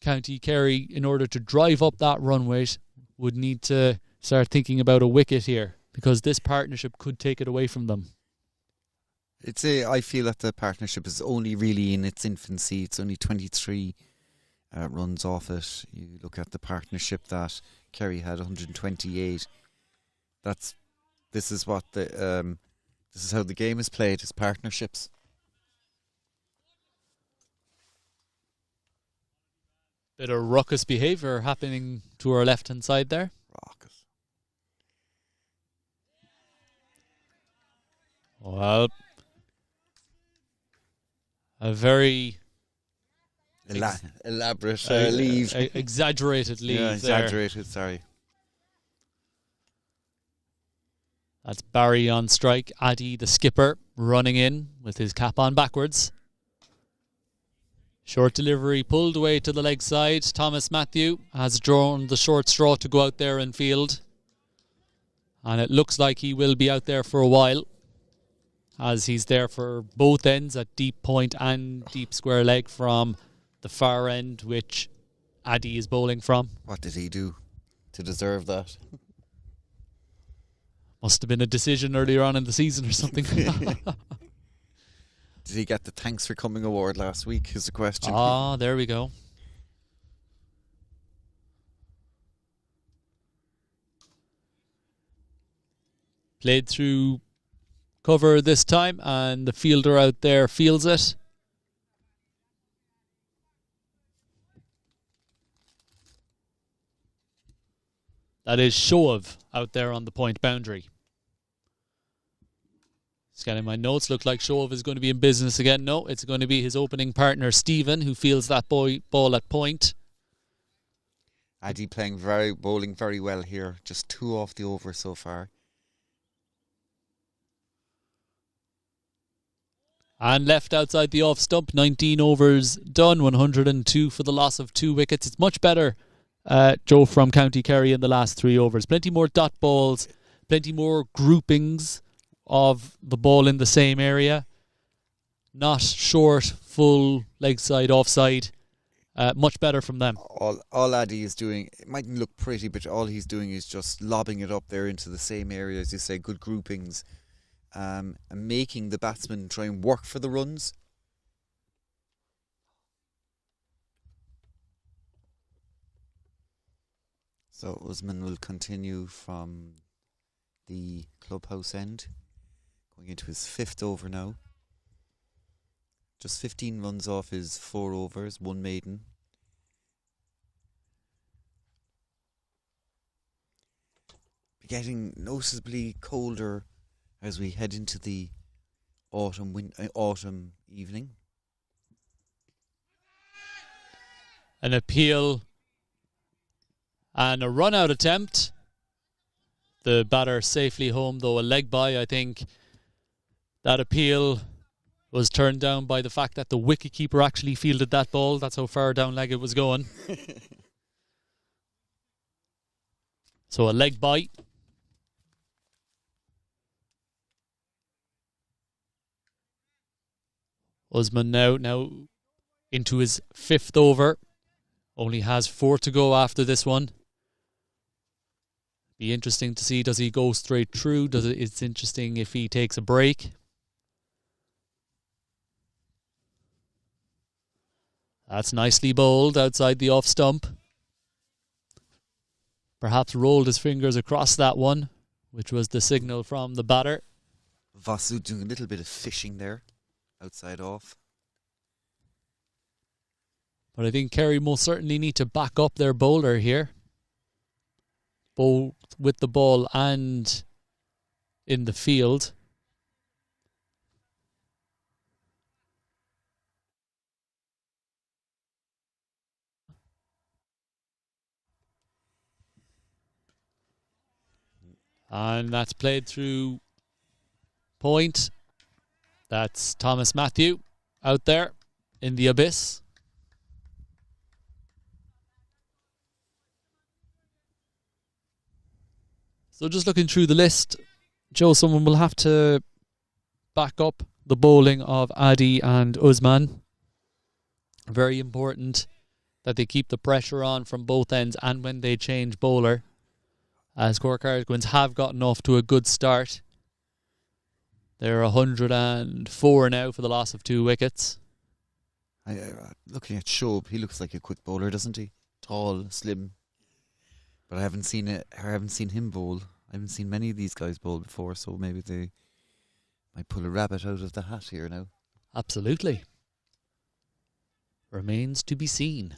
County Kerry, in order to drive up that run rate, would need to start thinking about a wicket here, because this partnership could take it away from them. I feel that the partnership is only really in its infancy. It's only 23 runs off it. You look at the partnership that Kerry had 128. This is how the game is played, is partnerships. Bit of ruckus behaviour happening to our left hand side there. Ruckus. Well, a very elaborate leave. Exaggerated leave. Yeah, exaggerated, sorry. That's Barry on strike. Addy, the skipper, running in with his cap on backwards. Short delivery pulled away to the leg side. Thomas Matthew has drawn the short straw to go out there and field. And it looks like he will be out there for a while, as he's there for both ends at deep point and deep square leg from the far end, which Addy is bowling from. What did he do to deserve that? Must have been a decision earlier on in the season or something. Did he get the Thanks for Coming award last week, is the question. Ah, there we go. Played through cover this time, and the fielder out there fields it. That is Shoav out there on the point boundary. Scanning my notes, look like Shoav is going to be in business again. No, it's going to be his opening partner, Stephen, who fields that ball at point. Addy bowling very well here. Just 2 off the over so far. And left outside the off stump. 19 overs done. 102 for the loss of 2 wickets. It's much better, Joe, from County Kerry in the last 3 overs. Plenty more dot balls. Plenty more groupings of the ball in the same area. Not short, full, leg side, offside. Much better from them. All Addy is doing, it mightn't look pretty, but all he's doing is just lobbing it up there into the same area, as you say, good groupings, and making the batsmen try and work for the runs. So Usman will continue from the clubhouse end, going into his 5th over now. Just 15 runs off his 4 overs, 1 maiden. Getting noticeably colder as we head into the autumn evening. An appeal and a run-out attempt. The batter safely home, though a leg by. I think that appeal was turned down by the fact that the wicketkeeper actually fielded that ball. That's how far down leg it was going. So a leg by. Usman now into his 5th over. Only has 4 to go after this one. Be interesting to see, does he go straight through? It's interesting if he takes a break. That's nicely bowled outside the off stump. Perhaps rolled his fingers across that one, which was the signal from the batter. Vasu doing a little bit of fishing there, outside off. But I think Kerry most certainly need to back up their bowler here. Both with the ball and in the field. And that's played through point. That's Thomas Matthew out there in the abyss. So just looking through the list, Joe, someone will have to back up the bowling of Adi and Usman. Very important that they keep the pressure on from both ends and when they change bowler, as Cork Harlequins have gotten off to a good start. They're 104 now for the loss of 2 wickets. Looking at Shoaib, he looks like a quick bowler, doesn't he? Tall, slim. But I haven't seen him bowl. I haven't seen many of these guys bowl before, so maybe they might pull a rabbit out of the hat here now. Absolutely. Remains to be seen.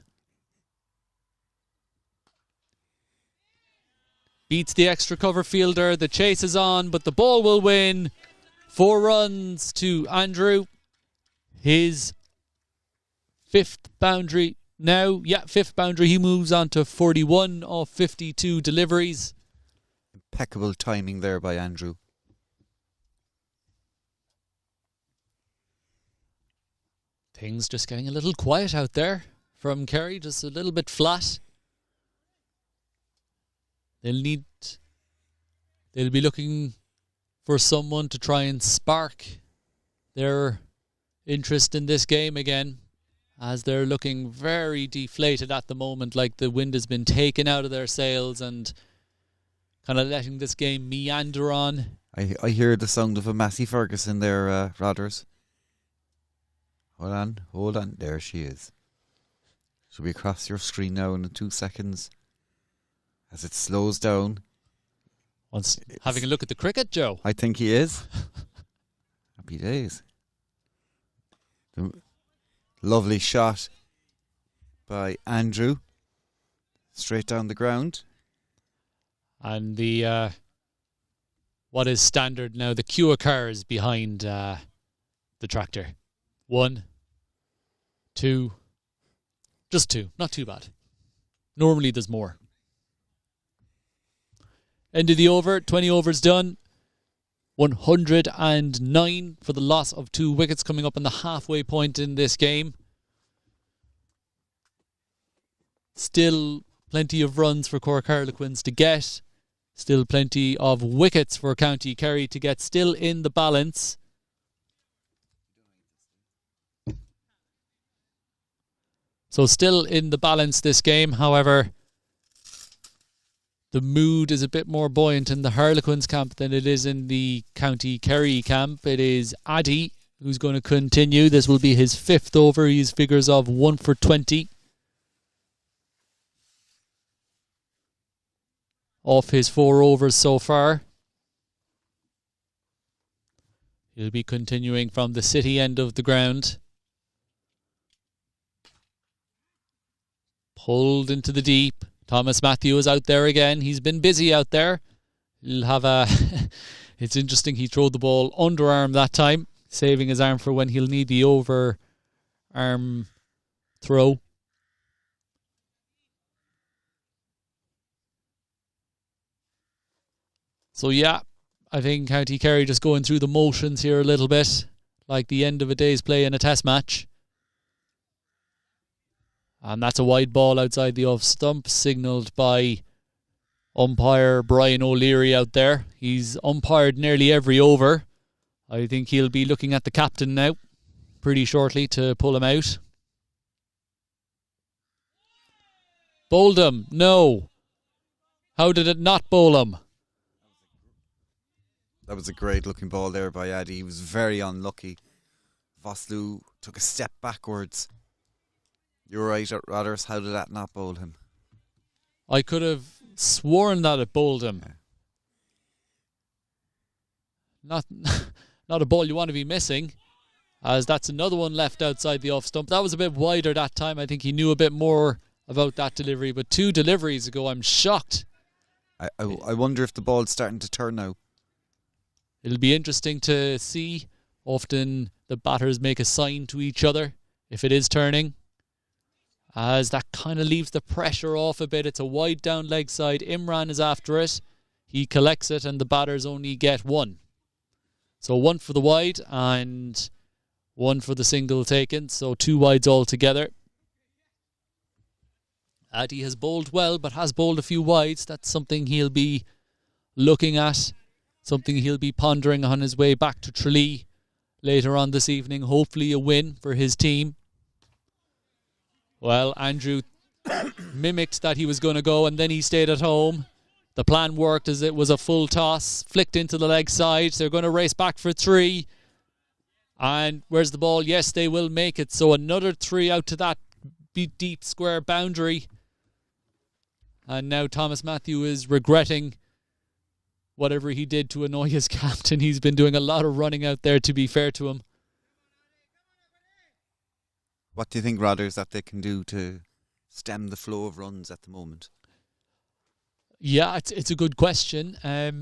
Beats the extra cover fielder. The chase is on, but the ball will win. 4 runs to Andrew. His 5th boundary now. Yeah, 5th boundary. He moves on to 41 of 52 deliveries. Impeccable timing there by Andrew. Things just getting a little quiet out there from Kerry. Just a little bit flat. They'll be looking for someone to try and spark their interest in this game again, as they're looking very deflated at the moment, like the wind has been taken out of their sails and kind of letting this game meander on. I hear the sound of a Massey Ferguson there, Rodders. Hold on. There she is. She'll be across your screen now in 2 seconds. As it slows down. Having a look at the cricket, Joe. I think he is. Happy days. Lovely shot by Andrew. Straight down the ground. And the what is standard now, the queue of cars behind the tractor. 1, 2, just 2. Not too bad. Normally there's more. End of the over, 20 overs done. 109 for the loss of 2 wickets, coming up on the halfway point in this game. Still plenty of runs for Cork Harlequins to get. Still plenty of wickets for County Kerry to get, still in the balance. So still in the balance this game. However, the mood is a bit more buoyant in the Harlequins camp than it is in the County Kerry camp. It is Addy who's going to continue. This will be his 5th over. He's figures of 1 for 20. Off his 4 overs so far. He'll be continuing from the city end of the ground. Pulled into the deep. Thomas Matthew is out there again. He's been busy out there. He'll have a... It's interesting, he threw the ball underarm that time, saving his arm for when he'll need the over arm throw. So yeah, I think County Kerry just going through the motions here a little bit, like the end of a day's play in a test match. And that's a wide ball outside the off stump, signalled by umpire Brian O'Leary out there. He's umpired nearly every over. I think he'll be looking at the captain now pretty shortly to pull him out. Bowled him. No. How did it not bowl him? That was a great looking ball there by Addy. He was very unlucky. Vosloo took a step backwards. You're right, Rodders. How did that not bowl him? I could have sworn that it bowled him. Yeah. Not a ball you want to be missing, as that's another one left outside the off stump. That was a bit wider that time. I think he knew a bit more about that delivery, but 2 deliveries ago, I'm shocked. I wonder if the ball's starting to turn now. It'll be interesting to see. Often the batters make a sign to each other if it is turning, as that kind of leaves the pressure off a bit. It's a wide down leg side. Imran is after it. He collects it and the batters only get 1. So 1 for the wide and 1 for the single taken. So 2 wides altogether. Addy has bowled well, but has bowled a few wides. That's something he'll be looking at. Something he'll be pondering on his way back to Tralee later on this evening. Hopefully a win for his team. Well, Andrew mimicked that he was going to go, and then he stayed at home. The plan worked, as it was a full toss, flicked into the leg side. They're going to race back for 3. And where's the ball? Yes, they will make it. So another 3 out to that deep square boundary. And now Thomas Matthew is regretting whatever he did to annoy his captain. He's been doing a lot of running out there, to be fair to him. What do you think, Rodders, that they can do to stem the flow of runs at the moment? Yeah, it's a good question. I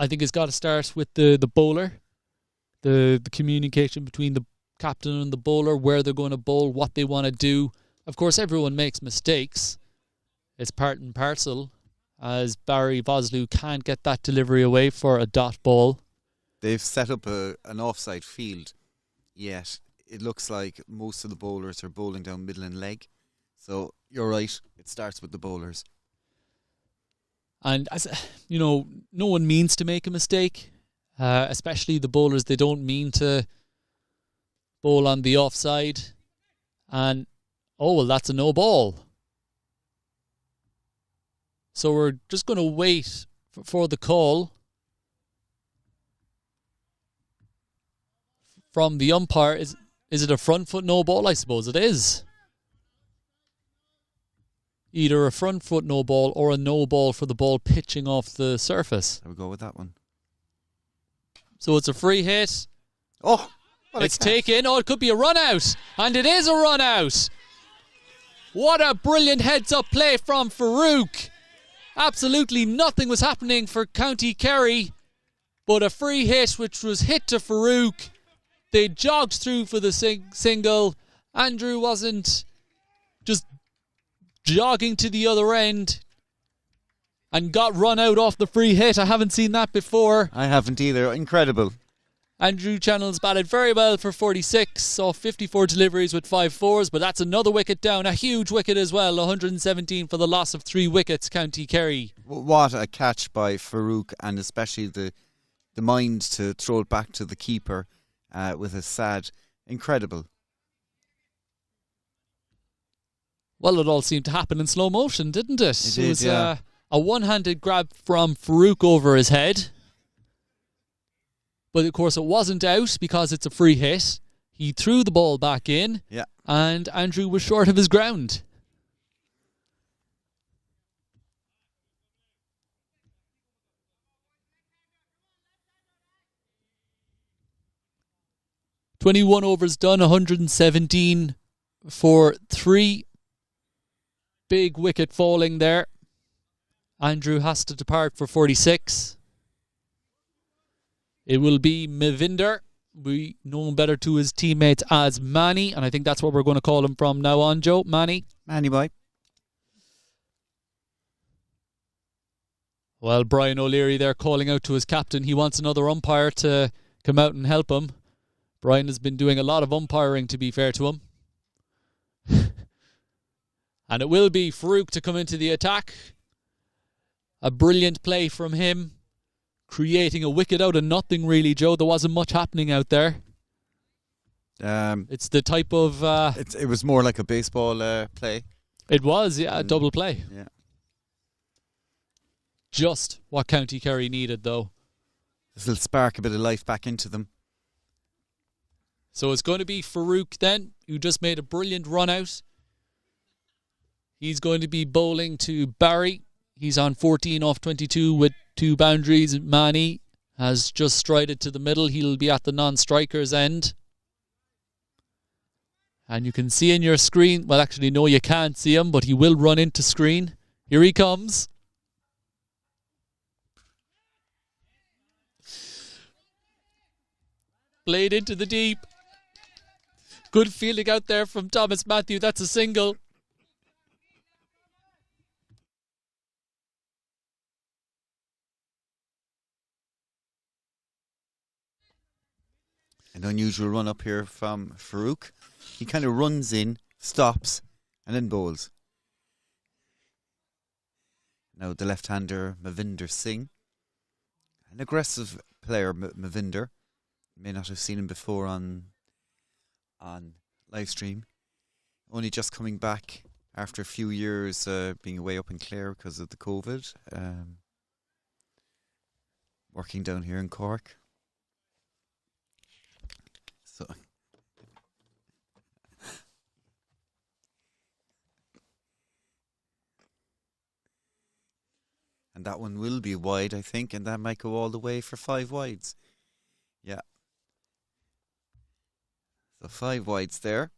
think it's got to start with the bowler. The communication between the captain and the bowler, where they're going to bowl, what they want to do. Of course, everyone makes mistakes. It's part and parcel, as Barry Vosloo can't get that delivery away for a dot ball. They've set up an offside field, yet it looks like most of the bowlers are bowling down middle and leg. So you're right, it starts with the bowlers. And as you know, no one means to make a mistake, especially the bowlers. They don't mean to bowl on the offside. And oh well, that's a no ball. So we're just going to wait for the call from the umpire. Is it a front foot no ball? I suppose it is. Either a front foot no ball or a no ball for the ball pitching off the surface. I would go with that one. So it's a free hit. Oh, it's taken. Oh, it could be a run out. And it is a run out. What a brilliant heads up play from Farouk. Absolutely nothing was happening for County Kerry, but a free hit which was hit to Farouk. They jogged through for the single. Andrew wasn't just jogging to the other end. and got run out off the free hit. I haven't seen that before. I haven't either. Incredible. Andrew Channels batted very well for 46, saw 54 deliveries with 5 fours, but that's another wicket down. A huge wicket as well, 117 for the loss of 3 wickets, County Kerry. What a catch by Farouk, and especially the mind to throw it back to the keeper with a sad. Incredible. Well, it all seemed to happen in slow motion, didn't it? It did, was yeah. A one-handed grab from Farouk over his head. But of course it wasn't out because it's a free hit. He threw the ball back in, Yeah. and Andrew was short of his ground. "21 overs done, 117 for 3. Big wicket falling there. Andrew has to depart for 46. It will be Mavinder. We know him better to his teammates as Manny, and I think that's what we're going to call him from now on, Joe. Manny. Manny boy. Well, Brian O'Leary there calling out to his captain. He wants another umpire to come out and help him. Brian has been doing a lot of umpiring, to be fair to him. And it will be Farouk to come into the attack. A brilliant play from him, creating a wicket out of nothing, really, Joe. There wasn't much happening out there. It's the type of... it was more like a baseball play. It was, yeah, a double play. Yeah. Just what County Kerry needed, though. This will spark a bit of life back into them. So it's going to be Farouk then, who just made a brilliant run out. He's going to be bowling to Barry. He's on 14 off 22 with 2 boundaries. Manny has just strided to the middle. He'll be at the non-striker's end. And you can see in your screen, well, actually, no, you can't see him, but he will run into screen. Here he comes. Played into the deep. Good fielding out there from Thomas Matthew. That's a single. An unusual run up here from Farouk. He kind of runs in, stops, and then bowls. Now the left-hander, Mavinder Singh. An aggressive player, Mavinder. You may not have seen him before on live stream. Only just coming back after a few years being away up in Clare because of the COVID. Working down here in Cork. So and that one will be wide, I think, and that might go all the way for 5 wides. Yeah. So 5 wides there.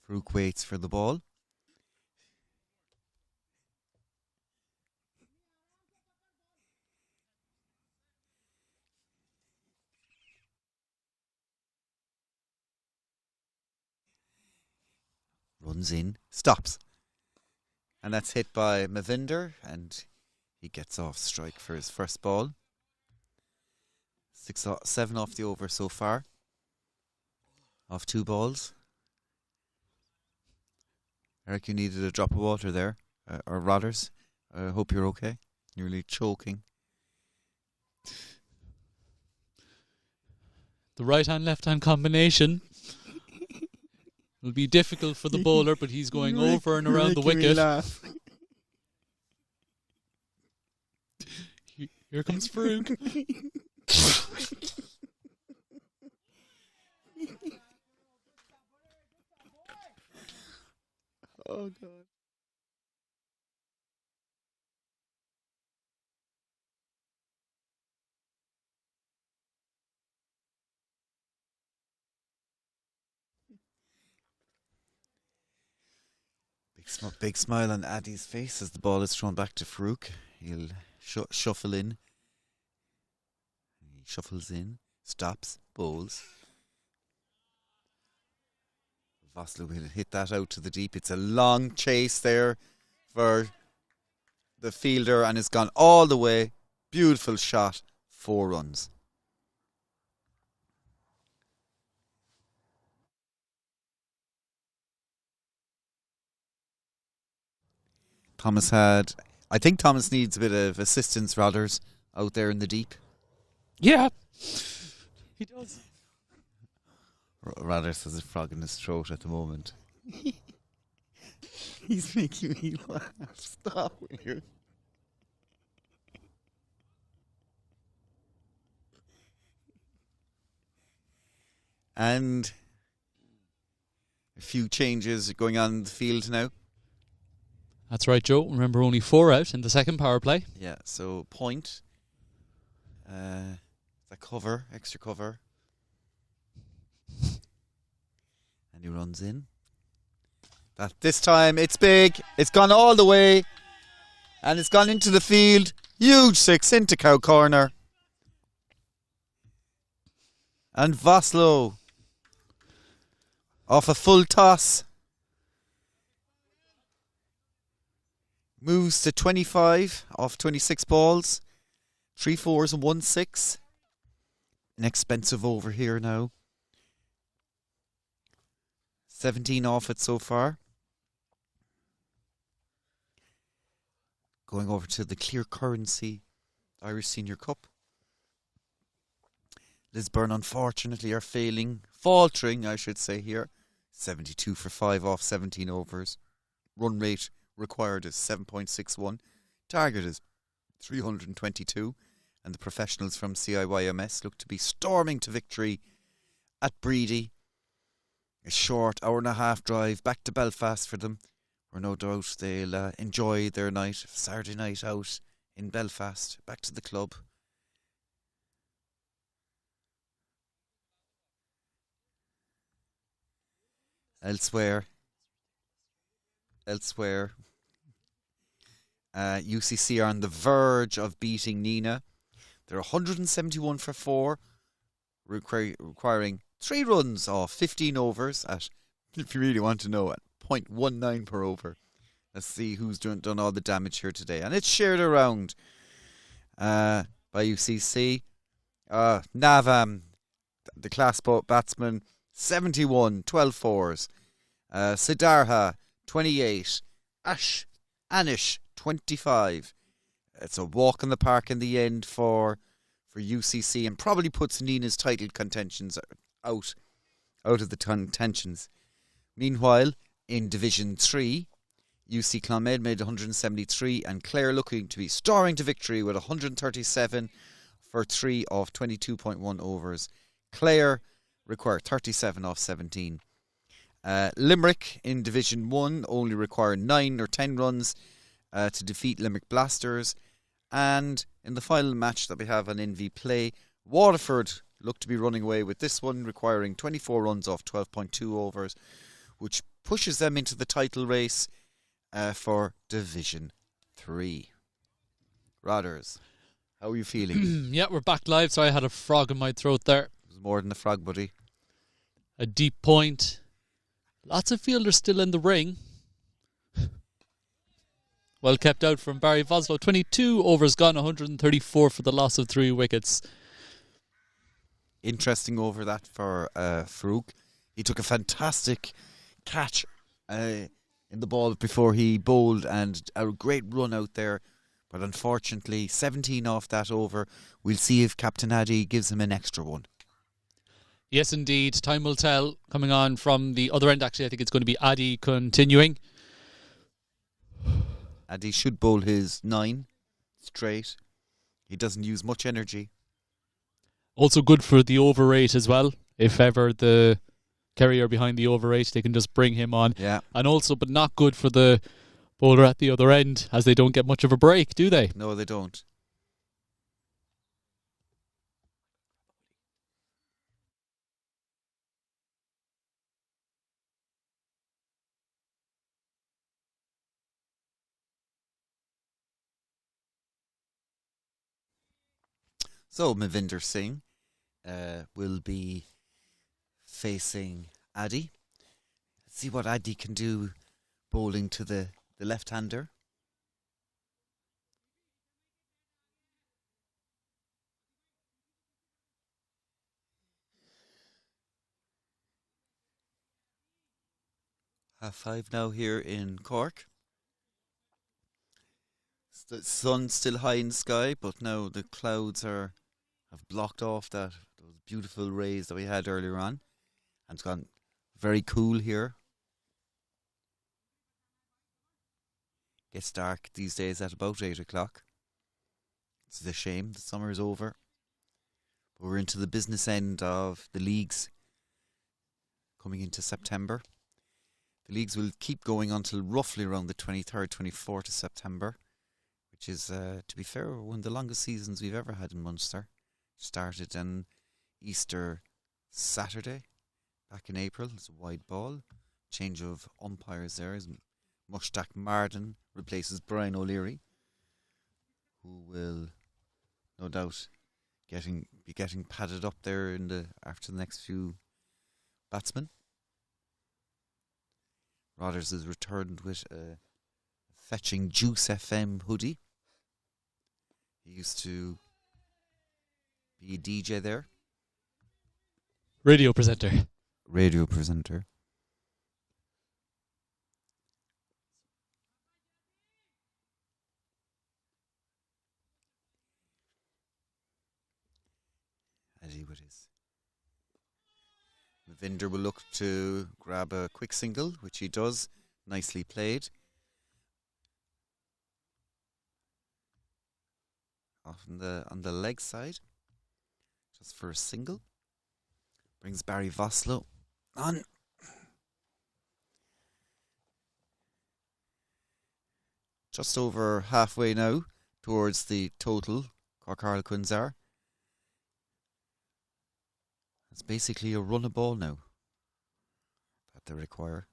Farouk waits for the ball. Runs in, stops. And that's hit by Mavinder, and he gets off strike for his first ball. 7 off the over so far. Off 2 balls. Eric, you needed a drop of water there, or Rodders. I hope you're okay. You're really choking. The right-hand, left-hand combination will be difficult for the bowler, but he's going over and around the wicket. Here comes Farouk. Oh, God. Big smile on Addy's face as the ball is thrown back to Farouk. He'll shuffle in. He shuffles in, stops, bowls. Voslo will hit that out to the deep. It's a long chase there for the fielder and it's gone all the way. Beautiful shot. 4 runs. I think Thomas needs a bit of assistance, Rodders, out there in the deep. Yeah, he does. Rodders has a frog in his throat at the moment. He's making me laugh. Stop, will you? And a few changes going on in the field now. That's right, Joe. Remember, only 4 out in the second power play. Yeah, so point. The cover, extra cover. And he runs in. This time it's big. It's gone all the way. And it's gone into the field. Huge 6 into cow corner. And Voslo off a full toss moves to 25 off 26 balls. 3 4s and 1 6. An expensive over here now. 17 off it so far. Going over to the clear currency Irish Senior Cup. Lisburn unfortunately are faltering I should say here. 72 for 5 off 17 overs. Run rate required is 7.61. Target is 322. And the professionals from CIYMS look to be storming to victory at Breedy. A short hour-and-a-half drive back to Belfast for them, where no doubt they'll enjoy their Saturday night out in Belfast, back to the club. Elsewhere, UCC are on the verge of beating Nina. They're 171 for 4, requiring 3 runs off 15 overs at, if you really want to know, at 0.19 per over. Let's see who's done all the damage here today. And it's shared around by UCC. Navam, the class batsman, 71, 12 fours. Siddhartha, 28. Anish, 25. It's a walk in the park in the end for UCC and probably puts Nina's title contentions out of the contentions. Meanwhile, in Division 3, UC Clonmel made 173 and Clare looking to be storming to victory with 137 for 3 off 22.1 overs. Clare required 37 off 17. Limerick in Division 1 only required 9 or 10 runs to defeat Limerick Blasters. And in the final match that we have on NV Play, Waterford look to be running away with this one, requiring 24 runs off 12.2 overs, which pushes them into the title race for Division 3. Rodders, how are you feeling? Yeah, we're back live. So I had a frog in my throat there. It was more than a frog, buddy. A deep point. Lots of fielders still in the ring. Well kept out from Barry Voslo. 22 overs gone, 134 for the loss of 3 wickets. Interesting over that for Farouk. He took a fantastic catch in the ball before he bowled and a great run out there. But unfortunately, 17 off that over. We'll see if Captain Addy gives him an extra one. Yes, indeed. Time will tell. Coming on from the other end, actually, I think it's going to be Addy continuing. Addy should bowl his 9 straight. He doesn't use much energy. Also good for the over 8 as well. If ever the Kerry are behind the over 8, they can just bring him on. Yeah. And also, but not good for the bowler at the other end, as they don't get much of a break, do they? No, they don't. So, Mavinder Singh will be facing Addy. See what Addy can do bowling to the left-hander. Half 5 now here in Cork. The sun's still high in the sky, but now the clouds have blocked off those beautiful rays that we had earlier on. And it's gone very cool here. Gets dark these days at about 8 o'clock. It's a shame, the summer is over. But we're into the business end of the leagues coming into September. The leagues will keep going until roughly around the 23rd, 24th of September, which is, to be fair, one of the longest seasons we've ever had in Munster. Started on Easter Saturday, back in April. It's a wide ball. Change of umpires there as Mushtaq Marden replaces Brian O'Leary, who will, no doubt, be getting padded up there after the next few batsmen. Rodders has returned with a fetching Juice FM hoodie. He used to be a DJ there. Radio presenter. Radio presenter. Eddie with his. Mavinder will look to grab a quick single, which he does. Nicely played. Off on the leg side. Just for a single. Brings Barry Voslo on. Just over halfway now towards the total Cork Harlequins are. It's basically a run a ball now that they require.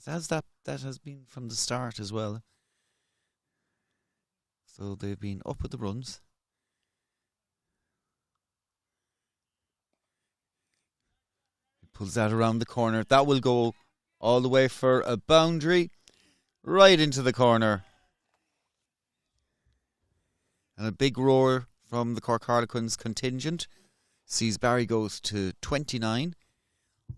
That has been from the start as well. So they've been up with the runs. He pulls that around the corner. That will go all the way for a boundary. Right into the corner. And a big roar from the Cork Harlequins contingent. Sees Barry goes to 29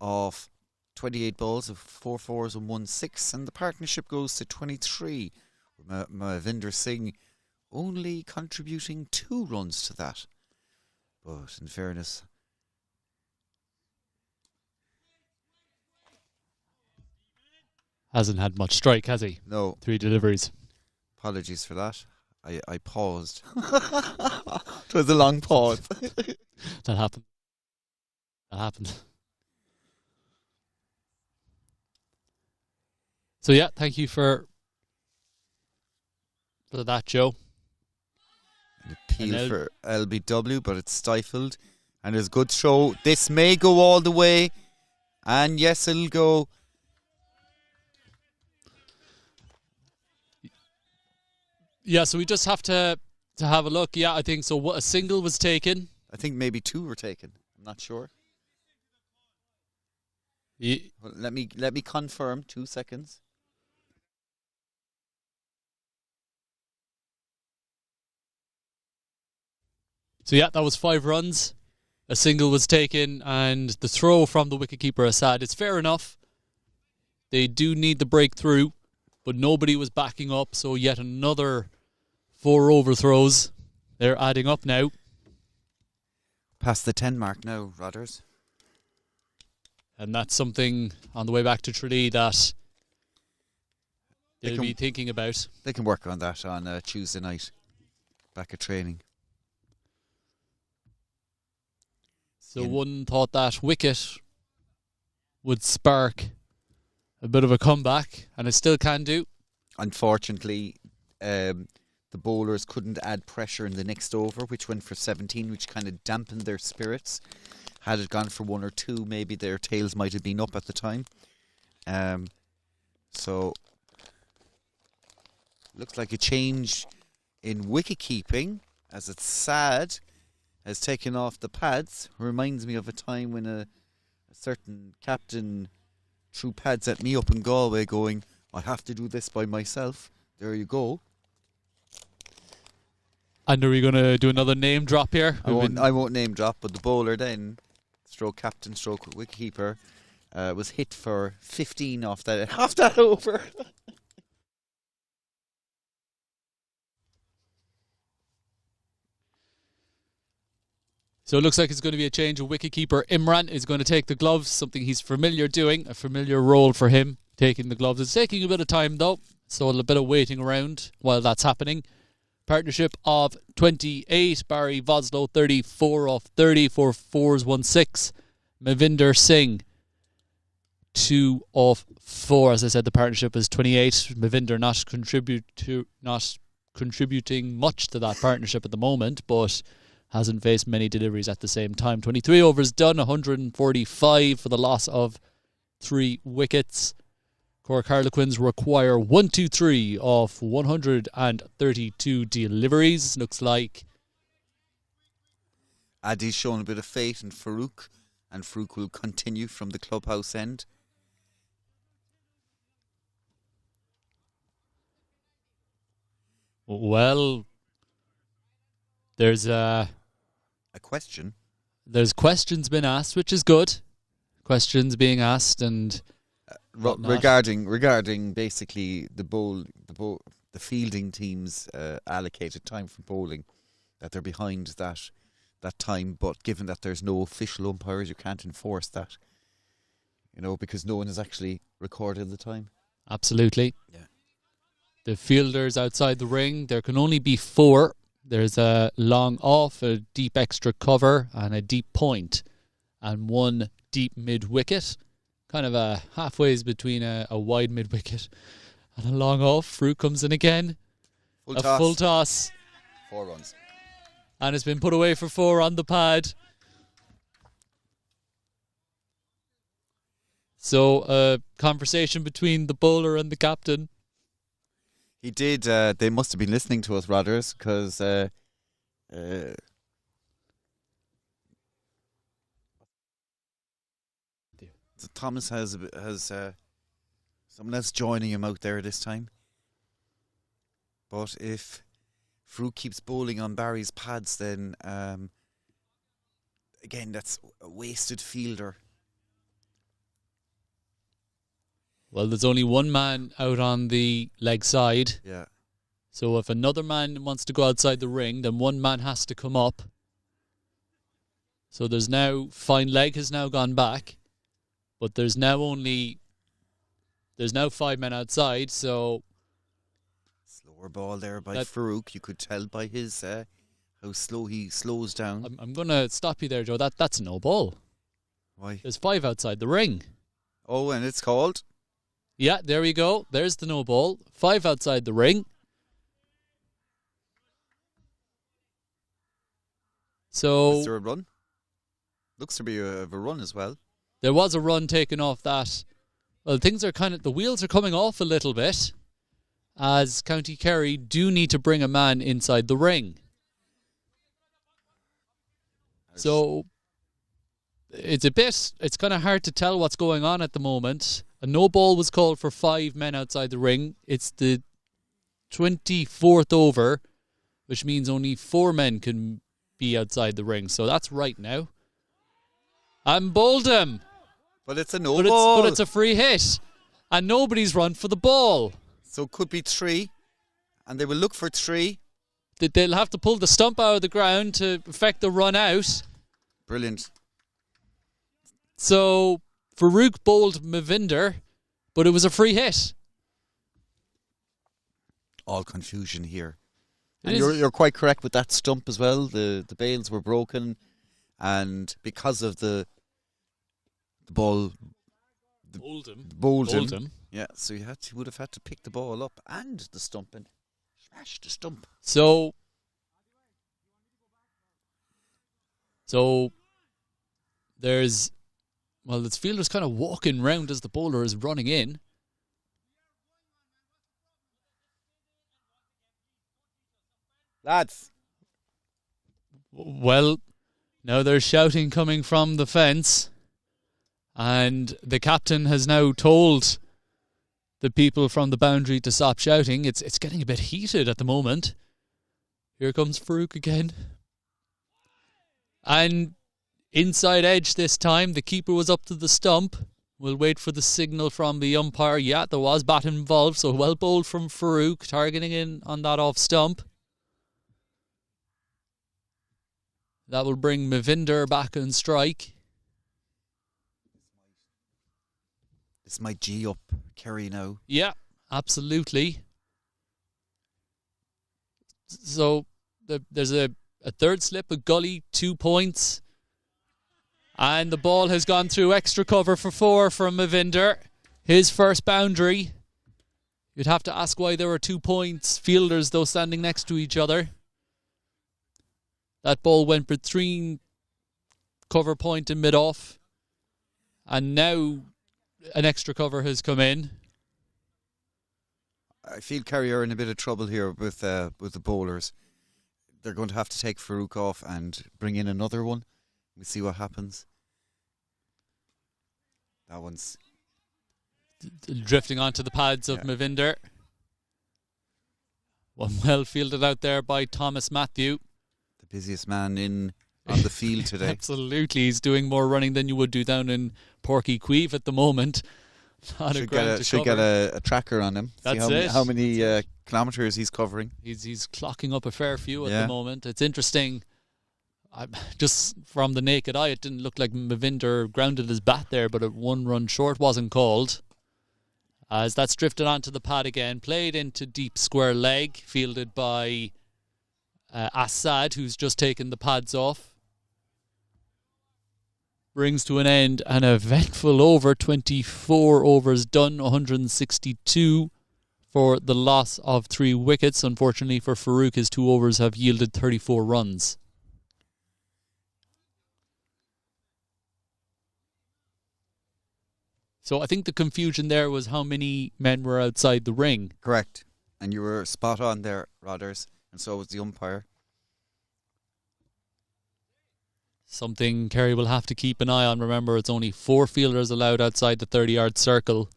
off 28 balls of 4 fours and 1 6, and the partnership goes to 23. Mavinder Singh only contributing 2 runs to that. But in fairness, Hasn't had much strike, has he? no. 3 deliveries. Apologies for that. I paused. It was a long pause. That happened. So yeah, thank you for that, Joe. An appeal for LBW, but it's stifled. And there's good show. This may go all the way. And yes, it'll go. Yeah, so we just have to have a look. Yeah, I think so. A single was taken. I think maybe 2 were taken. I'm not sure. Well, let me confirm. 2 seconds. So yeah, that was 5 runs. A single was taken, and the throw from the wicketkeeper Assad. It's fair enough. They do need the breakthrough, but nobody was backing up. So yet another 4 overthrows. They're adding up now. Past the 10 mark now, Rodders. And that's something on the way back to Tralee that they'll be thinking about. They can work on that on Tuesday night. Back at training. So one thought that wicket would spark a bit of a comeback, and it still can do. Unfortunately, the bowlers couldn't add pressure in the next over, which went for 17, which kind of dampened their spirits. Had it gone for 1 or 2, maybe their tails might have been up at the time. So, looks like a change in wicket keeping, as it's sad, has taken off the pads. Reminds me of a time when a certain captain threw pads at me up in Galway going, I have to do this by myself. There you go. And are we going to do another name drop here? I won't name drop, but the bowler then, stroke captain, stroke wicketkeeper, was hit for 15 off that over. So it looks like it's going to be a change. A wicketkeeper Imran is going to take the gloves, something he's familiar doing, a familiar role for him, taking the gloves. It's taking a bit of time though, so a little bit of waiting around while that's happening. Partnership of 28, Barry Voslow 34 off 30 for 4s 1-6. Mavinder Singh 2 off 4. As I said, the partnership is 28. Mavinder not contributing much to that partnership at the moment, but hasn't faced many deliveries at the same time. 23 overs done, 145 for the loss of 3 wickets. Cork Harlequins require 1-2-3 off 132 deliveries. Looks like Adi's shown a bit of faith in Farouk, and Farouk will continue from the clubhouse end. Well, there's a question. There's questions been asked, which is good. Questions being asked and regarding basically the fielding team's allocated time for bowling, that they're behind that time. But given that there's no official umpires, you can't enforce that. Because no one has actually recorded the time. Absolutely. Yeah. The fielders outside the ring, there can only be 4. There's a long off, a deep extra cover, and a deep point, and 1 deep mid-wicket. Kind of a halfways between a wide mid-wicket and a long off. Fruit comes in again. Full toss. 4 runs. And it's been put away for 4 on the pad. So, a conversation between the bowler and the captain. He did. They must have been listening to us, Rodders, because Thomas has someone else joining him out there this time. But if Fruit keeps bowling on Barry's pads, then again, that's a wasted fielder. Well, there's only one man out on the leg side. Yeah. So if another man wants to go outside the ring, then one man has to come up. So there's now, fine leg has now gone back, but there's now 5 men outside, so... Slower ball there by Farouk. You could tell by his, how slow he slows down. I'm going to stop you there, Joe. That's no ball. Why? There's 5 outside the ring. Oh, and it's called? Yeah, there we go. There's the no ball. 5 outside the ring. So... Is there a run? Looks to be a run as well. There was a run taken off that. Well, things are the wheels are coming off a little bit, as County Kerry do need to bring a man inside the ring. So it's kind of hard to tell what's going on at the moment. A no ball was called for 5 men outside the ring. It's the 24th over, which means only 4 men can be outside the ring. So that's right now. And bowled him. But it's a no ball. But it's a free hit. And nobody's run for the ball. So it could be 3. And they will look for 3. They'll have to pull the stump out of the ground to effect the run out. Brilliant. So Farouk bowled Mavinder, but it was a free hit. All confusion here. And you're quite correct with that stump as well. The bails were broken, and because of the ball, bowled him. Yeah, so he would have had to pick the ball up and the stump and smash the stump. So there's, this fielder's kind of walking round as the bowler is running in. Lads. Well, now there's shouting coming from the fence And the captain has now told the people from the boundary to stop shouting. It's getting a bit heated at the moment. Here comes Farouk again. And inside edge this time. The keeper was up to the stump. We'll wait for the signal from the umpire. Yeah, there was bat involved, so well bowled from Farouk, targeting in on that off stump. That will bring Mavinder back on strike. This might G up Kerry now. Yeah, absolutely. So there's a third slip, a gully, 2 points. And the ball has gone through extra cover for 4 from Mavinder. His first boundary. You'd have to ask why there were 2 points. Fielders, though, standing next to each other. That ball went between cover point and mid-off. And now an extra cover has come in. I feel Kerry are in a bit of trouble here with the bowlers. They're going to have to take Farouk off and bring in another one. We'll see what happens. That one's drifting onto the pads of Mavinder. One well fielded out there by Thomas Matthew. The busiest man on the field today. Absolutely. He's doing more running than you would do down in Porky Queeve at the moment. Should get a tracker on him. That's see how many kilometres he's covering. He's clocking up a fair few at the moment. It's interesting. Just from the naked eye, it didn't look like Mavinder grounded his bat there, but a 1 run short wasn't called. As that's drifted onto the pad again, played into deep square leg, fielded by Assad, who's just taken the pads off. Brings to an end an eventful over, 24 overs done, 162 for the loss of 3 wickets. Unfortunately for Farouk, his 2 overs have yielded 34 runs. So I think the confusion there was how many men were outside the ring. Correct. And you were spot on there, Rodders, and so was the umpire. Something Kerry will have to keep an eye on. Remember, it's only 4 fielders allowed outside the 30-yard circle.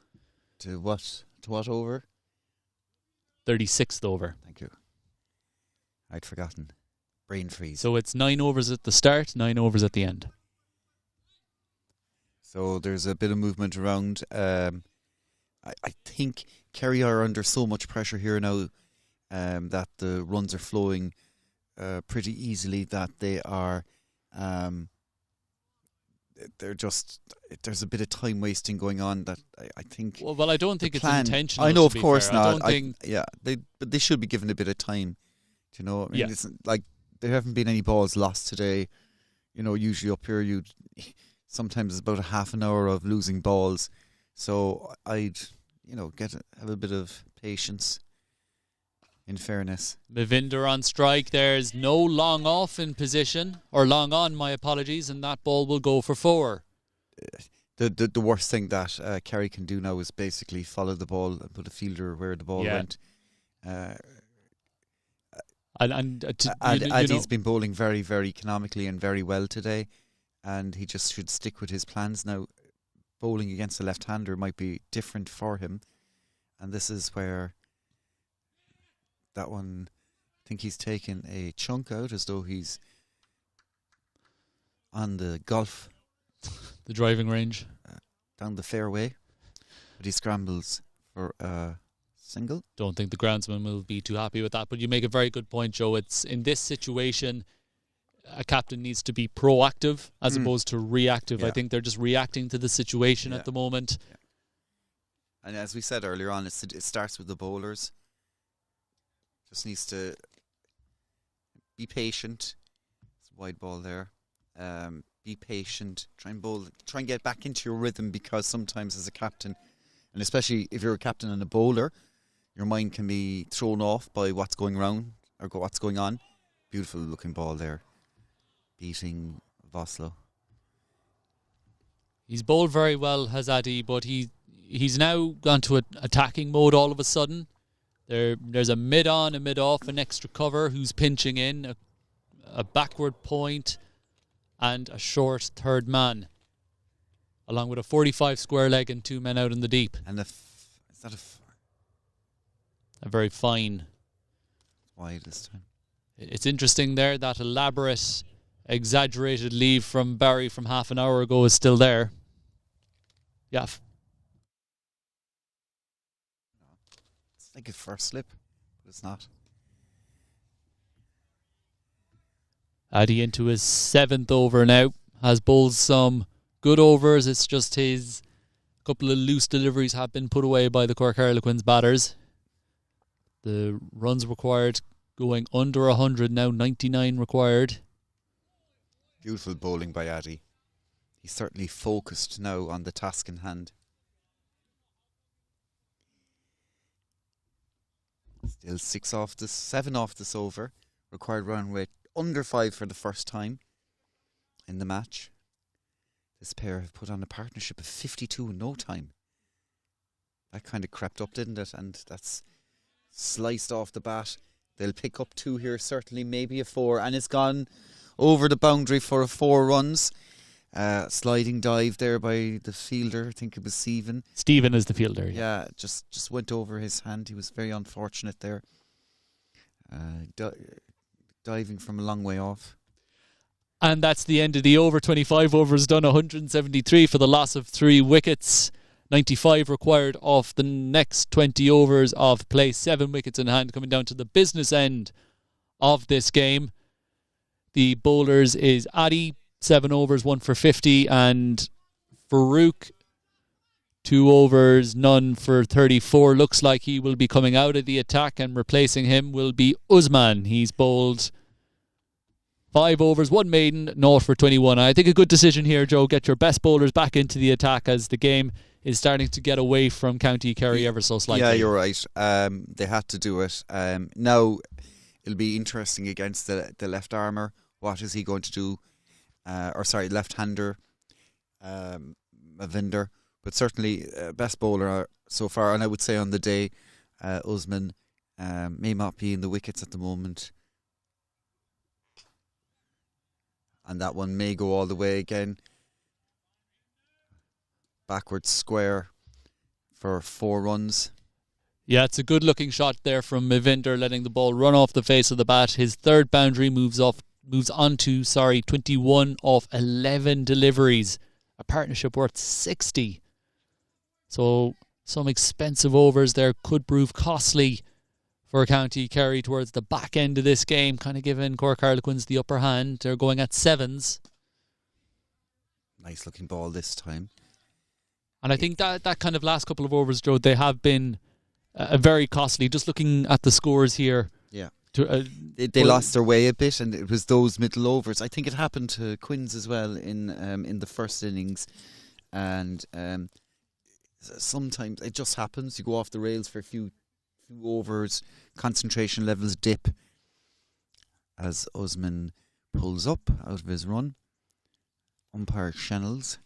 To what over? 36th over. Thank you. I'd forgotten. Brain freeze. So it's 9 overs at the start, 9 overs at the end. So there's a bit of movement around. I think Kerry are under so much pressure here now that the runs are flowing pretty easily, that they are... there's a bit of time wasting going on that I think. Well, I don't think it's intentional. I know, of course fair. not. But they should be given a bit of time. You know, I mean, it's like there haven't been any balls lost today. You know, usually up here sometimes it's about a half an hour of losing balls. So I'd have a bit of patience. In fairness, Mavinder on strike. There's no long off in position, or long on, my apologies, and that ball will go for 4. The worst thing that Kerry can do now is basically follow the ball and put a fielder where the ball went. Addy's been bowling very, very economically and very well today, and he just should stick with his plans now. Bowling against a left-hander might be different for him, and this is where. That one, I think he's taken a chunk out as though he's on the golf. The driving range. Down the fairway. But he scrambles for a single. Don't think the groundsman will be too happy with that, but you make a very good point, Joe. It's in this situation, a captain needs to be proactive as opposed to reactive. I think they're just reacting to the situation at the moment. Yeah. And as we said earlier on, it starts with the bowlers. Just needs to be patient. It's a wide ball there. Be patient. Try and get back into your rhythm, because sometimes as a captain, and especially if you're a captain and a bowler, your mind can be thrown off by what's going around or what's going on. Beautiful looking ball there. Beating Voslo. He's bowled very well, has Addy, but he's now gone to attacking mode all of a sudden. There's a mid-on, a mid-off, an extra cover who's pinching in, a backward point, and a short third man. along with a 45 square leg and 2 men out in the deep. And is that A very fine. wide this time? It's interesting there, that elaborate, exaggerated leave from Barry from half an hour ago is still there. Yeah. It's like a first slip, but it's not. Addy into his 7th over now. Has bowled some good overs. It's just his couple of loose deliveries have been put away by the Cork Harlequins batters. The runs required going under 100 now, 99 required. Beautiful bowling by Addy. He's certainly focused now on the task in hand. Still 7 off this over. Required run rate under 5 for the first time in the match. This pair have put on a partnership of 52 in no time. That kind of crept up, didn't it? And that's sliced off the bat. They'll pick up 2 here, certainly, maybe a 4. And it's gone over the boundary for a 4 runs. Sliding dive there by the fielder. I think it was Stephen. Stephen is the fielder. Yeah, just went over his hand. He was very unfortunate there. Diving from a long way off. And that's the end of the over. 25 overs done, 173 for the loss of 3 wickets. 95 required off the next 20 overs of play. 7 wickets in hand, coming down to the business end of this game. The bowlers is Addy, 7 overs, 1 for 50, and Farouk, 2 overs, none for 34. Looks like he will be coming out of the attack, and replacing him will be Usman. He's bowled 5 overs, 1 maiden, 0 for 21. I think a good decision here, Joe. Get your best bowlers back into the attack as the game is starting to get away from County Kerry ever so slightly. Yeah, you're right. They had to do it. Now, it'll be interesting against the left armour. What is he going to do? Left-hander, Mavinder. But certainly, best bowler so far. And I would say on the day, Usman may not be in the wickets at the moment. And that one may go all the way again. Backwards square for 4 runs. Yeah, it's a good looking shot there from Mavinder, letting the ball run off the face of the bat. His 3rd boundary moves on to 21 off 11 deliveries. A partnership worth 60. So some expensive overs there could prove costly for County Kerry towards the back end of this game, kind of giving Cork Harlequins the upper hand. They're going at 7s. Nice looking ball this time. And I think that kind of last couple of overs, Joe, they have been very costly. Just looking at the scores here. Yeah. They lost their way a bit, and it was those middle overs. I think it happened to Quins as well in the first innings. And sometimes it just happens. You go off the rails for a few overs, concentration levels dip as Usman pulls up out of his run. Umpire channels.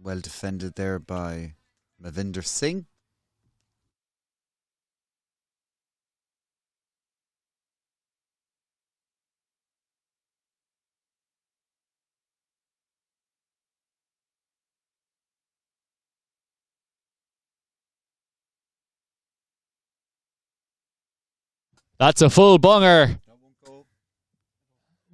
Well defended there by Mavinder Singh. That's a full bunger.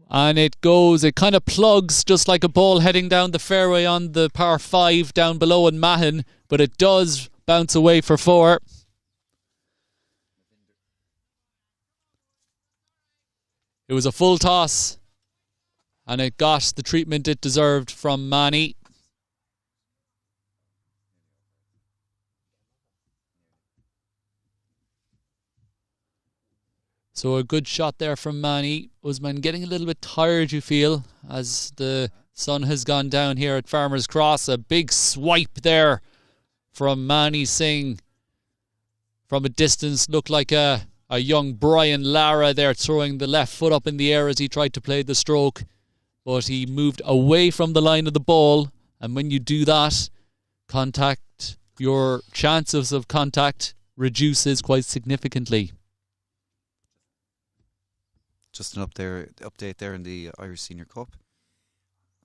And it kind of plugs just like a ball heading down the fairway on the par 5 down below in Mahon, but it does bounce away for 4. It was a full toss, and it got the treatment it deserved from Manny. So a good shot there from Manny. Usman getting a little bit tired, you feel, as the sun has gone down here at Farmers Cross. A big swipe there from Manny Singh. From a distance, looked like a young Brian Lara there, throwing the left foot up in the air as he tried to play the stroke. But he moved away from the line of the ball And when you do that, your chances of contact reduces quite significantly. Just an update there in the Irish Senior Cup.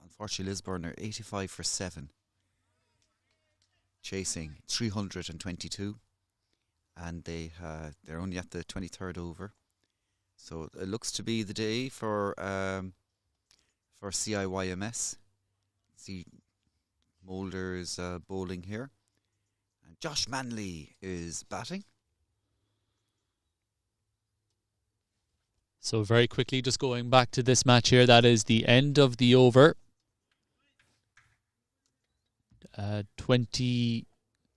Unfortunately, Lisburn are 85 for 7. Chasing 322. And they're only at the 23rd over. So it looks to be the day for CIYMS. See Moulder's bowling here. And Josh Manley is batting. So very quickly, just going back to this match here, that is the end of the over. 20.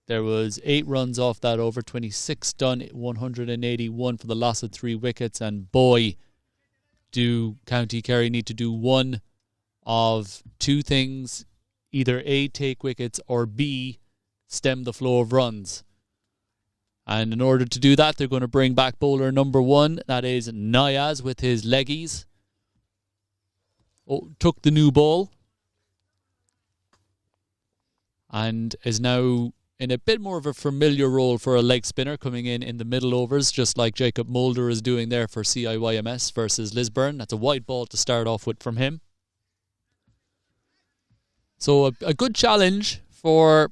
There was 8 runs off that over, 26 done, 181 for the loss of 3 wickets. And boy, do County Kerry need to do one of 2 things. Either A, take wickets, or B, stem the flow of runs. And in order to do that, they're going to bring back bowler number 1. That is Nayaz with his leggies. Took the new ball. And is now in a bit more of a familiar role for a leg spinner, coming in the middle overs, just like Jacob Moulder is doing there for CIYMS versus Lisburn. That's a wide ball to start off with from him. So a good challenge for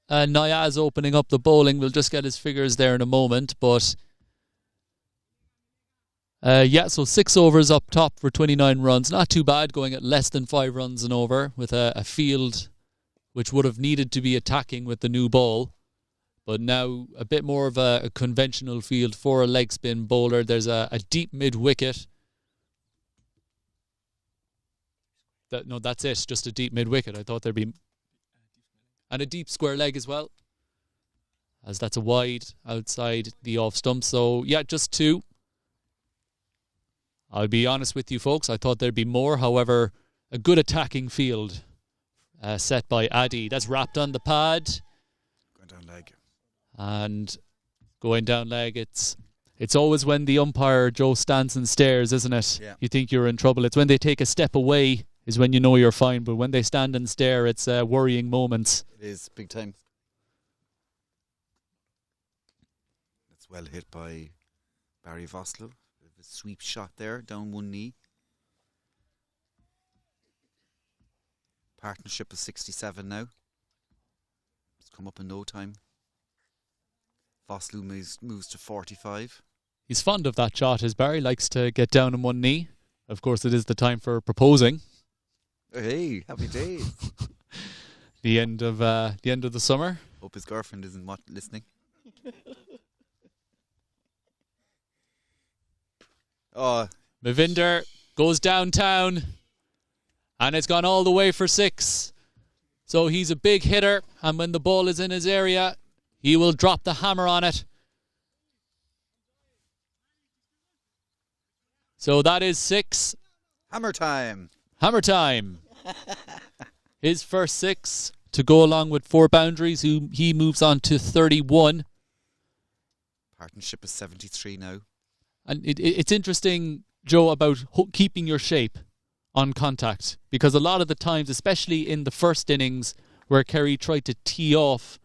Nayaz opening up the bowling. We'll just get his figures there in a moment. But so 6 overs up top for 29 runs. Not too bad, going at less than 5 runs an over with a field which would have needed to be attacking with the new ball. But now a bit more of a conventional field for a leg spin bowler. There's a deep mid-wicket. No, that's it. Just a deep mid-wicket. I thought there'd be... And a deep square leg as well, as that's a wide outside the off stump. So, yeah, just 2. I'll be honest with you, folks. I thought there'd be more. However, a good attacking field set by Addy. That's wrapped on the pad. Going down leg. And going down leg, it's always when the umpire, Joe, stands and stares, isn't it? Yeah. You think you're in trouble. It's when they take a step away is when you know you're fine. But when they stand and stare, it's worrying moments. It is, big time. That's well hit by Barry Voslow. A sweep shot there, down one knee. Partnership of 67 now. It's come up in no time. Voslow moves to 45. He's fond of that shot, as Barry likes to get down on one knee. Of course, it is the time for proposing. Hey, happy days. the end of the summer. Hope his girlfriend isn't listening. Mavinder goes downtown, and it's gone all the way for 6. So he's a big hitter, and when the ball is in his area, he will drop the hammer on it. So that is 6. Hammer time. Hammer time. His first 6 to go along with 4 boundaries. He moves on to 31. Partnership is 73 now. And it's interesting, Joe, about keeping your shape on contact. Because a lot of the times, especially in the first innings, where Kerry tried to tee off,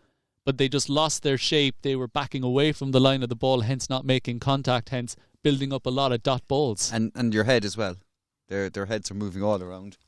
but they just lost their shape. They were backing away from the line of the ball, hence not making contact, hence building up a lot of dot balls. And your head as well. Their heads are moving all around.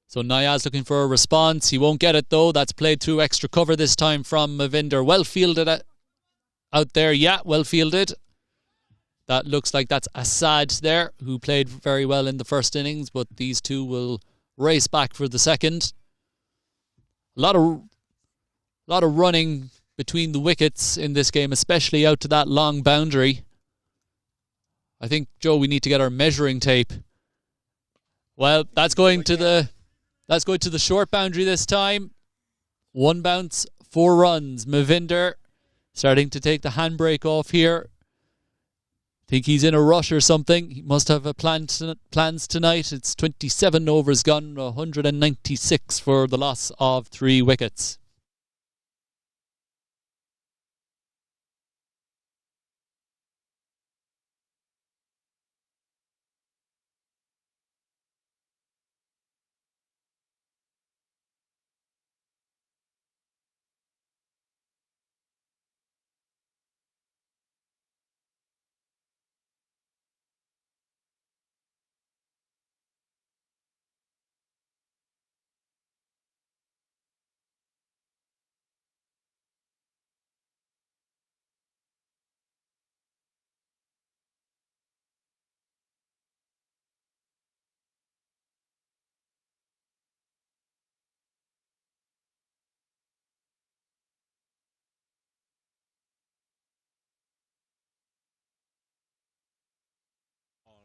So Nayaz looking for a response. He won't get it though. That's played through extra cover this time from Mavinder. Well fielded out there. Yeah, well fielded. That looks like that's Assad there, who played very well in the first innings, but these two will race back for the second. A lot of running between the wickets in this game, especially out to that long boundary. I think, Joe, we need to get our measuring tape. Well, that's going to the short boundary this time. 1 bounce, 4 runs. Mavinder starting to take the handbrake off here. Think he's in a rush or something. He must have a plans tonight. It's 27 overs gone, 196 for the loss of 3 wickets.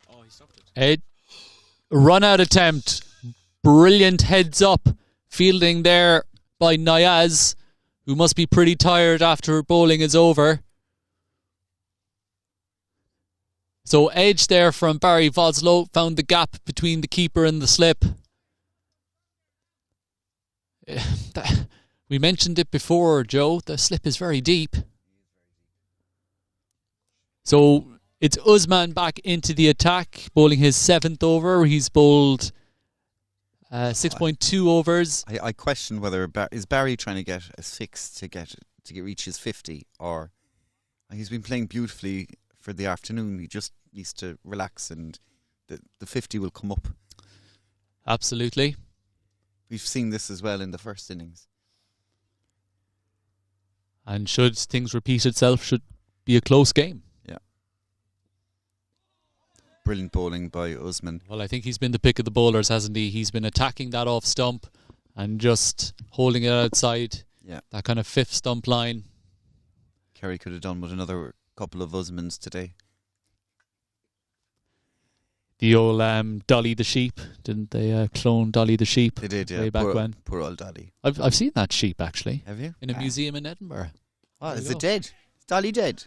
Oh, he stopped it. Run out attempt. Brilliant heads up fielding there by Niaz, who must be pretty tired after bowling is over. So edge there from Barry Vodslow, found the gap between the keeper and the slip. We mentioned it before, Joe. The slip is very deep. So it's Usman back into the attack, bowling his 7th over. He's bowled 6.2 overs. I question whether is Barry trying to get a 6 to reach his 50, or he's been playing beautifully for the afternoon. He just needs to relax, and the 50 will come up. Absolutely. We've seen this as well in the first innings. And should things repeat itself, should be a close game. Brilliant bowling by Usman. Well, I think he's been the pick of the bowlers, hasn't he? He's been attacking that off stump and just holding it outside. Yeah. That kind of 5th stump line. Kerry could have done with another couple of Usmans today. The old Dolly the sheep, didn't they clone Dolly the sheep? They did, yeah. Way back when. Poor old Dolly. I've seen that sheep, actually. Have you? In a museum in Edinburgh. Oh, is it dead? Is Dolly dead?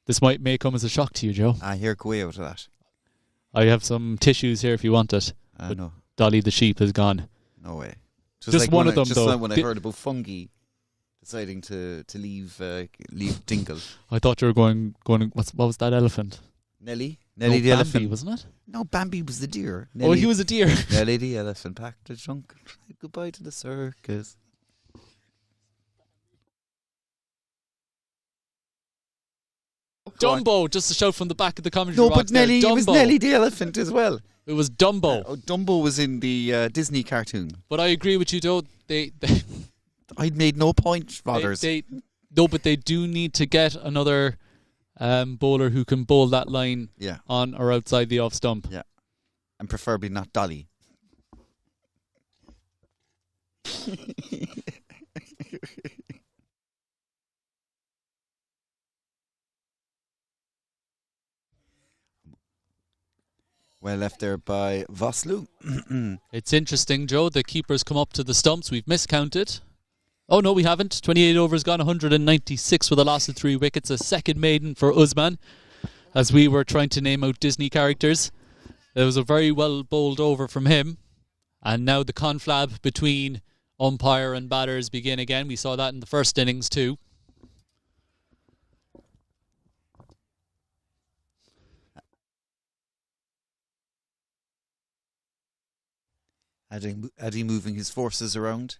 This may come as a shock to you, Joe. I hear go out of that. I have some tissues here if you want it. No. Dolly the sheep is gone. No way. Just like one of them, just though. Just like when I heard about fungi deciding to leave Dingle. I thought you were going. What was that elephant? Nelly No, the Bambi, elephant, wasn't it? No, Bambi was the deer. Oh, he was a deer. Nelly the elephant packed a trunk and tried goodbye to the circus. Dumbo, just a shout from the back of the commentary No, box. but Nelly, there. it was Nelly the elephant as well. It was Dumbo. Dumbo was in the Disney cartoon. But I agree with you, though. I'd made no point, fathers. No, but they do need to get another bowler who can bowl that line on or outside the off stump. Yeah, and preferably not Dolly. Well left there by Vosloo. It's interesting, Joe. The keepers come up to the stumps. We've miscounted. Oh, no, we haven't. 28 overs gone, 196 with a loss of 3 wickets. A second maiden for Usman, as we were trying to name out Disney characters. There was a very well bowled over from him. And now the conflab between umpire and batters begin again. We saw that in the first innings too. Addy moving his forces around.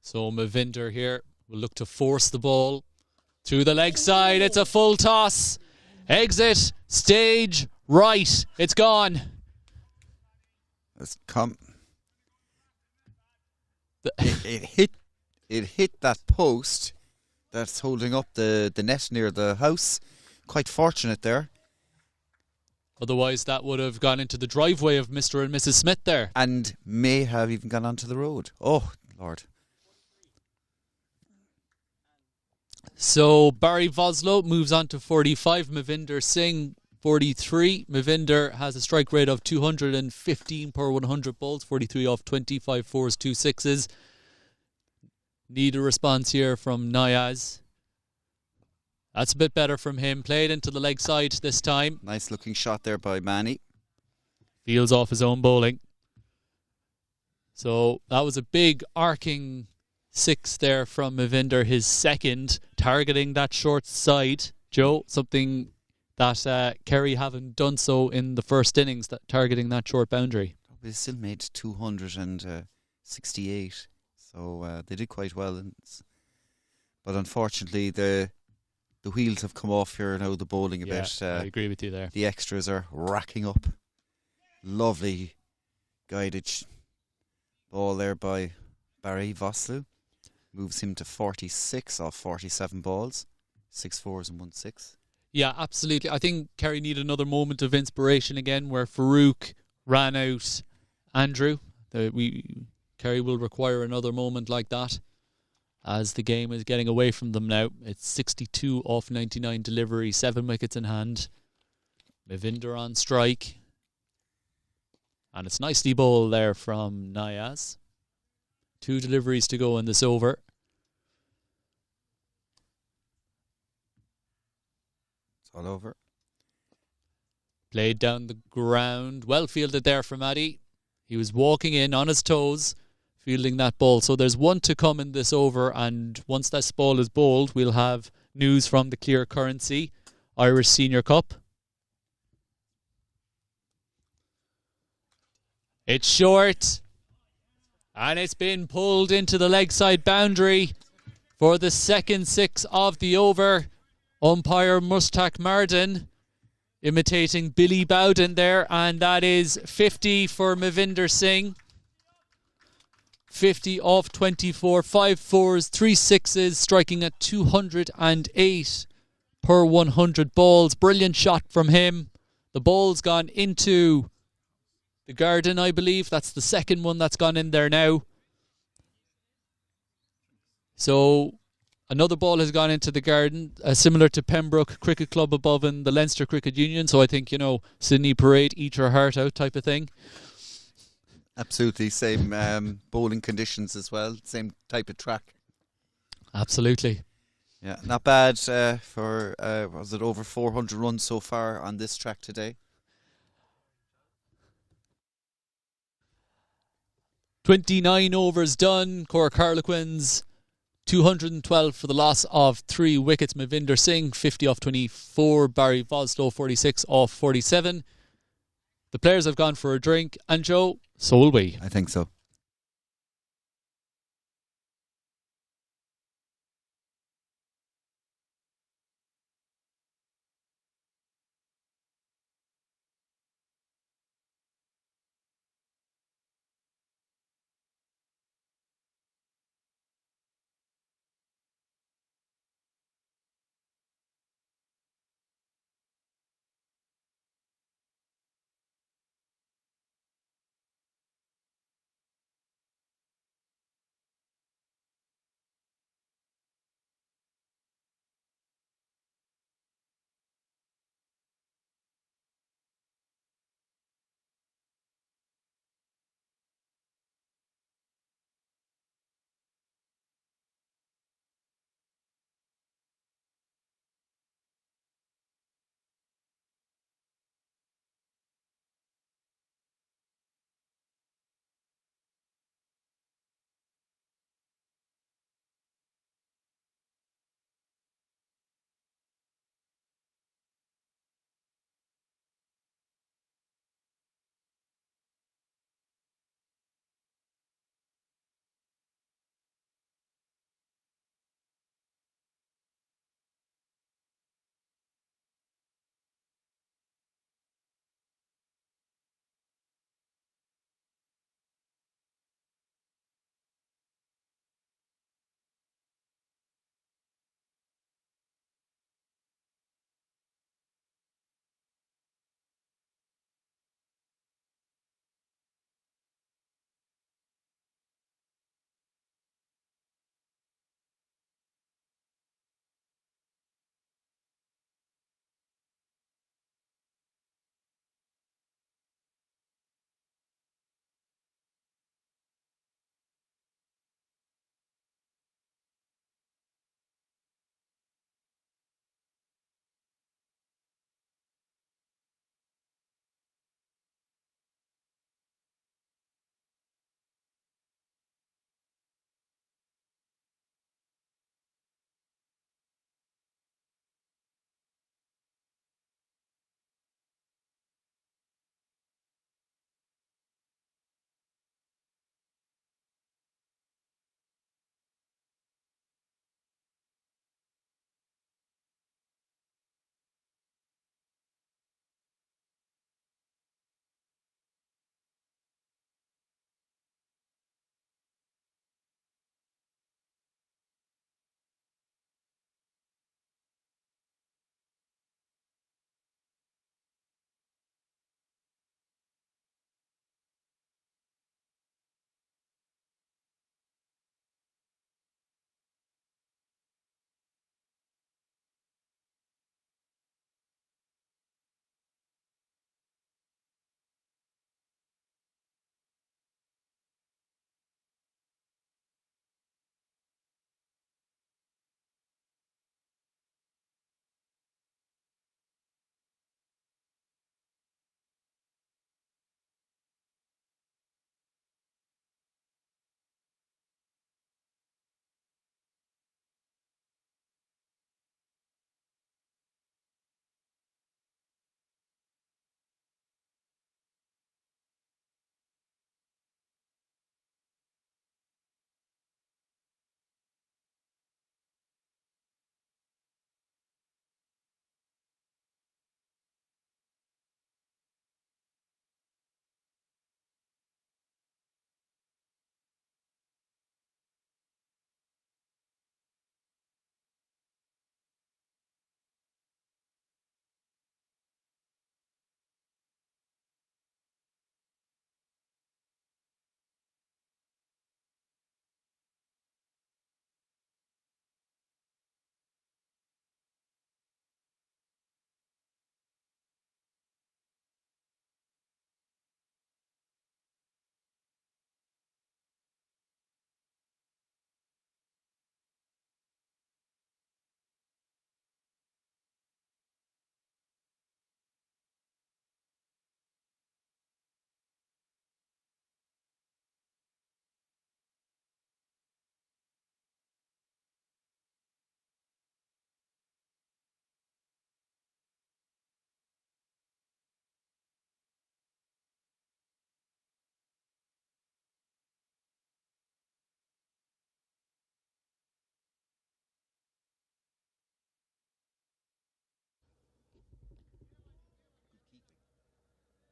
So Mavinder here will look to force the ball through the leg side. It's a full toss. Exit, stage, right. It's gone. It's come. It hit that post that's holding up the net near the house. Quite fortunate there. Otherwise, that would have gone into the driveway of Mr. and Mrs. Smith there. And may have even gone onto the road. Oh, Lord. So Barry Voslo moves on to 45. Mavinder Singh 43. Mavinder has a strike rate of 215 per 100 balls. 43 off 25 fours, 2 sixes. Need a response here from Niaz. That's a bit better from him. Played into the leg side this time. Nice looking shot there by Manny. Feels off his own bowling. So that was a big arcing 6 there from Mavinder, his second, targeting that short side. Joe, something that Kerry haven't done so in the first innings, that targeting that short boundary. They still made 268, so they did quite well. But unfortunately, the wheels have come off here now, the bowling a bit. I agree with you there. The extras are racking up. Lovely guided ball there by Barry Voslu. Moves him to 46 off 47 balls. 6 fours and 1 6. Yeah, absolutely. I think Kerry need another moment of inspiration again where Farouk ran out Andrew. Kerry will require another moment like that as the game is getting away from them now. It's 62 off 99 delivery, 7 wickets in hand. Mavinder on strike. And it's nicely bowled there from Niaz. 2 deliveries to go in this over. It's all over. Played down the ground. Well fielded there from Addy. He was walking in on his toes, fielding that ball. So there's 1 to come in this over, and once this ball is bowled, we'll have news from the Clear Currency Irish Senior Cup. It's short, and it's been pulled into the leg side boundary for the second 6 of the over. Umpire Mustak Marden imitating Billy Bowden there, and that is 50 for Mavinder Singh. 50 off 24, 5 fours, 3 sixes, striking at 208 per 100 balls. Brilliant shot from him. The ball's gone into the garden, I believe. That's the second one that's gone in there now. So another ball has gone into the garden, similar to Pembroke Cricket Club above in the Leinster Cricket Union. So I think, Sydney Parade, eat your heart out type of thing. Absolutely. Same bowling conditions as well. Same type of track. Absolutely. Yeah, not bad for, was it over 400 runs so far on this track today? 29 overs done. Cork Harlequins 212 for the loss of 3 wickets. Mavinder Singh 50 off 24. Barry Voslo 46 off 47. The players have gone for a drink, and Joe, so will we. I think so.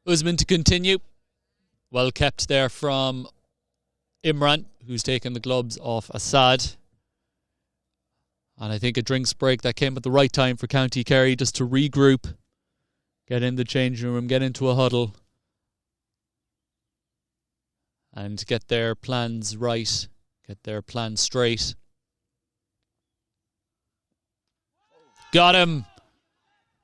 Usman to continue. Well kept there from Imran, who's taken the gloves off Assad. And I think a drinks break that came at the right time for County Kerry, just to regroup, get in the changing room, get into a huddle, and get their plans right, get their plans straight. Got him.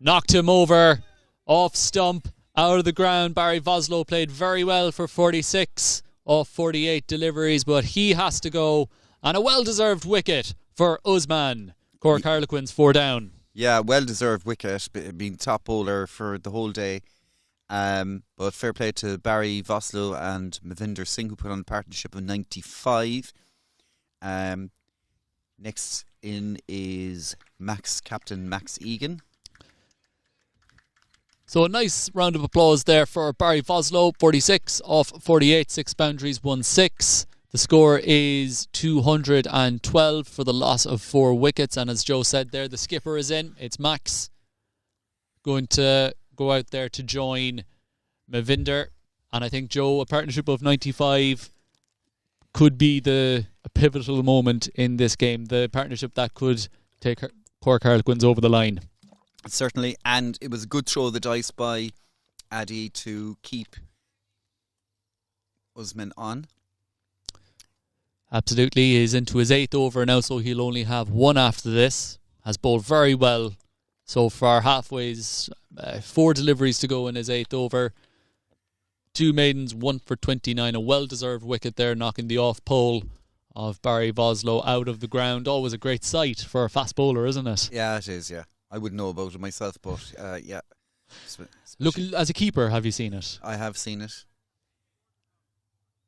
Knocked him over. Off stump. Out of the ground. Barry Voslow played very well for 46 off 48 deliveries, but he has to go. And a well-deserved wicket for Usman. Cork Harlequins 4 down. Yeah, well-deserved wicket, being top bowler for the whole day. But fair play to Barry Voslow and Mavinder Singh, who put on a partnership of 95. Next in is Captain Max Egan. So a nice round of applause there for Barry Voslow. 46 off 48, 6 boundaries, 1 6. The score is 212 for the loss of 4 wickets. And as Joe said there, the skipper is in. It's Max going to go out there to join Mavinder. And I think, Joe, a partnership of 95 could be a pivotal moment in this game. The partnership that could take Cork Harlequins over the line. Certainly, and it was a good throw of the dice by Addy to keep Usman on. Absolutely, he's into his 8th over now, so he'll only have 1 after this. Has bowled very well so far, halfways, 4 deliveries to go in his 8th over. 2 maidens, 1 for 29, a well-deserved wicket there, knocking the off pole of Barry Voslow out of the ground. Always a great sight for a fast bowler, isn't it? Yeah, it is, yeah. I wouldn't know about it myself, but yeah. Look, as a keeper, have you seen it? I have seen it.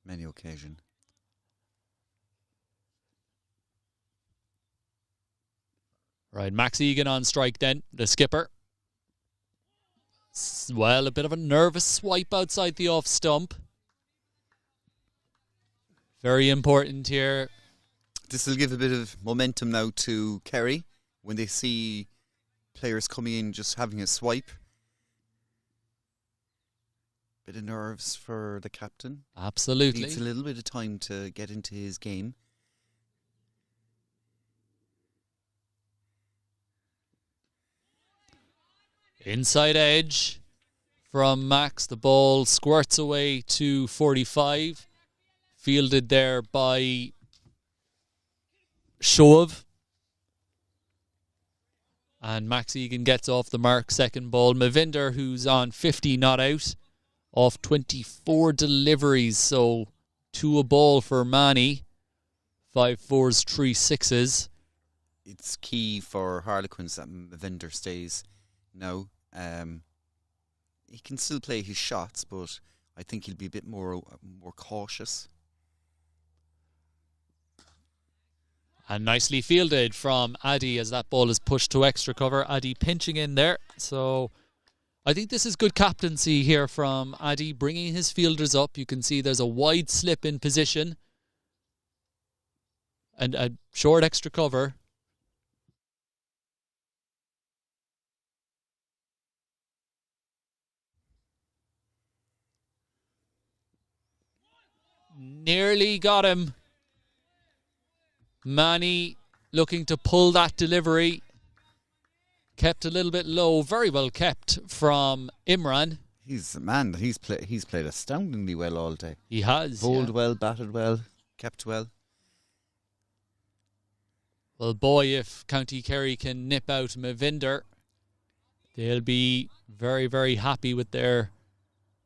Many occasions. Right, Max Egan on strike then, the skipper. Well, a bit of a nervous swipe outside the off stump. Very important here. This will give a bit of momentum now to Kerry when they see players coming in just having a swipe. Bit of nerves for the captain. Absolutely. Needs a little bit of time to get into his game. Inside edge from Max. The ball squirts away to 45. Fielded there by Shoaib. And Max Egan gets off the mark. Second ball. Mavinder, who's on 50 not out, off 24 deliveries. So 2 a ball for Manny. 5 4s, 3 6s. It's key for Harlequins that Mavinder stays now. He can still play his shots, but I think he'll be a bit more cautious. And nicely fielded from Addy as that ball is pushed to extra cover. Addy pinching in there. So I think this is good captaincy here from Addy, bringing his fielders up. You can see there's a wide slip in position and a short extra cover. Nearly got him. Manny looking to pull that delivery. Kept a little bit low. Very well kept from Imran. He's a man. He's played astoundingly well all day. He has. Bowled well, batted well, kept well. Well, boy, if County Kerry can nip out Mavinder, they'll be very, very happy with their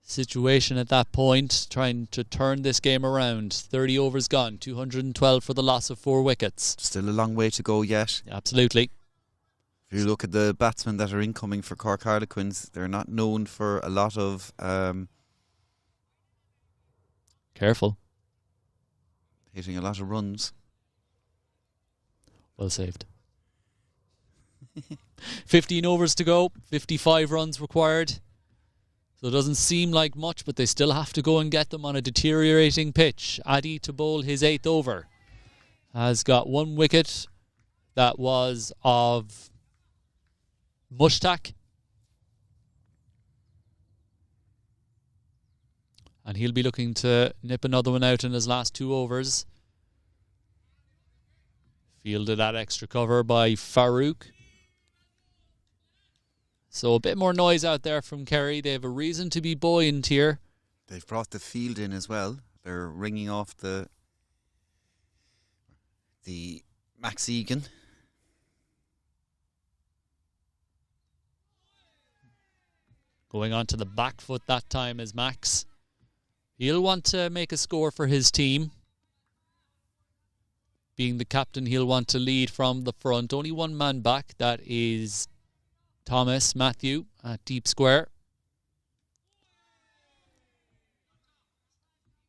situation at that point, trying to turn this game around. 30 overs gone, 212 for the loss of 4 wickets. Still a long way to go yet. Absolutely. If you look at the batsmen that are incoming for Cork Harlequins, they're not known for a lot of careful hitting a lot of runs. Well saved. 15 overs to go, 55 runs required. So it doesn't seem like much, but they still have to go and get them on a deteriorating pitch. Addy to bowl his 8th over. Has got 1 wicket. That was of Mushtaq. And he'll be looking to nip another one out in his last 2 overs. Fielded that extra cover by Farouk. So a bit more noise out there from Kerry. They have a reason to be buoyant here. They've brought the field in as well. They're ringing off the Max Egan. Going on to the back foot that time is Max. He'll want to make a score for his team. Being the captain, he'll want to lead from the front. Only one man back. That is Thomas Matthew at deep square.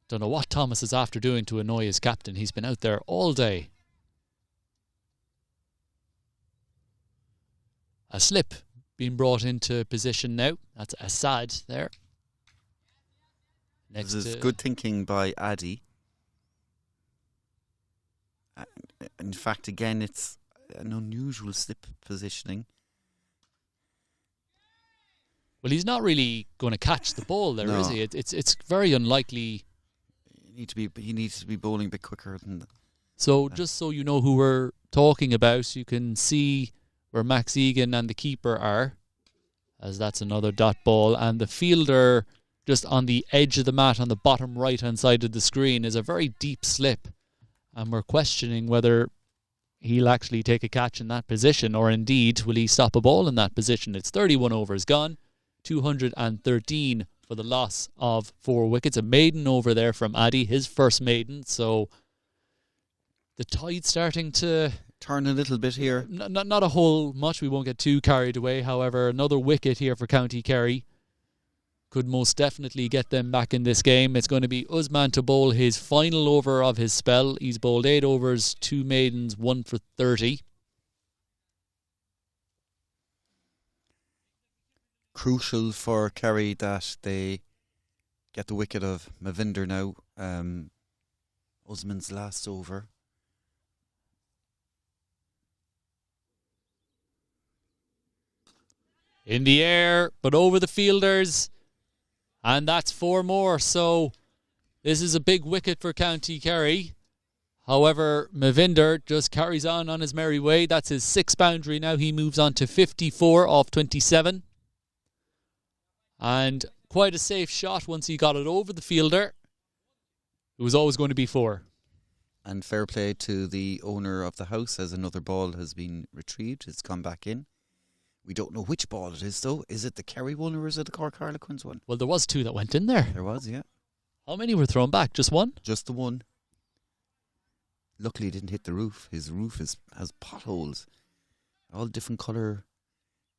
Don't know what Thomas is after doing to annoy his captain. He's been out there all day. A slip being brought into position now. That's Assad there. This is good thinking by Addy. In fact, again, it's an unusual slip positioning. Well, he's not really going to catch the ball there, is he? It's very unlikely. He needs to be bowling a bit quicker than that. So just so you know who we're talking about, you can see where Max Egan and the keeper are, as that's another dot ball, and the fielder just on the edge of the mat on the bottom right hand side of the screen is a very deep slip, and we're questioning whether he'll actually take a catch in that position, or indeed will he stop a ball in that position. It's 31 overs gone, 213 for the loss of 4 wickets. A maiden over there from Addy, his first maiden, so the tide's starting to turn a little bit here. Not a whole much. We won't get too carried away. However, another wicket here for County Kerry could most definitely get them back in this game. It's going to be Usman to bowl his final over of his spell. He's bowled 8 overs, 2 maidens, 1 for 30. Crucial for Kerry that they get the wicket of Mavinder now. Usman's last over. In the air, but over the fielders. And that's 4 more. So this is a big wicket for County Kerry. However, Mavinder just carries on his merry way. That's his 6th boundary now. He moves on to 54 off 27. And quite a safe shot once he got it over the fielder. It was always going to be 4. And fair play to the owner of the house as another ball has been retrieved. It's come back in. We don't know which ball it is, though. Is it the Kerry one or is it the Cork Harlequins one? Well, there was 2 that went in there. There was, yeah. How many were thrown back? Just 1? Just the 1. Luckily, it didn't hit the roof. His roof has potholes. All different colour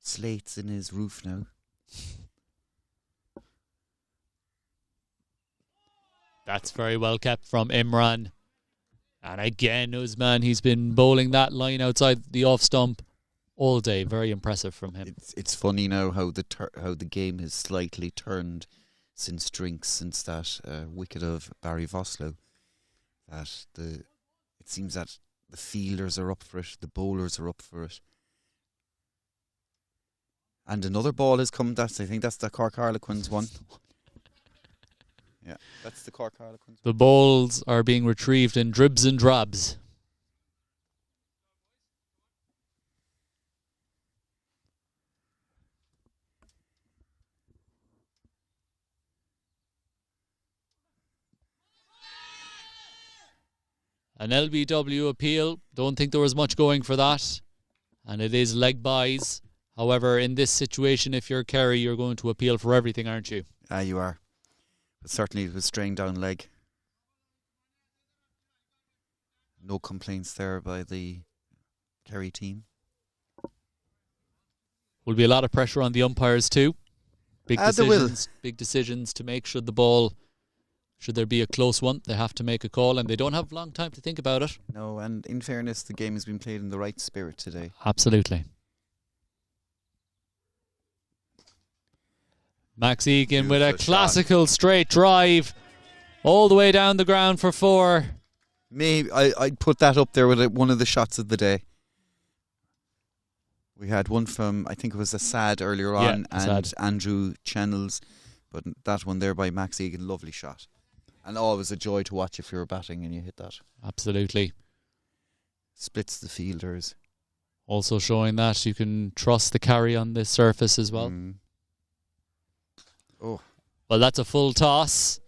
slates in his roof now. That's very well kept from Imran. And again, Usman, he's been bowling that line outside the off stump all day. Very impressive from him. It's funny now how the game has slightly turned since that wicket of Barry Voslow. That it seems that the fielders are up for it, the bowlers are up for it. And another ball has come. I think that's the Cork Harlequins one. Yeah, that's the Cork Harlequins. The balls are being retrieved in dribs and drabs. An LBW appeal. Don't think there was much going for that. And it is leg byes. However, in this situation, if you're Kerry, you're going to appeal for everything, aren't you? You are. But certainly it was strained down leg. No complaints there by the Kerry team. Will be a lot of pressure on the umpires too. Big decisions to make. Should there be a close one, they have to make a call, and they don't have long time to think about it. No, and in fairness, the game has been played in the right spirit today. Absolutely. Max Egan with a classical straight drive all the way down the ground for 4. Maybe I'd put that up there with one of the shots of the day. We had one from, I think it was Assad earlier on, and Andrew Channels But that one there by Max Egan, lovely shot. And always a joy to watch if you're batting and you hit that. Absolutely. Splits the fielders. Also showing that you can trust the carry on this surface as well. Oh. Well, that's a full toss.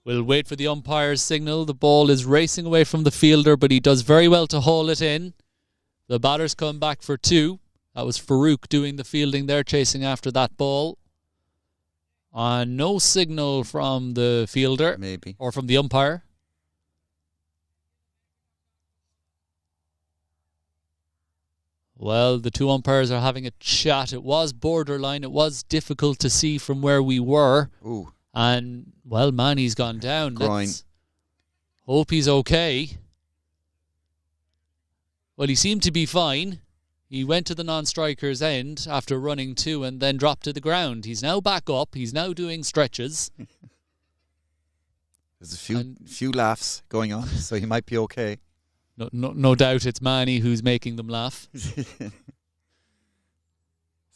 We'll wait for the umpire's signal. The ball is racing away from the fielder, but he does very well to haul it in. The batter's come back for 2. That was Farouk doing the fielding there, chasing after that ball. No signal from the fielder. Maybe. Or from the umpire. Well, the 2 umpires are having a chat. It was borderline. It was difficult to see from where we were. Ooh. And, well, Manny's gone down. Groin. Let's hope he's okay. Well, he seemed to be fine. He went to the non-striker's end after running 2 and then dropped to the ground. He's now back up. He's now doing stretches. There's a few laughs going on, so he might be okay. No doubt it's Manny who's making them laugh.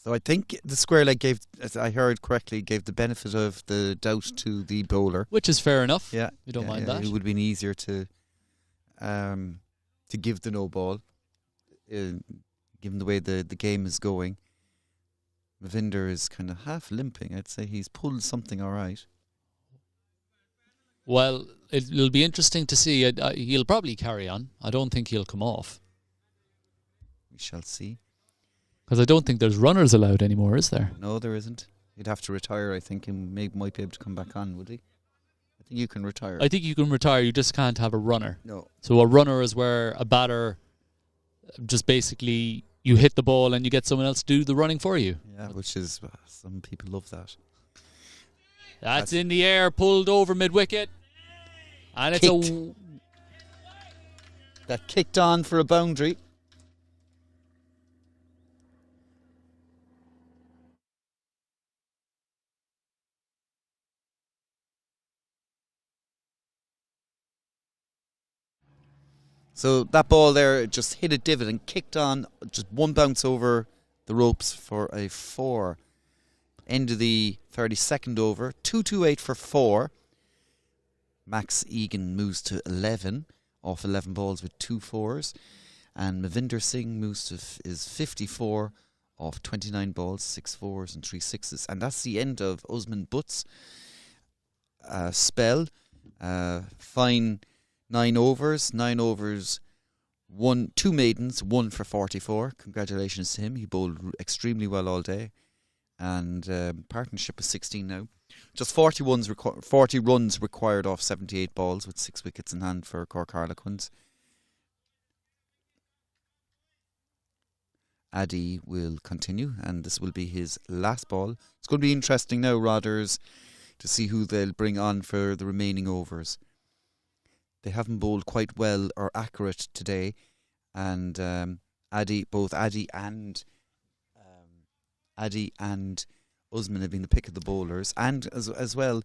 So I think the square leg gave, as I heard correctly, gave the benefit of the doubt to the bowler. Which is fair enough. Yeah. We don't mind that. It would have been easier to give the no ball, given the way the game is going. Mavinder is kind of half limping. I'd say he's pulled something all right. Well, it'll be interesting to see. He'll probably carry on. I don't think he'll come off. We shall see. Because I don't think there's runners allowed anymore, is there? No, there isn't. He'd have to retire, I think, and might be able to come back on, would he? I think you can retire. I think you can retire. You just can't have a runner. No. So a runner is where a batter just basically you hit the ball and you get someone else to do the running for you. Yeah, which is, some people love that. That's in the air, pulled over mid-wicket. And it's that kicked on for a boundary. So that ball there just hit a divot and kicked on, just one bounce over the ropes for a 4. End of the 32nd over, 228 for 4. Max Egan moves to 11 off 11 balls with 2 4s, and Mavinder Singh moves to is 54 off 29 balls, 6 4s and 3 6s, and that's the end of Usman Butt's spell. Fine 9 overs, 2 maidens, 1 for 44. Congratulations to him. He bowled extremely well all day, and partnership is 16 now. Just 40 runs required off 78 balls with 6 wickets in hand for Cork Harlequins. Addy will continue, and this will be his last ball. It's going to be interesting now, Rodders, to see who they'll bring on for the remaining overs. They haven't bowled quite well or accurate today, and both Addy and Usman have been the pick of the bowlers, and as well.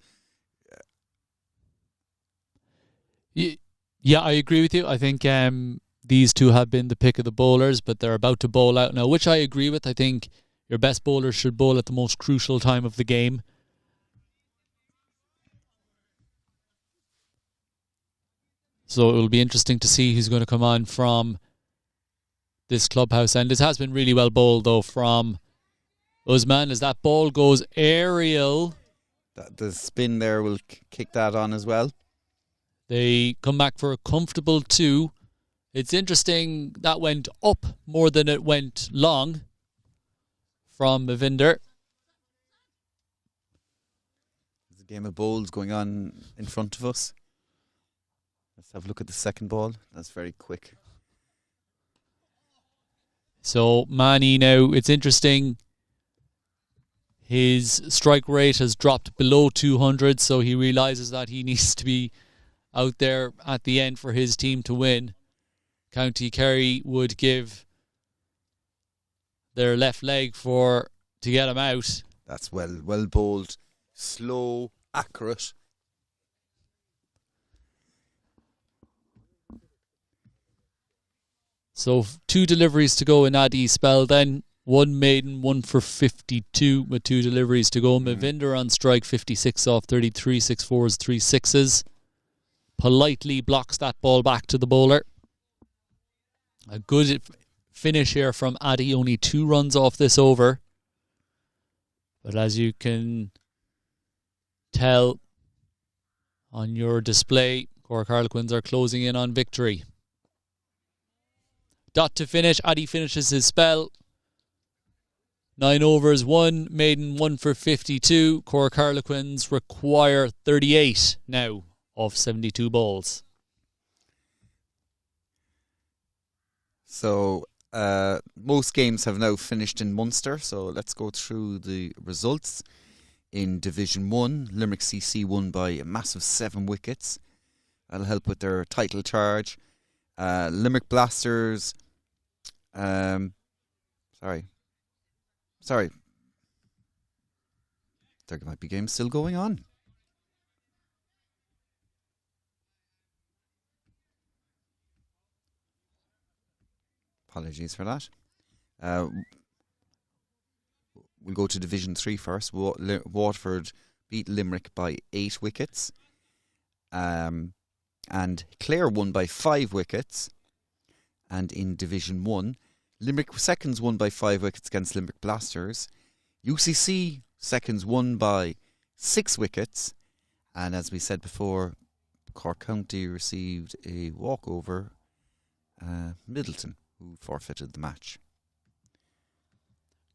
Yeah, I agree with you. I think these two have been the pick of the bowlers, but they're about to bowl out now, which I agree with. I think your best bowlers should bowl at the most crucial time of the game. So it will be interesting to see who's going to come on from this clubhouse end. This has been really well bowled, though, from Usman, as that ball goes aerial. The spin there will kick that on as well. They come back for a comfortable 2. It's interesting, that went up more than it went long from Mavinder. There's a game of bowls going on in front of us. Let's have a look at the second ball. That's very quick. So Manny now, it's interesting. His strike rate has dropped below 200, so he realises that he needs to be out there at the end for his team to win. County Kerry would give their left leg to get him out. That's well bowled, slow, accurate. So 2 deliveries to go in Addy's spell then. One maiden, one for 52 with 2 deliveries to go. Mavinder on strike, 56 off 33, 6 fours, 3 sixes. Politely blocks that ball back to the bowler. A good finish here from Addy, only 2 runs off this over. But as you can tell on your display, Cork Harlequins are closing in on victory. Dot to finish. Addy finishes his spell. 9 overs, 1 maiden, 1 for 52. Cork Harlequins require 38 now of 72 balls. So most games have now finished in Munster, so let's go through the results. In Division 1, Limerick CC won by a massive 7 wickets. That'll help with their title charge. Limerick Blasters... Sorry. There might be games still going on. Apologies for that. We'll go to Division 3 first. Waterford beat Limerick by 8 wickets. And Clare won by 5 wickets. And in Division 1, Limerick Seconds won by 5 wickets against Limerick Blasters. UCC Seconds won by 6 wickets. And as we said before, Cork County received a walkover. Middleton, who forfeited the match.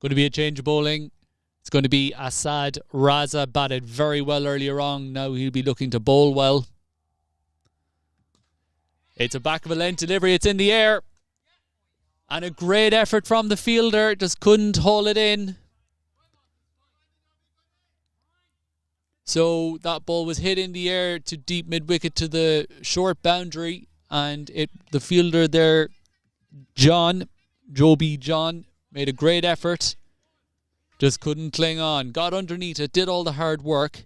Going to be a change of bowling. It's going to be Assad Raza, batted very well earlier on. Now he'll be looking to bowl well. It's a back of a length delivery. It's in the air. And a great effort from the fielder. Just couldn't haul it in. So that ball was hit in the air to deep mid-wicket to the short boundary. And the fielder there, Joby John, made a great effort. Just couldn't cling on. Got underneath it. Did all the hard work.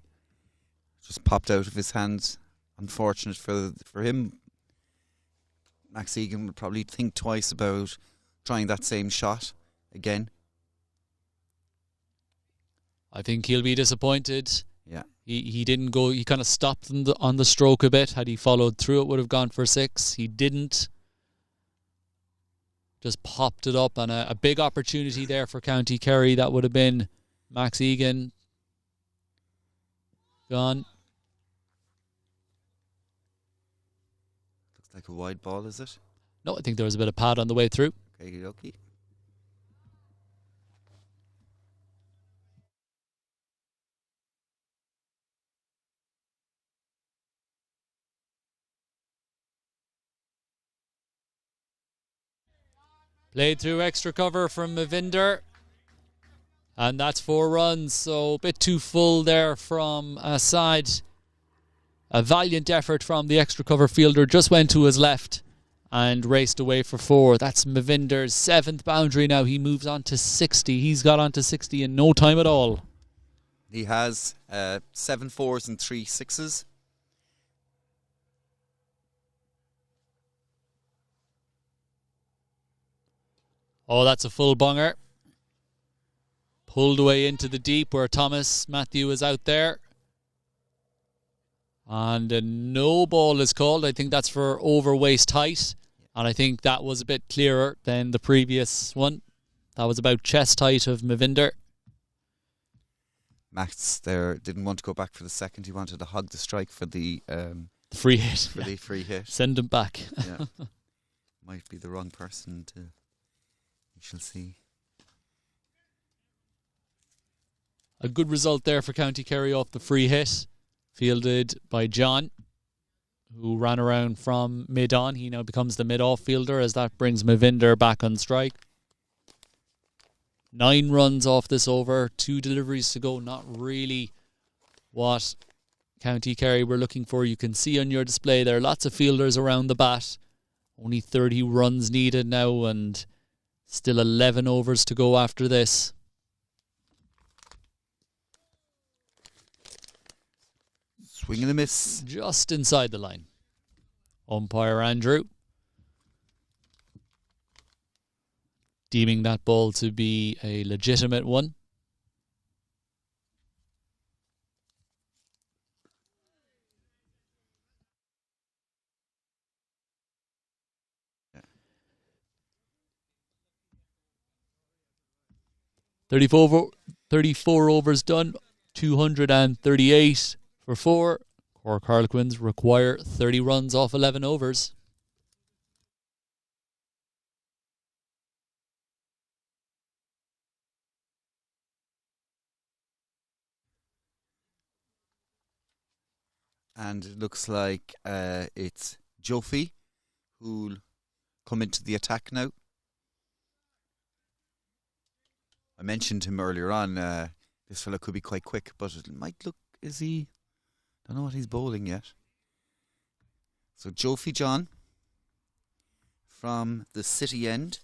Just popped out of his hands. Unfortunate for him. Max Egan would probably think twice about trying that same shot again. I think he'll be disappointed. Yeah. He didn't go. He kind of stopped on the stroke a bit. Had he followed through, it would have gone for 6. He didn't. Just popped it up, and a big opportunity there for County Kerry. That would have been Max Egan. Gone. Looks like a wide ball, is it? No, I think there was a bit of pad on the way through. Okay. Played through extra cover from Mavinder. And that's 4 runs. So a bit too full there from Assad. A valiant effort from the extra cover fielder. Just went to his left and raced away for 4. That's Mavinder's 7th boundary now. He moves on to 60. He's got on to 60 in no time at all. He has 7 fours and 3 sixes. Oh, that's a full bunger. Pulled away into the deep where Thomas Matthew is out there. And a no ball is called. I think that's for over waist height. And I think that was a bit clearer than the previous one. That was about chest height of Mavinder. Max there didn't want to go back for the second. He wanted to hug the strike for the free hit. For the free hit. Send him back. Yeah. Might be the wrong person to... We shall see. A good result there for County Kerry off the free hit. Fielded by John, who ran around from mid-on. He now becomes the mid-off fielder as that brings Mavinder back on strike. 9 runs off this over. 2 deliveries to go. Not really what County Kerry were looking for. You can see on your display there lots of fielders around the bat. Only 30 runs needed now and still 11 overs to go after this. Swing and a miss. Just inside the line. Umpire Andrew. deeming that ball to be a legitimate one. Yeah. 34 overs done, 238 for 4. Cork Harlequins require 30 runs off 11 overs. And it looks like it's Jofi who'll come into the attack now. I mentioned him earlier on. This fella could be quite quick, but it might look, is he? Don't know what he's bowling yet. So Jofi John from the City end.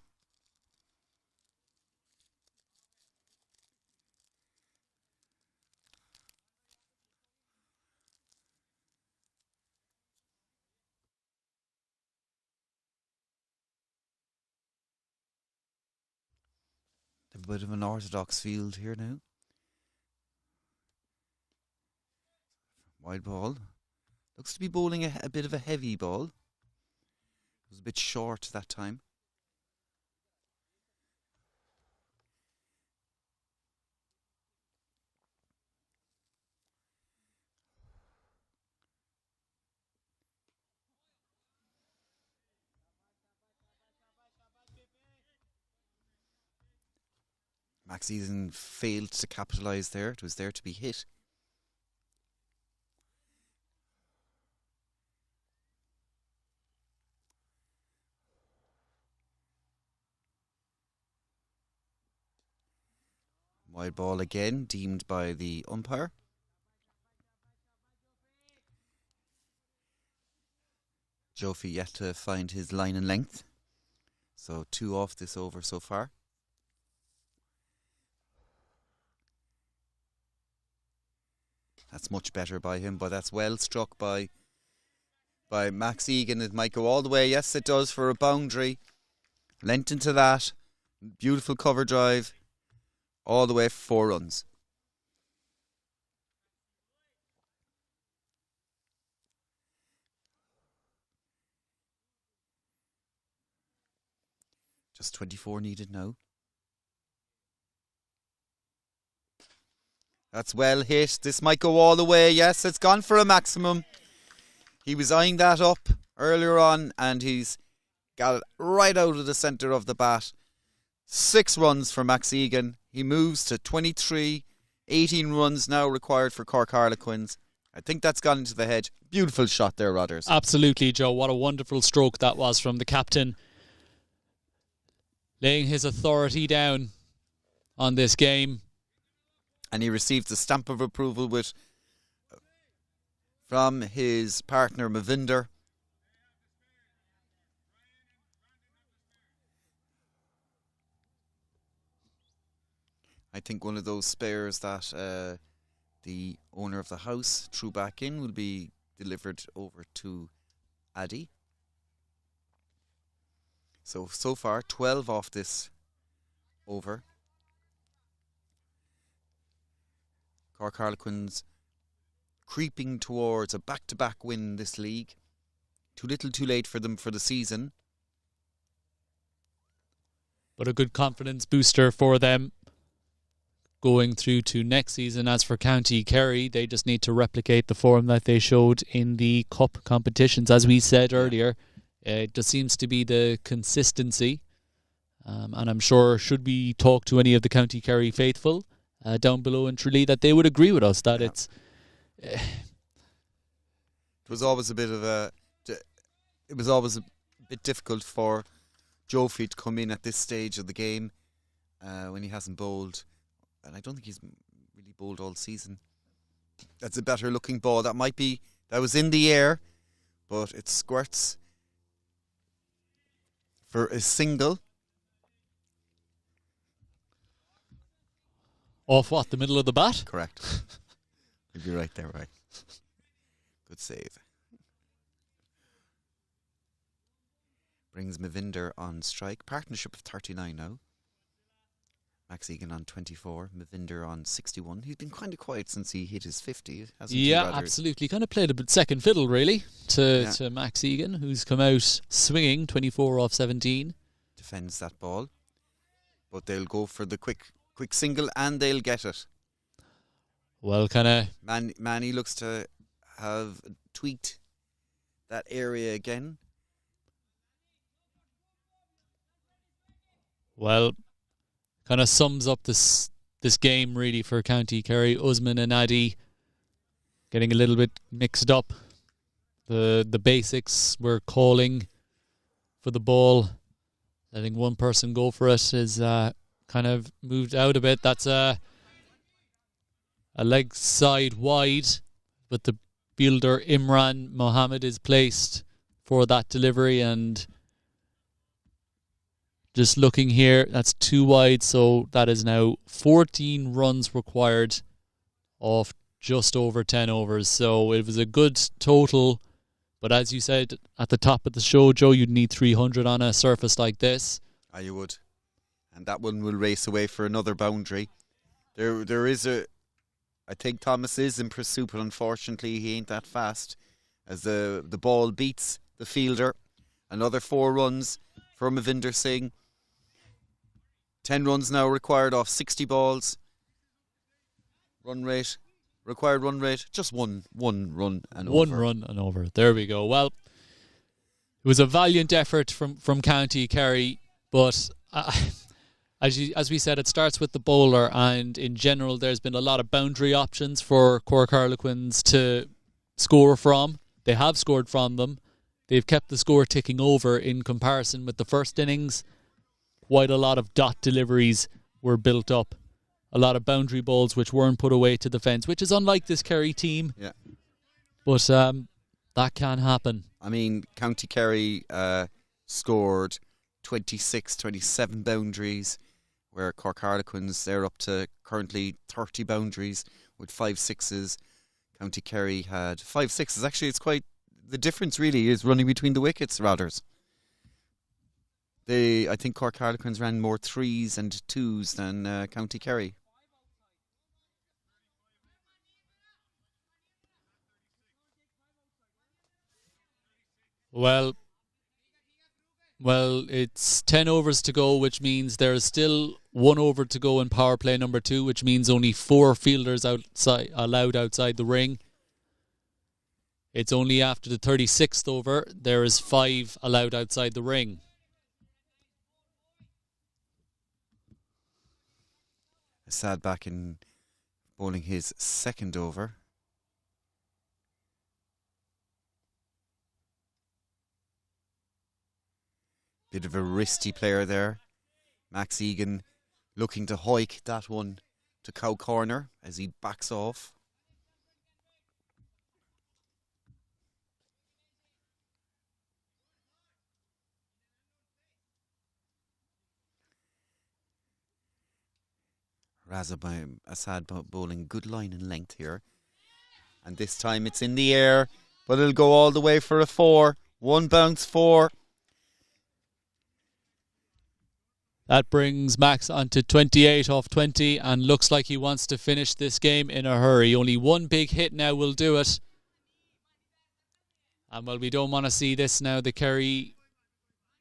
A bit of an orthodox field here now. Wide ball. Looks to be bowling a bit of a heavy ball. It was a bit short that time. Max Eason failed to capitalise there. It was there to be hit. Wide ball again, deemed by the umpire. Jofi yet to find his line and length. So 2 off this over so far. That's much better by him, but that's well struck by Max Egan. It might go all the way. Yes, it does, for a boundary. Lent into that. Beautiful cover drive. All the way for 4 runs. Just 24 needed now. That's well hit. This might go all the way. Yes, it's gone for a maximum. He was eyeing that up earlier on, and he's got it right out of the centre of the bat. 6 runs for Max Egan. He moves to 23. 18 runs now required for Cork Harlequins. I think that's gone into the hedge. Beautiful shot there, Rodders. Absolutely, Joe. What a wonderful stroke that was from the captain. Laying his authority down on this game. And he received the stamp of approval from his partner Mavinder. I think one of those spares that the owner of the house threw back in will be delivered over to Addy. So far 12 off this over. Cork Harlequins creeping towards a back-to-back win this league. Too little too late for them for the season. But a good confidence booster for them going through to next season. As for County Kerry, they just need to replicate the form that they showed in the cup competitions. As we said earlier, it just seems to be the consistency. And I'm sure, should we talk to any of the County Kerry faithful down below in Tralee, that they would agree with us that it's... It was always a bit of a... It was always a bit difficult for Jofi to come in at this stage of the game when he hasn't bowled. And I don't think he's really bowled all season. That's a better looking ball. That was in the air, but it squirts for a single. Off what, the middle of the bat? Correct. You'd be right there, right. Good save. Brings Mavinder on strike. Partnership of 39 now. Max Egan on 24, Mavinder on 61. He's been kind of quiet since he hit his 50, hasn't he? Yeah, absolutely. Kind of played a bit second fiddle, really, to Max Egan, who's come out swinging 24 off 17. Defends that ball. But they'll go for the quick single and they'll get it. Well, kind of... Manny looks to have tweaked that area again. Well, kind of sums up this game really for County Kerry. Usman and Addy getting a little bit mixed up. The basics were calling for the ball. Letting one person go for it is kind of moved out a bit. That's a leg side wide, but the fielder Imran Mohammed is placed for that delivery, and just looking here, that's 2 wide, so that is now 14 runs required off just over 10 overs. So it was a good total, but as you said at the top of the show, Joe, you'd need 300 on a surface like this. You would. And that one will race away for another boundary. There is I think Thomas is in pursuit, but unfortunately he ain't that fast as the ball beats the fielder. Another 4 runs for Mavinder Singh. 10 runs now required off 60 balls. Required run rate, just one run and over. One run and over. There we go. Well, it was a valiant effort from County Kerry, but as we said, it starts with the bowler, and in general there's been a lot of boundary options for Cork Harlequins to score from. They have scored from them. They've kept the score ticking over in comparison with the first innings. Quite a lot of dot deliveries were built up. A lot of boundary balls which weren't put away to the fence, which is unlike this Kerry team. Yeah. But that can happen. I mean, County Kerry scored 26, 27 boundaries, where Cork Harlequins, they're up to currently 30 boundaries with 5 sixes. County Kerry had 5 sixes. Actually, it's quite... The difference really is running between the wickets, rather. I think Cork Harlequins ran more 3s and 2s than County Kerry. Well, it's 10 overs to go, which means there's still 1 over to go in power play number 2, which means only 4 fielders allowed outside the ring. It's only after the 36th over there is 5 allowed outside the ring. Assad back in bowling his 2nd over. Bit of a wristy player there. Max Egan looking to hike that one to cow corner as he backs off. Assad bowling good line and length here. And this time it's in the air, but it'll go all the way for a 4. 1 bounce 4. That brings Max onto 28 off 20 and looks like he wants to finish this game in a hurry. Only 1 big hit now will do it. And well, we don't want to see this now. The Kerry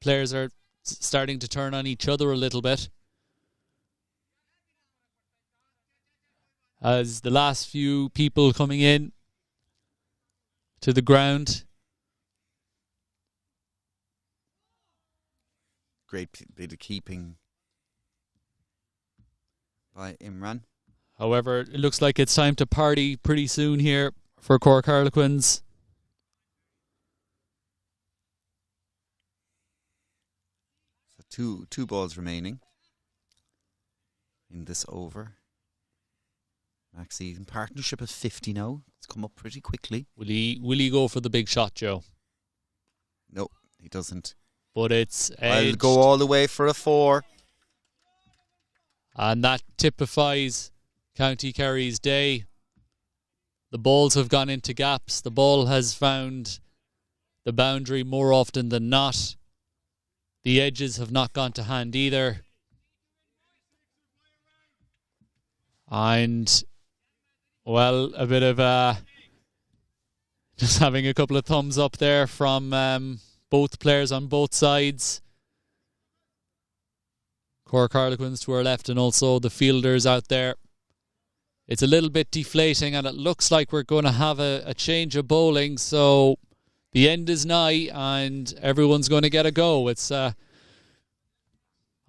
players are starting to turn on each other a little bit, as the last few people coming in to the ground. Great bit of keeping by Imran. However, it looks like it's time to party pretty soon here for Cork Harlequins. So two balls remaining in this over. Max Egan, partnership of 50 now. It's come up pretty quickly. Will he go for the big shot, Joe? No, he doesn't. But it's edged. I'll go all the way for a 4. And that typifies County Kerry's day. The balls have gone into gaps. The ball has found the boundary more often than not. The edges have not gone to hand either. And, well, a bit of just having a couple of thumbs up there from both players on both sides. Cork Harlequins to our left and also the fielders out there. It's a little bit deflating and it looks like we're going to have a change of bowling. So the end is nigh and everyone's going to get a go. It's I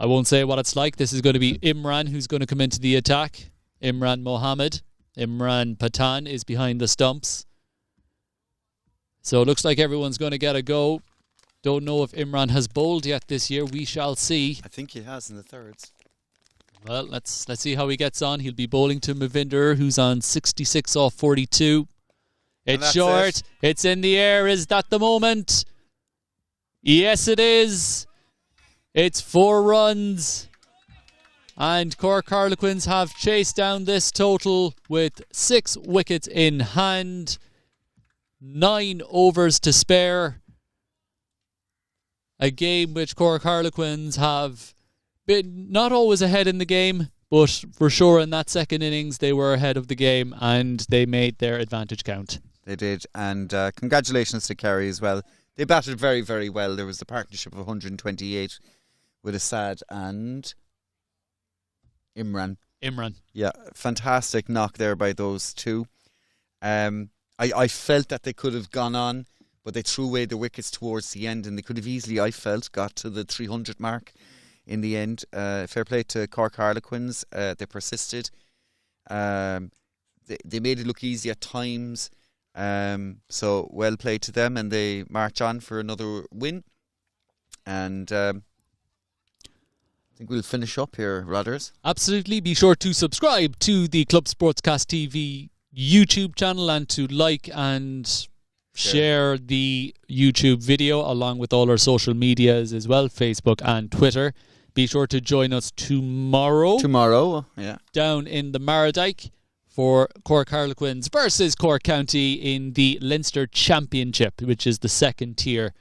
won't say what it's like. This is going to be Imran who's going to come into the attack. Imran Mohammed. Imran Patan is behind the stumps. So it looks like everyone's going to get a go. Don't know if Imran has bowled yet this year. We shall see. I think he has in the thirds. Well, let's see how he gets on. He'll be bowling to Mavinder, who's on 66 off 42. It's short. It's in the air. Is that the moment? Yes, it is. It's 4 runs. And Cork Harlequins have chased down this total with 6 wickets in hand. 9 overs to spare. A game which Cork Harlequins have been not always ahead in the game, but for sure in that second innings they were ahead of the game and they made their advantage count. They did, and congratulations to Kerry as well. They batted very, very well. There was a partnership of 128 with Assad and Imran. Yeah, fantastic knock there by those two. I felt that they could have gone on, but they threw away the wickets towards the end and they could have easily, I felt, got to the 300 mark in the end. Fair play to Cork Harlequins. They persisted. They made it look easy at times. So well played to them, and they march on for another win. And I think we'll finish up here, Rodders. Absolutely. Be sure to subscribe to the Club Sportscast TV YouTube channel and to like and share the YouTube video along with all our social medias as well, Facebook and Twitter. Be sure to join us tomorrow. Down in the Mardyke for Cork Harlequins versus Cork County in the Leinster Championship, which is the second tier.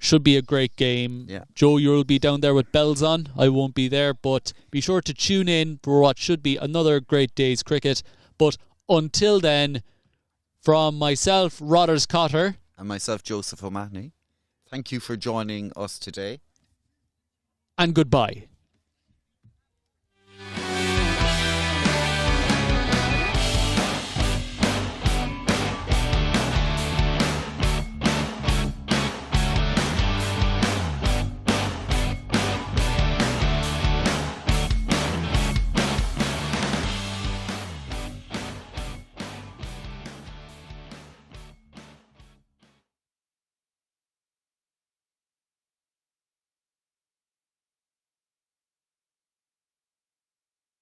Should be a great game. Yeah. Joe, you'll be down there with bells on. I won't be there, but be sure to tune in for what should be another great day's cricket. But until then, from myself, Rodders Cotter, and myself, Joseph O'Mahony, thank you for joining us today. And goodbye.